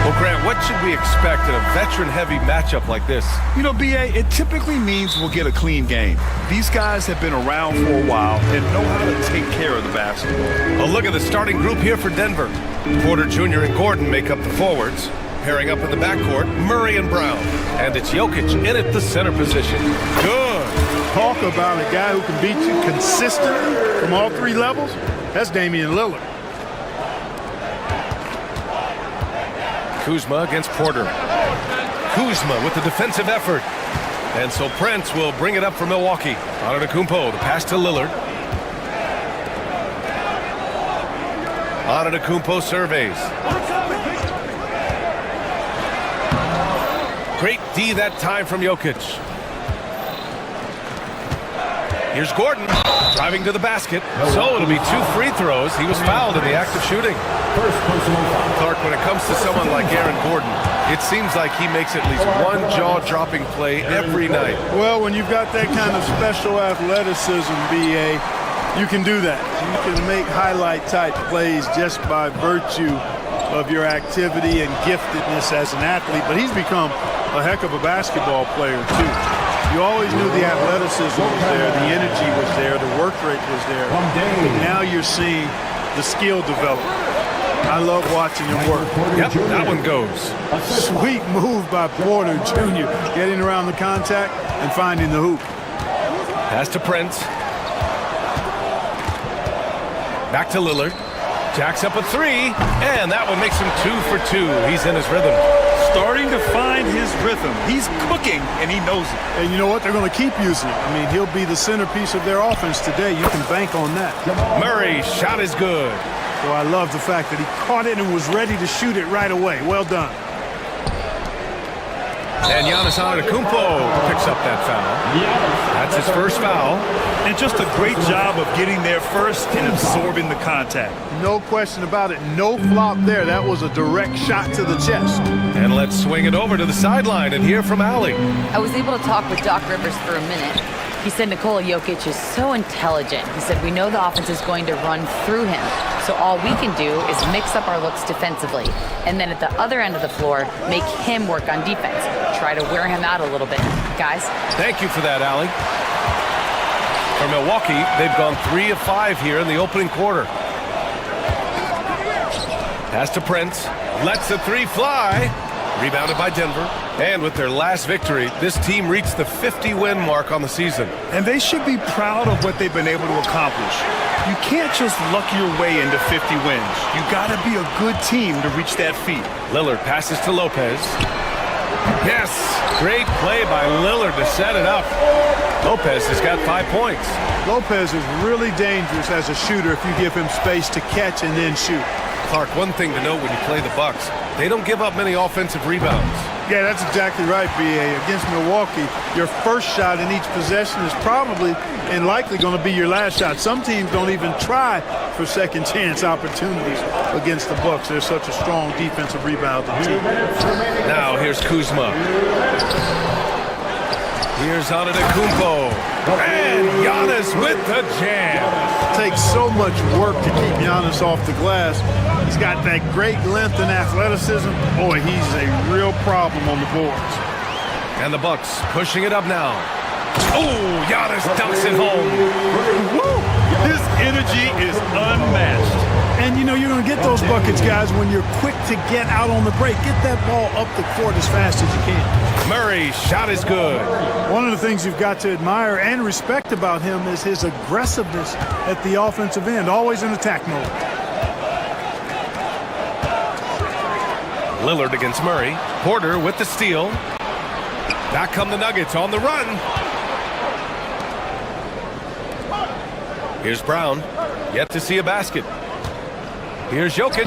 Well, Grant, what should we expect in a veteran-heavy matchup like this? You know, B.A., it typically means we'll get a clean game. These guys have been around for a while and know how to take care of the basketball. A look at the starting group here for Denver. Porter Jr. and Gordon make up the forwards. Pairing up in the backcourt, Murray and Brown. And it's Jokic in at the center position. Good. Talk about a guy who can beat you consistently from all three levels. That's Damian Lillard. Kuzma against Porter. Kuzma with the defensive effort. And so Prince will bring it up for Milwaukee. Antetokounmpo, the pass to Lillard. Antetokounmpo surveys. Great D that time from Jokic. Here's Gordon driving to the basket. So it'll be 2 free throws. He was fouled in the act of shooting. First personal foul. Clark, when it comes to someone like Aaron Gordon, it seems like he makes at least one jaw-dropping play every night. Well, when you've got that kind of special athleticism, B.A., you can do that. You can make highlight-type plays just by virtue of your activity and giftedness as an athlete. But he's become a heck of a basketball player, too. You always knew the athleticism was there, the energy was there, the work rate was there. But now you're seeing the skill develop. I love watching him work. Yep, that one goes. Sweet move by Porter Jr. Getting around the contact and finding the hoop. Pass to Prince. Back to Lillard. Jacks up a 3, and that one makes him 2 for 2. He's in his rhythm. Starting to find his rhythm. He's cooking, and he knows it. And you know what? They're going to keep using it. I mean, he'll be the centerpiece of their offense today. You can bank on that. Murray, shot is good. So I love the fact that he caught it and was ready to shoot it right away. Well done. And Giannis Antetokounmpo picks up that foul. That's his first foul. And just a great job of getting there first and absorbing the contact. No question about it. No flop there. That was a direct shot to the chest. And let's swing it over to the sideline and hear from Allie. I was able to talk with Doc Rivers for a minute. He said Nikola Jokic is so intelligent. He said we know the offense is going to run through him. So all we can do is mix up our looks defensively. And then at the other end of the floor, make him work on defense. Try to wear him out a little bit. Guys? Thank you for that, Allie. For Milwaukee, they've gone 3 of 5 here in the opening quarter. Pass to Prince. Lets the 3 fly. Rebounded by Denver. And with their last victory, this team reached the 50-win mark on the season. And they should be proud of what they've been able to accomplish. You can't just luck your way into 50 wins. You got to be a good team to reach that feat. Lillard passes to Lopez. Yes, great play by Lillard to set it up. Lopez has got 5 points. Lopez is really dangerous as a shooter if you give him space to catch and then shoot. Clark, one thing to note when you play the Bucks, they don't give up many offensive rebounds. Yeah, that's exactly right, B.A. Against Milwaukee, your first shot in each possession is probably and likely going to be your last shot. Some teams don't even try for second chance opportunities against the Bucks. They're such a strong defensive rebounding team. Now here's Kuzma. Here's Antetokounmpo. And Giannis with the jam. It takes so much work to keep Giannis off the glass. He's got that great length and athleticism. Boy, he's a real problem on the boards. And the Bucks pushing it up now. Oh, Giannis dunks it home. Woo! His energy is unmatched. And, you know, you're going to get those buckets, guys, when you're quick to get out on the break. Get that ball up the court as fast as you can. Murray's shot is good. One of the things you've got to admire and respect about him is his aggressiveness at the offensive end, always in attack mode. Lillard against Murray. Porter with the steal. Back come the Nuggets on the run. Here's Brown. Yet to see a basket. Here's Jokic.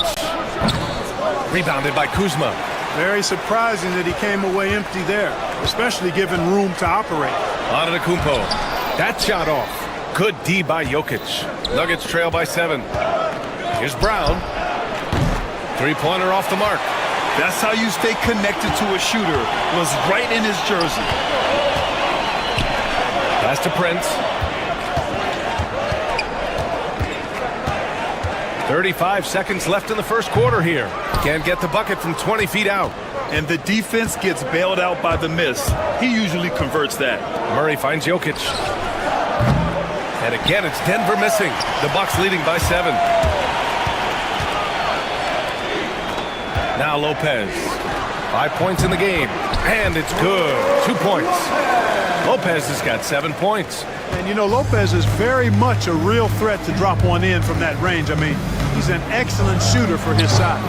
Rebounded by Kuzma. Very surprising that he came away empty there, especially given room to operate. Antetokounmpo. That shot off. Good D by Jokic. Nuggets trail by 7. Here's Brown. 3-pointer off the mark. That's how you stay connected to a shooter. Was right in his jersey. Pass to Prince. 35 seconds left in the first quarter here. Can't get the bucket from 20 feet out. And the defense gets bailed out by the miss. He usually converts that. Murray finds Jokic. And again, it's Denver missing. The Bucks leading by 7. Now Lopez. 5 points in the game. And it's good. 2 points. Lopez has got 7 points. And you know, Lopez is very much a real threat to drop one in from that range. I mean, he's an excellent shooter for his size.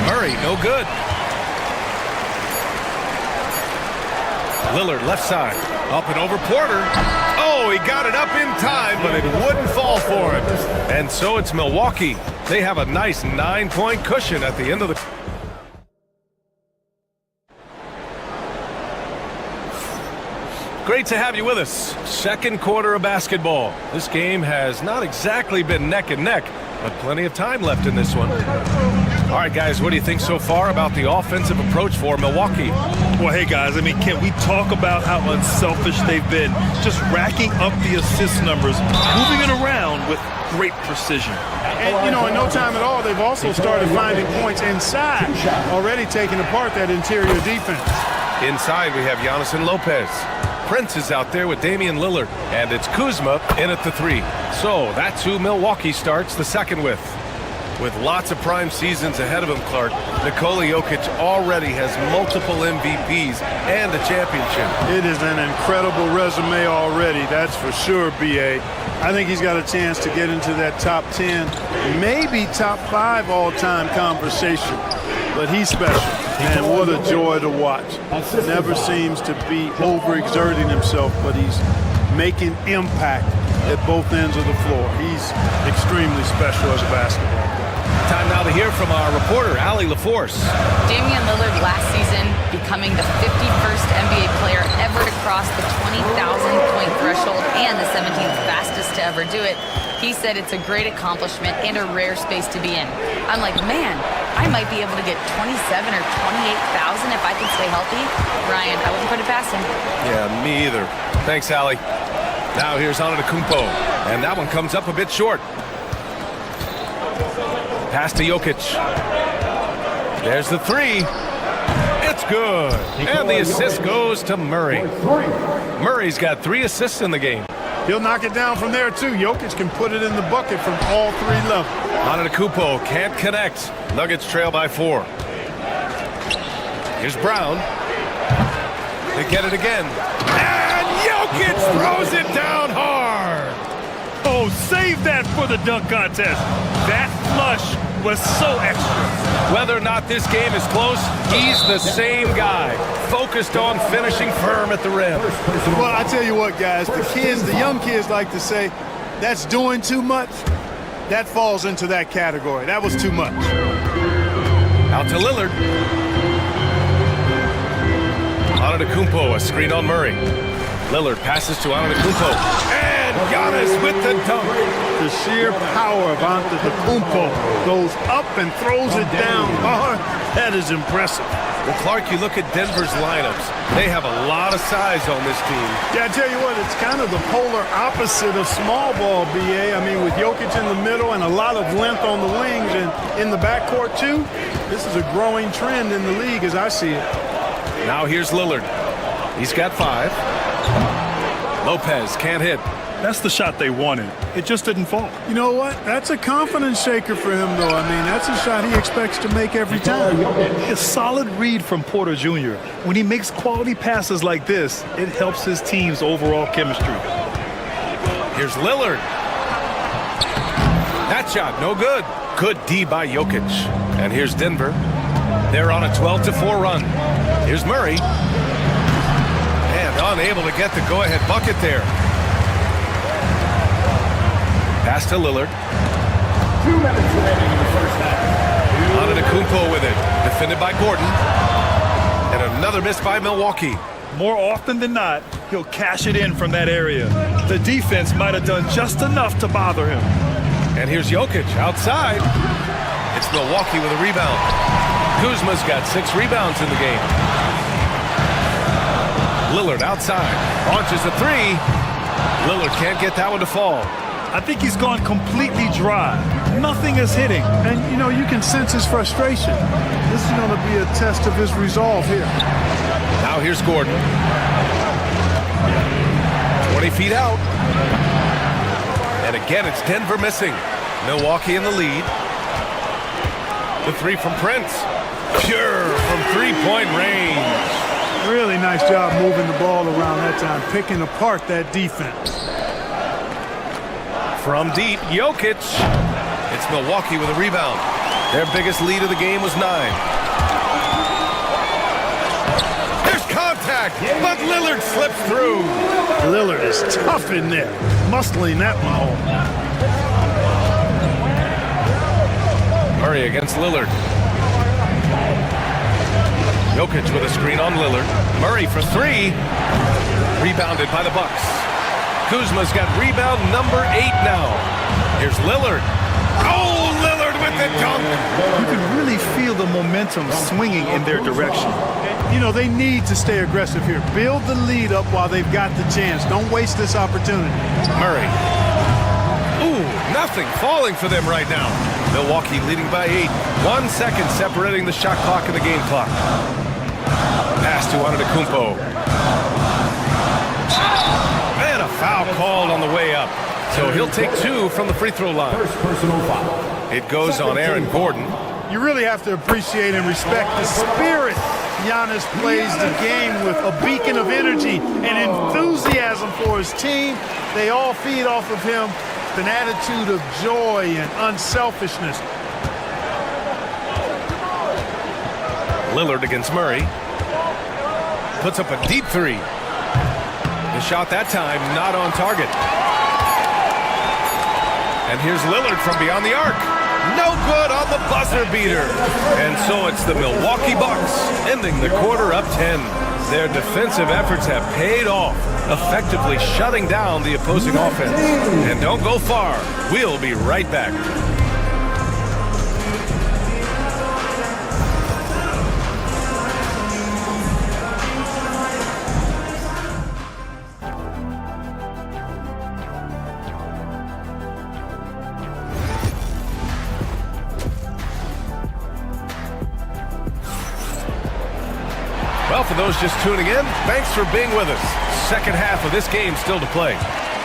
Murray, no good. Lillard left side. Up and over Porter. Oh, he got it up in time, but it wouldn't fall for him. And so it's Milwaukee. They have a nice 9-point cushion at the end of the... Great to have you with us. Second quarter of basketball. This game has not exactly been neck and neck, but plenty of time left in this one. All right, guys, what do you think so far about the offensive approach for Milwaukee? Well, hey, guys, I mean, can we talk about how unselfish they've been? Just racking up the assist numbers, moving it around with great precision. And, you know, in no time at all, they've also started finding points inside, already taking apart that interior defense. Inside, we have Giannis and Lopez. Prince is out there with Damian Lillard, and it's Kuzma in at the 3. So that's who Milwaukee starts the second with. With lots of prime seasons ahead of him, Clark, Nikola Jokic already has multiple MVPs and a championship. It is an incredible resume already, that's for sure, B.A. I think he's got a chance to get into that top 10, maybe top 5 all-time conversation. But he's special, and what a joy to watch. Never seems to be overexerting himself, but he's making impact at both ends of the floor. He's extremely special as a basketball player. Time now to hear from our reporter, Allie LaForce. Damian Lillard last season becoming the 51st NBA player ever to cross the 20,000-point threshold and the 17th fastest to ever do it. He said it's a great accomplishment and a rare space to be in. I'm like, man, I might be able to get 27 or 28,000 if I can stay healthy. Ryan, I wouldn't put it past him. Yeah, me either. Thanks, Allie. Now here's Antetokounmpo, and that one comes up a bit short. Pass to Jokic. There's the 3. It's good. And the assist goes to Murray. Murray's got 3 assists in the game. He'll knock it down from there, too. Jokic can put it in the bucket from all 3 levels. Antetokounmpo can't connect. Nuggets trail by 4. Here's Brown. They get it again. And Jokic throws it down hard. Oh, save that for the dunk contest. That flush was so extra. Whether or not this game is close, he's the same guy, focused on finishing firm at the rim. Well, I tell you what, guys, the young kids like to say, that's doing too much. That falls into that category. That was too much. Out to Lillard. Antetokounmpo, a screen on Murray. Lillard passes to Antetokounmpo. And Giannis with the dunk. The sheer power of Antetokounmpo goes up and throws it down hard. That is impressive. Well, Clark, you look at Denver's lineups. They have a lot of size on this team. Yeah, I tell you what, it's kind of the polar opposite of small ball, B.A. I mean, with Jokic in the middle and a lot of length on the wings and in the backcourt, too, this is a growing trend in the league as I see it. Now here's Lillard. He's got 5. Lopez can't hit. That's the shot they wanted. It just didn't fall. You know what? That's a confidence shaker for him, though. I mean, that's a shot he expects to make every time. A solid read from Porter Jr. When he makes quality passes like this, it helps his team's overall chemistry. Here's Lillard. That shot, no good. Good D by Jokic. And here's Denver. They're on a 12-4 run. Here's Murray. And unable to get the go-ahead bucket there. Pass to Lillard. 2 minutes remaining in the first half. Antetokounmpo with it. Defended by Gordon. And another miss by Milwaukee. More often than not, he'll cash it in from that area. The defense might have done just enough to bother him. And here's Jokic outside. It's Milwaukee with a rebound. Kuzma's got 6 rebounds in the game. Lillard outside. Launches a 3. Lillard can't get that one to fall. I think he's gone completely dry. Nothing is hitting. And, you know, you can sense his frustration. This is going to be a test of his resolve here. Now here's Gordon. 20 feet out. And again, it's Denver missing. Milwaukee in the lead. The three from Prince. Pure from three-point range. Really nice job moving the ball around that time, picking apart that defense. From deep, Jokic. It's Milwaukee with a rebound. Their biggest lead of the game was 9. There's contact, but Lillard slips through. Lillard is tough in there, muscling that one home. Murray against Lillard. Jokic with a screen on Lillard. Murray for 3. Rebounded by the Bucks. Kuzma's got rebound number 8 now. Here's Lillard. Oh, Lillard with the dunk. You can really feel the momentum swinging in their direction. You know, they need to stay aggressive here. Build the lead up while they've got the chance. Don't waste this opportunity. Murray. Ooh, nothing falling for them right now. Milwaukee leading by 8. 1 second separating the shot clock and the game clock. Pass to Antetokounmpo. And a foul called on the way up. So he'll take 2 from the free throw line. First personal foul. It goes on Aaron Gordon. You really have to appreciate and respect the spirit Giannis plays the game with, a beacon of energy and enthusiasm for his team. They all feed off of him, an attitude of joy and unselfishness. Lillard against Murray. Puts up a deep 3. The shot that time not on target. And here's Lillard from beyond the arc. No good on the buzzer beater. And so it's the Milwaukee Bucks ending the quarter up 10. Their defensive efforts have paid off, effectively shutting down the opposing offense. And don't go far. We'll be right back. Well, for those just tuning in, thanks for being with us. Second half of this game still to play.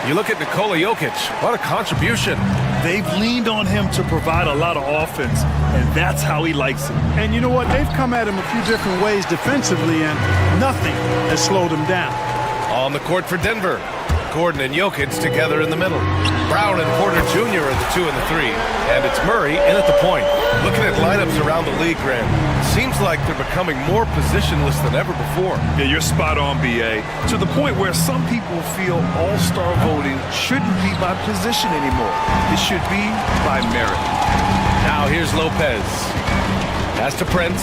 You look at Nikola Jokic, what a contribution. They've leaned on him to provide a lot of offense, and that's how he likes it. And you know what? They've come at him a few different ways defensively, and nothing has slowed him down. On the court for Denver, Gordon and Jokic together in the middle. Brown and Porter Jr. are the 2 and the 3, and it's Murray in at the point. Looking at lineups around the league, Grant, seems like they're becoming more positionless than ever before. Yeah, you're spot on, B.A. To the point where some people feel all-star voting shouldn't be by position anymore. It should be by merit. Now here's Lopez. Pass to Prince.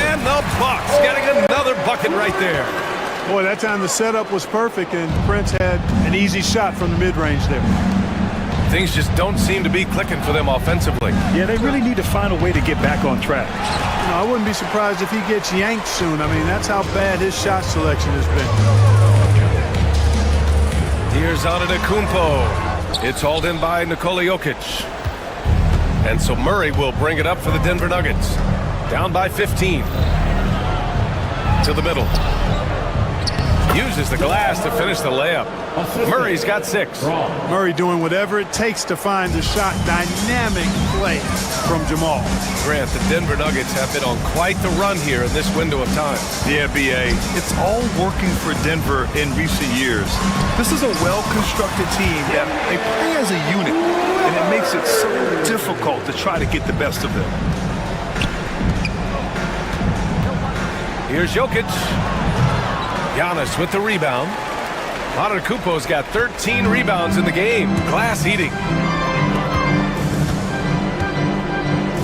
And the Bucks getting another bucket right there. Boy, that time the setup was perfect, and Prince had an easy shot from the mid-range there. Things just don't seem to be clicking for them offensively. Yeah, they really need to find a way to get back on track. You know, I wouldn't be surprised if he gets yanked soon. I mean, that's how bad his shot selection has been. Here's Antetokounmpo. It's hauled in by Nikola Jokic. And so Murray will bring it up for the Denver Nuggets. Down by 15. To the middle. Uses the glass to finish the layup. Murray's got 6. Murray doing whatever it takes to find the shot. Dynamic play from Jamal. Grant, the Denver Nuggets have been on quite the run here in this window of time. Yeah, B.A. It's all working for Denver in recent years. This is a well-constructed team that they play as a unit, and it makes it so difficult to try to get the best of them. Here's Jokic. Giannis with the rebound. Antetokounmpo's got 13 rebounds in the game. Glass eating.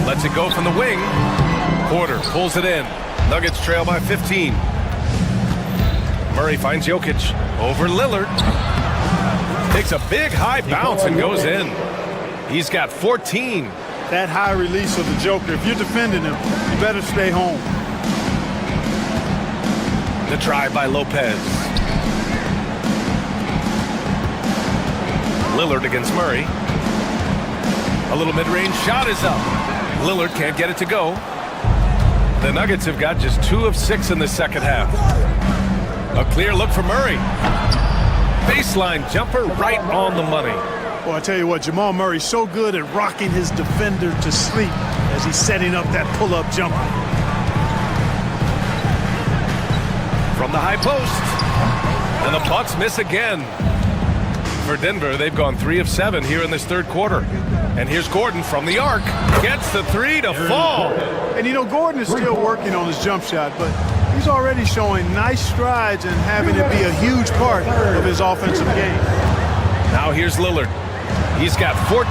Lets it go from the wing. Porter pulls it in. Nuggets trail by 15. Murray finds Jokic over Lillard. Takes a big high bounce and goes in. He's got 14. That high release of the Joker, if you're defending him, you better stay home. The try by Lopez. Lillard against Murray. A little mid-range shot is up. Lillard can't get it to go. The Nuggets have got just 2 of 6 in the second half. A clear look for Murray. Baseline jumper right on the money. Well, I tell you what, Jamal Murray's so good at rocking his defender to sleep as he's setting up that pull-up jumper. From the high post. And the Bucks miss again. For Denver, they've gone 3 of 7 here in this third quarter. And here's Gordon from the arc. Gets the 3 to fall. And you know, Gordon is still working on his jump shot, but he's already showing nice strides and having it be a huge part of his offensive game. Now here's Lillard. He's got 14.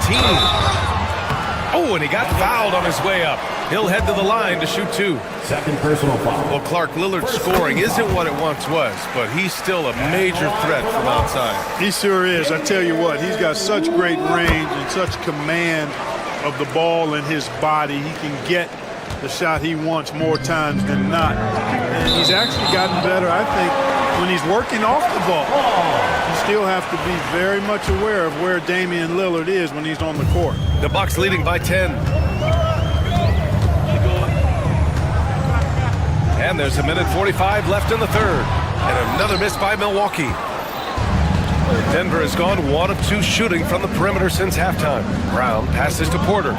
Oh, and he got fouled on his way up. He'll head to the line to shoot 2. Second personal foul. Well, Clark, Lillard's scoring isn't what it once was, but he's still a major threat from outside. He sure is. I tell you what, he's got such great range and such command of the ball in his body. He can get the shot he wants more times than not. And he's actually gotten better, I think, when he's working off the ball. You still have to be very much aware of where Damian Lillard is when he's on the court. The Bucks leading by 10. And there's 1:45 left in the third. And another miss by Milwaukee. Denver has gone 1 of 2 shooting from the perimeter since halftime. Brown passes to Porter.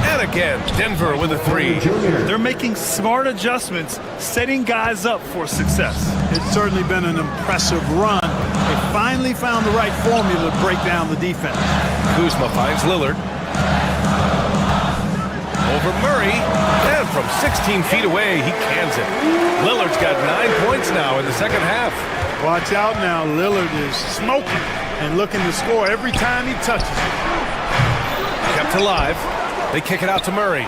And again, Denver with a 3. They're making smart adjustments, setting guys up for success. It's certainly been an impressive run. They finally found the right formula to break down the defense. Kuzma finds Lillard. Over Murray. And from 16 feet away, he cans it. Lillard's got 9 points now in the second half. Watch out now. Lillard is smoking and looking to score every time he touches it. Kept alive. They kick it out to Murray.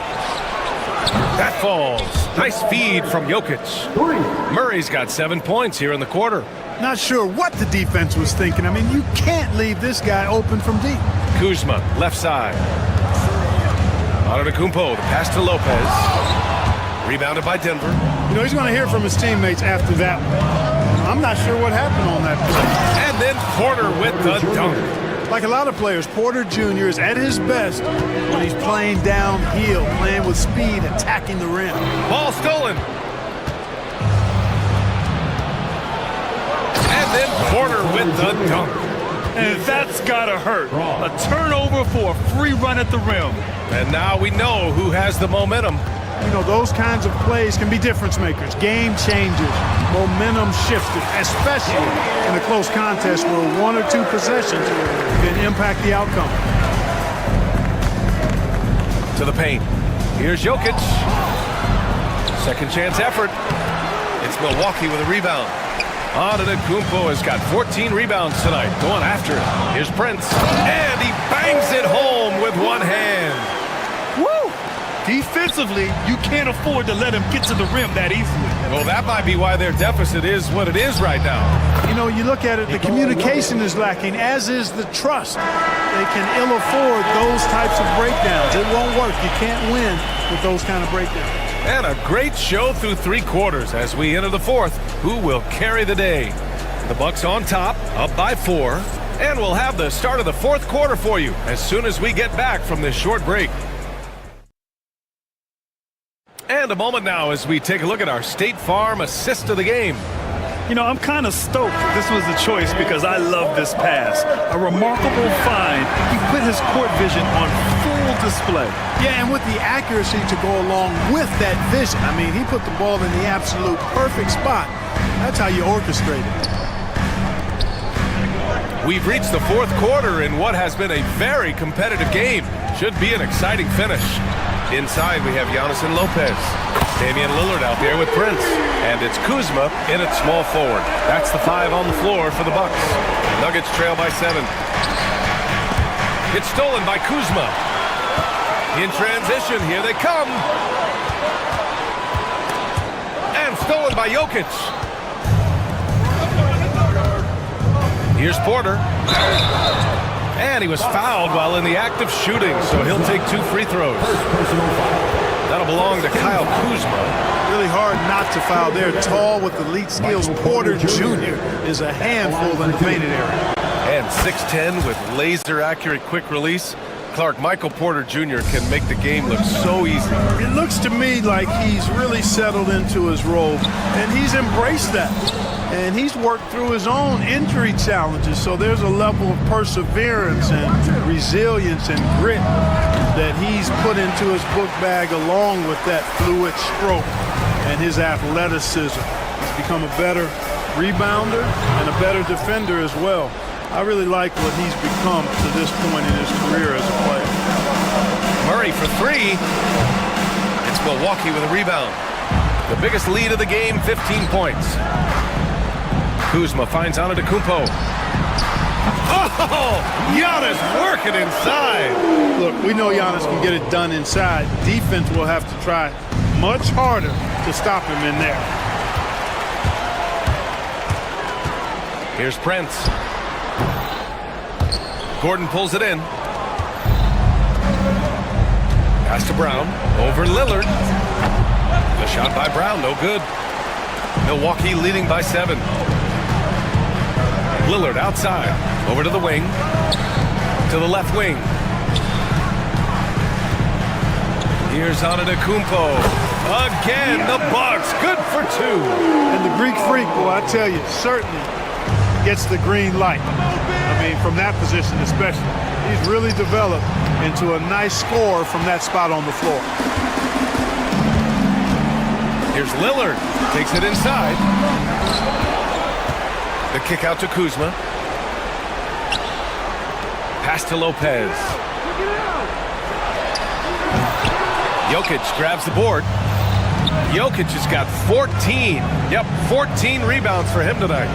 That falls. Nice feed from Jokic. Murray's got 7 points here in the quarter. Not sure what the defense was thinking. I mean, you can't leave this guy open from deep. Kuzma, left side. Antetokounmpo, the pass to Lopez. Rebounded by Denver. You know, he's going to hear from his teammates after that one. I'm not sure what happened on that play. And then Porter with the dunk. Like a lot of players, Porter Jr. is at his best when he's playing downhill, playing with speed, attacking the rim. Ball stolen. And then Porter with the dunk. And that's gotta hurt. A turnover for a free run at the rim. And now we know who has the momentum. You know, those kinds of plays can be difference makers, game changers, momentum shifters, especially in a close contest where 1 or 2 possessions can impact the outcome. To the paint. Here's Jokic. Second chance effort. It's Milwaukee with a rebound. Antetokounmpo has got 14 rebounds tonight, going after it. Here's Prince. And he bangs it home with one hand. Woo! Defensively, you can't afford to let him get to the rim that easily. Well, that might be why their deficit is what it is right now. You know, you look at it, the communication is lacking, as is the trust. They can ill afford those types of breakdowns. It won't work. You can't win with those kind of breakdowns. And a great show through 3 quarters as we enter the fourth. Who will carry the day? The Bucks on top, up by 4. And we'll have the start of the fourth quarter for you as soon as we get back from this short break. And a moment now as we take a look at our State Farm assist of the game. You know, I'm kind of stoked this was the choice because I love this pass. A remarkable find. He put his court vision on full display. Yeah, and with the accuracy to go along with that vision. I mean, he put the ball in the absolute perfect spot. That's how you orchestrate it. We've reached the fourth quarter in what has been a very competitive game. Should be an exciting finish. Inside, we have Giannis and Lopez. Damian Lillard out there with Prince. And it's Kuzma in at small forward. That's the 5 on the floor for the Bucks. Nuggets trail by 7. It's stolen by Kuzma. In transition, here they come. And stolen by Jokic. Here's Porter. And he was fouled while in the act of shooting, so he'll take 2 free throws. That'll belong to Kyle Kuzma. Really hard not to foul there. Tall with elite skills. Porter Jr. is a handful in the painted area. And 6'10" with laser-accurate quick release. Clark, Michael Porter Jr. can make the game look so easy. It looks to me like he's really settled into his role, and he's embraced that. And he's worked through his own injury challenges, so there's a level of perseverance and resilience and grit that he's put into his book bag along with that fluid stroke and his athleticism. He's become a better rebounder and a better defender as well. I really like what he's become to this point in his career as a player. Murray for three. It's Milwaukee with a rebound. The biggest lead of the game, 15 points. Kuzma finds Antetokounmpo. Oh, Giannis working inside. Look, we know Giannis can get it done inside. Defense will have to try much harder to stop him in there. Here's Prince. Gordon pulls it in. Pass to Brown. Over Lillard. The shot by Brown, no good. Milwaukee leading by 7. Lillard outside. Over to the wing. To the left wing. Here's Antetokounmpo. Again, the Bucks. Good for 2. And the Greek Freak, well, I tell you, certainly gets the green light. I mean, from that position especially. He's really developed into a nice scorer from that spot on the floor. Here's Lillard. Takes it inside. The kick out to Kuzma. Pass to Lopez. Jokic grabs the board. Jokic has got 14. Yep, 14 rebounds for him tonight.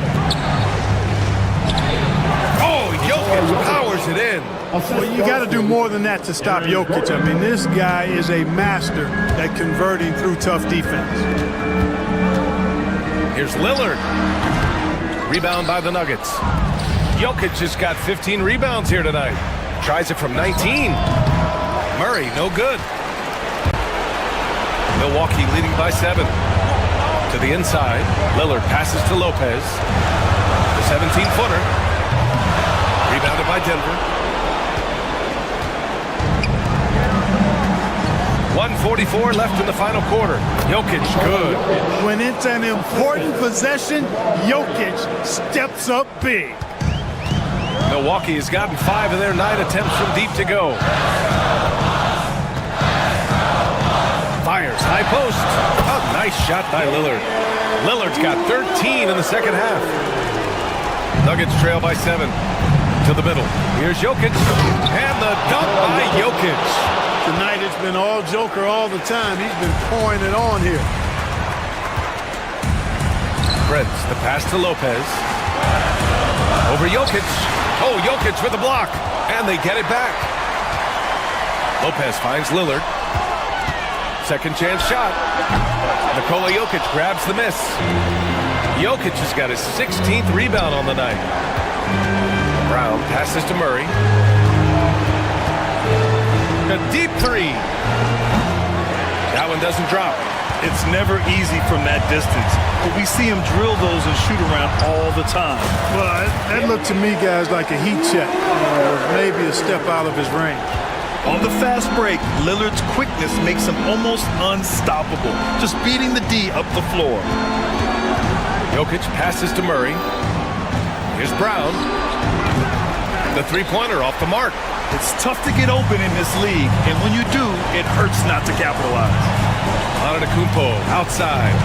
Oh, Jokic powers it in. Well, you got to do more than that to stop Jokic. I mean, this guy is a master at converting through tough defense. Here's Lillard. Rebound by the Nuggets. Jokic has got 15 rebounds here tonight. Tries it from 19. Murray, no good. Milwaukee leading by 7. To the inside. Lillard passes to Lopez. The 17-footer. Rebounded by Denver. 1:44 left in the final quarter. Jokic, good. When it's an important possession, Jokic steps up big. Milwaukee has gotten 5 of their 9 attempts from deep to go. Fires, high post. Oh, nice shot by Lillard. Lillard's got 13 in the second half. Nuggets trail by 7. To the middle. Here's Jokic. And the dunk by Jokic. Tonight it's been all Joker all the time. He's been pouring it on here. Prince, the pass to Lopez. Over Jokic. Oh, Jokic with the block. And they get it back. Lopez finds Lillard. Second chance shot. Nikola Jokic grabs the miss. Jokic has got his 16th rebound on the night. Brown passes to Murray. A deep 3. That one doesn't drop. It's never easy from that distance, but we see him drill those and shoot around all the time. Well, that looked to me, guys, like a heat check, or maybe a step out of his range. On the fast break, Lillard's quickness makes him almost unstoppable, just beating the D up the floor. Jokic passes to Murray. Here's Brown. The three-pointer off the mark. It's tough to get open in this league, and when you do, it hurts not to capitalize. Antetokounmpo outside.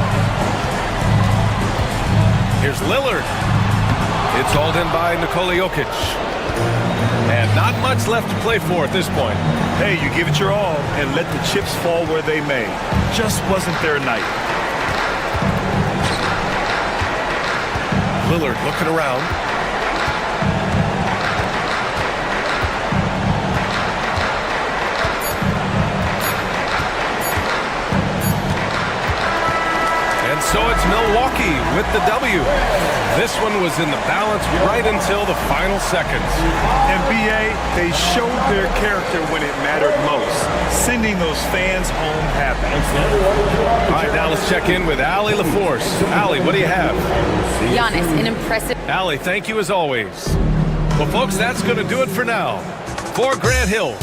Here's Lillard. It's hauled in by Nikola Jokic. And not much left to play for at this point. Hey, you give it your all and let the chips fall where they may. Just wasn't their night. Lillard looking around. And so it's Milwaukee with the W. This one was in the balance right until the final seconds. NBA, they showed their character when it mattered most, sending those fans home happy. All right, now let's check in with Allie LaForce. Allie, what do you have? Giannis, an impressive... Allie, thank you as always. Well, folks, that's going to do it for now. For Grant Hill.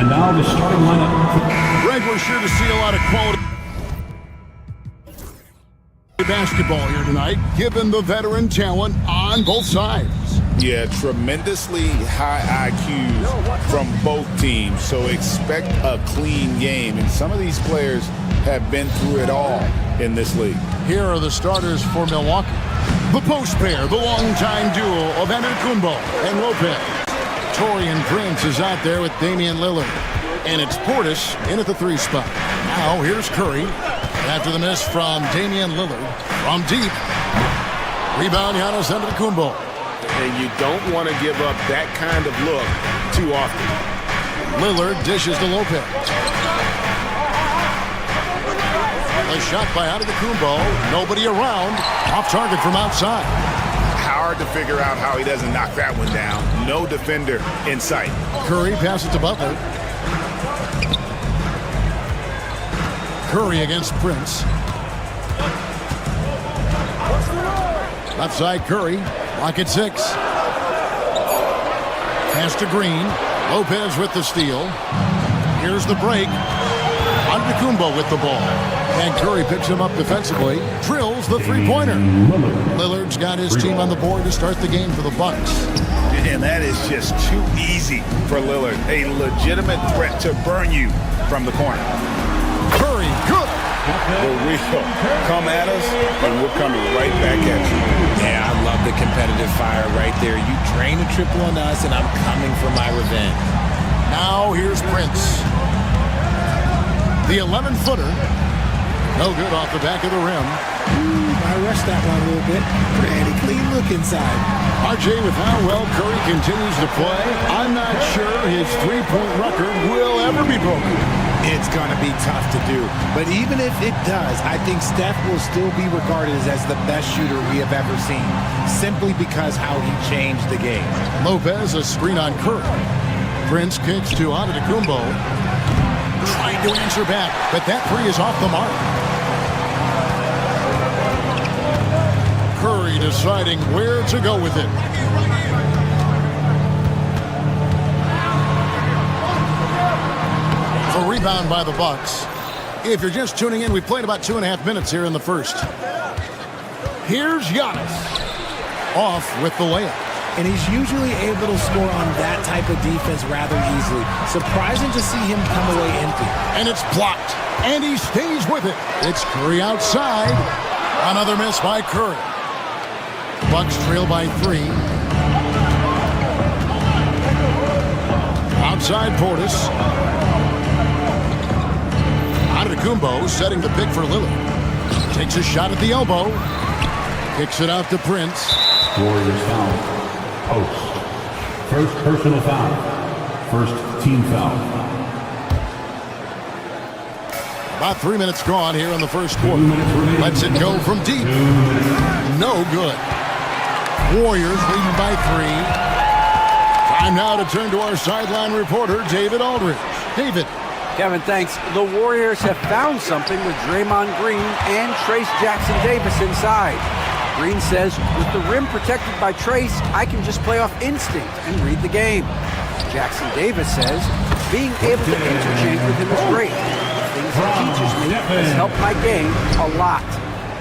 And now the starting lineup. Greg, we're sure to see a lot of quality basketball here tonight, given the veteran talent on both sides. Yeah, tremendously high IQs from both teams, so expect a clean game. And some of these players have been through it all in this league. Here are the starters for Milwaukee. The post pair, the longtime duo of Antetokounmpo and Lopez. Taurean Prince is out there with Damian Lillard. And it's Portis in at the 3 spot. Now here's Curry. After the miss from Damian Lillard from deep. Rebound Giannis Antetokounmpo. And you don't want to give up that kind of look too often. Lillard dishes to Lopez. A shot by Antetokounmpo. Nobody around. Off target from outside. Hard to figure out how he doesn't knock that one down. No defender in sight. Curry passes to Butler. Curry against Prince. Left side Curry. Lock at 6. Pass to Green. Lopez with the steal. Here's the break. Antetokounmpo with the ball. And Curry picks him up defensively. Drills the three-pointer. Lillard's got his team on the board to start the game for the Bucks. And that is just too easy for Lillard. A legitimate threat to burn you from the corner. Curry, good. For real. Come at us, and we're coming right back at you. Yeah, I love the competitive fire right there. You drain a triple on us, and I'm coming for my revenge. Now here's Prince. The 11-footer. No good off the back of the rim. I rushed that one a little bit. Pretty clean look inside. RJ, with how well Curry continues to play, I'm not sure his three-point record will ever be broken. It's going to be tough to do. But even if it does, I think Steph will still be regarded as the best shooter we have ever seen, simply because how he changed the game. Lopez, a screen on Curry. Prince kicks to Antetokounmpo. Trying to answer back, but that three is off the mark. Curry deciding where to go with it. A rebound by the Bucks. If you're just tuning in, we played about 2.5 minutes here in the first. Here's Giannis. Off with the layup. And he's usually able to score on that type of defense rather easily. Surprising to see him come away empty. And it's blocked. And he stays with it. It's Curry outside. Another miss by Curry. Bucks trail by 3. Outside Portis. Antetokounmpo setting the pick for Lillard. Takes a shot at the elbow. Kicks it out to Prince. Warriors foul. Post. First personal foul. First team foul. About 3 minutes gone here in the first quarter. Lets it go from deep. No good. Warriors leading by 3. Time now to turn to our sideline reporter, David Aldridge. David. Kevin, thanks. The Warriors have found something with Draymond Green and Trace Jackson-Davis inside. Green says, with the rim protected by Trace, I can just play off instinct and read the game. Jackson-Davis says, being able to interchange with him is great. Things he teaches me has helped my game a lot.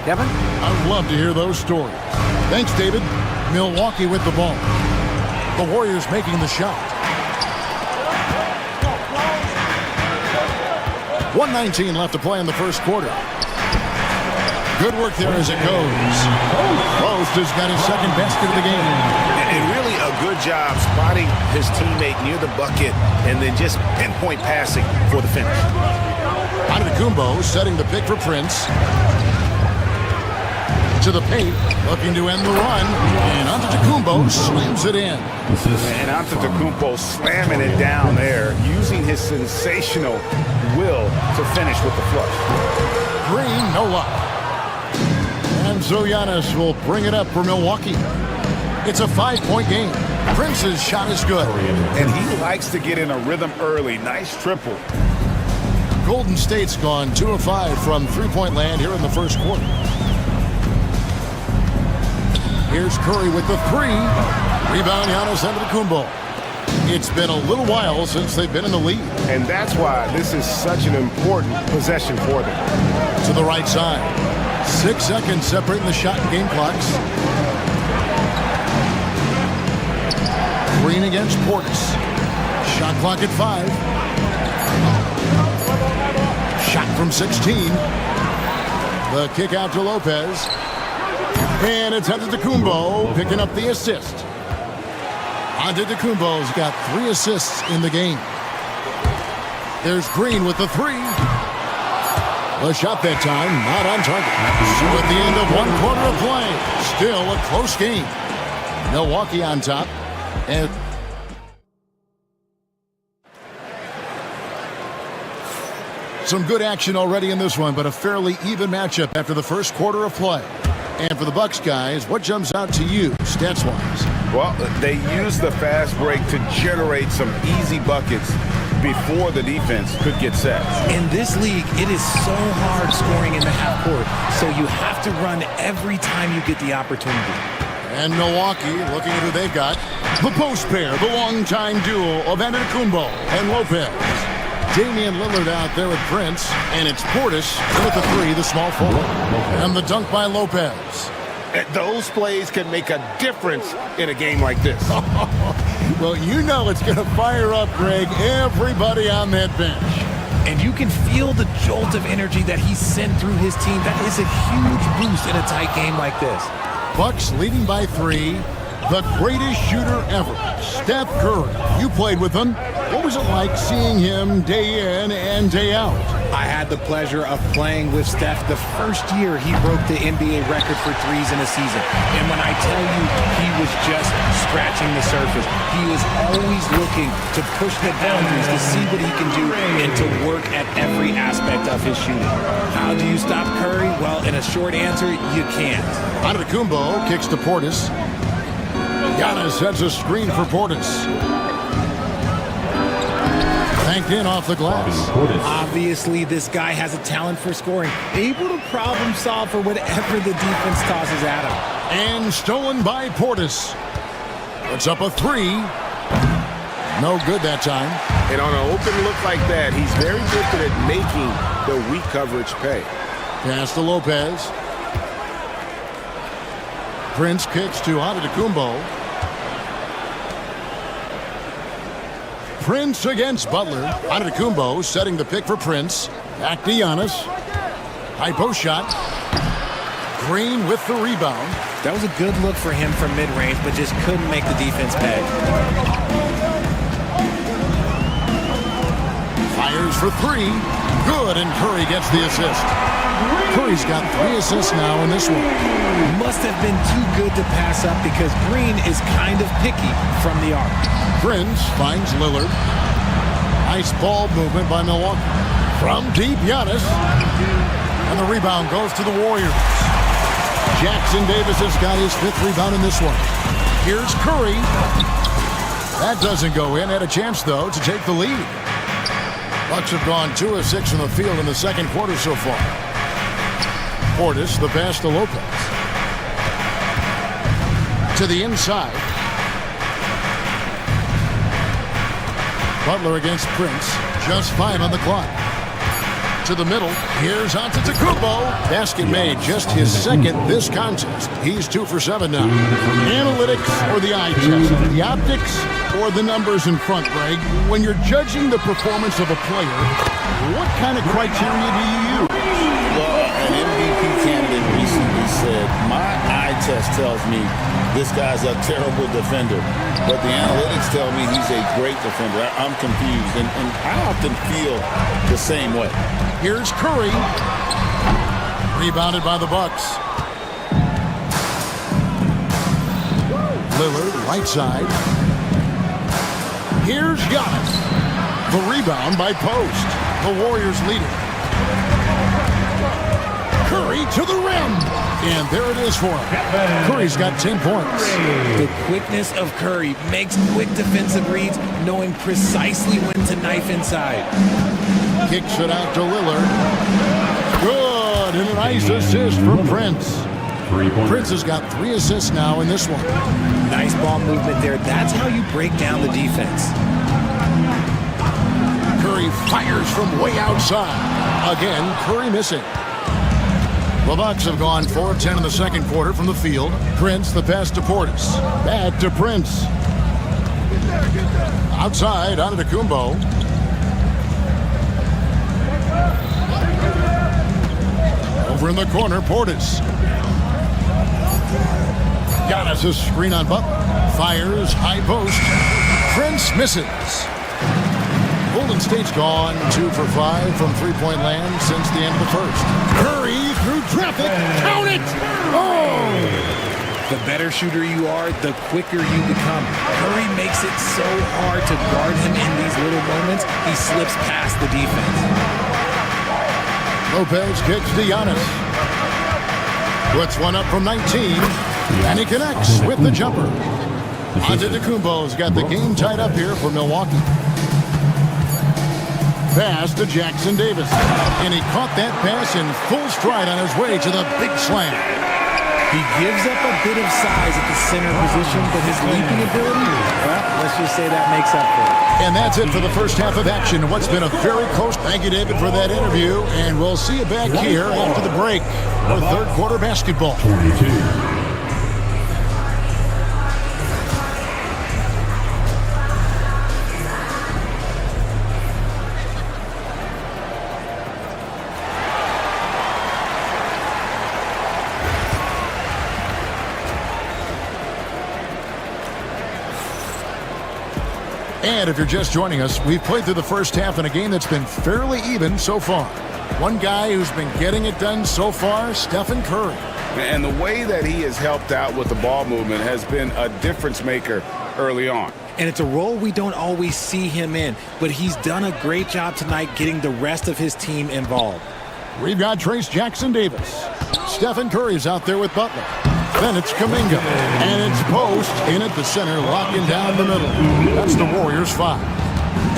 Kevin? I'd love to hear those stories. Thanks, David. Milwaukee with the ball. The Warriors making the shot. 1:19 left to play in the first quarter. Good work there as it goes. Post has got his second basket of the game. And really a good job spotting his teammate near the bucket and then just pinpoint passing for the finish. Antetokounmpo setting the pick for Prince. To the paint, looking to end the run. And Antetokounmpo slams it in. And Antetokounmpo slamming it down there, using his sensational will to finish with the flush. Green, no luck. And so Giannis will bring it up for Milwaukee. It's a 5-point game. Prince's shot is good. And he likes to get in a rhythm early. Nice triple. Golden State's gone 2 of 5 from three-point land here in the first quarter. Here's Curry with the 3. Rebound Giannis Antetokounmpo. It's been a little while since they've been in the lead. And that's why this is such an important possession for them. To the right side. 6 seconds separating the shot and game clocks. Green against Portis. Shot clock at 5. Shot from 16. The kick out to Lopez. And it's Antetokounmpo picking up the assist. Antetokounmpo's got 3 assists in the game. There's Green with the 3. The shot that time, not on target. So at the end of 1 quarter of play, still a close game. Milwaukee on top. And some good action already in this one, but a fairly even matchup after the first quarter of play. And for the Bucks guys, what jumps out to you, stats-wise? Well, they use the fast break to generate some easy buckets before the defense could get set. In this league, it is so hard scoring in the half court, so you have to run every time you get the opportunity. And Milwaukee, looking at who they've got, the post pair, the longtime duo of Antetokounmpo and Lopez. Damian Lillard out there with Prince, and it's Portis with the 3, the small forward. And the dunk by Lopez. Those plays can make a difference in a game like this. Well, you know it's going to fire up, Greg, everybody on that bench. And you can feel the jolt of energy that he sent through his team. That is a huge boost in a tight game like this. Bucks leading by 3. The greatest shooter ever, Steph Curry. You played with him. What was it like seeing him day in and day out? I had the pleasure of playing with Steph the first year he broke the NBA record for threes in a season. And when I tell you he was just scratching the surface, he was always looking to push the boundaries to see what he can do and to work at every aspect of his shooting. How do you stop Curry? Well, in a short answer, you can't. Antetokounmpo kicks to Portis. Giannis sets a screen for Portis. Banked in off the glass. Obviously, this guy has a talent for scoring, able to problem solve for whatever the defense tosses at him. And stolen by Portis. Puts up a 3. No good that time. And on an open look like that, he's very gifted at making the weak coverage pay. Pass to Lopez. Prince kicks to Antetokounmpo. Prince against Butler. Antetokounmpo setting the pick for Prince. Back to Giannis. High post shot. Green with the rebound. That was a good look for him from mid-range, but just couldn't make the defense pay. Fires for 3. Good, and Curry gets the assist. Curry's got 3 assists now in this one. Must have been too good to pass up because Green is kind of picky from the arc. Prince finds Lillard. Nice ball movement by Milwaukee. From deep, Giannis. And the rebound goes to the Warriors. Jackson Davis has got his 5th rebound in this one. Here's Curry. That doesn't go in. Had a chance, though, to take the lead. Bucks have gone 2 of 6 in the field in the second quarter so far. Portis, the pass to Lopez. To the inside. Butler against Prince. Just 5 on the clock. To the middle. Here's Antetokounmpo. Basket made. Just his 2nd this contest. He's 2 for 7 now. Analytics or the eye test? The optics or the numbers in front, Greg? When you're judging the performance of a player, what kind of criteria do you use? Well, an MVP candidate recently said, my eye test tells me this guy's a terrible defender, but the analytics tell me he's a great defender. I'm confused, and I often feel the same way. Here's Curry. Rebounded by the Bucks. Lillard, right side. Here's Giannis. The rebound by Post. The Warriors lead it. Curry to the rim. And there it is for him. Curry's got 10 points. The quickness of Curry makes quick defensive reads, knowing precisely when to knife inside. Kicks it out to Lillard. Good, and a nice assist from Prince. Prince has got 3 assists now in this one. Nice ball movement there. That's how you break down the defense. Curry fires from way outside. Again, Curry missing. The Bucks have gone 4 of 10 in the second quarter from the field. Prince, the pass to Portis. Back to Prince. Outside, Antetokounmpo. Over in the corner, Portis. Giannis' screen on Butler. Fires, high post. Prince misses. Golden State's gone 2 for 5 from three-point land since the end of the first. Curry through traffic. Count it! Oh! The better shooter you are, the quicker you become. Curry makes it so hard to guard him in these little moments. He slips past the defense. Lopez kicks to Giannis. Puts one up from 19. And he connects with the jumper. Antetokounmpo's got the game tied up here for Milwaukee. Pass to Jackson Davis. And he caught that pass in full stride on his way to the big slam. He gives up a bit of size at the center position, but his leaping ability, well, let's just say that makes up for it. And that's it for the first half of action. What's been a very close. Thank you, David, for that interview. And we'll see you back here after the break for third quarter basketball. 22. And if you're just joining us, we've played through the first half in a game that's been fairly even so far. One guy who's been getting it done so far, Stephen Curry. And the way that he has helped out with the ball movement has been a difference maker early on. And it's a role we don't always see him in, but he's done a great job tonight getting the rest of his team involved. We've got Trace Jackson Davis. Stephen Curry's out there with Butler. Then it's Kuminga. And it's Post in at the center, locking down the middle. That's the Warriors 5.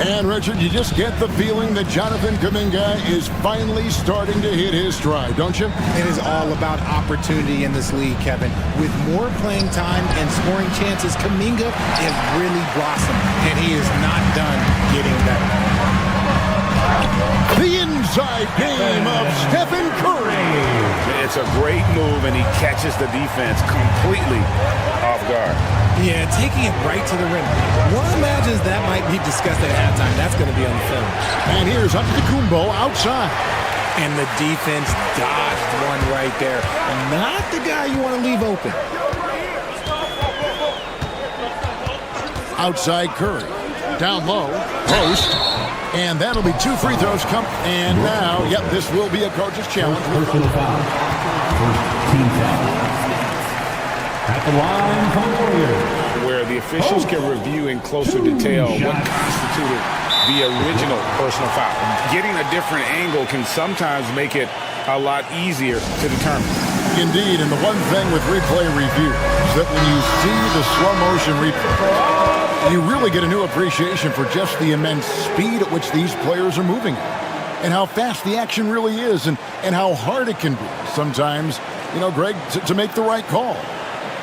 And, Richard, you just get the feeling that Jonathan Kuminga is finally starting to hit his stride, don't you? It is all about opportunity in this league, Kevin. With more playing time and scoring chances, Kuminga has really blossomed, and he is not done getting better. The inside game of Stephen Curry. It's a great move, and he catches the defense completely off guard. Yeah, taking it right to the rim. One imagines that might be discussed at halftime. That's going to be on the film. And here's Antetokounmpo outside. And the defense dodged one right there. Not the guy you want to leave open. Outside Curry. Down low. Post. And that'll be 2 free throws come. And now, yep, this will be a coach's challenge. Personal foul. First team foul. At the line from Warriors. Where the officials can review in closer detail what constituted the original personal foul. Getting a different angle can sometimes make it a lot easier to determine. Indeed, and the one thing with replay review is that when you see the slow motion replay, you really get a new appreciation for just the immense speed at which these players are moving and how fast the action really is and how hard it can be sometimes, you know, Greg, to make the right call.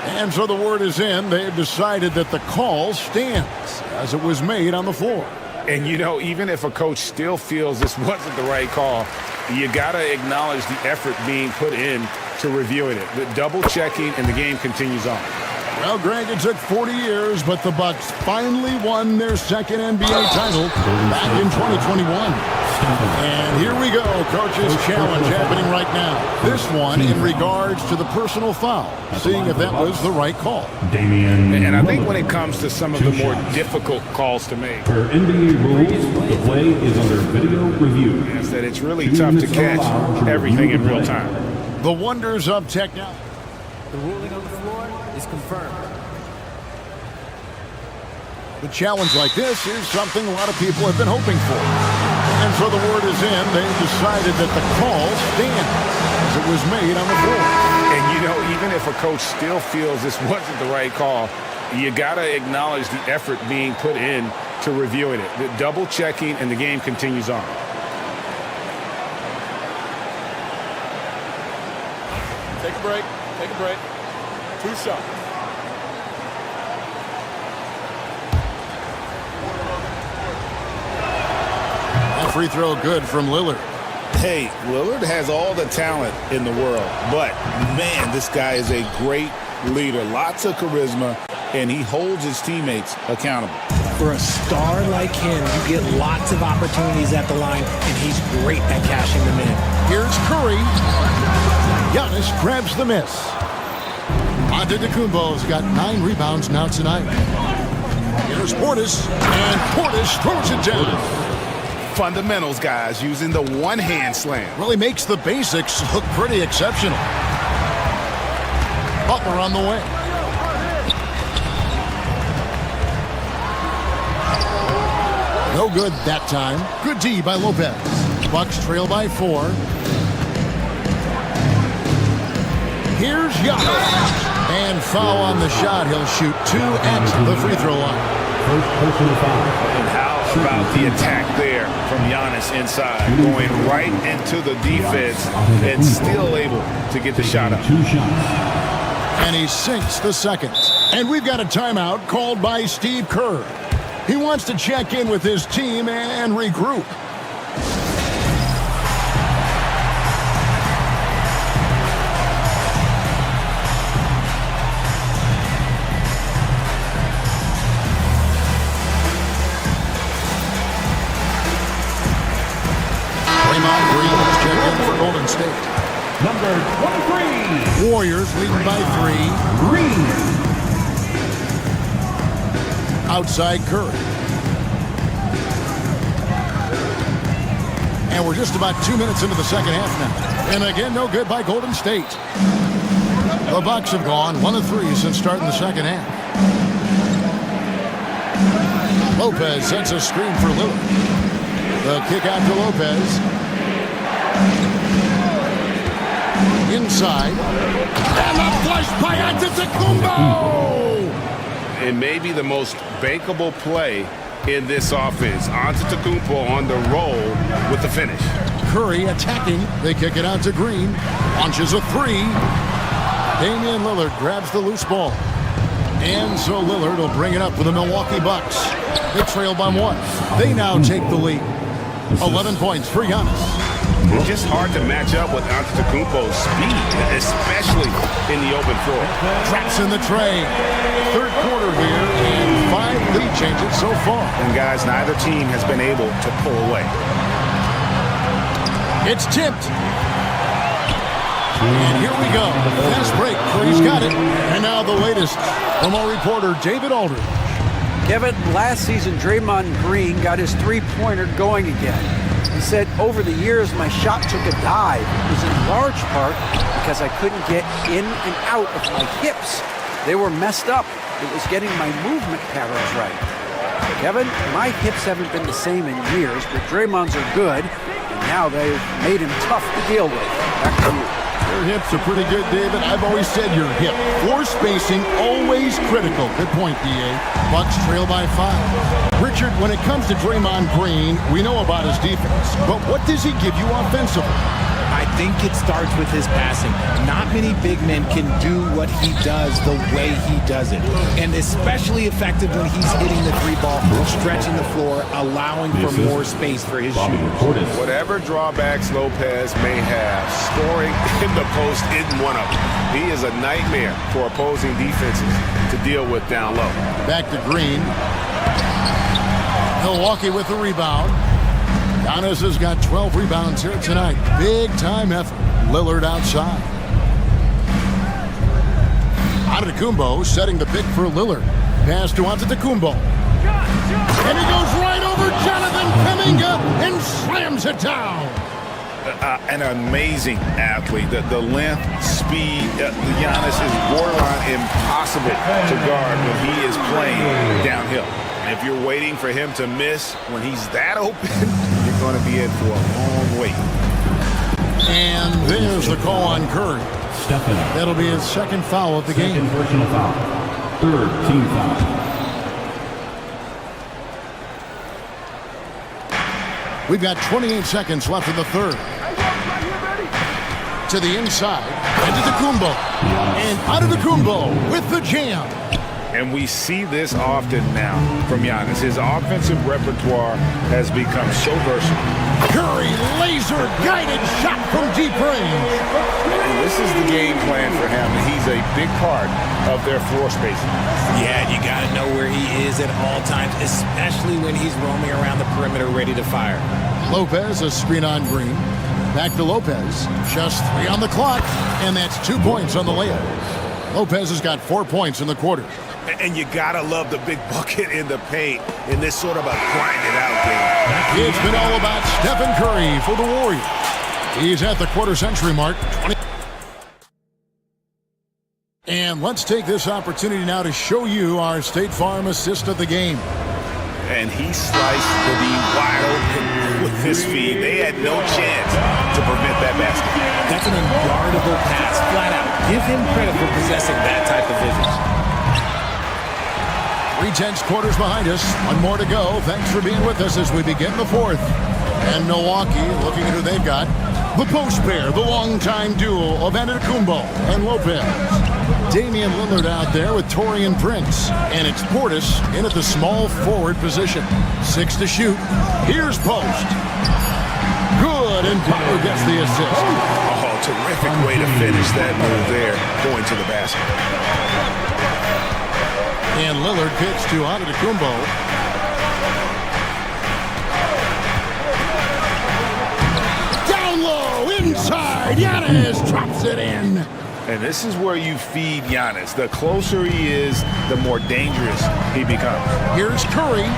And so the word is in. They've decided that the call stands as it was made on the floor. And, you know, even if a coach still feels this wasn't the right call, you got to acknowledge the effort being put in to reviewing it. The double checking, and the game continues on. Well, Greg, it took 40 years, but the Bucks finally won their second NBA title back in 2021. And here we go, Coach's Challenge happening right now. This one in regards to the personal foul, seeing if that was the right call. And I think when it comes to some of the more difficult calls to make, Per NBA rules, the play is under video review. is that it's really tough to catch everything in real time. The wonders of technology. The ruling on the floor is confirmed. A challenge like this is something a lot of people have been hoping for. And so the word is in. They've decided that the call stands as it was made on the floor. And, you know, even if a coach still feels this wasn't the right call, you got to acknowledge the effort being put in to reviewing it. The double checking, and the game continues on. Take a break. Take a break. 2 shots. free throw good from Lillard. Hey, Lillard has all the talent in the world, but, man, this guy is a great leader. Lots of charisma, and he holds his teammates accountable. For a star like him, you get lots of opportunities at the line, and he's great at cashing them in. Here's Curry. Giannis grabs the miss. Antetokounmpo's got 9 rebounds now tonight. Here's Portis, and Portis throws it down. Fundamentals, guys, using the one-hand slam. Really makes the basics look pretty exceptional. Butler on the way. No good that time. Good D by Lopez. Bucks trail by 4. Here's Giannis. And foul on the shot. He'll shoot 2 at the free throw line. First personal foul. And how about the attack there from Giannis inside, going right into the defense and still able to get the shot up. 2 shots. And he sinks the second. And we've got a timeout called by Steve Kerr. He wants to check in with his team and regroup. Draymond Green is checked in for Golden State. Number 23. Warriors leading by 3. Green. Outside Curry. And we're just about 2 minutes into the second half now. And again, no good by Golden State. The Bucks have gone 1 of 3 since starting the second half. Lopez sets a screen for Lillard. The kick out to Lopez. Inside. And a flush by Antetokounmpo! It may be the most bankable play in this offense. Antetokounmpo on the roll with the finish. Curry attacking. They kick it out to Green. Launches a 3. Damian Lillard grabs the loose ball. And so Lillard will bring it up for the Milwaukee Bucks. They trail by 1. They now take the lead. 11 points for Giannis. It's just hard to match up with Antetokounmpo's speed, especially in the open floor. Traps in the tray. Third quarter here, and 5 lead changes so far. And guys, neither team has been able to pull away. It's tipped. And here we go. Fast break. Curry's got it. And now the latest from our reporter, David Aldridge. Kevin, last season, Draymond Green got his three-pointer going again. He said, over the years, my shot took a dive. It was in large part because I couldn't get in and out of my hips. They were messed up. It was getting my movement patterns right. Kevin, my hips haven't been the same in years, but Draymond's are good, and now they've made him tough to deal with. Back to you. Your hips are pretty good, David. I've always said your hip. Floor spacing, always critical. Good point, D.A. Bucks trail by 5. Richard, when it comes to Draymond Green, we know about his defense. But what does he give you offensively? I think it starts with his passing. Not many big men can do what he does the way he does it. And especially effective when he's hitting the 3-ball, stretching the floor, allowing for more space for his shooters. Whatever drawbacks Lopez may have, scoring in the post isn't one of them. He is a nightmare for opposing defenses to deal with down low. Back to Green. Milwaukee with the rebound. Giannis has got 12 rebounds here tonight. Big-time effort. Lillard outside. Antetokounmpo setting the pick for Lillard. Pass to Antetokounmpo. And he goes right over Jonathan Kuminga and slams it down. An amazing athlete. The length, speed, Giannis is borderline impossible to guard when he is playing downhill. And if you're waiting for him to miss when he's that open, you're going to be in for a long wait. And there's the call on Curry. That'll be his second foul of the game. Second personal foul. Third team foul. We've got 28 seconds left in the third. To the inside. Antetokounmpo. And Antetokounmpo with the jam. And we see this often now from Giannis. His offensive repertoire has become so versatile. Curry, laser-guided shot from deep range. And this is the game plan for him. He's a big part of their floor spacing. Yeah, you got to know where he is at all times, especially when he's roaming around the perimeter ready to fire. Lopez, a screen on Green. Back to Lopez. Just 3 on the clock, and that's 2 points on the layup. Lopez has got 4 points in the quarter. And you got to love the big bucket in the paint in this sort of a grind-it-out game. It's been all about Stephen Curry for the Warriors. He's at the quarter-century mark. And let's take this opportunity now to show you our State Farm assist of the game. And he sliced the D wide open with his feed. They had no chance to prevent that basket. That's an unguardable pass, flat out. Give him credit for possessing that type of vision. 3/10 quarters behind us. One more to go. Thanks for being with us as we begin the fourth. And Milwaukee, looking at who they've got. The post pair, the longtime duo of Antetokounmpo and Lopez. Damian Lillard out there with Taurean Prince. And it's Portis in at the small forward position. 6 to shoot. Here's Post. Good, and Butler gets the assist. Oh, terrific way to finish that move there, going to the basket. And Lillard kicks to Antetokounmpo. Down low, inside, Giannis drops it in. And this is where you feed Giannis. The closer he is, the more dangerous he becomes. Here's Curry.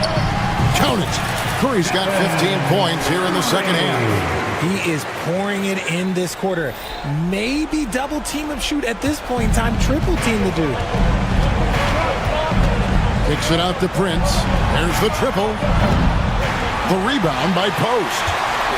Count it. Curry's got 15 points here in the second half. He is pouring it in this quarter. Maybe double team him shoot at this point in time. Triple team the dude. Kicks it out to Prince. There's the triple. The rebound by Post.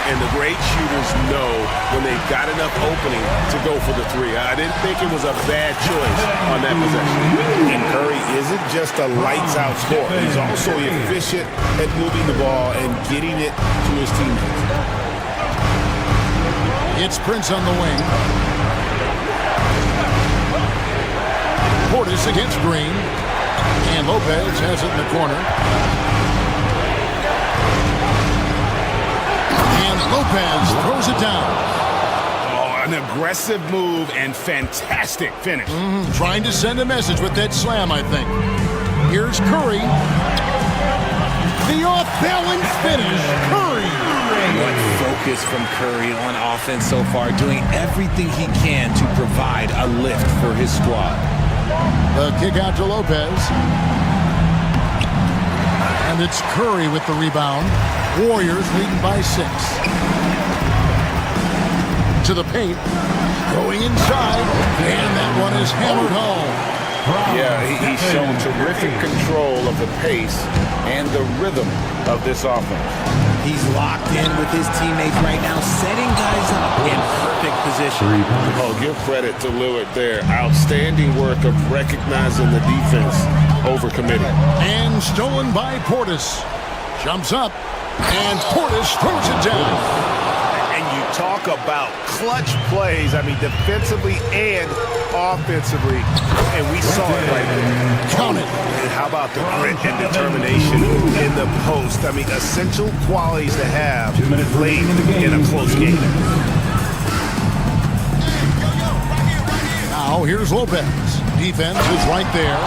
And the great shooters know when they've got enough opening to go for the three. I didn't think it was a bad choice on that possession. And Curry isn't just a lights-out scorer. He's also efficient at moving the ball and getting it to his teammates. It's Prince on the wing. Portis against Green. And Lopez has it in the corner. And Lopez throws it down. Oh, an aggressive move and fantastic finish. Trying to send a message with that slam, I think. Here's Curry. The off-balance finish. Curry. What focus from Curry on offense so far, doing everything he can to provide a lift for his squad. The kick out to Lopez. And it's Curry with the rebound. Warriors leading by 6. To the paint. Going inside. And that one is hammered home. Yeah, he's shown terrific control of the pace and the rhythm of this offense. He's locked in with his teammates right now, setting guys up in perfect position. Oh, give credit to Lillard there. Outstanding work of recognizing the defense over committing. And stolen by Portis. Jumps up. And Portis throws it down. And you talk about clutch plays, I mean, defensively and offensively, and we saw it right there. Count it. And how about the grit and determination in the post? I mean, essential qualities to have late in a close game. Now here's Lopez. Defense is right there.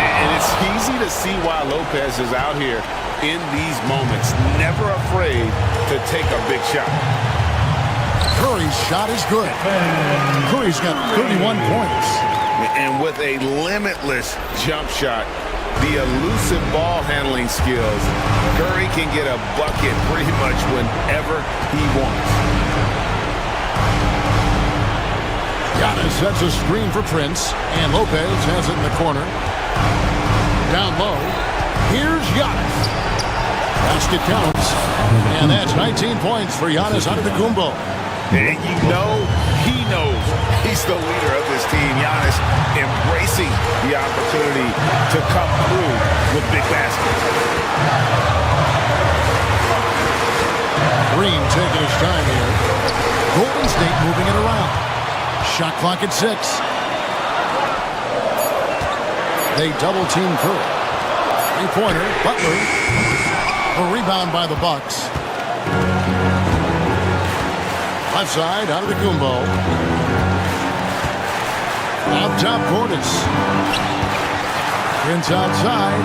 And it's easy to see why Lopez is out here in these moments, never afraid to take a big shot. Curry's shot is good. Curry's got 31 points. And with a limitless jump shot, the elusive ball handling skills, Curry can get a bucket pretty much whenever he wants. Giannis sets a screen for Prince, and Lopez has it in the corner. Down low, here's Giannis. Basket counts, and that's 19 points for Giannis Antetokounmpo. And you know he knows he's the leader of this team. Giannis embracing the opportunity to come through with big baskets. Green taking his time here. Golden State moving it around. Shot clock at 6. They double team Curry. Three-pointer, Butler. A rebound by the Bucks. Left side, out of the Kumbo. Up top, Portis. Prince outside.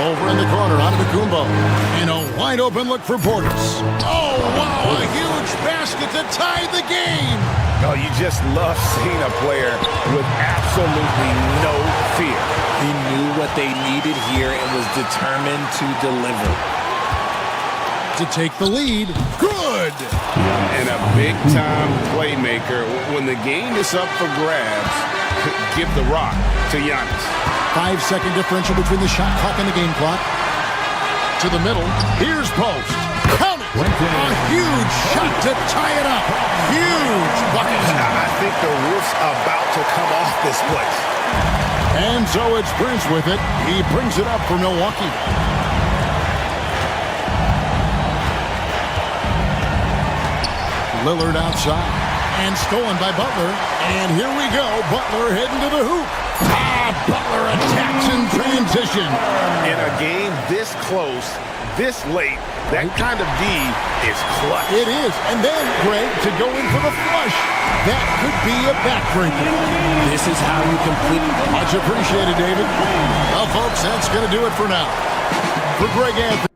Over in the corner, out of the Kumbo. In a wide open look for Portis. Oh, wow, a huge basket to tie the game. Oh, you just love seeing a player with absolutely no fear. He knew what they needed here and was determined to deliver. To take the lead. Good! And a big-time playmaker. When the game is up for grabs, give the rock to Giannis. 5-second differential between the shot clock and the game clock. To the middle. Here's Post. Count it! A huge shot to tie it up. Huge bucket. I think the roof's about to come off this place. And so it's Prince with it. He brings it up for Milwaukee. Lillard outside. And stolen by Butler. And here we go. Butler heading to the hoop. Butler attacks in transition. In a game this close, this late, that kind of D is clutch. It is. And then, Greg, to go in for the flush. That could be a backbreaker. This is how you complete. Much appreciated, David. Well, folks, that's going to do it for now. For Greg Anthony.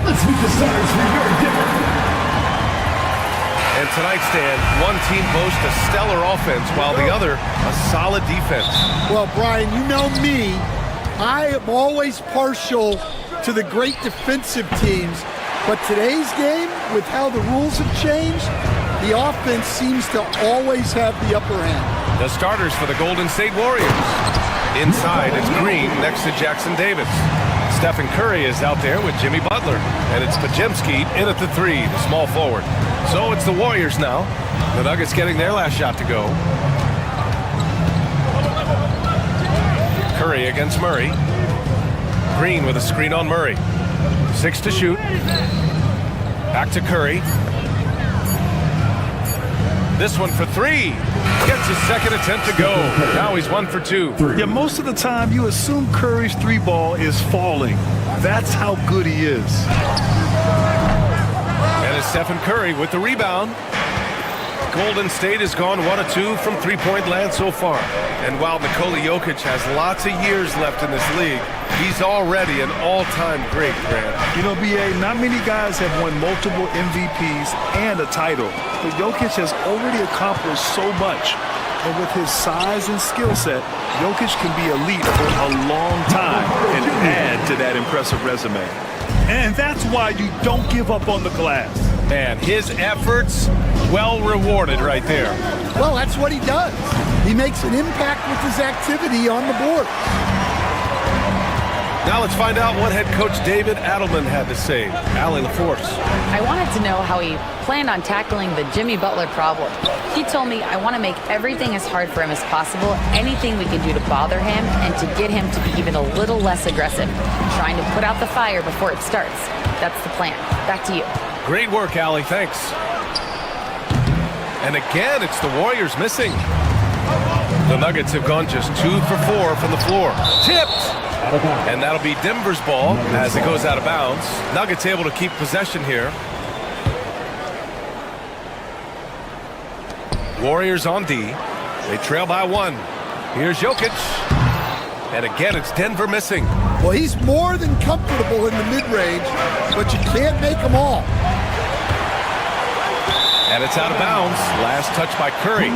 Let's meet the starters for your dinner. And tonight, Stan, one team boasts a stellar offense while the other a solid defense. Well, Brian, you know me. I am always partial to the great defensive teams. But today's game, with how the rules have changed, the offense seems to always have the upper hand. The starters for the Golden State Warriors. Inside, it's Green next to Jackson Davis. Stephen Curry is out there with Jimmy Butler. And it's Pajemski in at the 3, the small forward. So it's the Warriors now. The Nuggets getting their last shot to go. Curry against Murray. Green with a screen on Murray. 6 to shoot. Back to Curry. This one for 3. Gets his second attempt to go. Now he's 1 for 2. Yeah, most of the time you assume Curry's 3-ball is falling. That's how good he is. And it's Stephen Curry with the rebound. Golden State has gone 1 of 2 from three-point land so far. And while Nikola Jokic has lots of years left in this league, he's already an all-time great, Grant. You know, B.A., not many guys have won multiple MVPs and a title. But Jokic has already accomplished so much. And with his size and skill set, Jokic can be elite for a long time and add to that impressive resume. And that's why you don't give up on the glass. And his efforts, well rewarded right there. Well, that's what he does. He makes an impact with his activity on the board. Now let's find out what head coach David Adelman had to say. Allie LaForce. I wanted to know how he planned on tackling the Jimmy Butler problem. He told me, I want to make everything as hard for him as possible, anything we can do to bother him and to get him to be even a little less aggressive, trying to put out the fire before it starts. That's the plan. Back to you. Great work, Allie. Thanks. And again, it's the Warriors missing. The Nuggets have gone just 2 for 4 from the floor. Tipped! And that'll be Denver's ball as it goes out of bounds. Nuggets able to keep possession here. Warriors on D. They trail by 1. Here's Jokic. And again, it's Denver missing. Well, he's more than comfortable in the mid-range, but you can't make them all. And it's out of bounds. Last touch by Curry.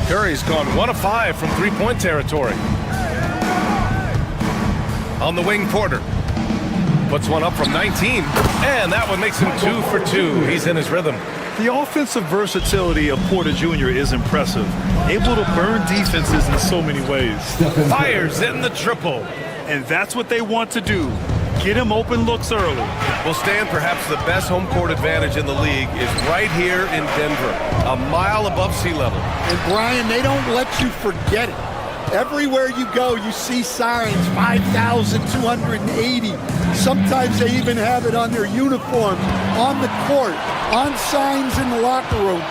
Curry's gone 1 of 5 from three-point territory. On the wing, Porter. Puts one up from 19. And that one makes him 2 for 2. He's in his rhythm. The offensive versatility of Porter Jr. is impressive. Able to burn defenses in so many ways. Fires in the triple. And that's what they want to do. Get him open looks early. Well, Stan, perhaps the best home court advantage in the league is right here in Denver, a mile above sea level. And Brian, they don't let you forget it. Everywhere you go, you see signs, 5,280. Sometimes they even have it on their uniforms, on the court, on signs in the locker room.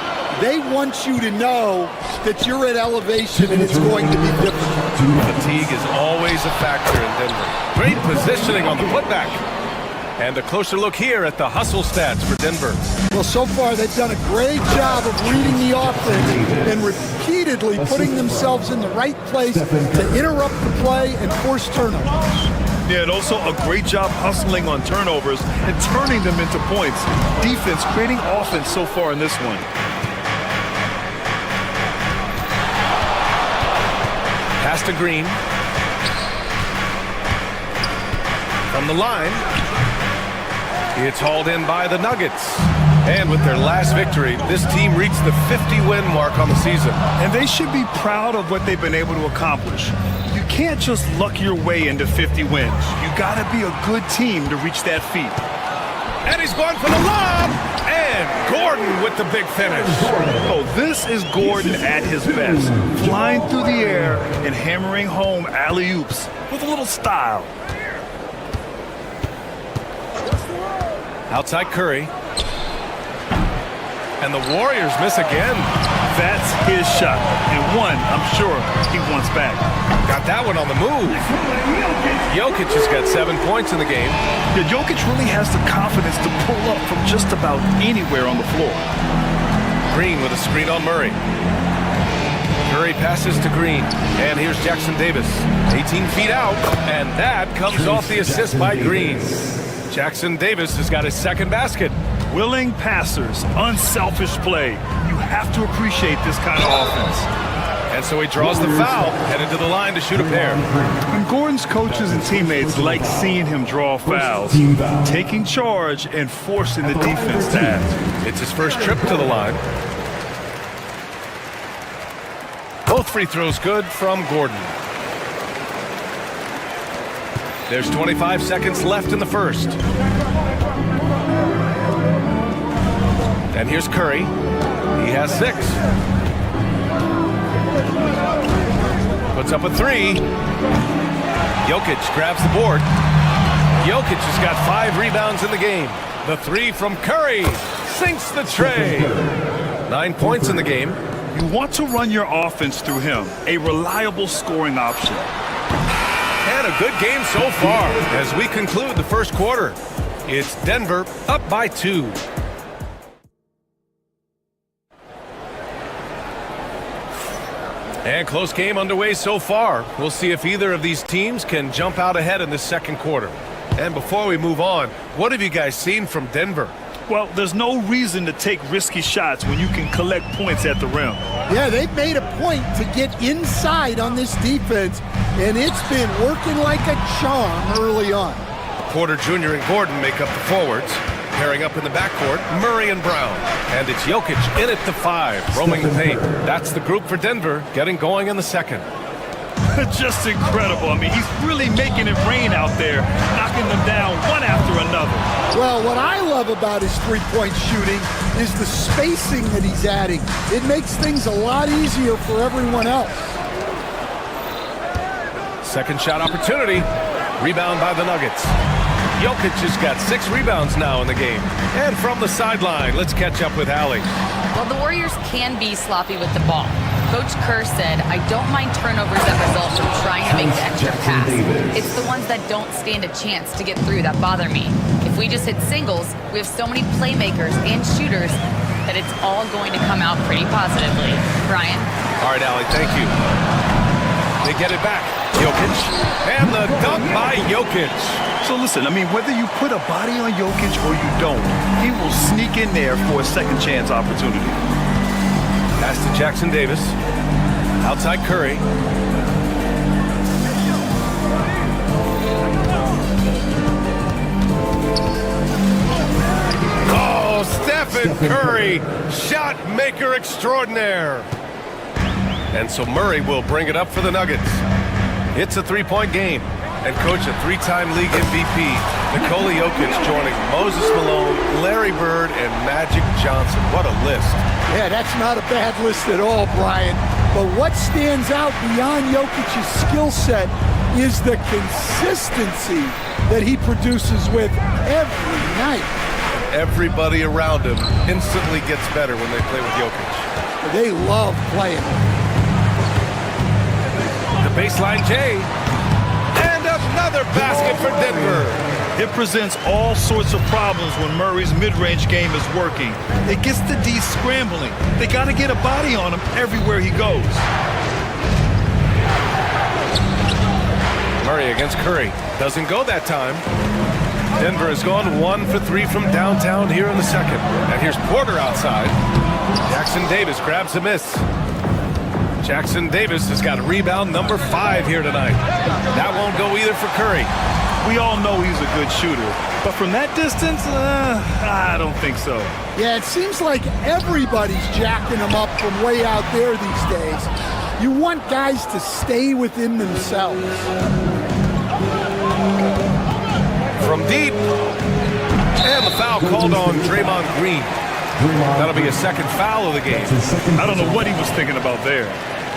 They want you to know that you're at elevation and it's going to be difficult. Fatigue is always a factor in Denver. Great positioning on the putback. And a closer look here at the hustle stats for Denver. Well, so far they've done a great job of reading the offense and repeatedly putting themselves in the right place to interrupt the play and force turnovers. Yeah, and also a great job hustling on turnovers and turning them into points. Defense creating offense so far in this one. Pass to Green. From the line. It's hauled in by the Nuggets. And with their last victory, this team reached the 50-win mark on the season. And they should be proud of what they've been able to accomplish. You can't just luck your way into 50 wins. You got to be a good team to reach that feat. And he's going for the lob. And Gordon with the big finish. Oh, this is Gordon at his best. Flying through the air and hammering home alley-oops with a little style. Outside Curry. And the Warriors miss again. That's his shot. And one, I'm sure, he wants back. Got that one on the move. Jokic has got 7 points in the game. Yeah, Jokic really has the confidence to pull up from just about anywhere on the floor. Green with a screen on Murray. Murray passes to Green. And here's Jackson Davis. 18 feet out. And that comes off the assist by Green. Jackson Davis has got his second basket. Willing passers, unselfish play. You have to appreciate this kind of offense. And so he draws the foul, headed to the line to shoot a pair. And Gordon's coaches and teammates like seeing him draw fouls, taking charge and forcing the defense to act. It's his first trip to the line. Both free throws good from Gordon. There's 25 seconds left in the first. And here's Curry. He has 6. Puts up a 3. Jokic grabs the board. Jokic has got 5 rebounds in the game. The 3 from Curry sinks the tray. 9 points in the game. You want to run your offense through him, a reliable scoring option. And a good game so far as we conclude the first quarter. It's Denver up by 2. And close game underway so far. We'll see if either of these teams can jump out ahead in the second quarter. And before we move on, what have you guys seen from Denver? Well, there's no reason to take risky shots when you can collect points at the rim. Yeah, they've made a point to get inside on this defense, and it's been working like a charm early on. Porter Jr. and Gordon make up the forwards. Pairing up in the backcourt, Murray and Brown. And it's Jokic in at the 5, roaming the paint. That's the group for Denver, getting going in the second. Just incredible. I mean, he's really making it rain out there, knocking them down one after another. Well, what I love about his three-point shooting is the spacing that he's adding. It makes things a lot easier for everyone else. Second shot opportunity. Rebound by the Nuggets. Jokic has got 6 rebounds now in the game. And from the sideline, let's catch up with Allie. Well, the Warriors can be sloppy with the ball. Coach Kerr said, I don't mind turnovers that result from trying to make the extra pass. It's the ones that don't stand a chance to get through that bother me. If we just hit singles, we have so many playmakers and shooters that it's all going to come out pretty positively. Brian? All right, Allie, thank you. They get it back. Jokic. And the dunk by Jokic. So listen, I mean, whether you put a body on Jokic or you don't, he will sneak in there for a second chance opportunity. Pass to Jackson Davis. Outside Curry. Oh, Stephen Curry, shot maker extraordinaire. And so Murray will bring it up for the Nuggets. It's a 3-point game. And coach, a 3-time league MVP, Nikola Jokic joining Moses Malone, Larry Bird, and Magic Johnson. What a list. Yeah, that's not a bad list at all, Brian. But what stands out beyond Jokic's skill set is the consistency that he produces with every night. Everybody around him instantly gets better when they play with Jokic. They love playing. The baseline J. And another basket for Denver. It presents all sorts of problems when Murray's mid-range game is working. It gets the D scrambling. They got to get a body on him everywhere he goes. Murray against Curry. Doesn't go that time. Denver has gone 1 for 3 from downtown here in the second. And here's Porter outside. Jackson Davis grabs a miss. Jackson Davis has got rebound number 5 here tonight. That won't go either for Curry. We all know he's a good shooter, but from that distance, I don't think so. Yeah, it seems like everybody's jacking him up from way out there these days. You want guys to stay within themselves. From deep, and the foul foul called on Draymond Green. That'll be a second foul of the game. I don't know what he was thinking about there.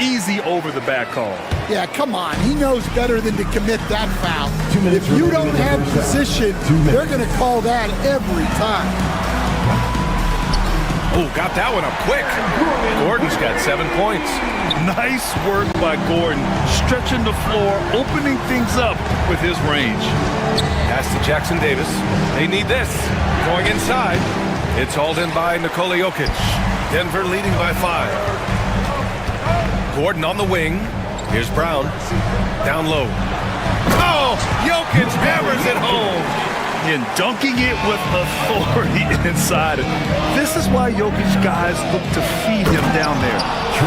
Easy over the back call. Yeah, come on. He knows better than to commit that foul. If you don't have position, they're going to call that every time. Oh, got that one up quick. Gordon's got 7 points. Nice work by Gordon, stretching the floor, opening things up with his range. Pass to Jackson Davis. They need this. Going inside. It's hauled in by Nikola Jokic. Denver leading by 5. Gordon on the wing. Here's Brown. Down low. Oh, Jokic hammers it home. And dunking it with authority inside it. This is why Jokic guys look to feed him down there.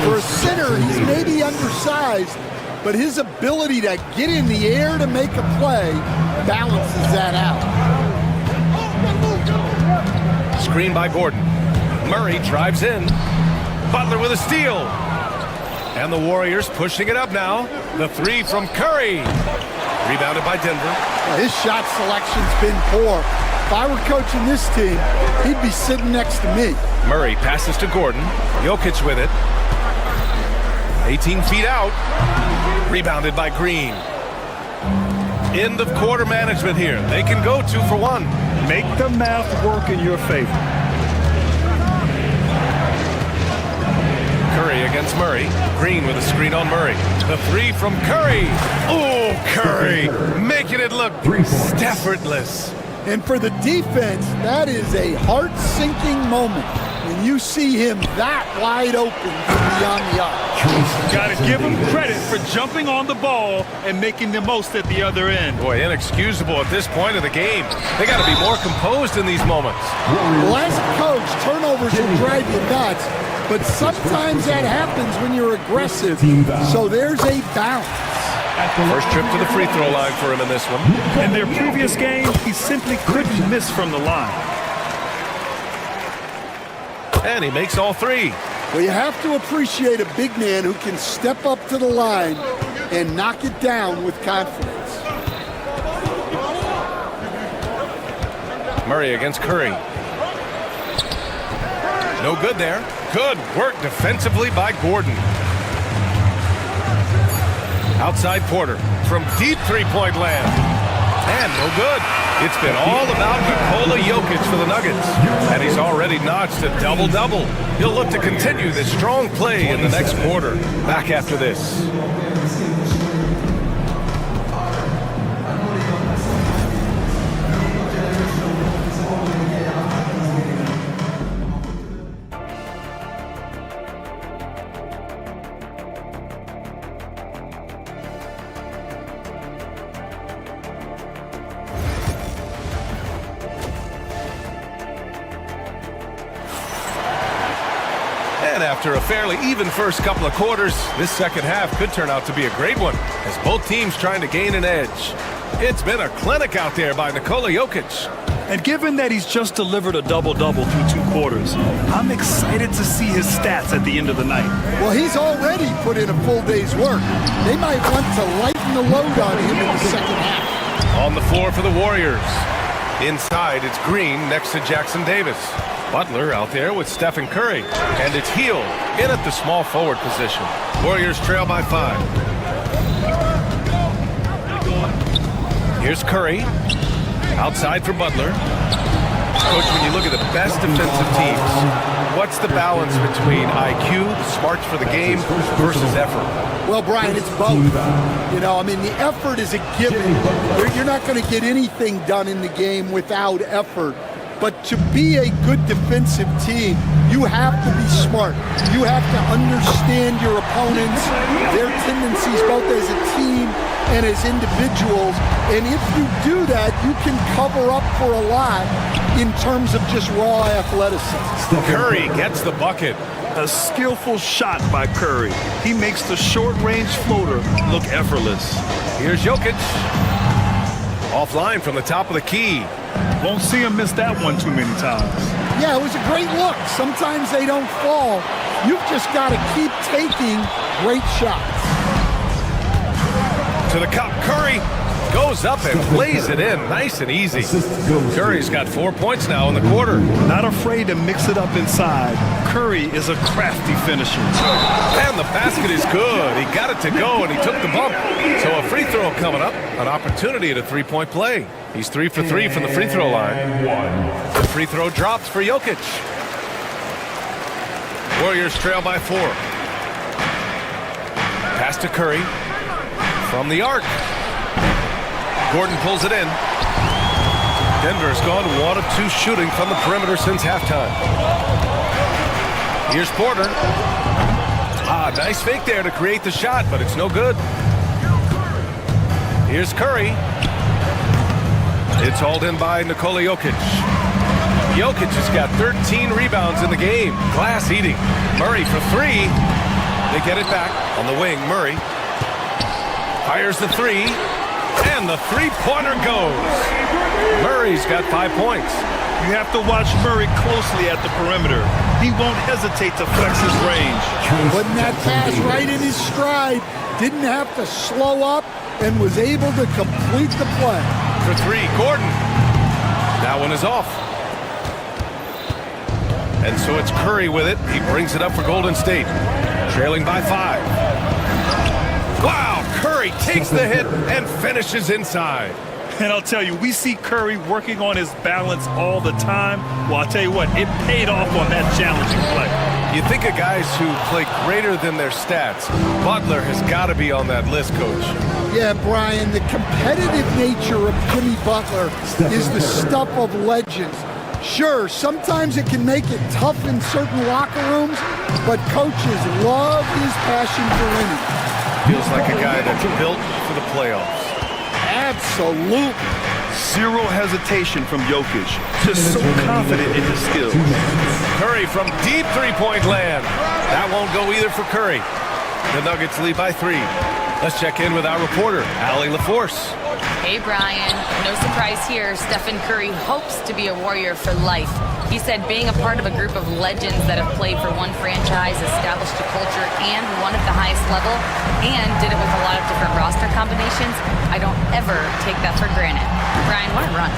For a center, he's maybe undersized, but his ability to get in the air to make a play balances that out. Screen by Gordon. Murray drives in. Butler with a steal. And the Warriors pushing it up now. The three from Curry. Rebounded by Denver. His shot selection's been poor. If I were coaching this team, he'd be sitting next to me. Murray passes to Gordon. Jokic with it. 18 feet out. Rebounded by Green. End of quarter management here. They can go 2 for 1. Make the math work in your favor. Curry against Murray. Green with a screen on Murray. The three from Curry. Oh, Curry making it look effortless. And for the defense, that is a heart-sinking moment when you see him that wide open from beyond the arc. Got to give him credit for jumping on the ball and making the most at the other end. Boy, inexcusable at this point of the game. They got to be more composed in these moments. Well, as a coach, turnovers will drive you nuts, but sometimes that happens when you're aggressive. So there's a balance. First trip to the free throw line for him in this one. In their previous game, he simply couldn't miss from the line. And he makes all 3. Well, you have to appreciate a big man who can step up to the line and knock it down with confidence. Murray against Curry. No good there. Good work defensively by Gordon. Outside Porter from deep three-point land. And no good. It's been all about Nikola Jokic for the Nuggets. And he's already notched a double-double. He'll look to continue this strong play in the next quarter. Back after this. And after a fairly even first couple of quarters, this second half could turn out to be a great one as both teams trying to gain an edge. It's been a clinic out there by Nikola Jokic. And given that he's just delivered a double-double through 2 quarters, I'm excited to see his stats at the end of the night. Well, he's already put in a full day's work. They might want to lighten the load on him in the second half. On the floor for the Warriors. Inside, it's Green next to Jackson Davis. Butler out there with Stephen Curry. And it's Hield in at the small forward position. Warriors trail by 5. Here's Curry. Outside for Butler. Coach, when you look at the best defensive teams, what's the balance between IQ, the smarts for the game, versus effort? Well, Brian, it's both. You know, I mean, the effort is a given. You're not going to get anything done in the game without effort. But to be a good defensive team, you have to be smart. You have to understand your opponents, their tendencies, both as a team and as individuals. And if you do that, you can cover up for a lot in terms of just raw athleticism. Curry gets the bucket. A skillful shot by Curry. He makes the short-range floater look effortless. Here's Jokic. Offline from the top of the key. Won't see him miss that one too many times. Yeah, it was a great look. Sometimes they don't fall. You've just got to keep taking great shots. To the cup, Curry Goes up and plays it in. Nice and easy. Curry's got 4 points now in the quarter. Not afraid to mix it up inside. Curry is a crafty finisher. And the basket is good. He got it to go, and he took the bump. So a free throw coming up. An opportunity at a three-point play. He's 3 for 3 from the free throw line. The free throw drops for Jokic. Warriors trail by 4. Pass to Curry. From the arc. Gordon pulls it in. Denver's gone 1 of 2 shooting from the perimeter since halftime. Here's Porter. Nice fake there to create the shot, but it's no good. Here's Curry. It's hauled in by Nikola Jokic. Jokic has got 13 rebounds in the game. Glass eating. Murray for 3. They get it back on the wing. Murray fires the 3. And the three-pointer goes. Murray's got 5 points. You have to watch Murray closely at the perimeter. He won't hesitate to flex his range. Putting that pass right in his stride. Didn't have to slow up and was able to complete the play. For 3, Gordon. That one is off. And so it's Curry with it. He brings it up for Golden State. Trailing by 5. Wow, Curry takes the hit and finishes inside. And I'll tell you, we see Curry working on his balance all the time. Well, I'll tell you what, it paid off on that challenging play. You think of guys who play greater than their stats. Butler has got to be on that list, Coach. Yeah, Brian, the competitive nature of Jimmy Butler is the stuff of legends. Sure, sometimes it can make it tough in certain locker rooms, but coaches love his passion for winning. Feels like a guy that's built for the playoffs. Absolutely. Zero hesitation from Jokic. Just so confident in his skills. Curry from deep three-point land. That won't go either for Curry. The Nuggets lead by 3. Let's check in with our reporter, Allie LaForce. Hey, Brian. No surprise here. Stephen Curry hopes to be a Warrior for life. He said being a part of a group of legends that have played for one franchise, established a culture, and won at the highest level, and did it with a lot of different roster combinations, I don't ever take that for granted. Brian, what a run.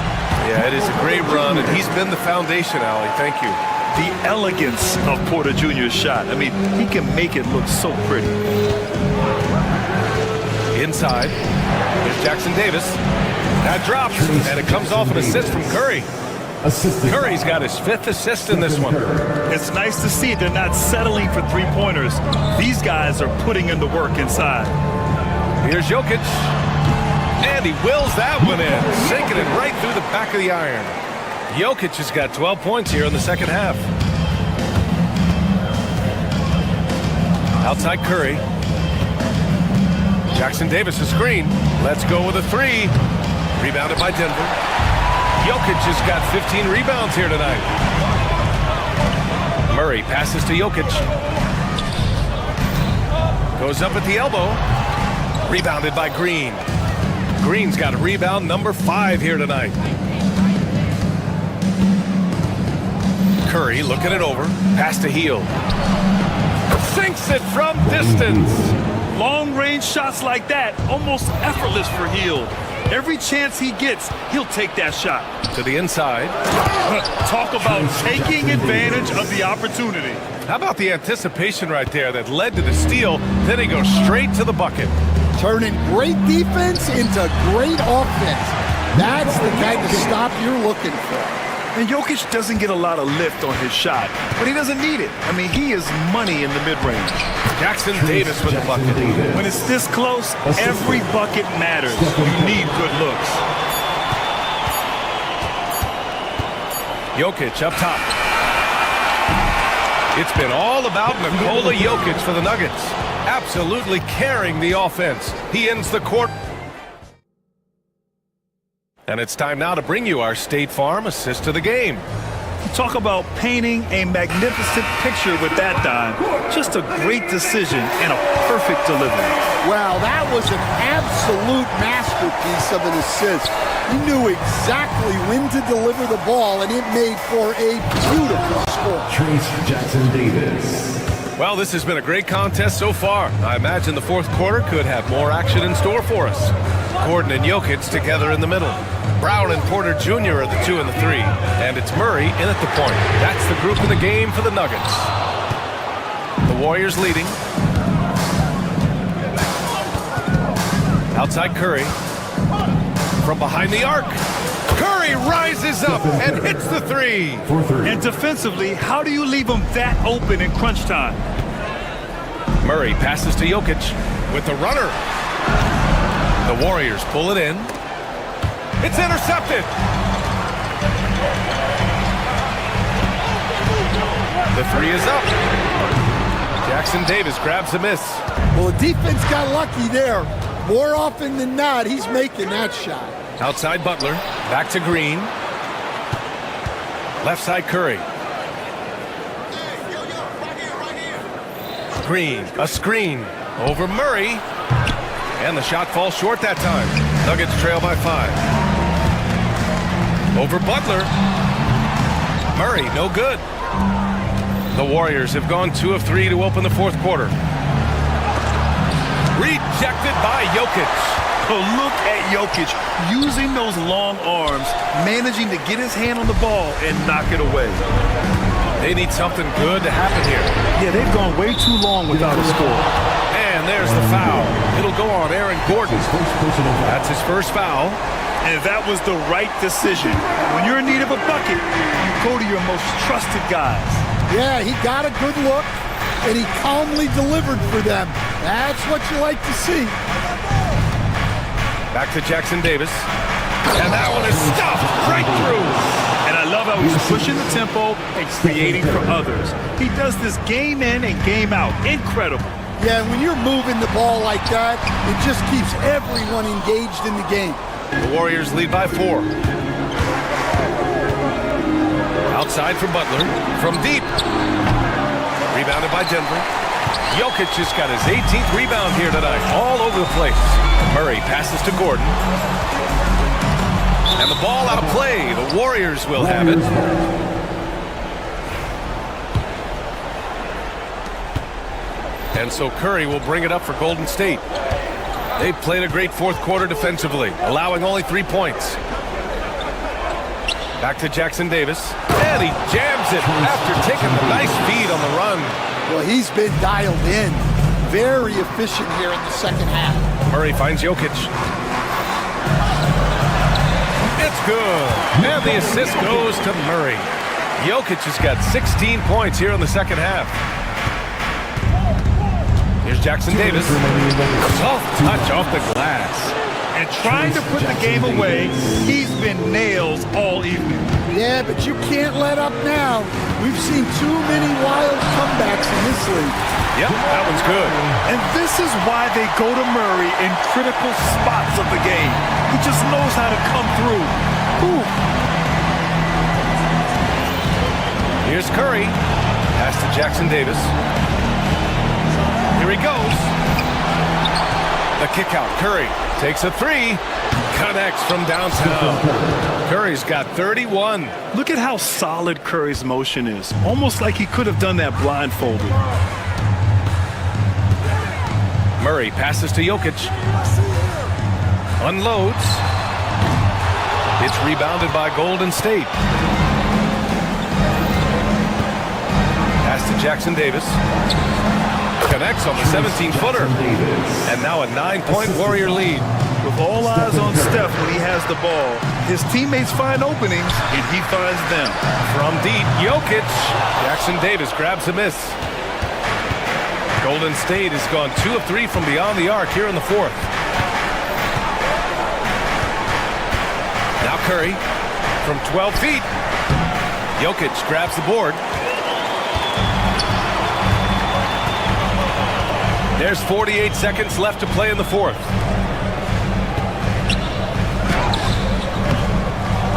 Yeah, it is a great run, and he's been the foundation, Allie. Thank you. The elegance of Porter Jr.'s shot. I mean, he can make it look so pretty. Inside, there's Jackson Davis. That drops, and it comes off an assist from Curry. Curry's got his 5th assist in this one. It's nice to see they're not settling for three-pointers. These guys are putting in the work inside. Here's Jokic. And he wills that one in, sinking it right through the back of the iron. Jokic has got 12 points here in the second half. Outside Curry. Jackson Davis a screen. Let's go with a 3. Rebounded by Denver. Jokic has got 15 rebounds here tonight. Murray passes to Jokic. Goes up at the elbow. Rebounded by Green. Green's got a rebound number 5 here tonight. Curry looking it over. Pass to Hield. Sinks it from distance. Long-range shots like that, almost effortless for Hield. Every chance he gets, he'll take that shot. To the inside. Talk about taking advantage of the opportunity. How about the anticipation right there that led to the steal? Then he goes straight to the bucket. Turning great defense into great offense. That's the kind of stop you're looking for. And Jokic doesn't get a lot of lift on his shot, but he doesn't need it. I mean, he is money in the mid-range. Jackson Davis with the bucket. When it's this close, every bucket matters. You need good looks. Jokic up top. It's been all about Nikola Jokic for the Nuggets. Absolutely carrying the offense. He ends the court. And it's time now to bring you our State Farm assist of the game. Talk about painting a magnificent picture with that dime. Just a great decision and a perfect delivery. Wow, that was an absolute masterpiece of an assist. He knew exactly when to deliver the ball, and it made for a beautiful score. Trace Jackson Davis. Well, this has been a great contest so far. I imagine the fourth quarter could have more action in store for us. Gordon and Jokic together in the middle. Brown and Porter Jr. are the 2 and the 3. And it's Murray in at the point. That's the group in the game for the Nuggets. The Warriors leading. Outside Curry. From behind the arc. Curry rises up and hits the 3. And defensively, how do you leave him that open in crunch time? Murray passes to Jokic with the runner. The Warriors pull it in. It's intercepted. The 3 is up. Jackson Davis grabs a miss. Well, the defense got lucky there. More often than not, he's making that shot. Outside Butler. Back to Green. Left side Curry. Green, a screen over Murray. And the shot falls short that time. Nuggets trail by 5. Over Butler. Murray, no good. The Warriors have gone 2 of 3 to open the fourth quarter. Rejected by Jokic. Oh, look at Jokic using those long arms, managing to get his hand on the ball and knock it away. They need something good to happen here. Yeah, they've gone way too long without a score. And there's the foul. It'll go on Aaron Gordon. That's his first foul. And that was the right decision. When you're in need of a bucket, you go to your most trusted guys. Yeah, he got a good look, and he calmly delivered for them. That's what you like to see. Back to Jackson Davis. And that one is stuffed right through. And I love how he's pushing the tempo and creating for others. He does this game in and game out. Incredible. Yeah, when you're moving the ball like that, it just keeps everyone engaged in the game. The Warriors lead by 4. Outside for Butler. From deep. Rebounded by Denver. Jokic just got his 18th rebound here tonight. All over the place. Murray passes to Gordon. And the ball out of play. The Warriors will have it. And so Curry will bring it up for Golden State. They've played a great fourth quarter defensively, allowing only 3 points. Back to Jackson Davis. And he jams it after taking the nice feed on the run. Well, he's been dialed in. Very efficient here in the second half. Murray finds Jokic. It's good. And the assist goes to Murray. Jokic has got 16 points here in the second half. Here's Jackson Davis. Soft touch off the glass. And trying to put the game away, he's been nails all evening. Yeah, but you can't let up now. We've seen too many wild comebacks in this league. Yep, that one's good. And this is why they go to Murray in critical spots of the game. He just knows how to come through. Ooh. Here's Curry. Pass to Jackson Davis. Here he goes. The kick out. Curry takes a 3. Connects from downtown. Curry's got 31. Look at how solid Curry's motion is. Almost like he could have done that blindfolded. Murray passes to Jokic. Unloads. It's rebounded by Golden State. Pass to Jackson Davis. Connects on the 17-footer. And now a 9-point Warrior lead. With all eyes on Steph when he has the ball, his teammates find openings, and he finds them. From deep, Jokic. Jackson Davis grabs a miss. Golden State has gone 2 of 3 from beyond the arc here in the fourth. Now Curry from 12 feet. Jokic grabs the board. There's 48 seconds left to play in the fourth.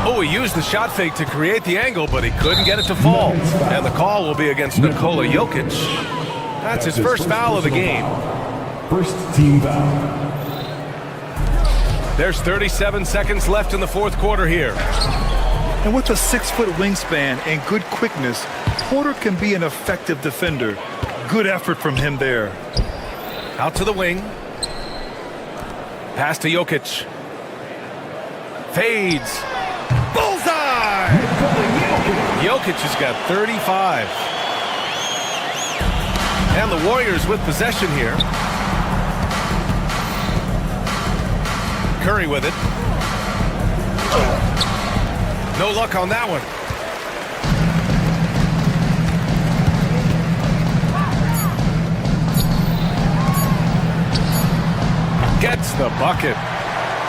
Oh, he used the shot fake to create the angle, but he couldn't get it to fall. And the call will be against Nikola Jokic. That's his first foul of the game. First team foul. There's 37 seconds left in the fourth quarter here. And with a 6-foot wingspan and good quickness, Porter can be an effective defender. Good effort from him there. Out to the wing. Pass to Jokic. Fades. Bullseye! Jokic has got 35. And the Warriors with possession here. Curry with it. No luck on that one. Gets the bucket.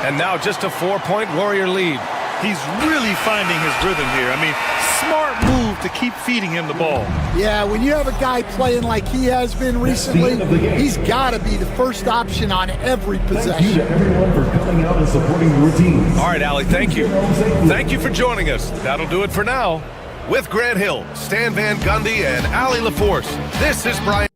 And now just a 4-point Warrior lead. He's really finding his rhythm here. I mean, smart move to keep feeding him the ball. Yeah, when you have a guy playing like he has been recently, he's got to be the first option on every possession. Thank you to everyone for coming out and supporting the routines. All right, Allie, thank you. Thank you for joining us. That'll do it for now. With Grant Hill, Stan Van Gundy, and Allie LaForce, this is Brian.